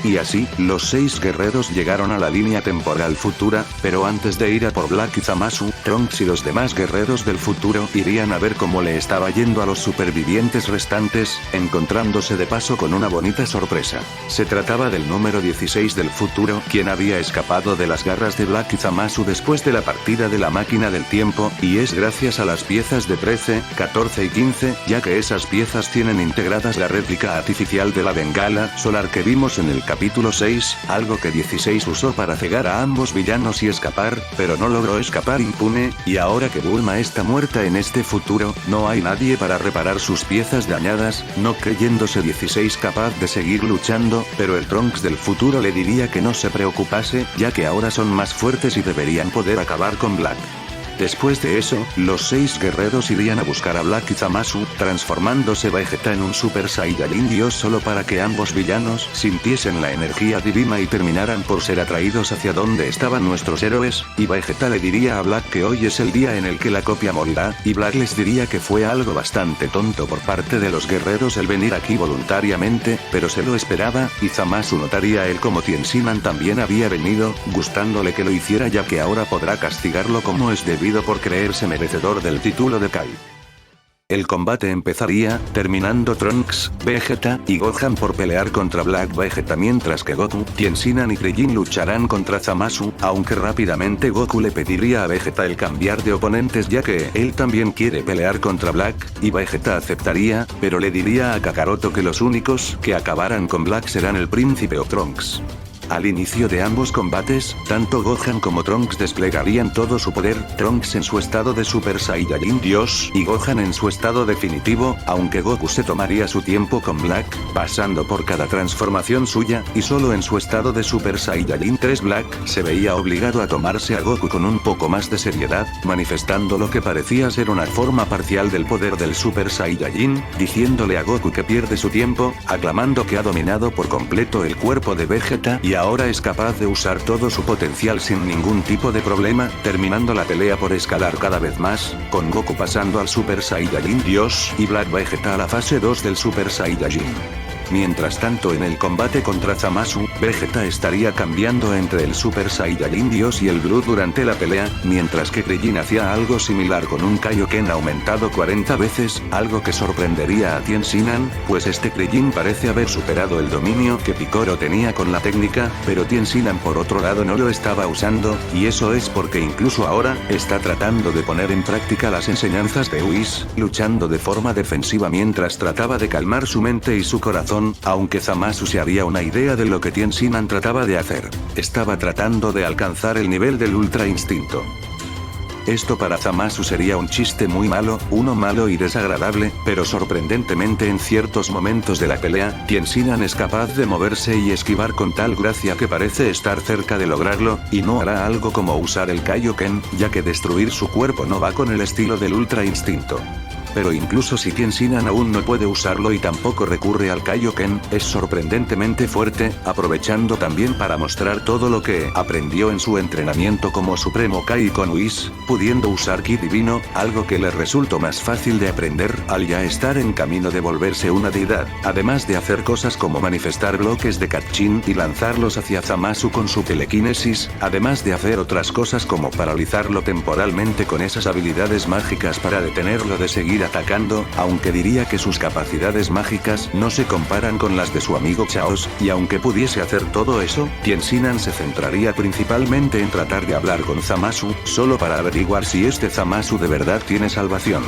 Y así, los 6 guerreros llegaron a la línea temporal futura, pero antes de ir a por Black y Zamasu, Trunks y los demás guerreros del futuro irían a ver cómo le estaba yendo a los supervivientes restantes, encontrándose de paso con una bonita sorpresa. Se trataba del número 16 del futuro, quien había escapado de las garras de Black y Zamasu después de la partida de la máquina del tiempo, y es gracias a las piezas de 13, 14 y 15, ya que esas piezas tienen integradas la réplica artificial de la bengala solar que vimos en el capítulo 6, algo que 16 usó para cegar a ambos villanos y escapar, pero no logró escapar impune, y ahora que Bulma está muerta en este futuro, no hay nadie para reparar sus piezas dañadas, no creyéndose 16 capaz de seguir luchando, pero el Trunks del futuro le diría que no se preocupase, ya que ahora son más fuertes y deberían poder acabar con Black. Después de eso, los 6 guerreros irían a buscar a Black y Zamasu, transformándose Vegeta en un Super Saiyajin Dios solo para que ambos villanos sintiesen la energía divina y terminaran por ser atraídos hacia donde estaban nuestros héroes, y Vegeta le diría a Black que hoy es el día en el que la copia morirá, y Black les diría que fue algo bastante tonto por parte de los guerreros el venir aquí voluntariamente, pero se lo esperaba, y Zamasu notaría él como Tien también había venido, gustándole que lo hiciera ya que ahora podrá castigarlo como es debido por creerse merecedor del título de Kai. El combate empezaría, terminando Trunks, Vegeta y Gohan por pelear contra Black Vegeta mientras que Goku, Tien y Krillin lucharán contra Zamasu, aunque rápidamente Goku le pediría a Vegeta el cambiar de oponentes ya que él también quiere pelear contra Black, y Vegeta aceptaría, pero le diría a Kakaroto que los únicos que acabarán con Black serán el príncipe o Trunks. Al inicio de ambos combates, tanto Gohan como Trunks desplegarían todo su poder, Trunks en su estado de Super Saiyajin Dios y Gohan en su estado definitivo, aunque Goku se tomaría su tiempo con Black, pasando por cada transformación suya, y solo en su estado de Super Saiyajin 3 Black se veía obligado a tomarse a Goku con un poco más de seriedad, manifestando lo que parecía ser una forma parcial del poder del Super Saiyajin, diciéndole a Goku que pierde su tiempo, aclamando que ha dominado por completo el cuerpo de Vegeta y ahora es capaz de usar todo su potencial sin ningún tipo de problema, terminando la pelea por escalar cada vez más, con Goku pasando al Super Saiyajin Dios y Black Vegeta a la fase 2 del Super Saiyajin. Mientras tanto en el combate contra Zamasu, Vegeta estaría cambiando entre el Super Saiyajin Dios y el Blue durante la pelea, mientras que Krillin hacía algo similar con un Kaioken aumentado 40 veces, algo que sorprendería a Tien, pues este Krillin parece haber superado el dominio que Piccolo tenía con la técnica, pero Tien por otro lado no lo estaba usando, y eso es porque incluso ahora, está tratando de poner en práctica las enseñanzas de Whis, luchando de forma defensiva mientras trataba de calmar su mente y su corazón, aunque Zamasu se haría una idea de lo que Tien trataba de hacer. Estaba tratando de alcanzar el nivel del Ultra Instinto. Esto para Zamasu sería un chiste muy malo, uno malo y desagradable, pero sorprendentemente en ciertos momentos de la pelea, Tien es capaz de moverse y esquivar con tal gracia que parece estar cerca de lograrlo, y no hará algo como usar el Kaioken, ya que destruir su cuerpo no va con el estilo del Ultra Instinto. Pero incluso si Tien aún no puede usarlo y tampoco recurre al Kaioken, es sorprendentemente fuerte, aprovechando también para mostrar todo lo que aprendió en su entrenamiento como Supremo Kai con Whis, pudiendo usar Ki Divino, algo que le resultó más fácil de aprender al ya estar en camino de volverse una deidad, además de hacer cosas como manifestar bloques de Kachin y lanzarlos hacia Zamasu con su telequinesis, además de hacer otras cosas como paralizarlo temporalmente con esas habilidades mágicas para detenerlo de seguir atacando, aunque diría que sus capacidades mágicas no se comparan con las de su amigo Chaos, y aunque pudiese hacer todo eso, Tien se centraría principalmente en tratar de hablar con Zamasu, solo para averiguar si este Zamasu de verdad tiene salvación.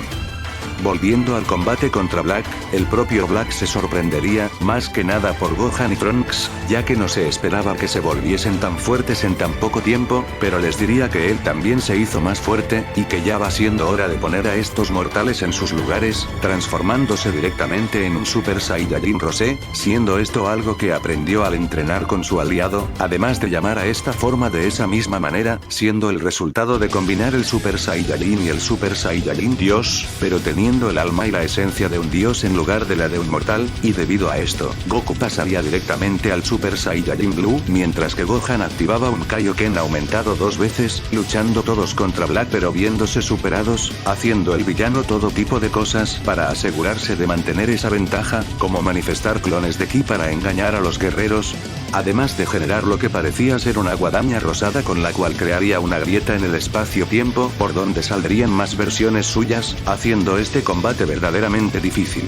Volviendo al combate contra Black, el propio Black se sorprendería, más que nada por Gohan y Trunks, ya que no se esperaba que se volviesen tan fuertes en tan poco tiempo, pero les diría que él también se hizo más fuerte, y que ya va siendo hora de poner a estos mortales en sus lugares, transformándose directamente en un Super Saiyajin Rosé, siendo esto algo que aprendió al entrenar con su aliado, además de llamar a esta forma de esa misma manera, siendo el resultado de combinar el Super Saiyajin y el Super Saiyajin Dios, pero teniendo el alma y la esencia de un dios en lugar de la de un mortal, y debido a esto, Goku pasaría directamente al Super Saiyajin Blue, mientras que Gohan activaba un Kaioken aumentado 2 veces, luchando todos contra Black pero viéndose superados, haciendo el villano todo tipo de cosas para asegurarse de mantener esa ventaja, como manifestar clones de Ki para engañar a los guerreros, además de generar lo que parecía ser una guadaña rosada con la cual crearía una grieta en el espacio-tiempo por donde saldrían más versiones suyas, haciendo este combate verdaderamente difícil.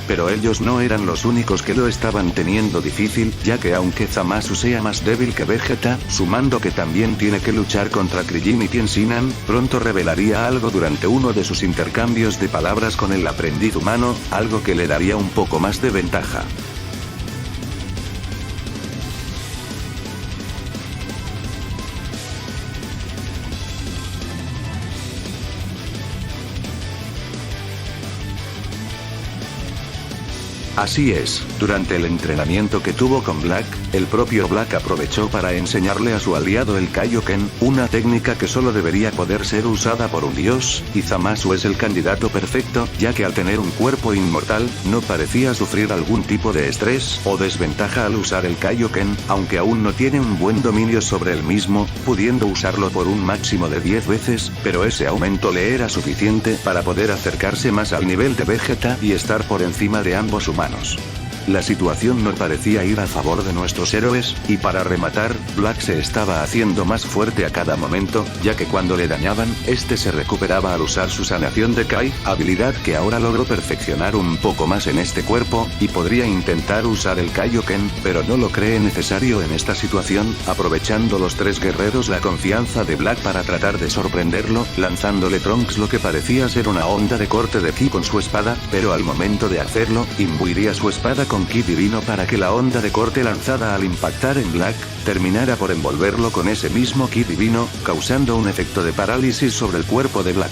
Pero ellos no eran los únicos que lo estaban teniendo difícil, ya que aunque Zamasu sea más débil que Vegeta, sumando que también tiene que luchar contra Krillin y Tien, pronto revelaría algo durante uno de sus intercambios de palabras con el aprendiz humano, algo que le daría un poco más de ventaja. Así es, durante el entrenamiento que tuvo con Black, el propio Black aprovechó para enseñarle a su aliado el Kaioken, una técnica que solo debería poder ser usada por un dios, y Zamasu es el candidato perfecto, ya que al tener un cuerpo inmortal, no parecía sufrir algún tipo de estrés o desventaja al usar el Kaioken, aunque aún no tiene un buen dominio sobre el mismo, pudiendo usarlo por un máximo de 10 veces, pero ese aumento le era suficiente para poder acercarse más al nivel de Vegeta y estar por encima de ambos humanos. La situación no parecía ir a favor de nuestros héroes, y para rematar, Black se estaba haciendo más fuerte a cada momento, ya que cuando le dañaban, este se recuperaba al usar su sanación de Kai, habilidad que ahora logró perfeccionar un poco más en este cuerpo, y podría intentar usar el Kaioken, pero no lo cree necesario en esta situación, aprovechando los tres guerreros la confianza de Black para tratar de sorprenderlo, lanzándole Trunks lo que parecía ser una onda de corte de ki con su espada, pero al momento de hacerlo, imbuiría su espada con ki divino para que la onda de corte lanzada al impactar en Black, terminara por envolverlo con ese mismo ki divino, causando un efecto de parálisis sobre el cuerpo de Black.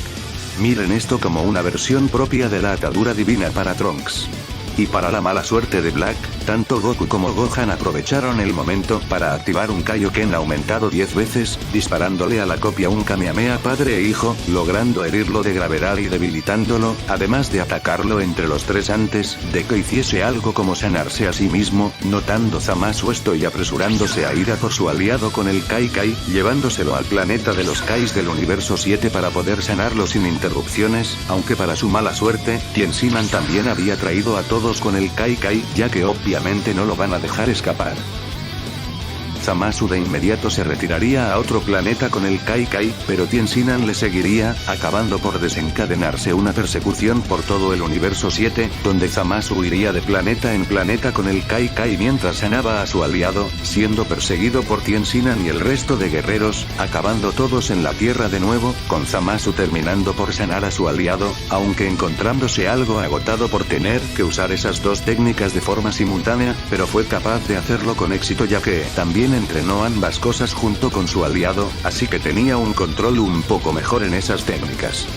Miren esto como una versión propia de la atadura divina para Trunks. Y para la mala suerte de Black, tanto Goku como Gohan aprovecharon el momento para activar un Kaioken aumentado 10 veces, disparándole a la copia un Kamehameha padre e hijo, logrando herirlo de gravedad y debilitándolo, además de atacarlo entre los tres antes de que hiciese algo como sanarse a sí mismo, notando Zamasu esto y apresurándose a ir a por su aliado con el Kai Kai, llevándoselo al planeta de los Kais del universo 7 para poder sanarlo sin interrupciones, aunque para su mala suerte, Tien también había traído a todos con el Kai Kai, ya que obviamente no lo van a dejar escapar. Zamasu de inmediato se retiraría a otro planeta con el Kai Kai, pero Tien le seguiría, acabando por desencadenarse una persecución por todo el universo 7, donde Zamasu iría de planeta en planeta con el Kai Kai mientras sanaba a su aliado, siendo perseguido por Tien y el resto de guerreros, acabando todos en la Tierra de nuevo, con Zamasu terminando por sanar a su aliado, aunque encontrándose algo agotado por tener que usar esas dos técnicas de forma simultánea, pero fue capaz de hacerlo con éxito ya que también entrenó ambas cosas junto con su aliado, así que tenía un control un poco mejor en esas técnicas.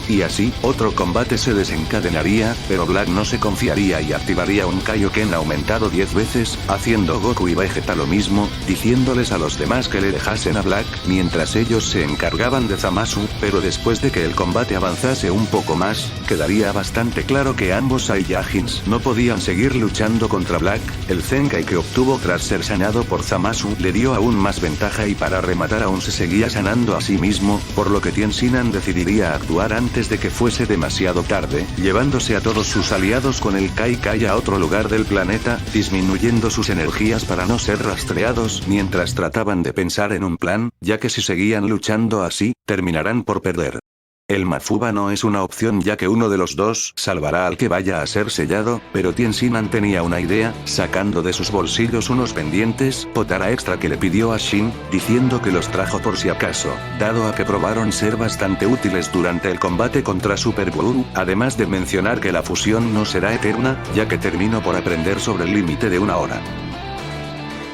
Y así, otro combate se desencadenaría, pero Black no se confiaría y activaría un Kaioken aumentado 10 veces, haciendo Goku y Vegeta lo mismo, diciéndoles a los demás que le dejasen a Black, mientras ellos se encargaban de Zamasu, pero después de que el combate avanzase un poco más, quedaría bastante claro que ambos Saiyajins no podían seguir luchando contra Black, el Zenkai que obtuvo tras ser sanado por Zamasu le dio aún más ventaja y para rematar aún se seguía sanando a sí mismo, por lo que Tien decidiría actuar antes de que fuese demasiado tarde, llevándose a todos sus aliados con el Kai Kai a otro lugar del planeta, disminuyendo sus energías para no ser rastreados mientras trataban de pensar en un plan, ya que si seguían luchando así, terminarán por perder. El Mafuba no es una opción ya que uno de los dos salvará al que vaya a ser sellado, pero Tien tenía una idea, sacando de sus bolsillos unos pendientes Potara extra que le pidió a Shin, diciendo que los trajo por si acaso, dado a que probaron ser bastante útiles durante el combate contra Super Guru, además de mencionar que la fusión no será eterna, ya que terminó por aprender sobre el límite de una hora.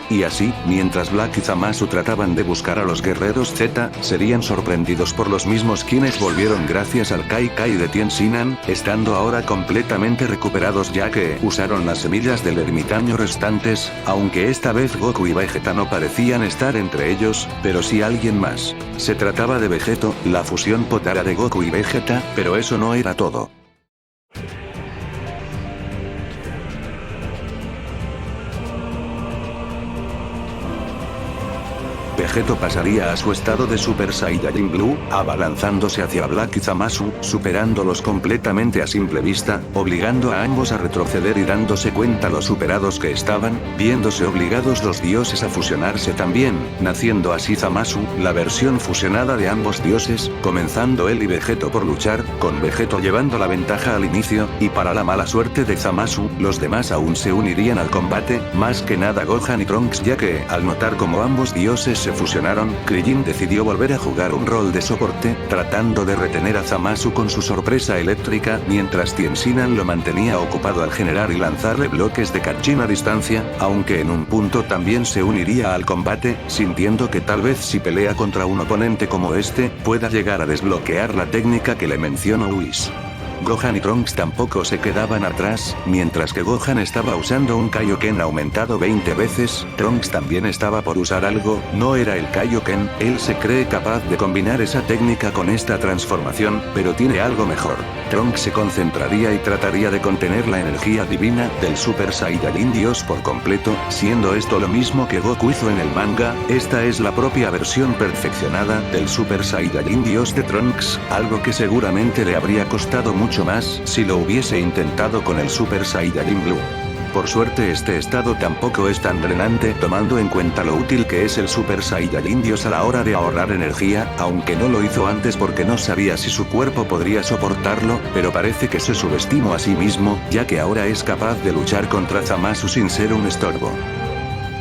Y así, mientras Black y Zamasu trataban de buscar a los guerreros Z, serían sorprendidos por los mismos quienes volvieron gracias al Kai Kai de Tien estando ahora completamente recuperados ya que usaron las semillas del ermitaño restantes, aunque esta vez Goku y Vegeta no parecían estar entre ellos, pero sí alguien más. Se trataba de Vegeto, la fusión Potara de Goku y Vegeta, pero eso no era todo. Vegeto pasaría a su estado de Super Saiyajin Blue, abalanzándose hacia Black y Zamasu, superándolos completamente a simple vista, obligando a ambos a retroceder y dándose cuenta lo superados que estaban, viéndose obligados los dioses a fusionarse también, naciendo así Zamasu, la versión fusionada de ambos dioses, comenzando él y Vegeto por luchar, con Vegeto llevando la ventaja al inicio, y para la mala suerte de Zamasu, los demás aún se unirían al combate, más que nada Gohan y Trunks ya que, al notar como ambos dioses se fusionaron, Krillin decidió volver a jugar un rol de soporte, tratando de retener a Zamasu con su sorpresa eléctrica, mientras Tien lo mantenía ocupado al generar y lanzarle bloques de Kachin a distancia, aunque en un punto también se uniría al combate, sintiendo que tal vez si pelea contra un oponente como este, pueda llegar a desbloquear la técnica que le mencionó Whis. Gohan y Trunks tampoco se quedaban atrás, mientras que Gohan estaba usando un Kaioken aumentado 20 veces, Trunks también estaba por usar algo, no era el Kaioken, él se cree capaz de combinar esa técnica con esta transformación, pero tiene algo mejor. Trunks se concentraría y trataría de contener la energía divina del Super Saiyajin Dios por completo, siendo esto lo mismo que Goku hizo en el manga, esta es la propia versión perfeccionada del Super Saiyajin Dios de Trunks, algo que seguramente le habría costado mucho más si lo hubiese intentado con el Super Saiyajin Blue. Por suerte este estado tampoco es tan drenante tomando en cuenta lo útil que es el Super Saiyajin Dios a la hora de ahorrar energía, aunque no lo hizo antes porque no sabía si su cuerpo podría soportarlo, pero parece que se subestimó a sí mismo, ya que ahora es capaz de luchar contra Zamasu sin ser un estorbo.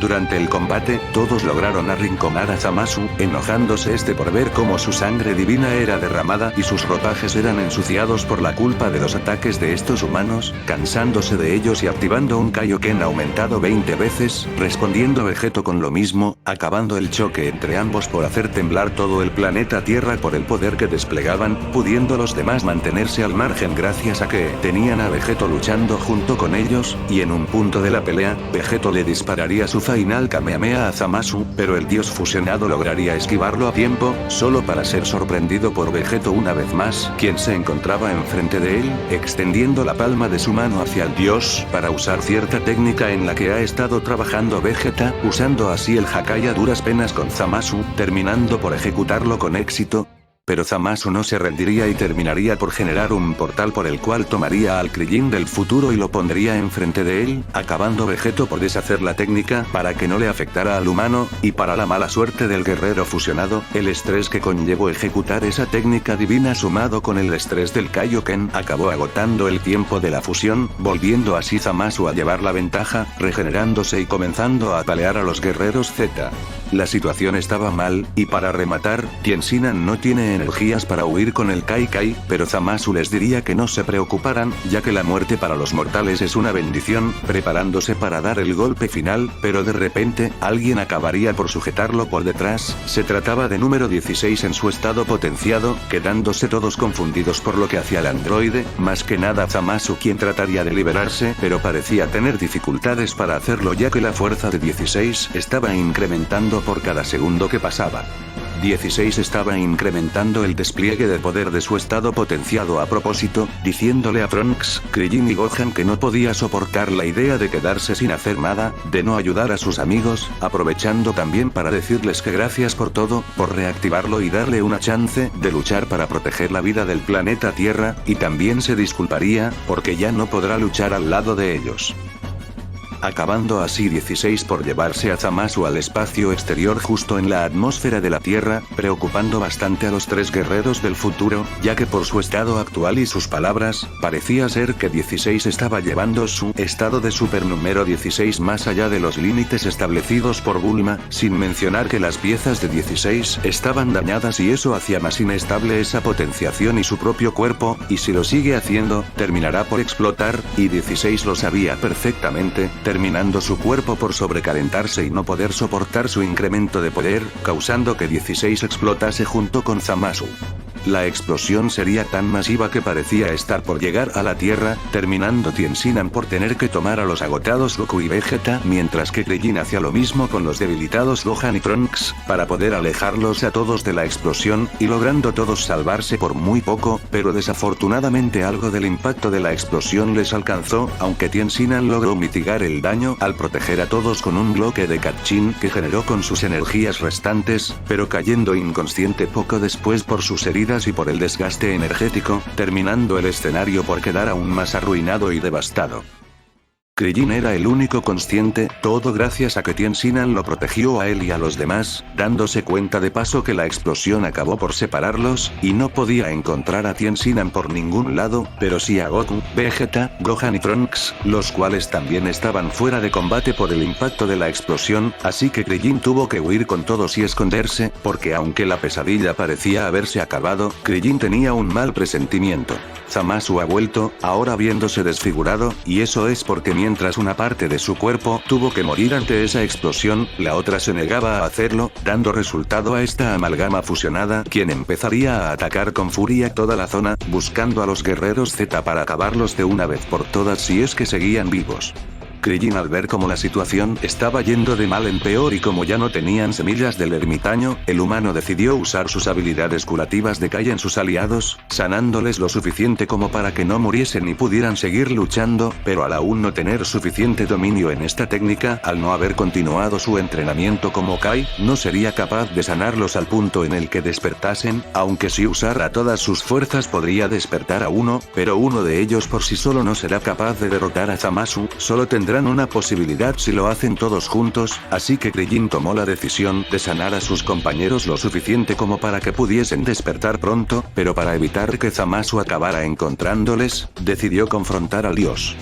Durante el combate, todos lograron arrinconar a Zamasu, enojándose por ver cómo su sangre divina era derramada y sus ropajes eran ensuciados por la culpa de los ataques de estos humanos, cansándose de ellos y activando un Kaioken aumentado 20 veces, respondiendo Vegeto con lo mismo, acabando el choque entre ambos por hacer temblar todo el planeta Tierra por el poder que desplegaban, pudiendo los demás mantenerse al margen gracias a que tenían a Vegeto luchando junto con ellos, y en un punto de la pelea, Vegeto le dispararía su final Kamehameha a Zamasu, pero el dios fusionado lograría esquivarlo a tiempo, solo para ser sorprendido por Vegeto una vez más, quien se encontraba enfrente de él, extendiendo la palma de su mano hacia el dios, para usar cierta técnica en la que ha estado trabajando Vegeta, usando así el Hakai a duras penas con Zamasu, terminando por ejecutarlo con éxito. Pero Zamasu no se rendiría y terminaría por generar un portal por el cual tomaría al Krillin del futuro y lo pondría enfrente de él, acabando Vegeto por deshacer la técnica para que no le afectara al humano, y para la mala suerte del guerrero fusionado, el estrés que conllevó ejecutar esa técnica divina sumado con el estrés del Kaioken acabó agotando el tiempo de la fusión, volviendo así Zamasu a llevar la ventaja, regenerándose y comenzando a apalear a los guerreros Z. La situación estaba mal, y para rematar, Tien no tiene energías para huir con el Kai, pero Zamasu les diría que no se preocuparan, ya que la muerte para los mortales es una bendición, preparándose para dar el golpe final, pero de repente, alguien acabaría por sujetarlo por detrás, se trataba de número 16 en su estado potenciado, quedándose todos confundidos por lo que hacía el androide, más que nada Zamasu quien trataría de liberarse, pero parecía tener dificultades para hacerlo ya que la fuerza de 16 estaba incrementando por cada segundo que pasaba. 16 estaba incrementando el despliegue de poder de su estado potenciado a propósito, diciéndole a Trunks, Krillin y Gohan que no podía soportar la idea de quedarse sin hacer nada, de no ayudar a sus amigos, aprovechando también para decirles que gracias por todo, por reactivarlo y darle una chance de luchar para proteger la vida del planeta Tierra, y también se disculparía, porque ya no podrá luchar al lado de ellos. Acabando así 16 por llevarse a Zamasu al espacio exterior justo en la atmósfera de la Tierra, preocupando bastante a los tres guerreros del futuro, ya que por su estado actual y sus palabras, parecía ser que 16 estaba llevando su estado de super número 16 más allá de los límites establecidos por Bulma, sin mencionar que las piezas de 16 estaban dañadas y eso hacía más inestable esa potenciación y su propio cuerpo, y si lo sigue haciendo, terminará por explotar, y 16 lo sabía perfectamente, terminando su cuerpo por sobrecalentarse y no poder soportar su incremento de poder, causando que 16 explotase junto con Zamasu. La explosión sería tan masiva que parecía estar por llegar a la Tierra, terminando Tien por tener que tomar a los agotados Goku y Vegeta, mientras que Krillin hacía lo mismo con los debilitados Gohan y Trunks, para poder alejarlos a todos de la explosión, y logrando todos salvarse por muy poco, pero desafortunadamente algo del impacto de la explosión les alcanzó, aunque Tien logró mitigar el daño al proteger a todos con un bloque de Kachin que generó con sus energías restantes, pero cayendo inconsciente poco después por sus heridas y por el desgaste energético, terminando el escenario por quedar aún más arruinado y devastado. Krillin era el único consciente, todo gracias a que Tien lo protegió a él y a los demás, dándose cuenta de paso que la explosión acabó por separarlos, y no podía encontrar a Tien por ningún lado, pero sí a Goku, Vegeta, Gohan y Trunks, los cuales también estaban fuera de combate por el impacto de la explosión, así que Krillin tuvo que huir con todos y esconderse, porque aunque la pesadilla parecía haberse acabado, Krillin tenía un mal presentimiento. Zamasu ha vuelto, ahora viéndose desfigurado, y eso es porque mientras una parte de su cuerpo tuvo que morir ante esa explosión, la otra se negaba a hacerlo, dando resultado a esta amalgama fusionada, quien empezaría a atacar con furia toda la zona, buscando a los guerreros Z para acabarlos de una vez por todas si es que seguían vivos. Krillin, al ver cómo la situación estaba yendo de mal en peor y como ya no tenían semillas del ermitaño, el humano decidió usar sus habilidades curativas de Kai en sus aliados, sanándoles lo suficiente como para que no muriesen y pudieran seguir luchando, pero al aún no tener suficiente dominio en esta técnica, al no haber continuado su entrenamiento como Kai, no sería capaz de sanarlos al punto en el que despertasen, aunque si usara todas sus fuerzas podría despertar a uno, pero uno de ellos por sí solo no será capaz de derrotar a Zamasu, solo tendrán una posibilidad si lo hacen todos juntos, así que Krillin tomó la decisión de sanar a sus compañeros lo suficiente como para que pudiesen despertar pronto, pero para evitar que Zamasu acabara encontrándoles, decidió confrontar al dios.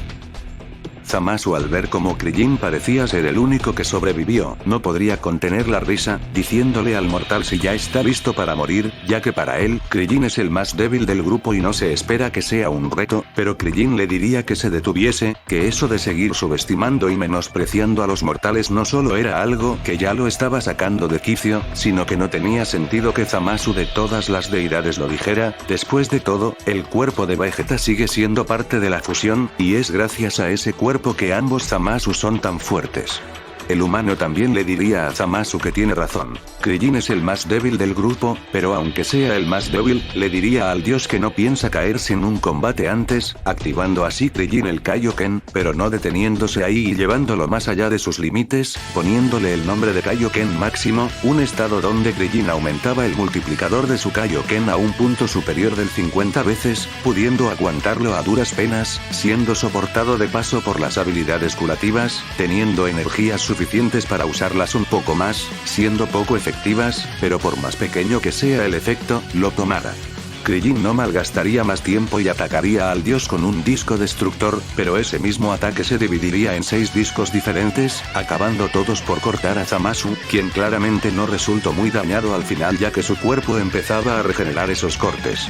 Zamasu, al ver cómo Krillin parecía ser el único que sobrevivió, no podría contener la risa, diciéndole al mortal si ya está listo para morir, ya que para él, Krillin es el más débil del grupo y no se espera que sea un reto, pero Krillin le diría que se detuviese, que eso de seguir subestimando y menospreciando a los mortales no solo era algo que ya lo estaba sacando de quicio, sino que no tenía sentido que Zamasu de todas las deidades lo dijera. Después de todo, el cuerpo de Vegeta sigue siendo parte de la fusión, y es gracias a ese cuerpo que ambos Zamasu son tan fuertes. El humano también le diría a Zamasu que tiene razón. Krillin es el más débil del grupo, pero aunque sea el más débil, le diría al dios que no piensa caer sin un combate antes, activando así Krillin el Kaioken, pero no deteniéndose ahí y llevándolo más allá de sus límites, poniéndole el nombre de Kaioken máximo, un estado donde Krillin aumentaba el multiplicador de su Kaioken a un punto superior del 50 veces, pudiendo aguantarlo a duras penas, siendo soportado de paso por las habilidades curativas, teniendo energías suficientes para usarlas un poco más, siendo poco efectivas, pero por más pequeño que sea el efecto, lo tomara. Krillin no malgastaría más tiempo y atacaría al dios con un disco destructor, pero ese mismo ataque se dividiría en 6 discos diferentes, acabando todos por cortar a Zamasu, quien claramente no resultó muy dañado al final ya que su cuerpo empezaba a regenerar esos cortes.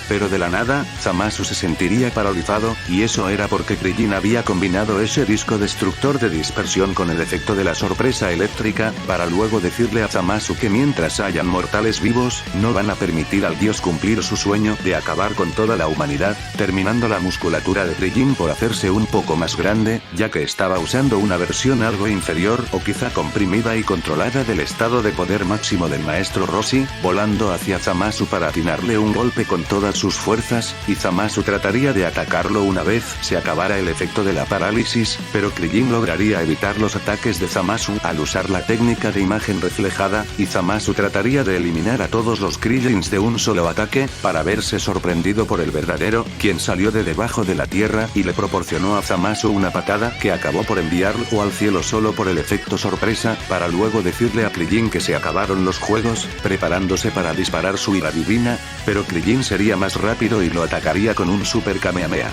Pero de la nada, Zamasu se sentiría paralizado, y eso era porque Krillin había combinado ese disco destructor de dispersión con el efecto de la sorpresa eléctrica, para luego decirle a Zamasu que mientras hayan mortales vivos, no van a permitir al dios cumplir su sueño de acabar con toda la humanidad, terminando la musculatura de Krillin por hacerse un poco más grande, ya que estaba usando una versión algo inferior o quizá comprimida y controlada del estado de poder máximo del maestro Roshi, volando hacia Zamasu para atinarle un golpe con todas sus fuerzas, y Zamasu trataría de atacarlo una vez se acabara el efecto de la parálisis, pero Krillin lograría evitar los ataques de Zamasu al usar la técnica de imagen reflejada, y Zamasu trataría de eliminar a todos los Krillins de un solo ataque, para verse sorprendido por el verdadero, quien salió de debajo de la tierra y le proporcionó a Zamasu una patada que acabó por enviarlo al cielo solo por el efecto sorpresa, para luego decirle a Krillin que se acabaron los juegos, preparándose para disparar su ira divina, pero Krillin sería más rápido y lo atacaría con un Super Kamehameha.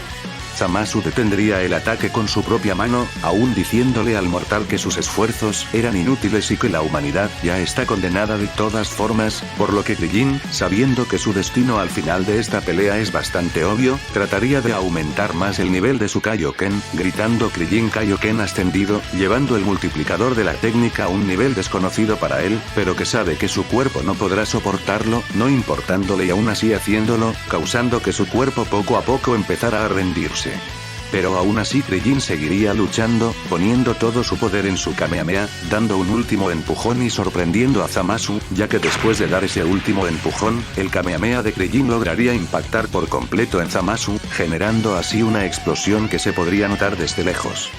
Zamasu detendría el ataque con su propia mano, aún diciéndole al mortal que sus esfuerzos eran inútiles y que la humanidad ya está condenada de todas formas, por lo que Krillin, sabiendo que su destino al final de esta pelea es bastante obvio, trataría de aumentar más el nivel de su Kaioken, gritando Krillin Kaioken ascendido, llevando el multiplicador de la técnica a un nivel desconocido para él, pero que sabe que su cuerpo no podrá soportarlo, no importándole y aún así haciéndolo, causando que su cuerpo poco a poco empezara a rendirse. Pero aún así Krillin seguiría luchando, poniendo todo su poder en su Kamehameha, dando un último empujón y sorprendiendo a Zamasu, ya que después de dar ese último empujón, el Kamehameha de Krillin lograría impactar por completo en Zamasu, generando así una explosión que se podría notar desde lejos.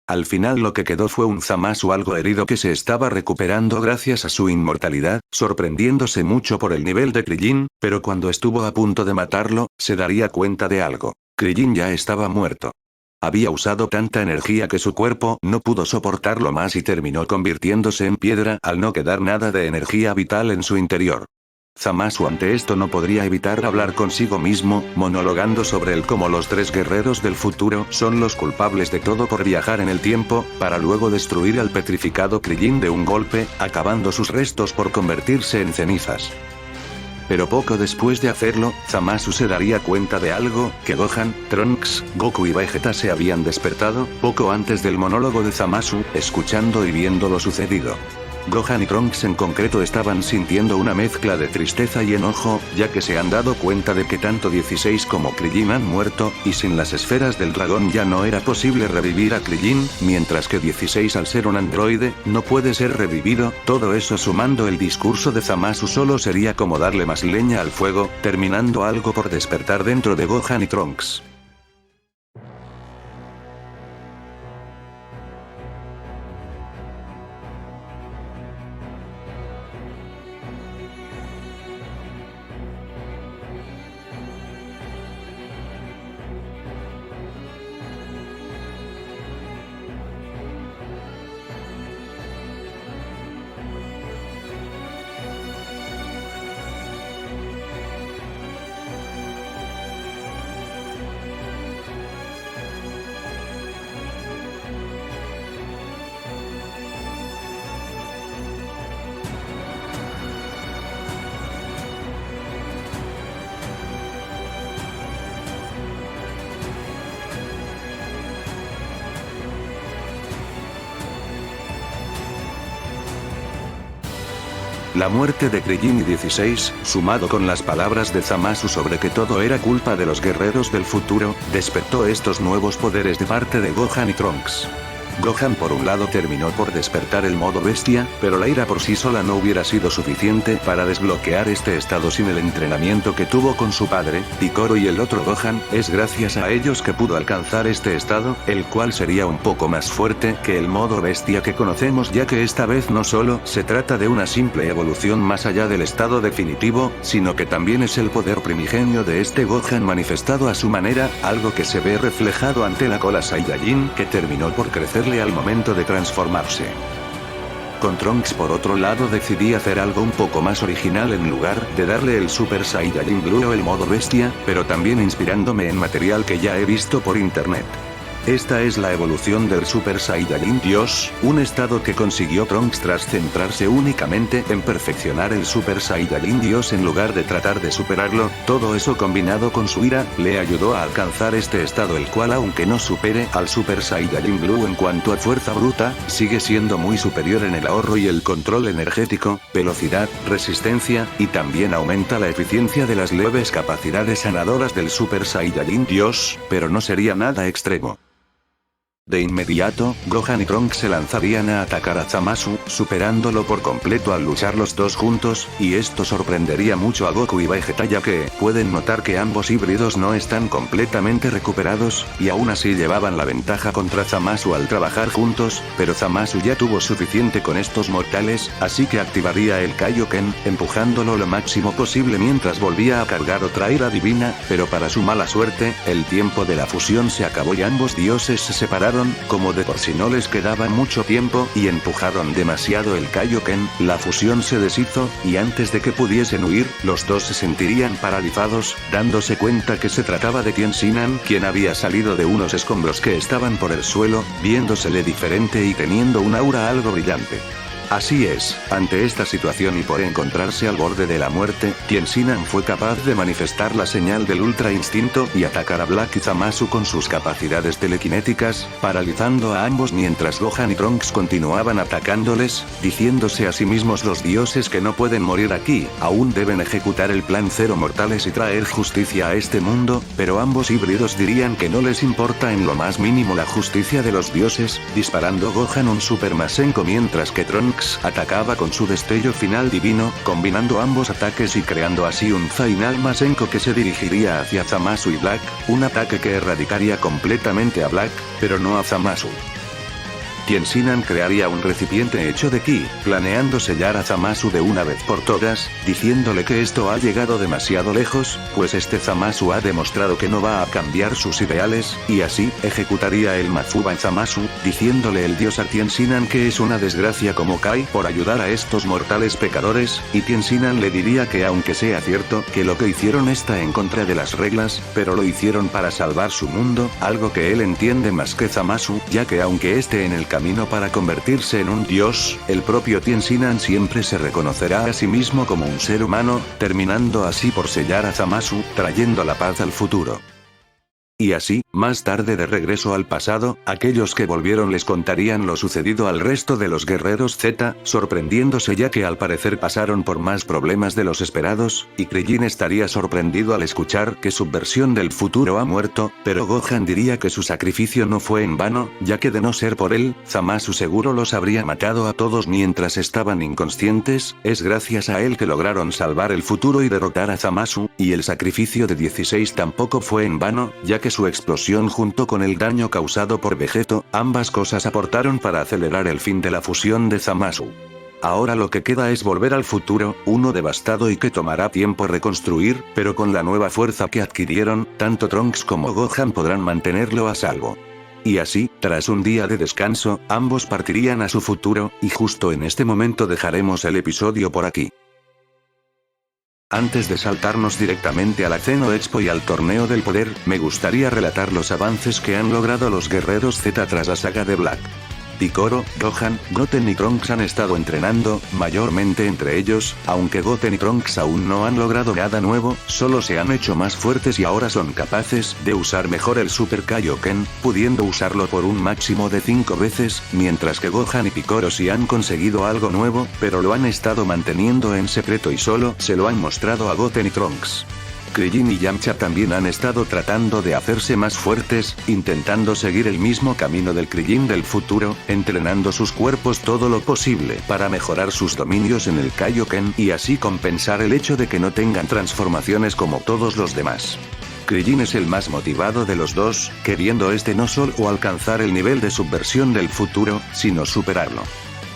Al final lo que quedó fue un Zamasu algo herido que se estaba recuperando gracias a su inmortalidad, sorprendiéndose mucho por el nivel de Krillin, pero cuando estuvo a punto de matarlo, se daría cuenta de algo. Krillin ya estaba muerto. Había usado tanta energía que su cuerpo no pudo soportarlo más y terminó convirtiéndose en piedra al no quedar nada de energía vital en su interior. Zamasu ante esto no podría evitar hablar consigo mismo, monologando sobre el cómo los 3 guerreros del futuro son los culpables de todo por viajar en el tiempo, para luego destruir al petrificado Krillin de un golpe, acabando sus restos por convertirse en cenizas. Pero poco después de hacerlo, Zamasu se daría cuenta de algo, que Gohan, Trunks, Goku y Vegeta se habían despertado, poco antes del monólogo de Zamasu, escuchando y viendo lo sucedido. Gohan y Trunks en concreto estaban sintiendo una mezcla de tristeza y enojo, ya que se han dado cuenta de que tanto 16 como Krillin han muerto, y sin las esferas del dragón ya no era posible revivir a Krillin, mientras que 16 al ser un androide, no puede ser revivido. Todo eso sumando el discurso de Zamasu solo sería como darle más leña al fuego, terminando algo por despertar dentro de Gohan y Trunks. La muerte de Krillin y 16, sumado con las palabras de Zamasu sobre que todo era culpa de los guerreros del futuro, despertó estos nuevos poderes de parte de Gohan y Trunks. Gohan por un lado terminó por despertar el modo bestia, pero la ira por sí sola no hubiera sido suficiente para desbloquear este estado sin el entrenamiento que tuvo con su padre, Piccolo y el otro Gohan. Es gracias a ellos que pudo alcanzar este estado, el cual sería un poco más fuerte que el modo bestia que conocemos, ya que esta vez no solo se trata de una simple evolución más allá del estado definitivo, sino que también es el poder primigenio de este Gohan manifestado a su manera, algo que se ve reflejado ante la cola Saiyajin que terminó por crecer al momento de transformarse. Con Trunks por otro lado decidí hacer algo un poco más original en lugar de darle el Super Saiyajin Blue o el modo bestia, pero también inspirándome en material que ya he visto por internet. Esta es la evolución del Super Saiyajin Dios, un estado que consiguió Trunks tras centrarse únicamente en perfeccionar el Super Saiyajin Dios en lugar de tratar de superarlo. Todo eso combinado con su ira, le ayudó a alcanzar este estado, el cual aunque no supere al Super Saiyajin Blue en cuanto a fuerza bruta, sigue siendo muy superior en el ahorro y el control energético, velocidad, resistencia, y también aumenta la eficiencia de las leves capacidades sanadoras del Super Saiyajin Dios, pero no sería nada extremo. De inmediato, Gohan y Trunks se lanzarían a atacar a Zamasu, superándolo por completo al luchar los dos juntos, y esto sorprendería mucho a Goku y Vegeta, ya que pueden notar que ambos híbridos no están completamente recuperados, y aún así llevaban la ventaja contra Zamasu al trabajar juntos, pero Zamasu ya tuvo suficiente con estos mortales, así que activaría el Kaioken, empujándolo lo máximo posible mientras volvía a cargar otra ira divina, pero para su mala suerte, el tiempo de la fusión se acabó y ambos dioses se separaron, como de por sí no les quedaba mucho tiempo, y empujaron demasiado el Kaioken. La fusión se deshizo, y antes de que pudiesen huir, los dos se sentirían paralizados, dándose cuenta que se trataba de Tien Sinan, quien había salido de unos escombros que estaban por el suelo, viéndosele diferente y teniendo un aura algo brillante. Así es, ante esta situación y por encontrarse al borde de la muerte, Tien Sinan fue capaz de manifestar la señal del Ultra Instinto y atacar a Black y Zamasu con sus capacidades telequinéticas, paralizando a ambos mientras Gohan y Trunks continuaban atacándoles, diciéndose a sí mismos los dioses que no pueden morir aquí, aún deben ejecutar el plan Cero Mortales y traer justicia a este mundo, pero ambos híbridos dirían que no les importa en lo más mínimo la justicia de los dioses, disparando Gohan un Super Masenko mientras que Trunks atacaba con su destello final divino, combinando ambos ataques y creando así un Final Masenko que se dirigiría hacia Zamasu y Black, un ataque que erradicaría completamente a Black, pero no a Zamasu. Tien Sinan crearía un recipiente hecho de ki, planeando sellar a Zamasu de una vez por todas, diciéndole que esto ha llegado demasiado lejos, pues este Zamasu ha demostrado que no va a cambiar sus ideales, y así, ejecutaría el Mazuba en Zamasu, diciéndole el dios a Tien Sinan que es una desgracia como Kai por ayudar a estos mortales pecadores, y Tien Sinan le diría que aunque sea cierto que lo que hicieron está en contra de las reglas, pero lo hicieron para salvar su mundo, algo que él entiende más que Zamasu, ya que aunque esté en el camino para convertirse en un dios, el propio cambio Tenshinhan siempre se reconocerá a sí mismo como un ser humano, terminando así por sellar a Zamasu, trayendo la paz al futuro. Y así, más tarde de regreso al pasado, aquellos que volvieron les contarían lo sucedido al resto de los guerreros Z, sorprendiéndose ya que al parecer pasaron por más problemas de los esperados, y Krillin estaría sorprendido al escuchar que su versión del futuro ha muerto, pero Gohan diría que su sacrificio no fue en vano, ya que de no ser por él, Zamasu seguro los habría matado a todos mientras estaban inconscientes, es gracias a él que lograron salvar el futuro y derrotar a Zamasu, y el sacrificio de 16 tampoco fue en vano, ya que su explosión junto con el daño causado por Vegeto, ambas cosas aportaron para acelerar el fin de la fusión de Zamasu. Ahora lo que queda es volver al futuro, uno devastado y que tomará tiempo reconstruir, pero con la nueva fuerza que adquirieron, tanto Trunks como Gohan podrán mantenerlo a salvo. Y así, tras un día de descanso, ambos partirían a su futuro, y justo en este momento dejaremos el episodio por aquí. Antes de saltarnos directamente a la Xeno Expo y al Torneo del Poder, me gustaría relatar los avances que han logrado los guerreros Z tras la saga de Black. Piccolo, Gohan, Goten y Trunks han estado entrenando, mayormente entre ellos, aunque Goten y Trunks aún no han logrado nada nuevo, solo se han hecho más fuertes y ahora son capaces de usar mejor el Super Kaioken, pudiendo usarlo por un máximo de 5 veces, mientras que Gohan y Piccolo sí han conseguido algo nuevo, pero lo han estado manteniendo en secreto y solo se lo han mostrado a Goten y Trunks. Krillin y Yamcha también han estado tratando de hacerse más fuertes, intentando seguir el mismo camino del Krillin del futuro, entrenando sus cuerpos todo lo posible para mejorar sus dominios en el Kaioken y así compensar el hecho de que no tengan transformaciones como todos los demás. Krillin es el más motivado de los dos, queriendo no solo alcanzar el nivel de subversión del futuro, sino superarlo.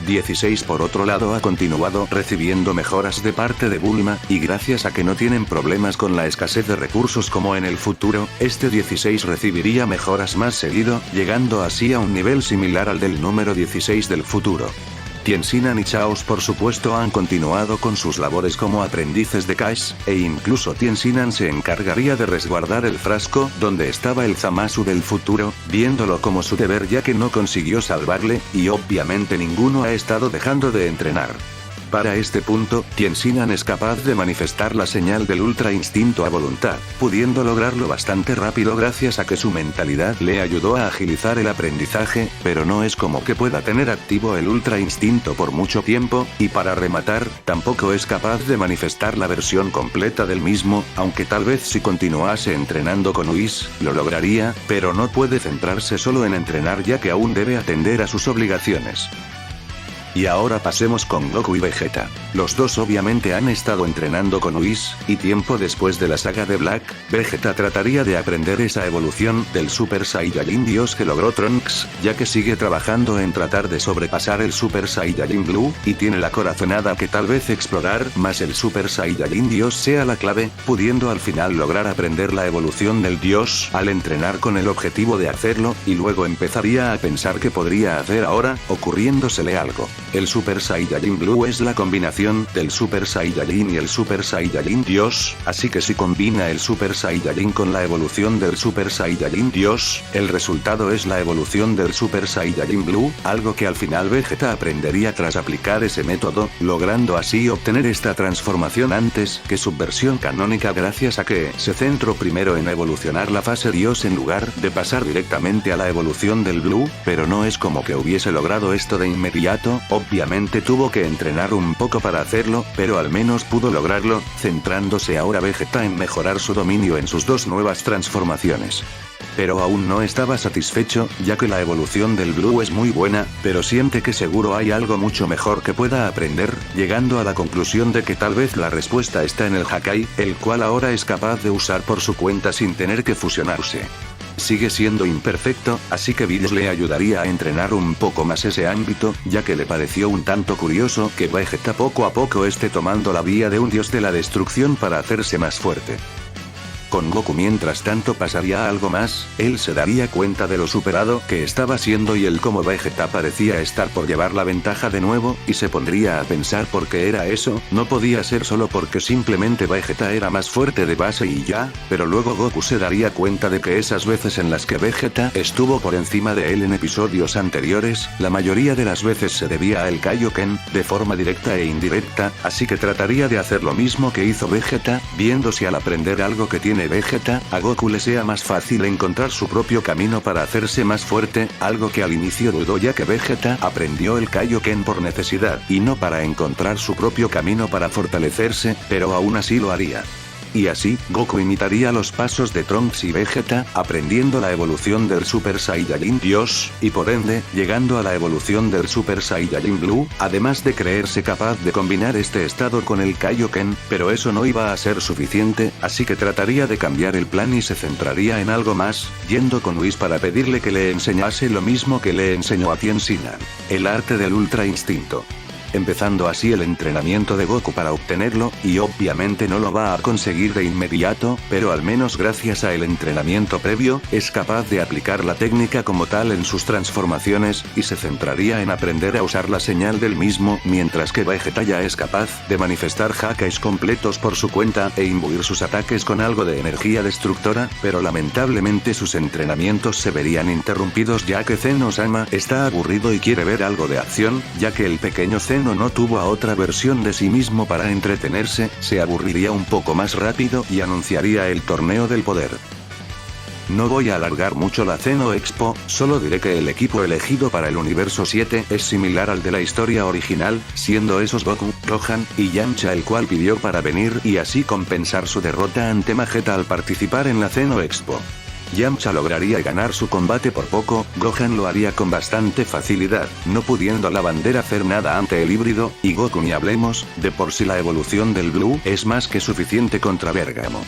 16 por otro lado ha continuado recibiendo mejoras de parte de Bulma, y gracias a que no tienen problemas con la escasez de recursos como en el futuro, 16 recibiría mejoras más seguido, llegando así a un nivel similar al del número 16 del futuro. Tenshinhan y Chaos por supuesto han continuado con sus labores como aprendices de Cash, e incluso Tenshinhan se encargaría de resguardar el frasco donde estaba el Zamasu del futuro, viéndolo como su deber ya que no consiguió salvarle, y obviamente ninguno ha estado dejando de entrenar. Para este punto, Tenshinhan es capaz de manifestar la señal del Ultra Instinto a voluntad, pudiendo lograrlo bastante rápido gracias a que su mentalidad le ayudó a agilizar el aprendizaje, pero no es como que pueda tener activo el Ultra Instinto por mucho tiempo, y para rematar, tampoco es capaz de manifestar la versión completa del mismo, aunque tal vez si continuase entrenando con Whis, lo lograría, pero no puede centrarse solo en entrenar ya que aún debe atender a sus obligaciones. Y ahora pasemos con Goku y Vegeta. Los dos obviamente han estado entrenando con Whis, y tiempo después de la saga de Black, Vegeta trataría de aprender esa evolución del Super Saiyajin Dios que logró Trunks, ya que sigue trabajando en tratar de sobrepasar el Super Saiyajin Blue, y tiene la corazonada que tal vez explorar más el Super Saiyajin Dios sea la clave, pudiendo al final lograr aprender la evolución del Dios al entrenar con el objetivo de hacerlo, y luego empezaría a pensar qué podría hacer ahora, ocurriéndosele algo. El Super Saiyajin Blue es la combinación del Super Saiyajin y el Super Saiyajin Dios, así que si combina el Super Saiyajin con la evolución del Super Saiyajin Dios, el resultado es la evolución del Super Saiyajin Blue, algo que al final Vegeta aprendería tras aplicar ese método, logrando así obtener esta transformación antes que su versión canónica gracias a que se centró primero en evolucionar la fase Dios en lugar de pasar directamente a la evolución del Blue, pero no es como que hubiese logrado esto de inmediato. Obviamente tuvo que entrenar un poco para hacerlo, pero al menos pudo lograrlo, centrándose ahora Vegeta en mejorar su dominio en sus dos nuevas transformaciones. Pero aún no estaba satisfecho, ya que la evolución del Blue es muy buena, pero siente que seguro hay algo mucho mejor que pueda aprender, llegando a la conclusión de que tal vez la respuesta está en el Hakai, el cual ahora es capaz de usar por su cuenta sin tener que fusionarse. Sigue siendo imperfecto, así que Bills le ayudaría a entrenar un poco más ese ámbito, ya que le pareció un tanto curioso que Vegeta poco a poco esté tomando la vía de un dios de la destrucción para hacerse más fuerte. Con Goku mientras tanto pasaría algo más, él se daría cuenta de lo superado que estaba siendo y el cómo Vegeta parecía estar por llevar la ventaja de nuevo, y se pondría a pensar por qué era eso, no podía ser solo porque simplemente Vegeta era más fuerte de base y ya, pero luego Goku se daría cuenta de que esas veces en las que Vegeta estuvo por encima de él en episodios anteriores, la mayoría de las veces se debía al Kaioken, de forma directa e indirecta, así que trataría de hacer lo mismo que hizo Vegeta, viendo si al aprender algo que tiene Vegeta, a Goku le sea más fácil encontrar su propio camino para hacerse más fuerte, algo que al inicio dudó ya que Vegeta aprendió el Kaioken por necesidad, y no para encontrar su propio camino para fortalecerse, pero aún así lo haría. Y así, Goku imitaría los pasos de Trunks y Vegeta, aprendiendo la evolución del Super Saiyajin Dios, y por ende, llegando a la evolución del Super Saiyajin Blue, además de creerse capaz de combinar este estado con el Kaioken, pero eso no iba a ser suficiente, así que trataría de cambiar el plan y se centraría en algo más, yendo con Whis para pedirle que le enseñase lo mismo que le enseñó a Tien Sinan, el arte del Ultra Instinto. Empezando así el entrenamiento de Goku para obtenerlo, y obviamente no lo va a conseguir de inmediato, pero al menos gracias a el entrenamiento previo, es capaz de aplicar la técnica como tal en sus transformaciones, y se centraría en aprender a usar la señal del mismo, mientras que Vegeta ya es capaz de manifestar Hakais completos por su cuenta e imbuir sus ataques con algo de energía destructora, pero lamentablemente sus entrenamientos se verían interrumpidos ya que Zeno-sama está aburrido y quiere ver algo de acción, ya que el pequeño Zeno no tuvo a otra versión de sí mismo para entretenerse, se aburriría un poco más rápido y anunciaría el torneo del poder. No voy a alargar mucho la Zeno Expo, solo diré que el equipo elegido para el universo 7 es similar al de la historia original, siendo esos Goku, Gohan y Yamcha el cual pidió para venir y así compensar su derrota ante Vegeta al participar en la Zeno Expo. Yamcha lograría ganar su combate por poco, Gohan lo haría con bastante facilidad, no pudiendo la bandera hacer nada ante el híbrido, y Goku ni hablemos, de por sí la evolución del Blue es más que suficiente contra Bergamo.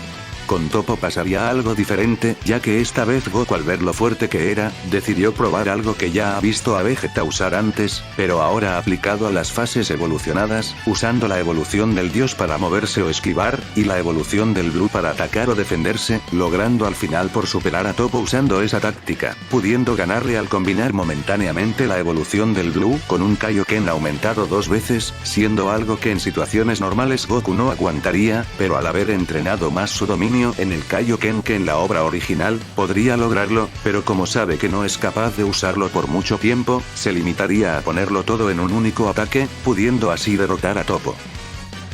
Con Toppo pasaría algo diferente, ya que esta vez Goku al ver lo fuerte que era, decidió probar algo que ya ha visto a Vegeta usar antes, pero ahora aplicado a las fases evolucionadas, usando la evolución del Dios para moverse o esquivar, y la evolución del Blue para atacar o defenderse, logrando al final por superar a Toppo usando esa táctica, pudiendo ganarle al combinar momentáneamente la evolución del Blue con un Kaioken aumentado 2 veces, siendo algo que en situaciones normales Goku no aguantaría, pero al haber entrenado más su dominio en el Kaioken que en la obra original, podría lograrlo, pero como sabe que no es capaz de usarlo por mucho tiempo, se limitaría a ponerlo todo en un único ataque, pudiendo así derrotar a Toppo.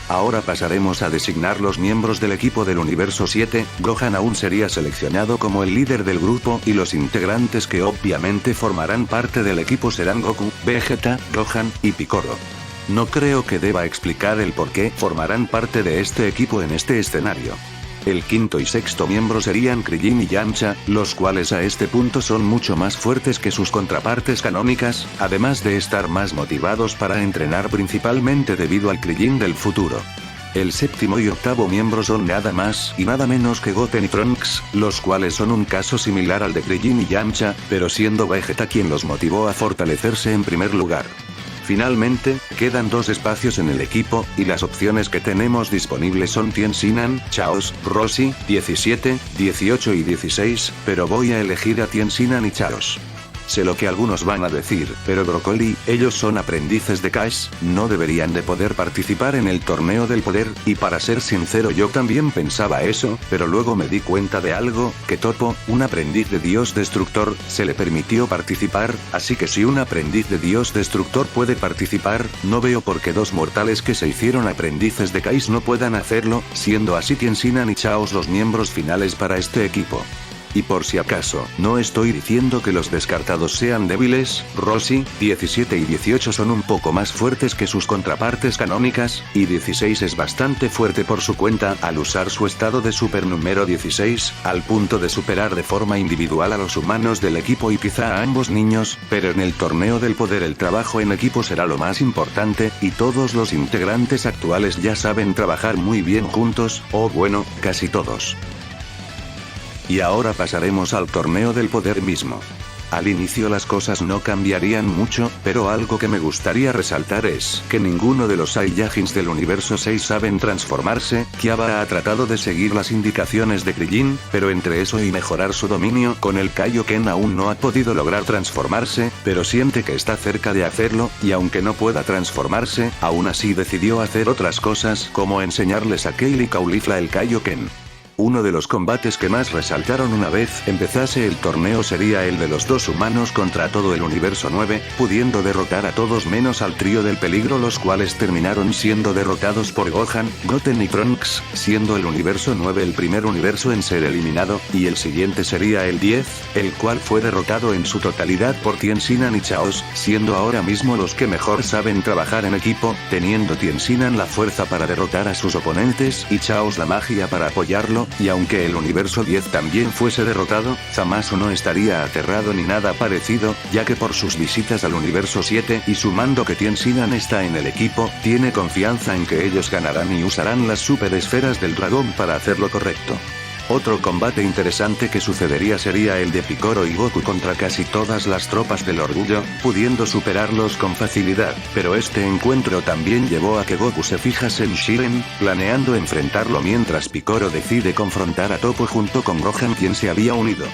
Ahora pasaremos a designar los miembros del equipo del universo 7, Gohan aún sería seleccionado como el líder del grupo y los integrantes que obviamente formarán parte del equipo serán Goku, Vegeta, Gohan y Piccolo. No creo que deba explicar el por qué formarán parte de este equipo en este escenario. El quinto y sexto miembro serían Krillin y Yamcha, los cuales a este punto son mucho más fuertes que sus contrapartes canónicas, además de estar más motivados para entrenar principalmente debido al Krillin del futuro. El séptimo y octavo miembro son nada más y nada menos que Goten y Trunks, los cuales son un caso similar al de Krillin y Yamcha, pero siendo Vegeta quien los motivó a fortalecerse en primer lugar. Finalmente, quedan 2 espacios en el equipo, y las opciones que tenemos disponibles son Tien Sinan, Chaos, Roshi, 17, 18 y 16, pero voy a elegir a Tien Sinan y Chaos. Sé lo que algunos van a decir, pero Broccoli, ellos son aprendices de Cash, no deberían de poder participar en el torneo del poder, y para ser sincero yo también pensaba eso, pero luego me di cuenta de algo, que Toppo, un aprendiz de Dios Destructor, se le permitió participar, así que si un aprendiz de Dios Destructor puede participar, no veo por qué 2 mortales que se hicieron aprendices de Cash no puedan hacerlo, siendo así Tien Sinan y Chaos los miembros finales para este equipo. Y por si acaso, no estoy diciendo que los descartados sean débiles, Roshi, 17 y 18 son un poco más fuertes que sus contrapartes canónicas, y 16 es bastante fuerte por su cuenta al usar su estado de super número 16, al punto de superar de forma individual a los humanos del equipo y quizá a ambos niños, pero en el torneo del poder el trabajo en equipo será lo más importante, y todos los integrantes actuales ya saben trabajar muy bien juntos, o bueno, casi todos. Y ahora pasaremos al torneo del poder mismo. Al inicio las cosas no cambiarían mucho, pero algo que me gustaría resaltar es que ninguno de los Saiyajins del universo 6 saben transformarse. Kiaba ha tratado de seguir las indicaciones de Krillin, pero entre eso y mejorar su dominio con el Kaioken aún no ha podido lograr transformarse, pero siente que está cerca de hacerlo, y aunque no pueda transformarse, aún así decidió hacer otras cosas como enseñarles a Kale y Caulifla el Kaioken. Uno de los combates que más resaltaron una vez empezase el torneo sería el de los dos humanos contra todo el universo 9, pudiendo derrotar a todos menos al trío del peligro, los cuales terminaron siendo derrotados por Gohan, Goten y Trunks, siendo el universo 9 el primer universo en ser eliminado, y el siguiente sería el 10, el cual fue derrotado en su totalidad por Tien Sinan y Chaos, siendo ahora mismo los que mejor saben trabajar en equipo, teniendo Tien Sinan la fuerza para derrotar a sus oponentes y Chaos la magia para apoyarlo. Y aunque el universo 10 también fuese derrotado, Zamasu no estaría aterrado ni nada parecido, ya que por sus visitas al universo 7 y sumando que Tien Sinan está en el equipo, tiene confianza en que ellos ganarán y usarán las super esferas del dragón para hacer lo correcto. Otro combate interesante que sucedería sería el de Piccolo y Goku contra casi todas las tropas del orgullo, pudiendo superarlos con facilidad, pero este encuentro también llevó a que Goku se fijase en Shiren, planeando enfrentarlo mientras Piccolo decide confrontar a Toppo junto con Gohan, quien se había unido.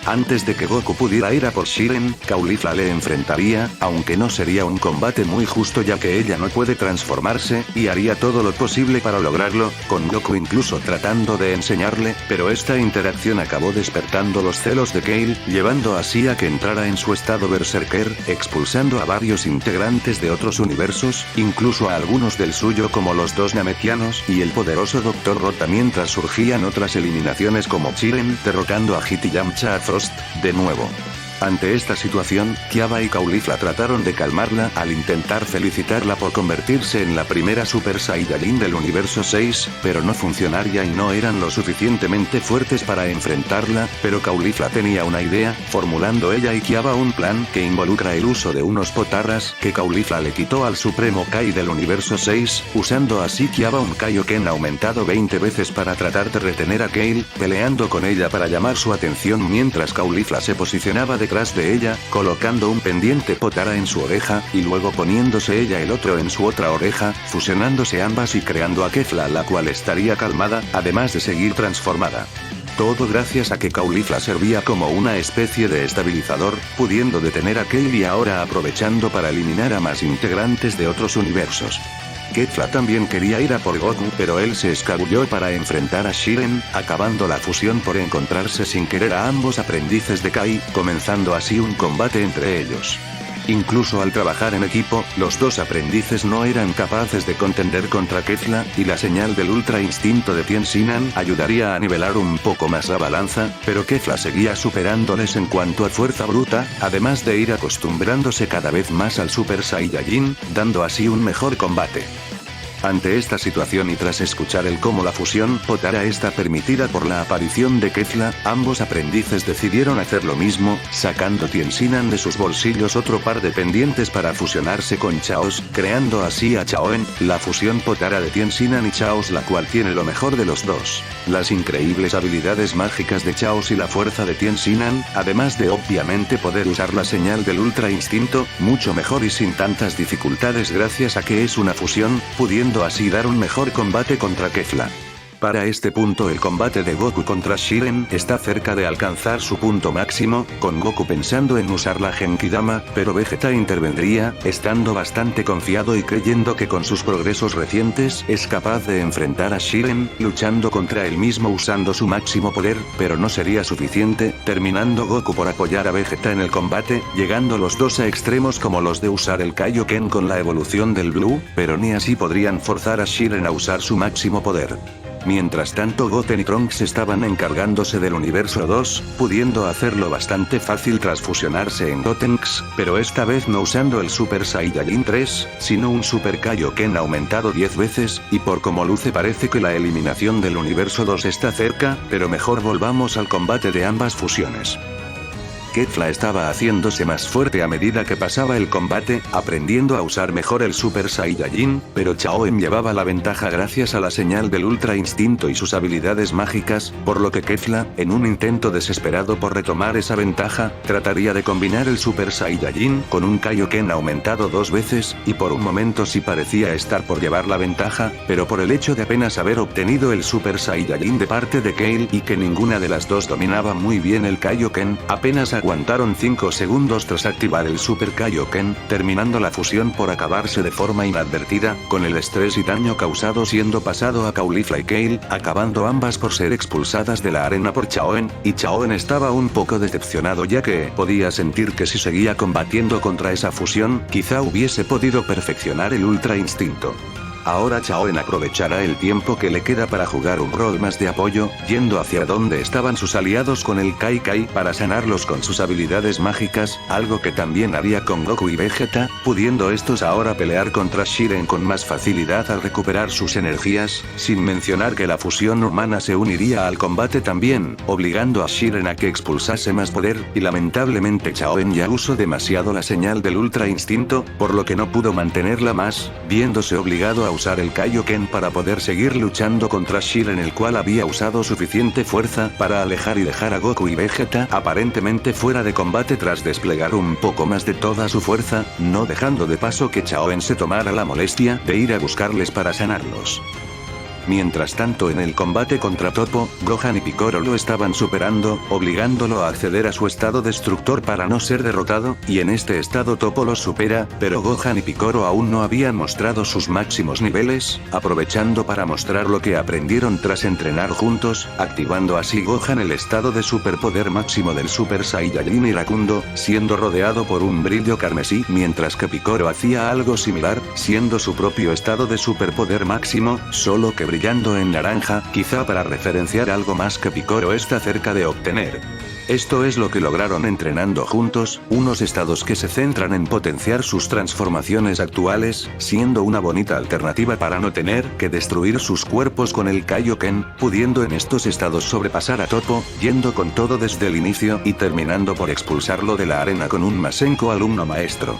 Antes de que Goku pudiera ir a por Shiren, Caulifla le enfrentaría, aunque no sería un combate muy justo ya que ella no puede transformarse, y haría todo lo posible para lograrlo, con Goku incluso tratando de enseñarle, pero esta interacción acabó despertando los celos de Kale, llevando así a que entrara en su estado berserker, expulsando a varios integrantes de otros universos, incluso a algunos del suyo como los dos Namekianos y el poderoso Dr. Rota, mientras surgían otras eliminaciones como Shiren derrotando a Hit y Yamcha a Frost, de nuevo. Ante esta situación, Kiaba y Caulifla trataron de calmarla al intentar felicitarla por convertirse en la primera Super Saiyajin del universo 6, pero no funcionaría y no eran lo suficientemente fuertes para enfrentarla, pero Caulifla tenía una idea, formulando ella y Kiaba un plan que involucra el uso de unos potarras que Caulifla le quitó al Supremo Kai del universo 6, usando así Kiaba un Kaioken aumentado 20 veces para tratar de retener a Kale, peleando con ella para llamar su atención mientras Caulifla se posicionaba detrás de ella, colocando un pendiente potara en su oreja, y luego poniéndose ella el otro en su otra oreja, fusionándose ambas y creando a Kefla, la cual estaría calmada, además de seguir transformada. Todo gracias a que Caulifla servía como una especie de estabilizador, pudiendo detener a Kale y ahora aprovechando para eliminar a más integrantes de otros universos. Kefla también quería ir a por Goku, pero él se escabulló para enfrentar a Shiren, acabando la fusión por encontrarse sin querer a ambos aprendices de Kai, comenzando así un combate entre ellos. Incluso al trabajar en equipo, los dos aprendices no eran capaces de contender contra Kefla, y la señal del Ultra Instinto de Tien Sinan ayudaría a nivelar un poco más la balanza, pero Kefla seguía superándoles en cuanto a fuerza bruta, además de ir acostumbrándose cada vez más al Super Saiyajin, dando así un mejor combate. Ante esta situación y tras escuchar el cómo la fusión potara está permitida por la aparición de Kefla, ambos aprendices decidieron hacer lo mismo, sacando Tien Sinan de sus bolsillos otro par de pendientes para fusionarse con Chaos, creando así a Chaoen, la fusión potara de Tien Sinan y Chaos, la cual tiene lo mejor de los dos: las increíbles habilidades mágicas de Chaos y la fuerza de Tien Sinan, además de obviamente poder usar la señal del Ultra Instinto, mucho mejor y sin tantas dificultades gracias a que es una fusión, pudiendo así dar un mejor combate contra Kefla. Para este punto el combate de Goku contra Shiren está cerca de alcanzar su punto máximo, con Goku pensando en usar la Genkidama, pero Vegeta intervendría, estando bastante confiado y creyendo que con sus progresos recientes es capaz de enfrentar a Shiren, luchando contra él mismo usando su máximo poder, pero no sería suficiente, terminando Goku por apoyar a Vegeta en el combate, llegando los dos a extremos como los de usar el Kaioken con la evolución del Blue, pero ni así podrían forzar a Shiren a usar su máximo poder. Mientras tanto Goten y Trunks estaban encargándose del universo 2, pudiendo hacerlo bastante fácil tras fusionarse en Gotenks, pero esta vez no usando el Super Saiyajin 3, sino un Super Kaioken aumentado 10 veces, y por como luce parece que la eliminación del universo 2 está cerca, pero mejor volvamos al combate de ambas fusiones. Kefla estaba haciéndose más fuerte a medida que pasaba el combate, aprendiendo a usar mejor el Super Saiyajin, pero Chaoen llevaba la ventaja gracias a la señal del Ultra Instinto y sus habilidades mágicas, por lo que Kefla, en un intento desesperado por retomar esa ventaja, trataría de combinar el Super Saiyajin con un Kaioken aumentado 2 veces, y por un momento sí parecía estar por llevar la ventaja, pero por el hecho de apenas haber obtenido el Super Saiyajin de parte de Kale y que ninguna de las dos dominaba muy bien el Kaioken, apenas aguantaron 5 segundos tras activar el Super Kaioken, terminando la fusión por acabarse de forma inadvertida, con el estrés y daño causado siendo pasado a Caulifla y Kale, acabando ambas por ser expulsadas de la arena por Chaoen, y Chaoen estaba un poco decepcionado ya que podía sentir que si seguía combatiendo contra esa fusión, quizá hubiese podido perfeccionar el Ultra Instinto. Ahora Chaoen aprovechará el tiempo que le queda para jugar un rol más de apoyo, yendo hacia donde estaban sus aliados con el Kai Kai para sanarlos con sus habilidades mágicas, algo que también haría con Goku y Vegeta, pudiendo estos ahora pelear contra Shiren con más facilidad al recuperar sus energías, sin mencionar que la fusión humana se uniría al combate también, obligando a Shiren a que expulsase más poder, y lamentablemente Chaoen ya usó demasiado la señal del Ultra Instinto, por lo que no pudo mantenerla más, viéndose obligado a usar el Kaioken para poder seguir luchando contra Shiren, el cual había usado suficiente fuerza para alejar y dejar a Goku y Vegeta aparentemente fuera de combate tras desplegar un poco más de toda su fuerza, no dejando de paso que Chaoen se tomara la molestia de ir a buscarles para sanarlos. Mientras tanto en el combate contra Toppo, Gohan y Piccolo lo estaban superando, obligándolo a acceder a su estado destructor para no ser derrotado, y en este estado Toppo los supera, pero Gohan y Piccolo aún no habían mostrado sus máximos niveles, aprovechando para mostrar lo que aprendieron tras entrenar juntos, activando así Gohan el estado de superpoder máximo del Super Saiyajin iracundo, siendo rodeado por un brillo carmesí, mientras que Piccolo hacía algo similar, siendo su propio estado de superpoder máximo, solo que brillando en naranja, quizá para referenciar algo más que Piccolo está cerca de obtener. Esto es lo que lograron entrenando juntos, unos estados que se centran en potenciar sus transformaciones actuales, siendo una bonita alternativa para no tener que destruir sus cuerpos con el Kaioken, pudiendo en estos estados sobrepasar a Toppo, yendo con todo desde el inicio y terminando por expulsarlo de la arena con un Masenko alumno maestro.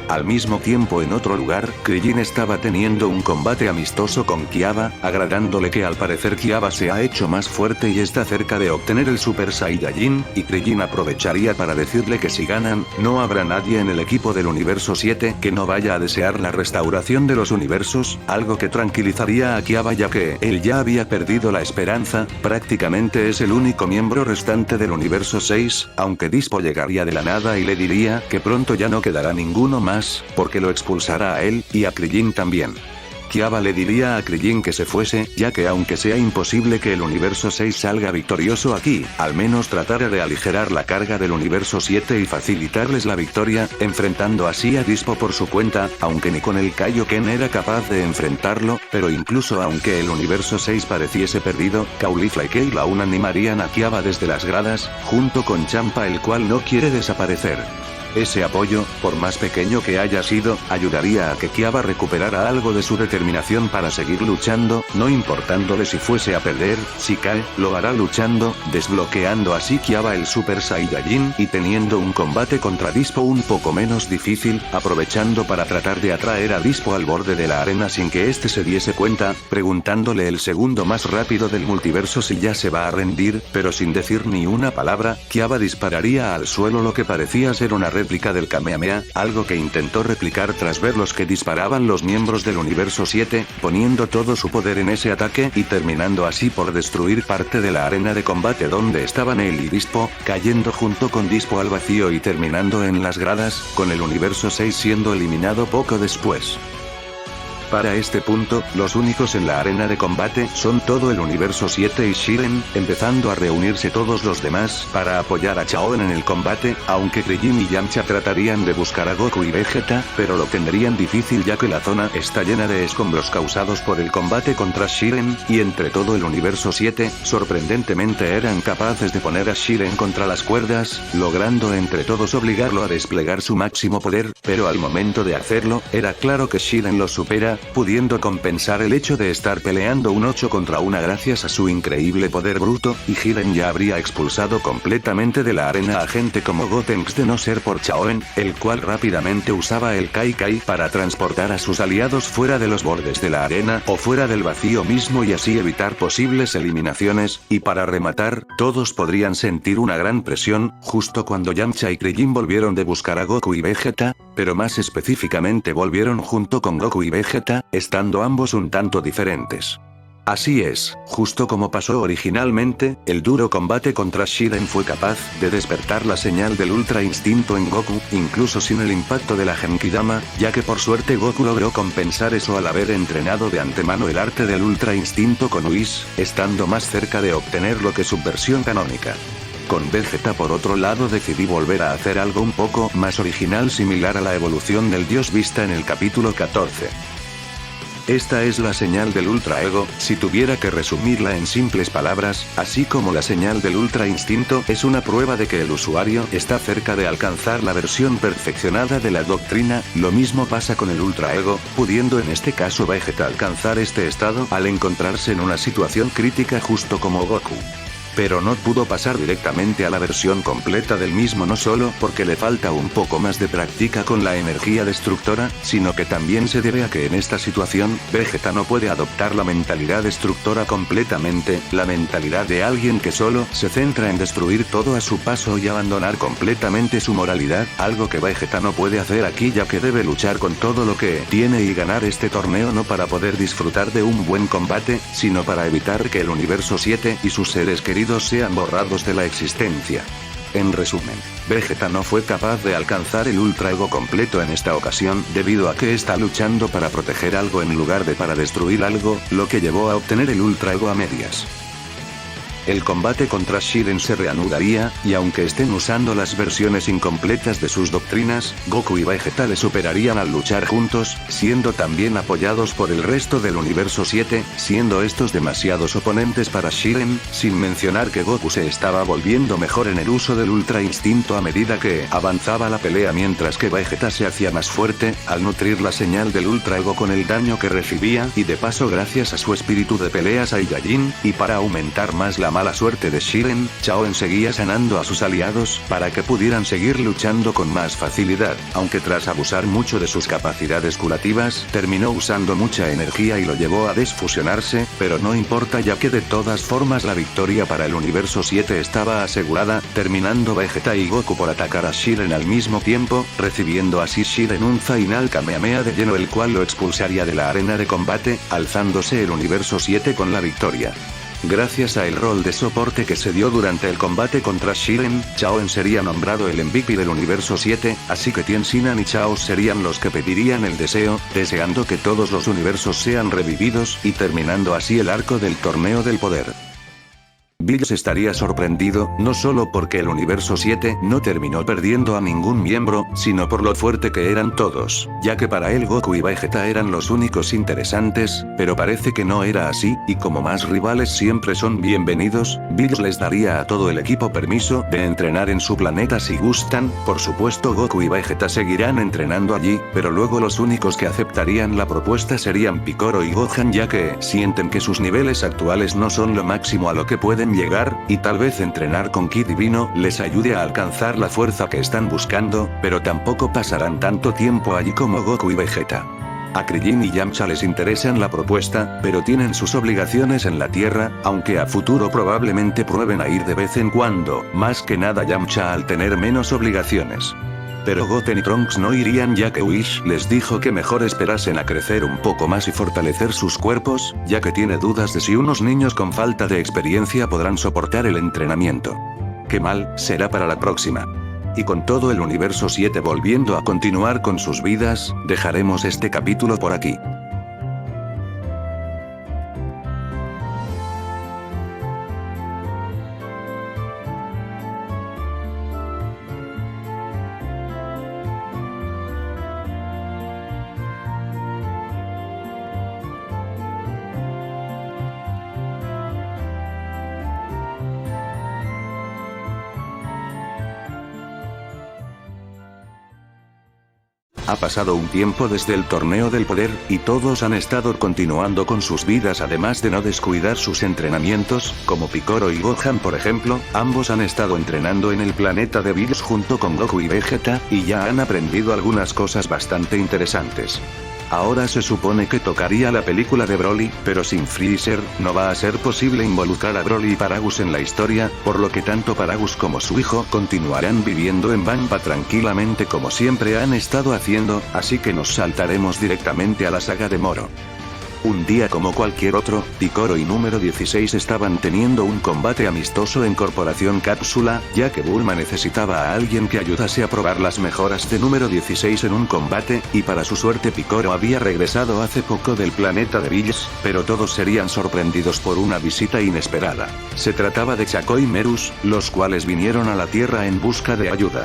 Al mismo tiempo en otro lugar, Krillin estaba teniendo un combate amistoso con Kiaba, agradándole que al parecer Kiaba se ha hecho más fuerte y está cerca de obtener el Super Saiyajin, y Krillin aprovecharía para decirle que si ganan, no habrá nadie en el equipo del universo 7 que no vaya a desear la restauración de los universos, algo que tranquilizaría a Kiaba ya que él ya había perdido la esperanza, prácticamente es el único miembro restante del universo 6, aunque Dispo llegaría de la nada y le diría que pronto ya no quedará ninguno más, porque lo expulsará a él, y a Krillin también. Kiaba le diría a Krillin que se fuese, ya que aunque sea imposible que el universo 6 salga victorioso aquí, al menos tratara de aligerar la carga del universo 7 y facilitarles la victoria, enfrentando así a Dispo por su cuenta, aunque ni con el Kaioken era capaz de enfrentarlo, pero incluso aunque el universo 6 pareciese perdido, Caulifla y Kale aún animarían a Kiaba desde las gradas, junto con Champa, el cual no quiere desaparecer. Ese apoyo, por más pequeño que haya sido, ayudaría a que Kiaba recuperara algo de su determinación para seguir luchando, no importándole si fuese a perder, si cae, lo hará luchando, desbloqueando así Kiaba el Super Saiyajin y teniendo un combate contra Dispo un poco menos difícil, aprovechando para tratar de atraer a Dispo al borde de la arena sin que éste se diese cuenta, preguntándole el segundo más rápido del multiverso si ya se va a rendir, pero sin decir ni una palabra, Kiaba dispararía al suelo lo que parecía ser una réplica del Kamehameha, algo que intentó replicar tras ver los que disparaban los miembros del universo 7, poniendo todo su poder en ese ataque y terminando así por destruir parte de la arena de combate donde estaban él y Dispo, cayendo junto con Dispo al vacío y terminando en las gradas, con el universo 6 siendo eliminado poco después. Para este punto, los únicos en la arena de combate son todo el universo 7 y Shiren, empezando a reunirse todos los demás para apoyar a Chaoen en el combate, aunque Krillin y Yamcha tratarían de buscar a Goku y Vegeta, pero lo tendrían difícil ya que la zona está llena de escombros causados por el combate contra Shiren, y entre todo el universo 7, sorprendentemente eran capaces de poner a Shiren contra las cuerdas, logrando entre todos obligarlo a desplegar su máximo poder, pero al momento de hacerlo, era claro que Shiren lo supera, pudiendo compensar el hecho de estar peleando un 8 contra 1 gracias a su increíble poder bruto, y Jiren ya habría expulsado completamente de la arena a gente como Gotenks de no ser por Chaoen, el cual rápidamente usaba el Kai Kai para transportar a sus aliados fuera de los bordes de la arena o fuera del vacío mismo y así evitar posibles eliminaciones, y para rematar, todos podrían sentir una gran presión, justo cuando Yamcha y Krillin volvieron de buscar a Goku y Vegeta, pero más específicamente volvieron junto con Goku y Vegeta, estando ambos un tanto diferentes. Así es, justo como pasó originalmente, el duro combate contra Shiren fue capaz de despertar la señal del Ultra Instinto en Goku, incluso sin el impacto de la Genkidama, ya que por suerte Goku logró compensar eso al haber entrenado de antemano el arte del Ultra Instinto con Whis, estando más cerca de obtener lo que su versión canónica. Con Vegeta por otro lado decidí volver a hacer algo un poco más original similar a la evolución del dios vista en el capítulo 14. Esta es la señal del Ultra Ego, si tuviera que resumirla en simples palabras, así como la señal del Ultra Instinto es una prueba de que el usuario está cerca de alcanzar la versión perfeccionada de la doctrina, lo mismo pasa con el Ultra Ego, pudiendo en este caso Vegeta alcanzar este estado al encontrarse en una situación crítica justo como Goku. Pero no pudo pasar directamente a la versión completa del mismo no solo porque le falta un poco más de práctica con la energía destructora, sino que también se debe a que en esta situación, Vegeta no puede adoptar la mentalidad destructora completamente, la mentalidad de alguien que solo se centra en destruir todo a su paso y abandonar completamente su moralidad, algo que Vegeta no puede hacer aquí ya que debe luchar con todo lo que tiene y ganar este torneo no para poder disfrutar de un buen combate, sino para evitar que el universo 7 y sus seres queridos sean borrados de la existencia. En resumen, Vegeta no fue capaz de alcanzar el Ultra Ego completo en esta ocasión debido a que está luchando para proteger algo en lugar de para destruir algo, lo que llevó a obtener el Ultra Ego a medias. El combate contra Shiren se reanudaría, y aunque estén usando las versiones incompletas de sus doctrinas, Goku y Vegeta le superarían al luchar juntos, siendo también apoyados por el resto del universo 7, siendo estos demasiados oponentes para Shiren, sin mencionar que Goku se estaba volviendo mejor en el uso del Ultra Instinto a medida que avanzaba la pelea mientras que Vegeta se hacía más fuerte, al nutrir la señal del Ultra Ego con el daño que recibía y de paso gracias a su espíritu de pelea Saiyajin, y para aumentar más la mala suerte de Shiren, Chaoen seguía sanando a sus aliados para que pudieran seguir luchando con más facilidad, aunque tras abusar mucho de sus capacidades curativas, terminó usando mucha energía y lo llevó a desfusionarse, pero no importa ya que de todas formas la victoria para el universo 7 estaba asegurada, terminando Vegeta y Goku por atacar a Shiren al mismo tiempo, recibiendo así Shiren un final Kamehameha de lleno el cual lo expulsaría de la arena de combate, alzándose el universo 7 con la victoria. Gracias a el rol de soporte que se dio durante el combate contra Shiren, Chaoen sería nombrado el MVP del universo 7, así que Tien Sinan y Chaos serían los que pedirían el deseo, deseando que todos los universos sean revividos, y terminando así el arco del torneo del poder. Bills estaría sorprendido, no solo porque el universo 7 no terminó perdiendo a ningún miembro, sino por lo fuerte que eran todos, ya que para él Goku y Vegeta eran los únicos interesantes, pero parece que no era así, y como más rivales siempre son bienvenidos, Bills les daría a todo el equipo permiso de entrenar en su planeta si gustan, por supuesto Goku y Vegeta seguirán entrenando allí, pero luego los únicos que aceptarían la propuesta serían Piccolo y Gohan ya que sienten que sus niveles actuales no son lo máximo a lo que pueden llegar, y tal vez entrenar con Ki Divino les ayude a alcanzar la fuerza que están buscando, pero tampoco pasarán tanto tiempo allí como Goku y Vegeta. A Krillin y Yamcha les interesan la propuesta, pero tienen sus obligaciones en la Tierra, aunque a futuro probablemente prueben a ir de vez en cuando, más que nada Yamcha al tener menos obligaciones. Pero Goten y Trunks no irían ya que Whis les dijo que mejor esperasen a crecer un poco más y fortalecer sus cuerpos, ya que tiene dudas de si unos niños con falta de experiencia podrán soportar el entrenamiento. Qué mal, será para la próxima. Y con todo el universo 7 volviendo a continuar con sus vidas, dejaremos este capítulo por aquí. Ha pasado un tiempo desde el torneo del poder, y todos han estado continuando con sus vidas además de no descuidar sus entrenamientos, como Piccolo y Gohan por ejemplo, ambos han estado entrenando en el planeta de Bills junto con Goku y Vegeta, y ya han aprendido algunas cosas bastante interesantes. Ahora se supone que tocaría la película de Broly, pero sin Freezer, no va a ser posible involucrar a Broly y Paragus en la historia, por lo que tanto Paragus como su hijo continuarán viviendo en Vampa tranquilamente como siempre han estado haciendo, así que nos saltaremos directamente a la saga de Moro. Un día como cualquier otro, Piccolo y número 16 estaban teniendo un combate amistoso en Corporación Cápsula, ya que Bulma necesitaba a alguien que ayudase a probar las mejoras de número 16 en un combate, y para su suerte Piccolo había regresado hace poco del planeta de Bills, pero todos serían sorprendidos por una visita inesperada. Se trataba de Chaco y Merus, los cuales vinieron a la Tierra en busca de ayuda.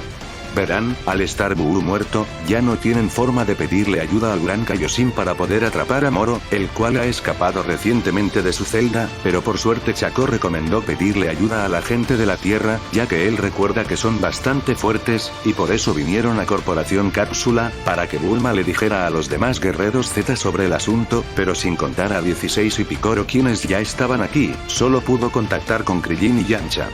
Verán, al estar Buu muerto, ya no tienen forma de pedirle ayuda al Gran Kaioshin para poder atrapar a Moro, el cual ha escapado recientemente de su celda, pero por suerte Chaco recomendó pedirle ayuda a la gente de la Tierra, ya que él recuerda que son bastante fuertes, y por eso vinieron a Corporación Cápsula, para que Bulma le dijera a los demás guerreros Z sobre el asunto, pero sin contar a 16 y Piccolo quienes ya estaban aquí, solo pudo contactar con Krillin y Yamcha.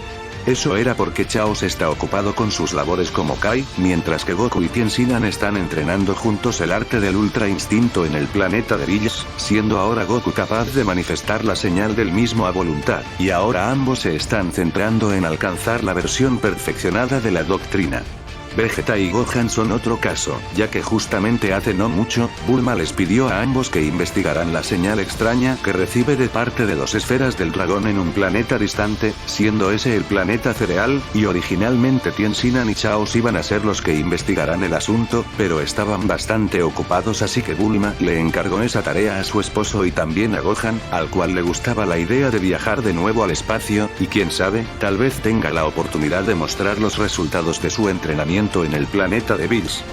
Eso era porque Chaos está ocupado con sus labores como Kai, mientras que Goku y Tien están entrenando juntos el arte del Ultra Instinto en el planeta de Bills, siendo ahora Goku capaz de manifestar la señal del mismo a voluntad, y ahora ambos se están centrando en alcanzar la versión perfeccionada de la doctrina. Vegeta y Gohan son otro caso, ya que justamente hace no mucho, Bulma les pidió a ambos que investigaran la señal extraña que recibe de parte de 2 esferas del dragón en un planeta distante, siendo ese el planeta Cereal, y originalmente Tien y Chaos iban a ser los que investigaran el asunto, pero estaban bastante ocupados así que Bulma le encargó esa tarea a su esposo y también a Gohan, al cual le gustaba la idea de viajar de nuevo al espacio, y quién sabe, tal vez tenga la oportunidad de mostrar los resultados de su entrenamiento en el planeta de Bills.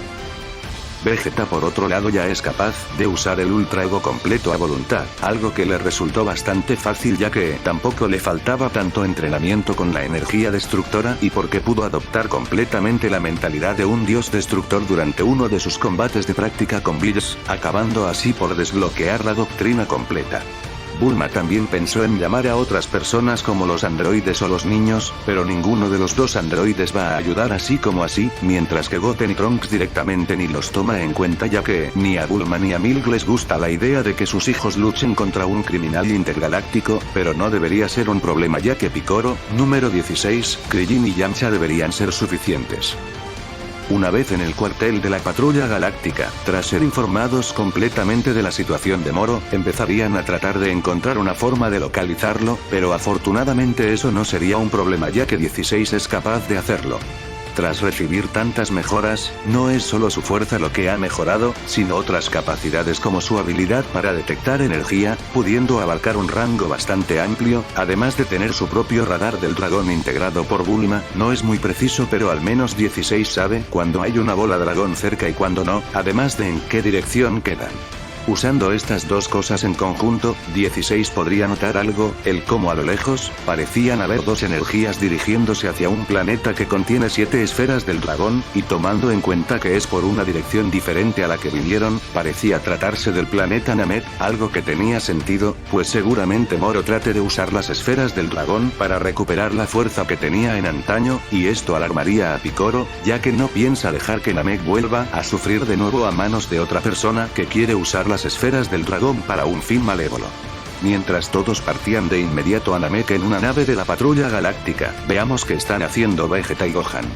Vegeta por otro lado ya es capaz de usar el Ultra Ego completo a voluntad, algo que le resultó bastante fácil ya que tampoco le faltaba tanto entrenamiento con la energía destructora y porque pudo adoptar completamente la mentalidad de un dios destructor durante uno de sus combates de práctica con Bills, acabando así por desbloquear la doctrina completa. Bulma también pensó en llamar a otras personas como los androides o los niños, pero ninguno de los 2 androides va a ayudar así como así, mientras que Goten y Trunks directamente ni los toma en cuenta ya que ni a Bulma ni a Milk les gusta la idea de que sus hijos luchen contra un criminal intergaláctico, pero no debería ser un problema ya que Piccolo, número 16, Krillin y Yamcha deberían ser suficientes. Una vez en el cuartel de la Patrulla Galáctica, tras ser informados completamente de la situación de Moro, empezarían a tratar de encontrar una forma de localizarlo, pero afortunadamente eso no sería un problema ya que 16 es capaz de hacerlo. Tras recibir tantas mejoras, no es solo su fuerza lo que ha mejorado, sino otras capacidades como su habilidad para detectar energía, pudiendo abarcar un rango bastante amplio, además de tener su propio radar del dragón integrado por Bulma, no es muy preciso pero al menos 16 sabe cuando hay una bola dragón cerca y cuando no, además de en qué dirección quedan. Usando estas 2 cosas en conjunto, 16 podría notar algo, el cómo a lo lejos, parecían haber 2 energías dirigiéndose hacia un planeta que contiene 7 esferas del dragón, y tomando en cuenta que es por una dirección diferente a la que vinieron, parecía tratarse del planeta Namek, algo que tenía sentido, pues seguramente Moro trate de usar las esferas del dragón para recuperar la fuerza que tenía en antaño, y esto alarmaría a Piccolo, ya que no piensa dejar que Namek vuelva a sufrir de nuevo a manos de otra persona que quiere usar las esferas del dragón para un fin malévolo. Mientras todos partían de inmediato a Namek en una nave de la Patrulla Galáctica, veamos qué están haciendo Vegeta y Gohan.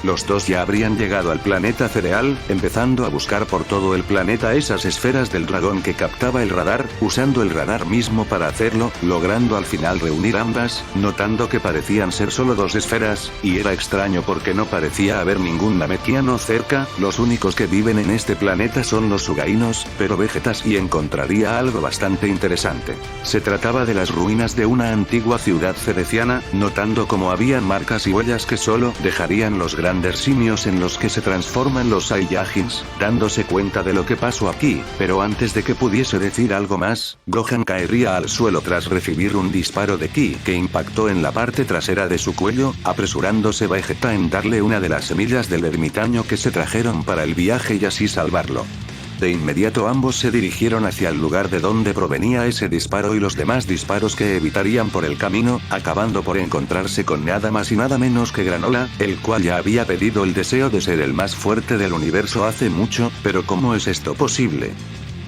Los 2 ya habrían llegado al planeta Cereal, empezando a buscar por todo el planeta esas esferas del dragón que captaba el radar, usando el radar mismo para hacerlo, logrando al final reunir ambas, notando que parecían ser solo 2 esferas, y era extraño porque no parecía haber ningún namekiano cerca, los únicos que viven en este planeta son los Sugainos, pero Vegeta sí encontraría algo bastante interesante. Se trataba de las ruinas de una antigua ciudad cereciana, notando como habían marcas y huellas que solo dejarían los grandes grandes simios en los que se transforman los Saiyajins, dándose cuenta de lo que pasó aquí, pero antes de que pudiese decir algo más, Gohan caería al suelo tras recibir un disparo de ki que impactó en la parte trasera de su cuello, apresurándose Vegeta en darle una de las semillas del ermitaño que se trajeron para el viaje y así salvarlo. De inmediato ambos se dirigieron hacia el lugar de donde provenía ese disparo y los demás disparos que evitarían por el camino, acabando por encontrarse con nada más y nada menos que Granola, el cual ya había pedido el deseo de ser el más fuerte del universo hace mucho, pero ¿cómo es esto posible?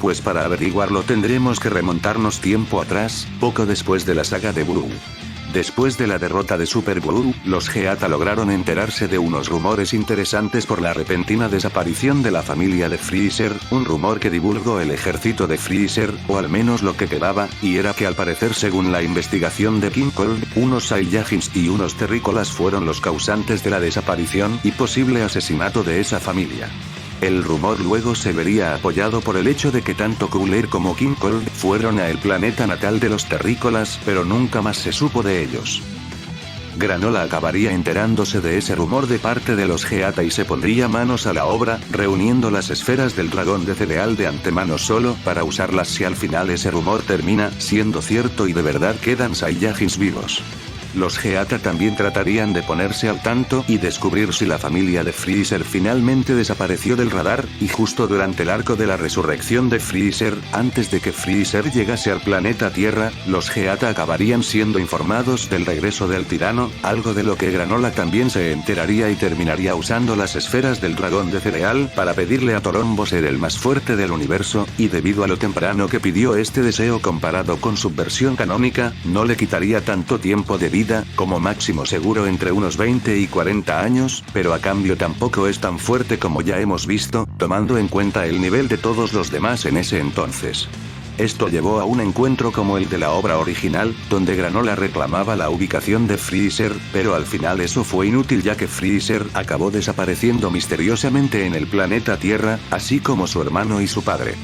Pues para averiguarlo tendremos que remontarnos tiempo atrás, poco después de la saga de Buu. Después de la derrota de Super Buu, los Geata lograron enterarse de unos rumores interesantes por la repentina desaparición de la familia de Freezer, un rumor que divulgó el ejército de Freezer, o al menos lo que quedaba, y era que al parecer según la investigación de King Cold, unos Saiyajins y unos terrícolas fueron los causantes de la desaparición y posible asesinato de esa familia. El rumor luego se vería apoyado por el hecho de que tanto Cooler como King Cold fueron a el planeta natal de los terrícolas, pero nunca más se supo de ellos. Granola acabaría enterándose de ese rumor de parte de los Geata y se pondría manos a la obra, reuniendo las esferas del dragón de cereal de antemano solo para usarlas si al final ese rumor termina siendo cierto y de verdad quedan Saiyajins vivos. Los Geata también tratarían de ponerse al tanto y descubrir si la familia de Freezer finalmente desapareció del radar, y justo durante el arco de la resurrección de Freezer, antes de que Freezer llegase al planeta Tierra, los Geata acabarían siendo informados del regreso del tirano, algo de lo que Granola también se enteraría y terminaría usando las esferas del dragón de cereal para pedirle a Torombo ser el más fuerte del universo, y debido a lo temprano que pidió este deseo comparado con su versión canónica, no le quitaría tanto tiempo de vida, como máximo seguro entre unos 20 y 40 años, pero a cambio tampoco es tan fuerte como ya hemos visto, tomando en cuenta el nivel de todos los demás en ese entonces. Esto llevó a un encuentro como el de la obra original, donde Granola reclamaba la ubicación de Freezer, pero al final eso fue inútil ya que Freezer acabó desapareciendo misteriosamente en el planeta Tierra, así como su hermano y su padre.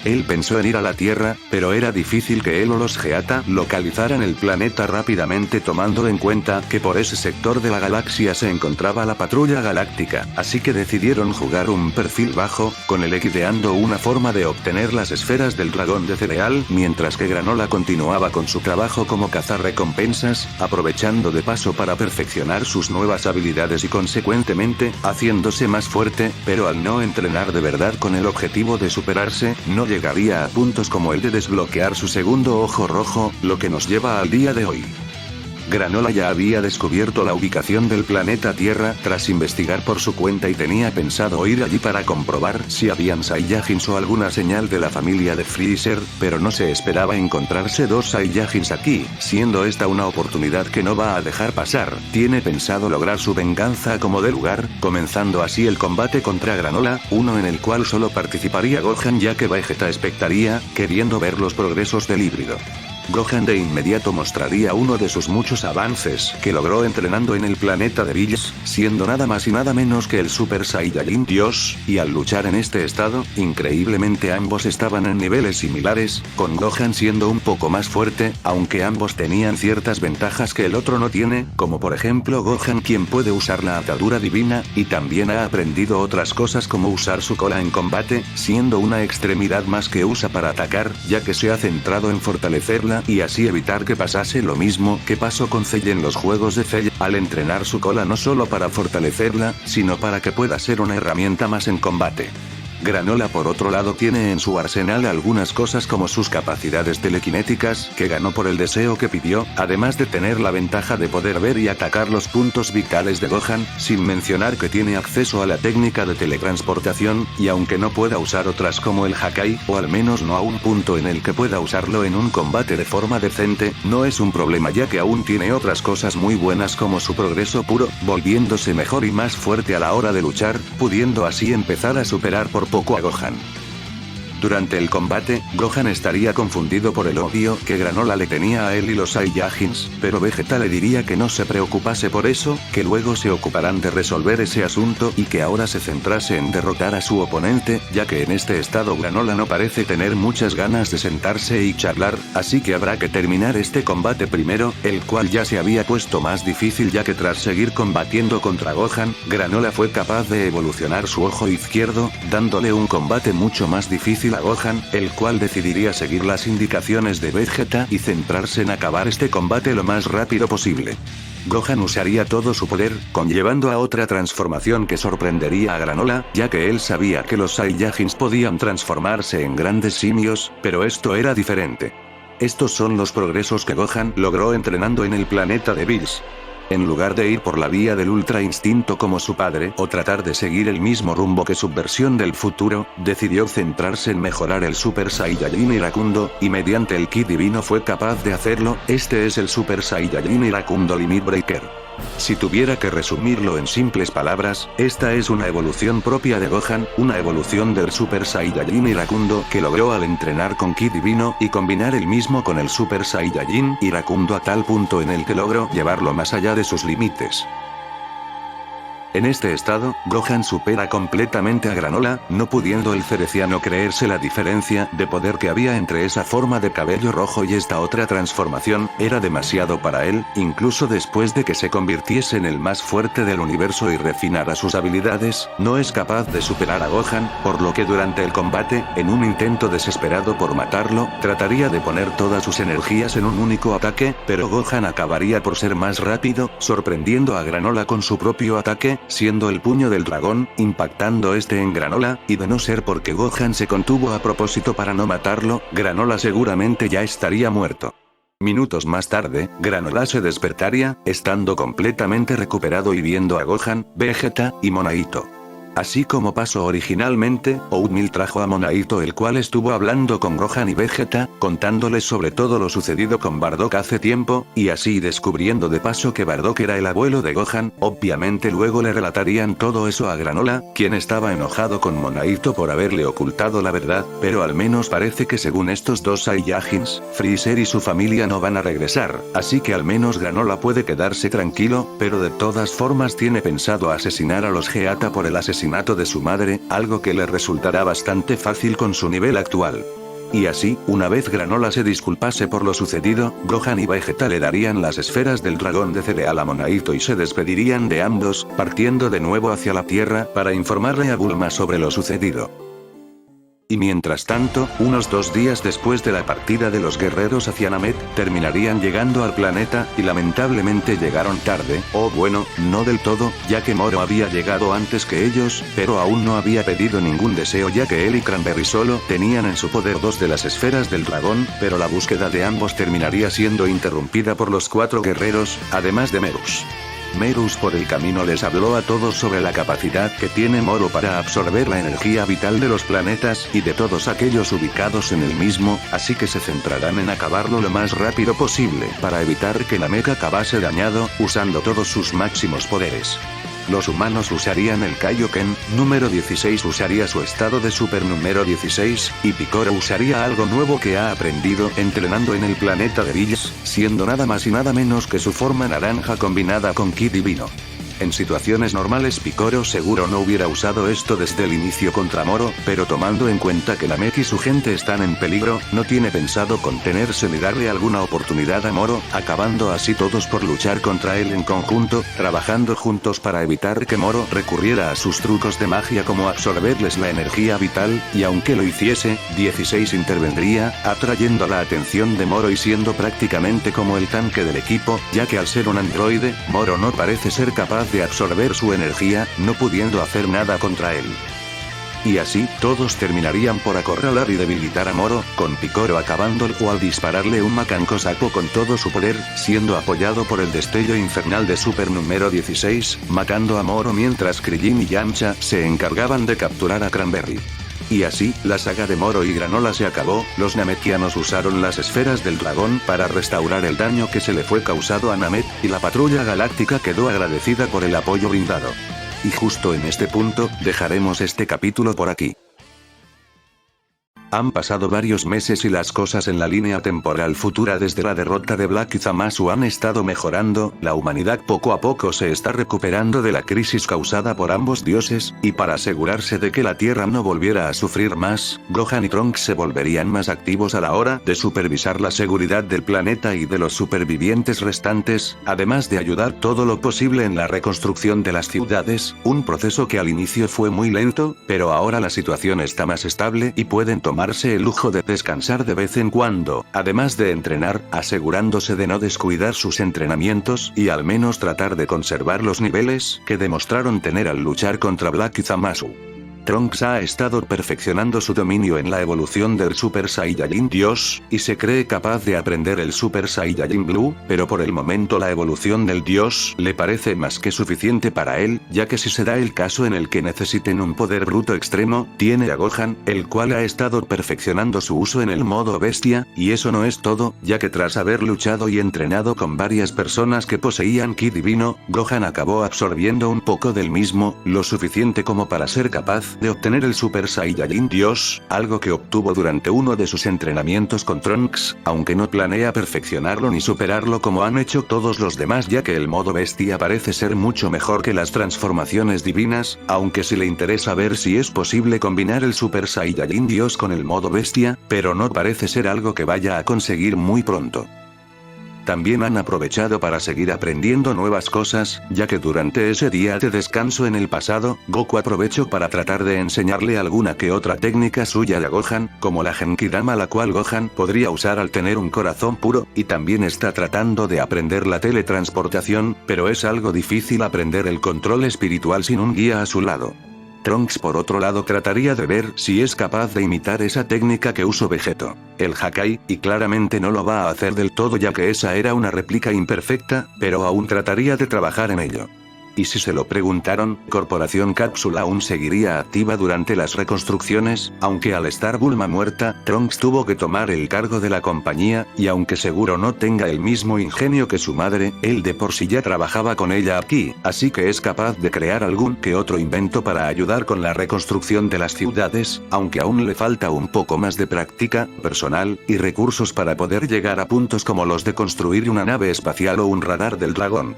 Él pensó en ir a la Tierra, pero era difícil que él o los Geata localizaran el planeta rápidamente tomando en cuenta que por ese sector de la galaxia se encontraba la patrulla galáctica, así que decidieron jugar un perfil bajo, con el ideando una forma de obtener las esferas del dragón de cereal, mientras que Granola continuaba con su trabajo como cazarrecompensas, aprovechando de paso para perfeccionar sus nuevas habilidades y consecuentemente, haciéndose más fuerte, pero al no entrenar de verdad con el objetivo de superarse, no llegaría a puntos como el de desbloquear su segundo ojo rojo, lo que nos lleva al día de hoy. Granola ya había descubierto la ubicación del planeta Tierra tras investigar por su cuenta y tenía pensado ir allí para comprobar si habían Saiyajins o alguna señal de la familia de Freezer, pero no se esperaba encontrarse dos Saiyajins aquí, siendo esta una oportunidad que no va a dejar pasar. Tiene pensado lograr su venganza como de lugar, comenzando así el combate contra Granola, uno en el cual solo participaría Gohan ya que Vegeta espectaría, queriendo ver los progresos del híbrido. Gohan de inmediato mostraría uno de sus muchos avances que logró entrenando en el planeta de Bills, siendo nada más y nada menos que el Super Saiyajin Dios, y al luchar en este estado, increíblemente ambos estaban en niveles similares, con Gohan siendo un poco más fuerte, aunque ambos tenían ciertas ventajas que el otro no tiene, como por ejemplo Gohan quien puede usar la atadura divina, y también ha aprendido otras cosas como usar su cola en combate, siendo una extremidad más que usa para atacar, ya que se ha centrado en fortalecerla y así evitar que pasase lo mismo que pasó con Cell en los juegos de Cell, al entrenar su cola no solo para fortalecerla, sino para que pueda ser una herramienta más en combate. Granola por otro lado tiene en su arsenal algunas cosas como sus capacidades telequinéticas, que ganó por el deseo que pidió, además de tener la ventaja de poder ver y atacar los puntos vitales de Gohan, sin mencionar que tiene acceso a la técnica de teletransportación, y aunque no pueda usar otras como el Hakai, o al menos no a un punto en el que pueda usarlo en un combate de forma decente, no es un problema ya que aún tiene otras cosas muy buenas como su progreso puro, volviéndose mejor y más fuerte a la hora de luchar, pudiendo así empezar a superar por poco a Gohan. Durante el combate, Gohan estaría confundido por el odio que Granola le tenía a él y los Saiyajins, pero Vegeta le diría que no se preocupase por eso, que luego se ocuparán de resolver ese asunto y que ahora se centrase en derrotar a su oponente, ya que en este estado Granola no parece tener muchas ganas de sentarse y charlar, así que habrá que terminar este combate primero, el cual ya se había puesto más difícil ya que tras seguir combatiendo contra Gohan, Granola fue capaz de evolucionar su ojo izquierdo, dándole un combate mucho más difícil a Gohan, el cual decidiría seguir las indicaciones de Vegeta y centrarse en acabar este combate lo más rápido posible. Gohan usaría todo su poder, conllevando a otra transformación que sorprendería a Granola, ya que él sabía que los Saiyajins podían transformarse en grandes simios, pero esto era diferente. Estos son los progresos que Gohan logró entrenando en el planeta de Bills. En lugar de ir por la vía del Ultra Instinto como su padre o tratar de seguir el mismo rumbo que su versión del futuro, decidió centrarse en mejorar el Super Saiyajin Irakundo, y mediante el Ki divino fue capaz de hacerlo. Este es el Super Saiyajin Irakundo Limit Breaker. Si tuviera que resumirlo en simples palabras, esta es una evolución propia de Gohan, una evolución del Super Saiyajin Irakundo que logró al entrenar con Ki divino y combinar el mismo con el Super Saiyajin Irakundo a tal punto en el que logró llevarlo más allá de sus límites. En este estado, Gohan supera completamente a Granola, no pudiendo el cereciano creerse la diferencia de poder que había entre esa forma de cabello rojo y esta otra transformación. Era demasiado para él, incluso después de que se convirtiese en el más fuerte del universo y refinara sus habilidades, no es capaz de superar a Gohan, por lo que durante el combate, en un intento desesperado por matarlo, trataría de poner todas sus energías en un único ataque, pero Gohan acabaría por ser más rápido, sorprendiendo a Granola con su propio ataque, siendo el puño del dragón, impactando este en Granola, y de no ser porque Gohan se contuvo a propósito para no matarlo, Granola seguramente ya estaría muerto. Minutos más tarde, Granola se despertaría, estando completamente recuperado y viendo a Gohan, Vegeta, y Monaito. Así como pasó originalmente, Oatmeal trajo a Monaito, el cual estuvo hablando con Gohan y Vegeta, contándoles sobre todo lo sucedido con Bardock hace tiempo, y así descubriendo de paso que Bardock era el abuelo de Gohan. Obviamente luego le relatarían todo eso a Granola, quien estaba enojado con Monaito por haberle ocultado la verdad, pero al menos parece que según estos dos Saiyajins, Freezer y su familia no van a regresar, así que al menos Granola puede quedarse tranquilo, pero de todas formas tiene pensado asesinar a los Geata por el asesinato de su madre, algo que le resultará bastante fácil con su nivel actual. Y así, una vez Granola se disculpase por lo sucedido, Gohan y Vegeta le darían las esferas del dragón de cereal a Monaito y se despedirían de ambos, partiendo de nuevo hacia la Tierra para informarle a Bulma sobre lo sucedido. Y mientras tanto, unos 2 días después de la partida de los guerreros hacia Namek, terminarían llegando al planeta, y lamentablemente llegaron tarde, o bueno, no del todo, ya que Moro había llegado antes que ellos, pero aún no había pedido ningún deseo ya que él y Cranberry solo tenían en su poder 2 de las esferas del dragón, pero la búsqueda de ambos terminaría siendo interrumpida por los 4 guerreros, además de Merus. Merus por el camino les habló a todos sobre la capacidad que tiene Moro para absorber la energía vital de los planetas y de todos aquellos ubicados en el mismo, así que se centrarán en acabarlo lo más rápido posible para evitar que Namek acabase dañado, usando todos sus máximos poderes. Los humanos usarían el Kaioken, número 16 usaría su estado de super número 16, y Piccolo usaría algo nuevo que ha aprendido entrenando en el planeta de Bills, siendo nada más y nada menos que su forma naranja combinada con Ki divino. En situaciones normales Piccolo seguro no hubiera usado esto desde el inicio contra Moro, pero tomando en cuenta que Namek y su gente están en peligro, no tiene pensado contenerse ni darle alguna oportunidad a Moro, acabando así todos por luchar contra él en conjunto, trabajando juntos para evitar que Moro recurriera a sus trucos de magia como absorberles la energía vital, y aunque lo hiciese, 16 intervendría, atrayendo la atención de Moro y siendo prácticamente como el tanque del equipo, ya que al ser un androide, Moro no parece ser capaz de absorber su energía, no pudiendo hacer nada contra él. Y así, todos terminarían por acorralar y debilitar a Moro, con Piccolo acabándolo o al dispararle un Macanco Sapo con todo su poder, siendo apoyado por el destello infernal de super número 16, matando a Moro mientras Krillin y Yamcha se encargaban de capturar a Cranberry. Y así, la saga de Moro y Granola se acabó. Los namekianos usaron las esferas del dragón para restaurar el daño que se le fue causado a Namek, y la patrulla galáctica quedó agradecida por el apoyo brindado. Y justo en este punto, dejaremos este capítulo por aquí. Han pasado varios meses y las cosas en la línea temporal futura desde la derrota de Black y Zamasu han estado mejorando, la humanidad poco a poco se está recuperando de la crisis causada por ambos dioses, y para asegurarse de que la Tierra no volviera a sufrir más, Gohan y Trunks se volverían más activos a la hora de supervisar la seguridad del planeta y de los supervivientes restantes, además de ayudar todo lo posible en la reconstrucción de las ciudades, un proceso que al inicio fue muy lento, pero ahora la situación está más estable y pueden tomarse el lujo de descansar de vez en cuando, además de entrenar, asegurándose de no descuidar sus entrenamientos y al menos tratar de conservar los niveles que demostraron tener al luchar contra Black y Zamasu. Trunks ha estado perfeccionando su dominio en la evolución del Super Saiyajin Dios, y se cree capaz de aprender el Super Saiyajin Blue, pero por el momento la evolución del Dios le parece más que suficiente para él, ya que si se da el caso en el que necesiten un poder bruto extremo, tiene a Gohan, el cual ha estado perfeccionando su uso en el modo bestia, y eso no es todo, ya que tras haber luchado y entrenado con varias personas que poseían ki divino, Gohan acabó absorbiendo un poco del mismo, lo suficiente como para ser capaz de obtener el Super Saiyajin Dios, algo que obtuvo durante uno de sus entrenamientos con Trunks, aunque no planea perfeccionarlo ni superarlo como han hecho todos los demás, ya que el modo bestia parece ser mucho mejor que las transformaciones divinas, aunque sí le interesa ver si es posible combinar el Super Saiyajin Dios con el modo bestia, pero no parece ser algo que vaya a conseguir muy pronto. También han aprovechado para seguir aprendiendo nuevas cosas, ya que durante ese día de descanso en el pasado, Goku aprovechó para tratar de enseñarle alguna que otra técnica suya a Gohan, como la Genkidama, la cual Gohan podría usar al tener un corazón puro, y también está tratando de aprender la teletransportación, pero es algo difícil aprender el control espiritual sin un guía a su lado. Trunks por otro lado trataría de ver si es capaz de imitar esa técnica que usó Vegeto, el Hakai, y claramente no lo va a hacer del todo ya que esa era una réplica imperfecta, pero aún trataría de trabajar en ello. Y si se lo preguntaron, Corporación Cápsula aún seguiría activa durante las reconstrucciones, aunque al estar Bulma muerta, Trunks tuvo que tomar el cargo de la compañía, y aunque seguro no tenga el mismo ingenio que su madre, él de por sí ya trabajaba con ella aquí, así que es capaz de crear algún que otro invento para ayudar con la reconstrucción de las ciudades, aunque aún le falta un poco más de práctica, personal, y recursos para poder llegar a puntos como los de construir una nave espacial o un radar del dragón.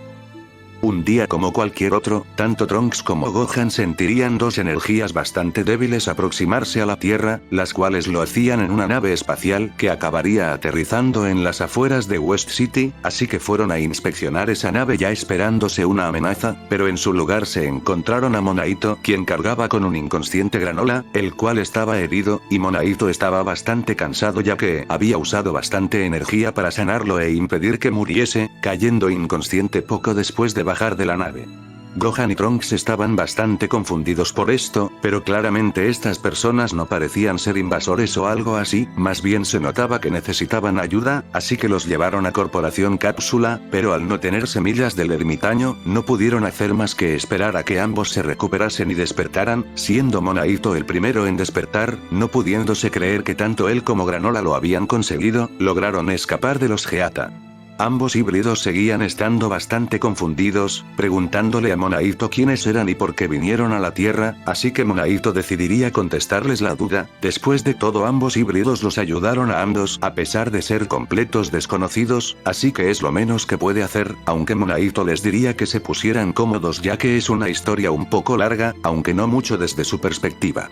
Un día como cualquier otro, tanto Trunks como Gohan sentirían dos energías bastante débiles aproximarse a la Tierra, las cuales lo hacían en una nave espacial que acabaría aterrizando en las afueras de West City, así que fueron a inspeccionar esa nave ya esperándose una amenaza, pero en su lugar se encontraron a Monaito, quien cargaba con un inconsciente Granola, el cual estaba herido, y Monaito estaba bastante cansado ya que había usado bastante energía para sanarlo e impedir que muriese, cayendo inconsciente poco después de bajar de la nave. Gohan y Trunks estaban bastante confundidos por esto, pero claramente estas personas no parecían ser invasores o algo así, más bien se notaba que necesitaban ayuda, así que los llevaron a Corporación Cápsula, pero al no tener semillas del ermitaño, no pudieron hacer más que esperar a que ambos se recuperasen y despertaran, siendo Monaito el primero en despertar, no pudiéndose creer que tanto él como Granola lo habían conseguido, lograron escapar de los Geata. Ambos híbridos seguían estando bastante confundidos, preguntándole a Monaito quiénes eran y por qué vinieron a la Tierra, así que Monaito decidiría contestarles la duda. Después de todo, ambos híbridos los ayudaron a ambos a pesar de ser completos desconocidos, así que es lo menos que puede hacer, aunque Monaito les diría que se pusieran cómodos ya que es una historia un poco larga, aunque no mucho desde su perspectiva.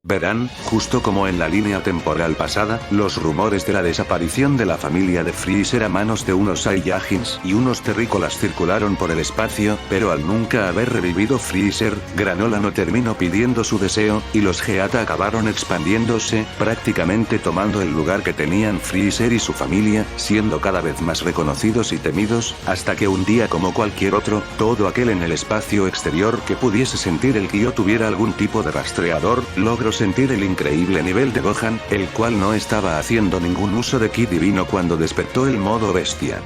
Verán, justo como en la línea temporal pasada, los rumores de la desaparición de la familia de Freezer a manos de unos Saiyajins y unos terrícolas circularon por el espacio, pero al nunca haber revivido Freezer, Granola no terminó pidiendo su deseo, y los Geata acabaron expandiéndose, prácticamente tomando el lugar que tenían Freezer y su familia, siendo cada vez más reconocidos y temidos, hasta que un día como cualquier otro, todo aquel en el espacio exterior que pudiese sentir el ki o tuviera algún tipo de rastreador, logró sentir el increíble nivel de Gohan, el cual no estaba haciendo ningún uso de ki divino cuando despertó el modo bestia.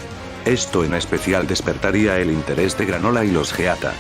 Esto en especial despertaría el interés de Granola y los Geata.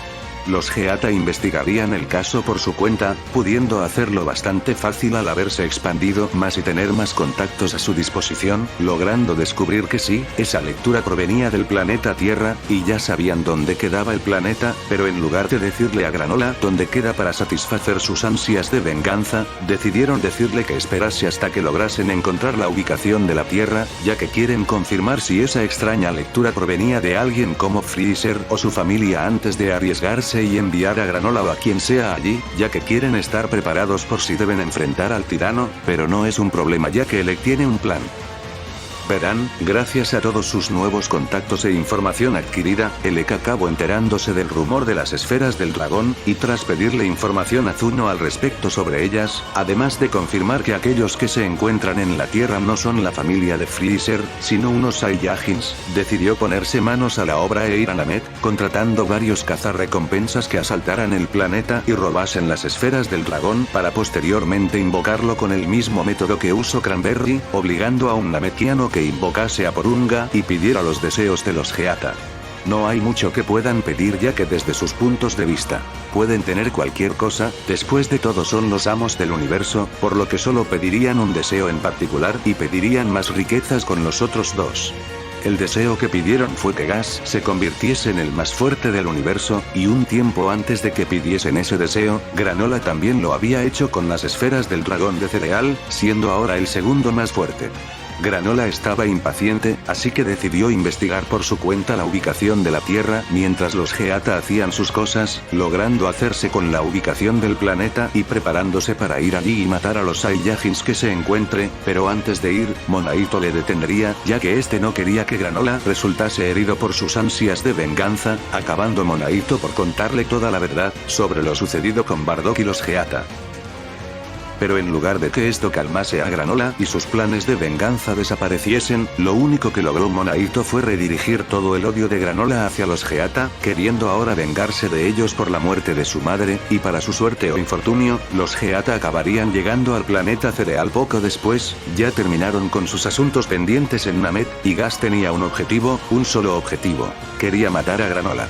Los Geata investigarían el caso por su cuenta, pudiendo hacerlo bastante fácil al haberse expandido más y tener más contactos a su disposición, logrando descubrir que sí, esa lectura provenía del planeta Tierra, y ya sabían dónde quedaba el planeta, pero en lugar de decirle a Granola dónde queda para satisfacer sus ansias de venganza, decidieron decirle que esperase hasta que lograsen encontrar la ubicación de la Tierra, ya que quieren confirmar si esa extraña lectura provenía de alguien como Freezer o su familia antes de arriesgarse y enviar a Granola o a quien sea allí, ya que quieren estar preparados por si deben enfrentar al tirano, pero no es un problema ya que Elec tiene un plan. Verán, gracias a todos sus nuevos contactos e información adquirida, Elec acabó enterándose del rumor de las esferas del dragón, y tras pedirle información a Zuno al respecto sobre ellas, además de confirmar que aquellos que se encuentran en la Tierra no son la familia de Freezer, sino unos Saiyajins, decidió ponerse manos a la obra e ir a Namek, contratando varios cazarrecompensas que asaltaran el planeta y robasen las esferas del dragón para posteriormente invocarlo con el mismo método que usó Cranberry, obligando a un namekiano que invocase a Porunga y pidiera los deseos de los Geata. No hay mucho que puedan pedir ya que desde sus puntos de vista, pueden tener cualquier cosa, después de todo son los amos del universo, por lo que solo pedirían un deseo en particular y pedirían más riquezas con los otros dos. El deseo que pidieron fue que Gas se convirtiese en el más fuerte del universo, y un tiempo antes de que pidiesen ese deseo, Granola también lo había hecho con las esferas del dragón de cereal, siendo ahora el segundo más fuerte. Granola estaba impaciente, así que decidió investigar por su cuenta la ubicación de la Tierra mientras los Geata hacían sus cosas, logrando hacerse con la ubicación del planeta y preparándose para ir allí y matar a los Saiyajins que se encuentre, pero antes de ir, Monaito le detendría, ya que este no quería que Granola resultase herido por sus ansias de venganza, acabando Monaito por contarle toda la verdad sobre lo sucedido con Bardock y los Geata. Pero en lugar de que esto calmase a Granola y sus planes de venganza desapareciesen, lo único que logró Monaito fue redirigir todo el odio de Granola hacia los Geata, queriendo ahora vengarse de ellos por la muerte de su madre, y para su suerte o infortunio, los Geata acabarían llegando al planeta Cereal poco después, ya terminaron con sus asuntos pendientes en Namek, y Gas tenía un solo objetivo: quería matar a Granola.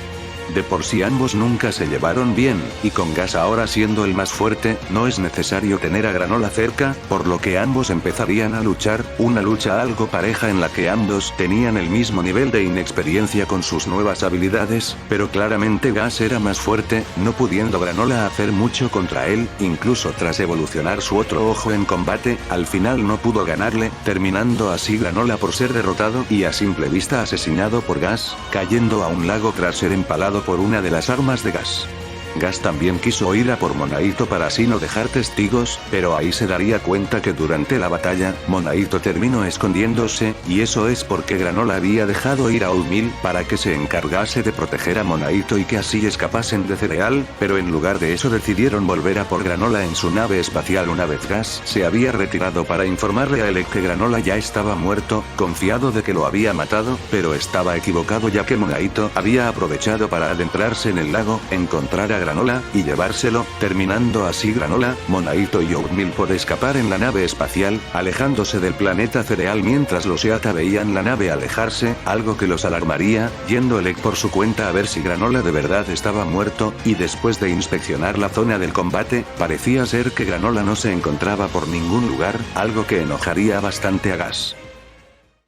De por sí ambos nunca se llevaron bien, y con Gas ahora siendo el más fuerte, no es necesario tener a Granola cerca, por lo que ambos empezarían a luchar, una lucha algo pareja en la que ambos tenían el mismo nivel de inexperiencia con sus nuevas habilidades, pero claramente Gas era más fuerte, no pudiendo Granola hacer mucho contra él, incluso tras evolucionar su otro ojo en combate, al final no pudo ganarle, terminando así Granola por ser derrotado y a simple vista asesinado por Gas, cayendo a un lago tras ser empalado por una de las armas de Gas. Gas también quiso ir a por Monaito para así no dejar testigos, pero ahí se daría cuenta que durante la batalla, Monaito terminó escondiéndose, y eso es porque Granola había dejado ir a Oatmeal para que se encargase de proteger a Monaito y que así escapasen de Cereal, pero en lugar de eso decidieron volver a por Granola en su nave espacial una vez Gas se había retirado para informarle a Elec que Granola ya estaba muerto, confiado de que lo había matado, pero estaba equivocado ya que Monaito había aprovechado para adentrarse en el lago, encontrar a Granola y llevárselo, terminando así Granola, Monaito y Oatmeal por escapar en la nave espacial, alejándose del planeta Cereal mientras los Geata veían la nave alejarse, algo que los alarmaría, yendo Elec por su cuenta a ver si Granola de verdad estaba muerto, y después de inspeccionar la zona del combate, parecía ser que Granola no se encontraba por ningún lugar, algo que enojaría bastante a Gas.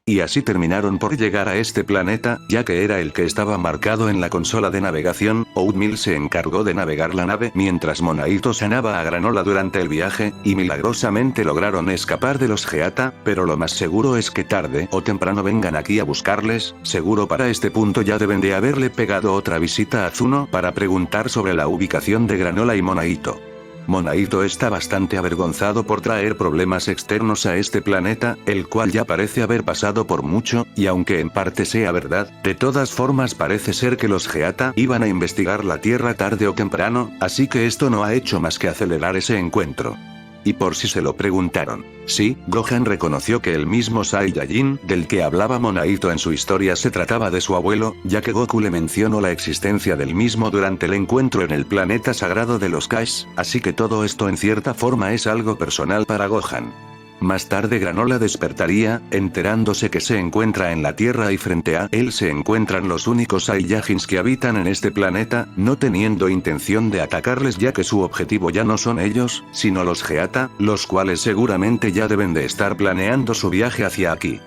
Y así terminaron por llegar a este planeta, ya que era el que estaba marcado en la consola de navegación. Oatmeal se encargó de navegar la nave mientras Monaito sanaba a Granola durante el viaje, y milagrosamente lograron escapar de los Geata, pero lo más seguro es que tarde o temprano vengan aquí a buscarles, seguro para este punto ya deben de haberle pegado otra visita a Zuno para preguntar sobre la ubicación de Granola y Monaito. Monaito está bastante avergonzado por traer problemas externos a este planeta, el cual ya parece haber pasado por mucho, y aunque en parte sea verdad, de todas formas parece ser que los Geata iban a investigar la Tierra tarde o temprano, así que esto no ha hecho más que acelerar ese encuentro. Y por si se lo preguntaron, sí, Gohan reconoció que el mismo Saiyajin del que hablaba Monaito en su historia se trataba de su abuelo, ya que Goku le mencionó la existencia del mismo durante el encuentro en el planeta sagrado de los Kais, así que todo esto en cierta forma es algo personal para Gohan. Más tarde Granola despertaría, enterándose que se encuentra en la Tierra y frente a él se encuentran los únicos Saiyajins que habitan en este planeta, no teniendo intención de atacarles ya que su objetivo ya no son ellos, sino los Geata, los cuales seguramente ya deben de estar planeando su viaje hacia aquí.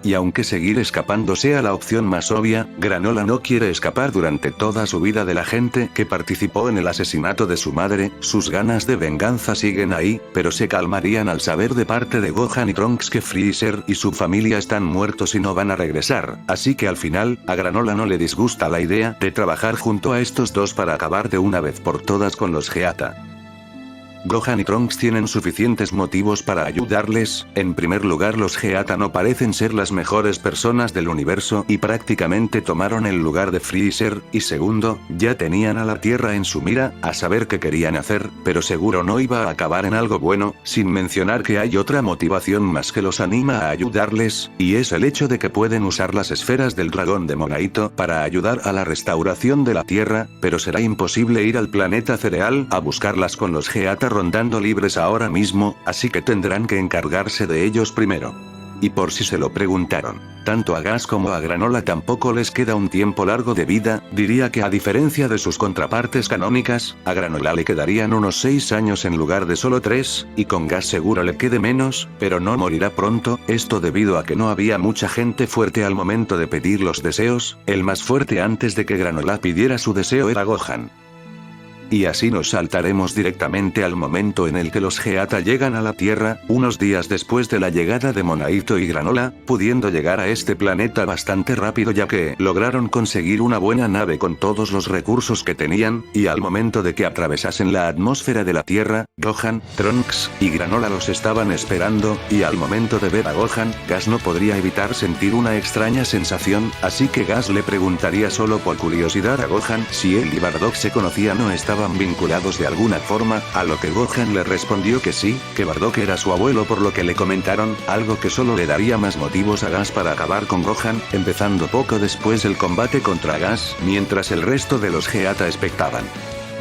Y aunque seguir escapando sea la opción más obvia, Granola no quiere escapar durante toda su vida de la gente que participó en el asesinato de su madre, sus ganas de venganza siguen ahí, pero se calmarían al saber de parte de Gohan y Trunks que Freezer y su familia están muertos y no van a regresar, así que al final, a Granola no le disgusta la idea de trabajar junto a estos dos para acabar de una vez por todas con los Geata. Gohan y Trunks tienen suficientes motivos para ayudarles. En primer lugar, los Geata no parecen ser las mejores personas del universo y prácticamente tomaron el lugar de Freezer, y segundo, ya tenían a la Tierra en su mira, a saber qué querían hacer, pero seguro no iba a acabar en algo bueno, sin mencionar que hay otra motivación más que los anima a ayudarles, y es el hecho de que pueden usar las esferas del dragón de Monaito para ayudar a la restauración de la Tierra, pero será imposible ir al planeta Cereal a buscarlas con los Geata rondando libres ahora mismo, así que tendrán que encargarse de ellos primero. Y por si se lo preguntaron, tanto a Gas como a Granola tampoco les queda un tiempo largo de vida, diría que a diferencia de sus contrapartes canónicas, a Granola le quedarían unos 6 años en lugar de solo 3, y con Gas seguro le quede menos, pero no morirá pronto, esto debido a que no había mucha gente fuerte al momento de pedir los deseos, el más fuerte antes de que Granola pidiera su deseo era Gohan. Y así nos saltaremos directamente al momento en el que los Geata llegan a la Tierra, unos días después de la llegada de Monaito y Granola, pudiendo llegar a este planeta bastante rápido ya que lograron conseguir una buena nave con todos los recursos que tenían, y al momento de que atravesasen la atmósfera de la Tierra, Gohan, Trunks y Granola los estaban esperando, y al momento de ver a Gohan, Gas no podría evitar sentir una extraña sensación, así que Gas le preguntaría solo por curiosidad a Gohan si él y Bardock se conocían o estaban vinculados de alguna forma, a lo que Gohan le respondió que sí, que Bardock era su abuelo por lo que le comentaron, algo que solo le daría más motivos a Gas para acabar con Gohan, empezando poco después el combate contra Gas, mientras el resto de los Geata expectaban.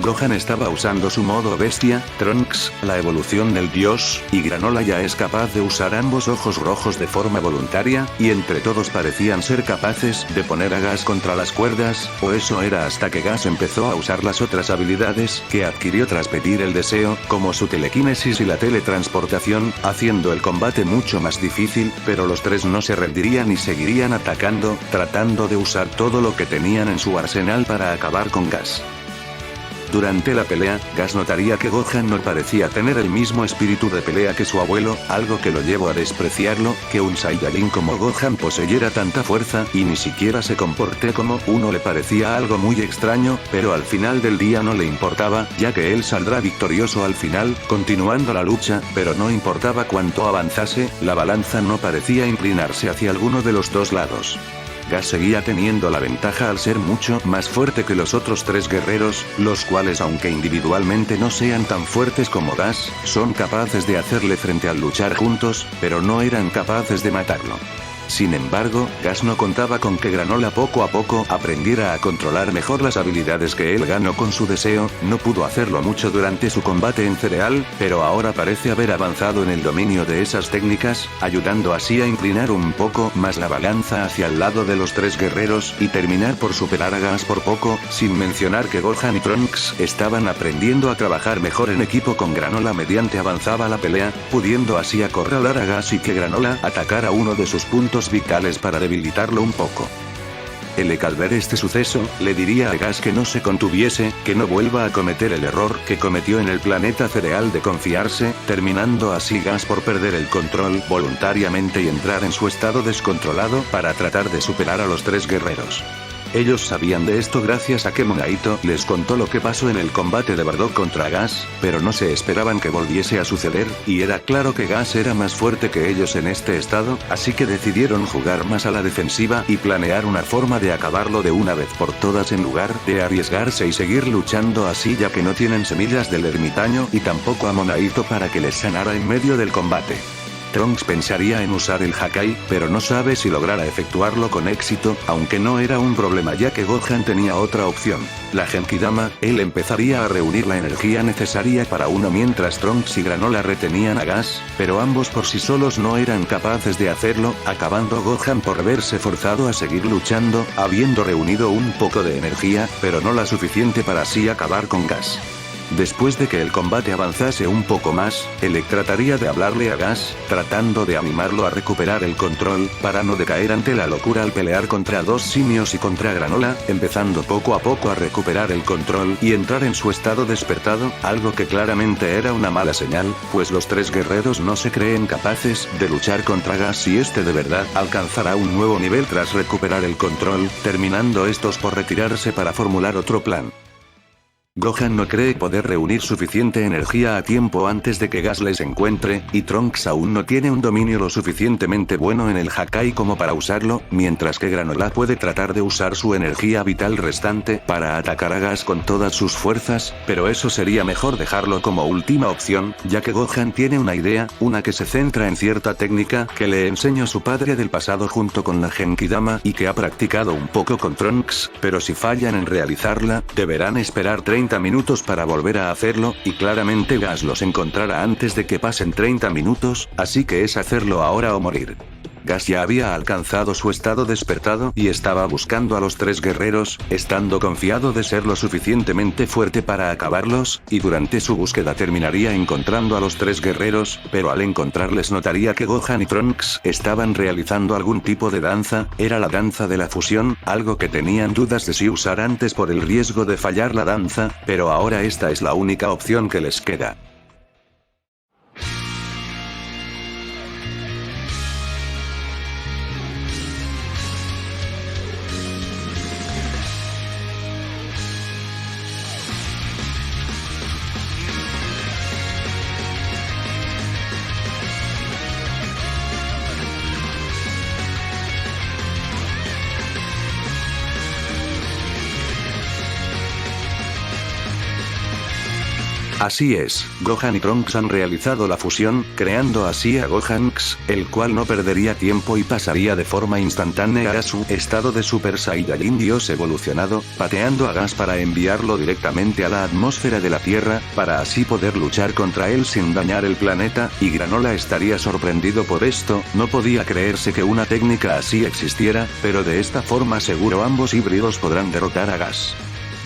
Gohan estaba usando su modo bestia, Trunks, la evolución del dios, y Granola ya es capaz de usar ambos ojos rojos de forma voluntaria, y entre todos parecían ser capaces de poner a Gas contra las cuerdas, o eso era hasta que Gas empezó a usar las otras habilidades que adquirió tras pedir el deseo, como su telequinesis y la teletransportación, haciendo el combate mucho más difícil, pero los tres no se rendirían y seguirían atacando, tratando de usar todo lo que tenían en su arsenal para acabar con Gas. Durante la pelea, Gas notaría que Gohan no parecía tener el mismo espíritu de pelea que su abuelo, algo que lo llevó a despreciarlo, que un Saiyajin como Gohan poseyera tanta fuerza y ni siquiera se comporte como uno le parecía algo muy extraño, pero al final del día no le importaba, ya que él saldrá victorioso al final, continuando la lucha, pero no importaba cuánto avanzase, la balanza no parecía inclinarse hacia alguno de los dos lados. Gas seguía teniendo la ventaja al ser mucho más fuerte que los otros tres guerreros, los cuales aunque individualmente no sean tan fuertes como Gas, son capaces de hacerle frente al luchar juntos, pero no eran capaces de matarlo. Sin embargo, Gas no contaba con que Granola poco a poco aprendiera a controlar mejor las habilidades que él ganó con su deseo, no pudo hacerlo mucho durante su combate en Cereal, pero ahora parece haber avanzado en el dominio de esas técnicas, ayudando así a inclinar un poco más la balanza hacia el lado de los tres guerreros y terminar por superar a Gas por poco, sin mencionar que Gohan y Trunks estaban aprendiendo a trabajar mejor en equipo con Granola mediante avanzaba la pelea, pudiendo así acorralar a Gas y que Granola atacara uno de sus puntos vitales para debilitarlo un poco. Elec al ver este suceso, le diría a Gas que no se contuviese, que no vuelva a cometer el error que cometió en el planeta Cereal de confiarse, terminando así Gas por perder el control voluntariamente y entrar en su estado descontrolado para tratar de superar a los tres guerreros. Ellos sabían de esto gracias a que Monaito les contó lo que pasó en el combate de Bardock contra Gas, pero no se esperaban que volviese a suceder, y era claro que Gas era más fuerte que ellos en este estado, así que decidieron jugar más a la defensiva y planear una forma de acabarlo de una vez por todas en lugar de arriesgarse y seguir luchando así, ya que no tienen semillas del ermitaño y tampoco a Monaito para que les sanara en medio del combate. Trunks pensaría en usar el Hakai, pero no sabe si logrará efectuarlo con éxito, aunque no era un problema ya que Gohan tenía otra opción. La Genkidama, él empezaría a reunir la energía necesaria para uno mientras Trunks y Granola retenían a Gas, pero ambos por sí solos no eran capaces de hacerlo, acabando Gohan por verse forzado a seguir luchando, habiendo reunido un poco de energía, pero no la suficiente para así acabar con Gas. Después de que el combate avanzase un poco más, él trataría de hablarle a Gas, tratando de animarlo a recuperar el control, para no decaer ante la locura al pelear contra dos simios y contra Granola, empezando poco a poco a recuperar el control y entrar en su estado despertado, algo que claramente era una mala señal, pues los tres guerreros no se creen capaces de luchar contra Gas y este de verdad alcanzará un nuevo nivel tras recuperar el control, terminando estos por retirarse para formular otro plan. Gohan no cree poder reunir suficiente energía a tiempo antes de que Gas les encuentre, y Trunks aún no tiene un dominio lo suficientemente bueno en el Hakai como para usarlo, mientras que Granola puede tratar de usar su energía vital restante para atacar a Gas con todas sus fuerzas, pero eso sería mejor dejarlo como última opción, ya que Gohan tiene una idea, una que se centra en cierta técnica que le enseñó su padre del pasado junto con la Genkidama y que ha practicado un poco con Trunks, pero si fallan en realizarla, deberán esperar 30 minutos para volver a hacerlo, y claramente Gas los encontrará antes de que pasen 30 minutos, así que es hacerlo ahora o morir. Gas ya había alcanzado su estado despertado y estaba buscando a los tres guerreros, estando confiado de ser lo suficientemente fuerte para acabarlos, y durante su búsqueda terminaría encontrando a los tres guerreros, pero al encontrarles notaría que Gohan y Trunks estaban realizando algún tipo de danza, era la danza de la fusión, algo que tenían dudas de si usar antes por el riesgo de fallar la danza, pero ahora esta es la única opción que les queda. Así es, Gohan y Trunks han realizado la fusión, creando así a Gohanks, el cual no perdería tiempo y pasaría de forma instantánea a su estado de Super Saiyajin Dios evolucionado, pateando a Gas para enviarlo directamente a la atmósfera de la Tierra, para así poder luchar contra él sin dañar el planeta, y Granola estaría sorprendido por esto, no podía creerse que una técnica así existiera, pero de esta forma seguro ambos híbridos podrán derrotar a Gas.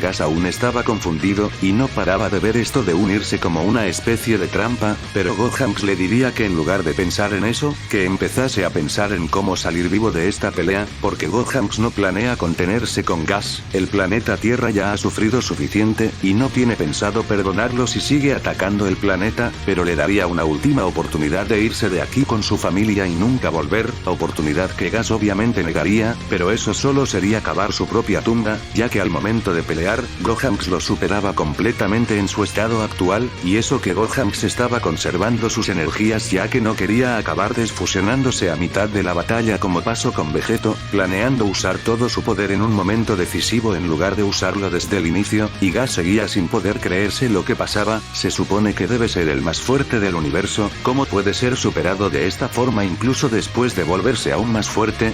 Gas aún estaba confundido, y no paraba de ver esto de unirse como una especie de trampa, pero Gohanks le diría que en lugar de pensar en eso, que empezase a pensar en cómo salir vivo de esta pelea, porque Gohanks no planea contenerse con Gas, el planeta Tierra ya ha sufrido suficiente, y no tiene pensado perdonarlo si sigue atacando el planeta, pero le daría una última oportunidad de irse de aquí con su familia y nunca volver, oportunidad que Gas obviamente negaría, pero eso solo sería cavar su propia tumba, ya que al momento de pelear, Gohanks lo superaba completamente en su estado actual, y eso que Gohanks estaba conservando sus energías ya que no quería acabar desfusionándose a mitad de la batalla como pasó con Vegeto, planeando usar todo su poder en un momento decisivo en lugar de usarlo desde el inicio, y Gas seguía sin poder creerse lo que pasaba, se supone que debe ser el más fuerte del universo, ¿cómo puede ser superado de esta forma incluso después de volverse aún más fuerte?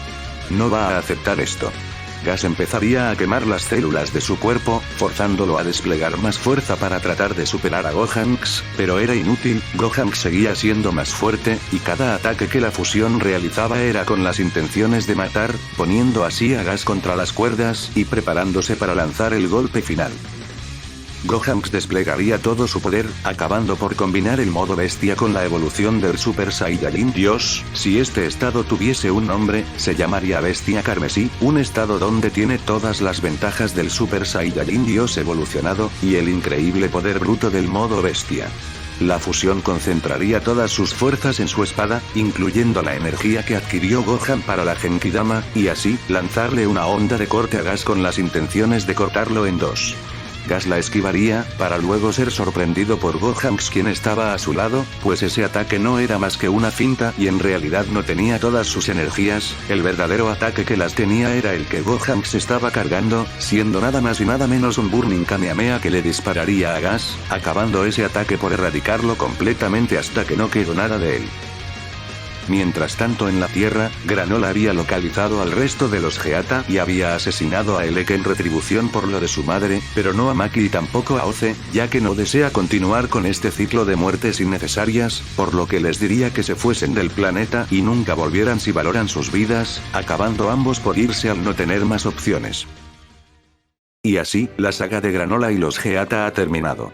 No va a aceptar esto. Gas empezaría a quemar las células de su cuerpo, forzándolo a desplegar más fuerza para tratar de superar a Gohanks, pero era inútil, Gohanks seguía siendo más fuerte, y cada ataque que la fusión realizaba era con las intenciones de matar, poniendo así a Gas contra las cuerdas, y preparándose para lanzar el golpe final. Gohanks desplegaría todo su poder, acabando por combinar el modo bestia con la evolución del Super Saiyajin Dios. Si este estado tuviese un nombre, se llamaría Bestia Carmesí, un estado donde tiene todas las ventajas del Super Saiyajin Dios evolucionado, y el increíble poder bruto del modo bestia. La fusión concentraría todas sus fuerzas en su espada, incluyendo la energía que adquirió Gohan para la Genkidama, y así, lanzarle una onda de corte a Gas con las intenciones de cortarlo en dos. Gas la esquivaría, para luego ser sorprendido por Gohanks quien estaba a su lado, pues ese ataque no era más que una finta y en realidad no tenía todas sus energías, el verdadero ataque que las tenía era el que Gohanks estaba cargando, siendo nada más y nada menos un Burning Kamehameha que le dispararía a Gas, acabando ese ataque por erradicarlo completamente hasta que no quedó nada de él. Mientras tanto en la Tierra, Granola había localizado al resto de los Geata y había asesinado a Elec en retribución por lo de su madre, pero no a Maki y tampoco a Oce, ya que no desea continuar con este ciclo de muertes innecesarias, por lo que les diría que se fuesen del planeta y nunca volvieran si valoran sus vidas, acabando ambos por irse al no tener más opciones. Y así, la saga de Granola y los Geata ha terminado.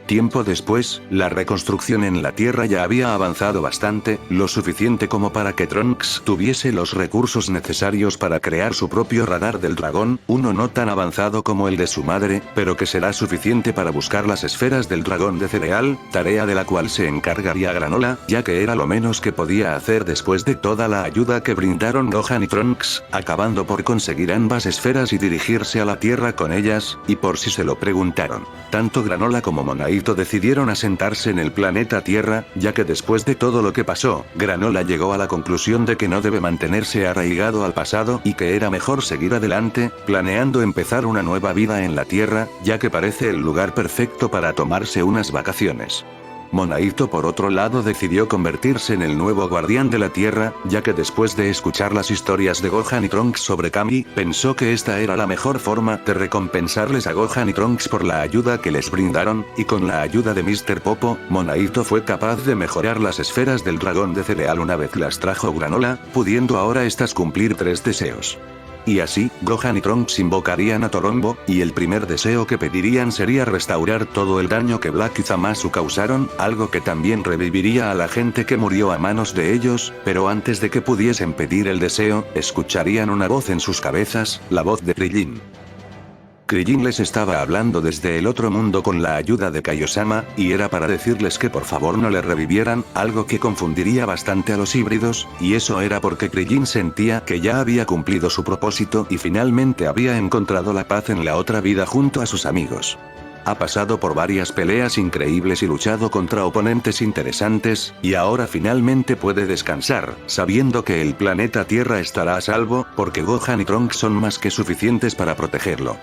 Tiempo después, la reconstrucción en la Tierra ya había avanzado bastante, lo suficiente como para que Trunks tuviese los recursos necesarios para crear su propio radar del dragón, uno no tan avanzado como el de su madre, pero que será suficiente para buscar las esferas del dragón de cereal, tarea de la cual se encargaría Granola, ya que era lo menos que podía hacer después de toda la ayuda que brindaron Gohan y Trunks, acabando por conseguir ambas esferas y dirigirse a la Tierra con ellas, y por si se lo preguntaron. Tanto Granola como Monaito decidieron asentarse en el planeta Tierra, ya que después de todo lo que pasó, Granola llegó a la conclusión de que no debe mantenerse arraigado al pasado y que era mejor seguir adelante, planeando empezar una nueva vida en la Tierra, ya que parece el lugar perfecto para tomarse unas vacaciones. Monaito por otro lado decidió convertirse en el nuevo guardián de la Tierra, ya que después de escuchar las historias de Gohan y Trunks sobre Kami, pensó que esta era la mejor forma de recompensarles a Gohan y Trunks por la ayuda que les brindaron, y con la ayuda de Mr. Popo, Monaito fue capaz de mejorar las esferas del dragón de cereal una vez las trajo Granola, pudiendo ahora estas cumplir 3 deseos. Y así, Gohan y Trunks invocarían a Torombo, y el primer deseo que pedirían sería restaurar todo el daño que Black y Zamasu causaron, algo que también reviviría a la gente que murió a manos de ellos, pero antes de que pudiesen pedir el deseo, escucharían una voz en sus cabezas, la voz de Krillin. Krillin les estaba hablando desde el otro mundo con la ayuda de Kaiosama, y era para decirles que por favor no le revivieran, algo que confundiría bastante a los híbridos, y eso era porque Krillin sentía que ya había cumplido su propósito y finalmente había encontrado la paz en la otra vida junto a sus amigos. Ha pasado por varias peleas increíbles y luchado contra oponentes interesantes, y ahora finalmente puede descansar, sabiendo que el planeta Tierra estará a salvo, porque Gohan y Trunks son más que suficientes para protegerlo.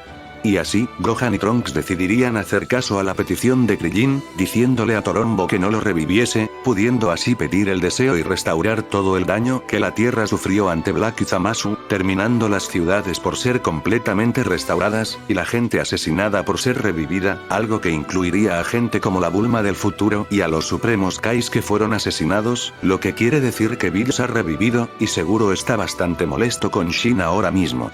Y así, Gohan y Trunks decidirían hacer caso a la petición de Krillin, diciéndole a Torombo que no lo reviviese, pudiendo así pedir el deseo y restaurar todo el daño que la Tierra sufrió ante Black y Zamasu, terminando las ciudades por ser completamente restauradas, y la gente asesinada por ser revivida, algo que incluiría a gente como la Bulma del futuro y a los Supremos Kais que fueron asesinados, lo que quiere decir que Bills ha revivido, y seguro está bastante molesto con Shin ahora mismo.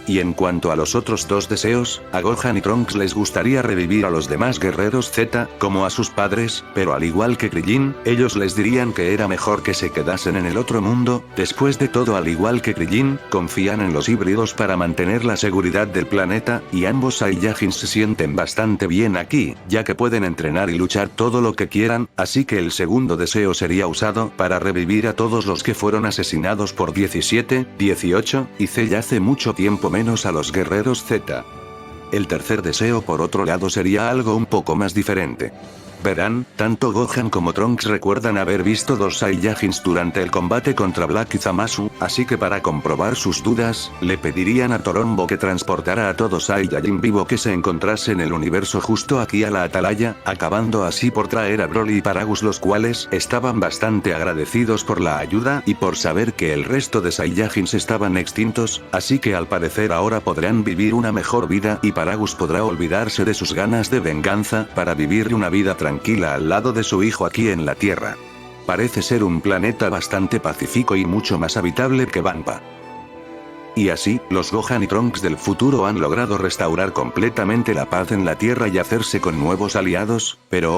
Y en cuanto a los otros 2 deseos, a Gohan y Trunks les gustaría revivir a los demás guerreros Z, como a sus padres, pero al igual que Krillin, ellos les dirían que era mejor que se quedasen en el otro mundo. Después de todo, al igual que Krillin, confían en los híbridos para mantener la seguridad del planeta, y ambos Saiyajins se sienten bastante bien aquí, ya que pueden entrenar y luchar todo lo que quieran, así que el segundo deseo sería usado para revivir a todos los que fueron asesinados por 17, 18, y Z ya hace mucho tiempo menos a los guerreros Z. El tercer deseo por otro lado sería algo un poco más diferente. Verán, tanto Gohan como Trunks recuerdan haber visto 2 Saiyajins durante el combate contra Black y Zamasu, así que para comprobar sus dudas, le pedirían a Torombo que transportara a todo Saiyajin vivo que se encontrase en el universo justo aquí a la Atalaya, acabando así por traer a Broly y Paragus, los cuales estaban bastante agradecidos por la ayuda y por saber que el resto de Saiyajins estaban extintos, así que al parecer ahora podrán vivir una mejor vida y Paragus podrá olvidarse de sus ganas de venganza para vivir una vida tranquila al lado de su hijo aquí en la Tierra. Parece ser un planeta bastante pacífico y mucho más habitable que Vampa. Y así, los Gohan y Trunks del futuro han logrado restaurar completamente la paz en la Tierra y hacerse con nuevos aliados, pero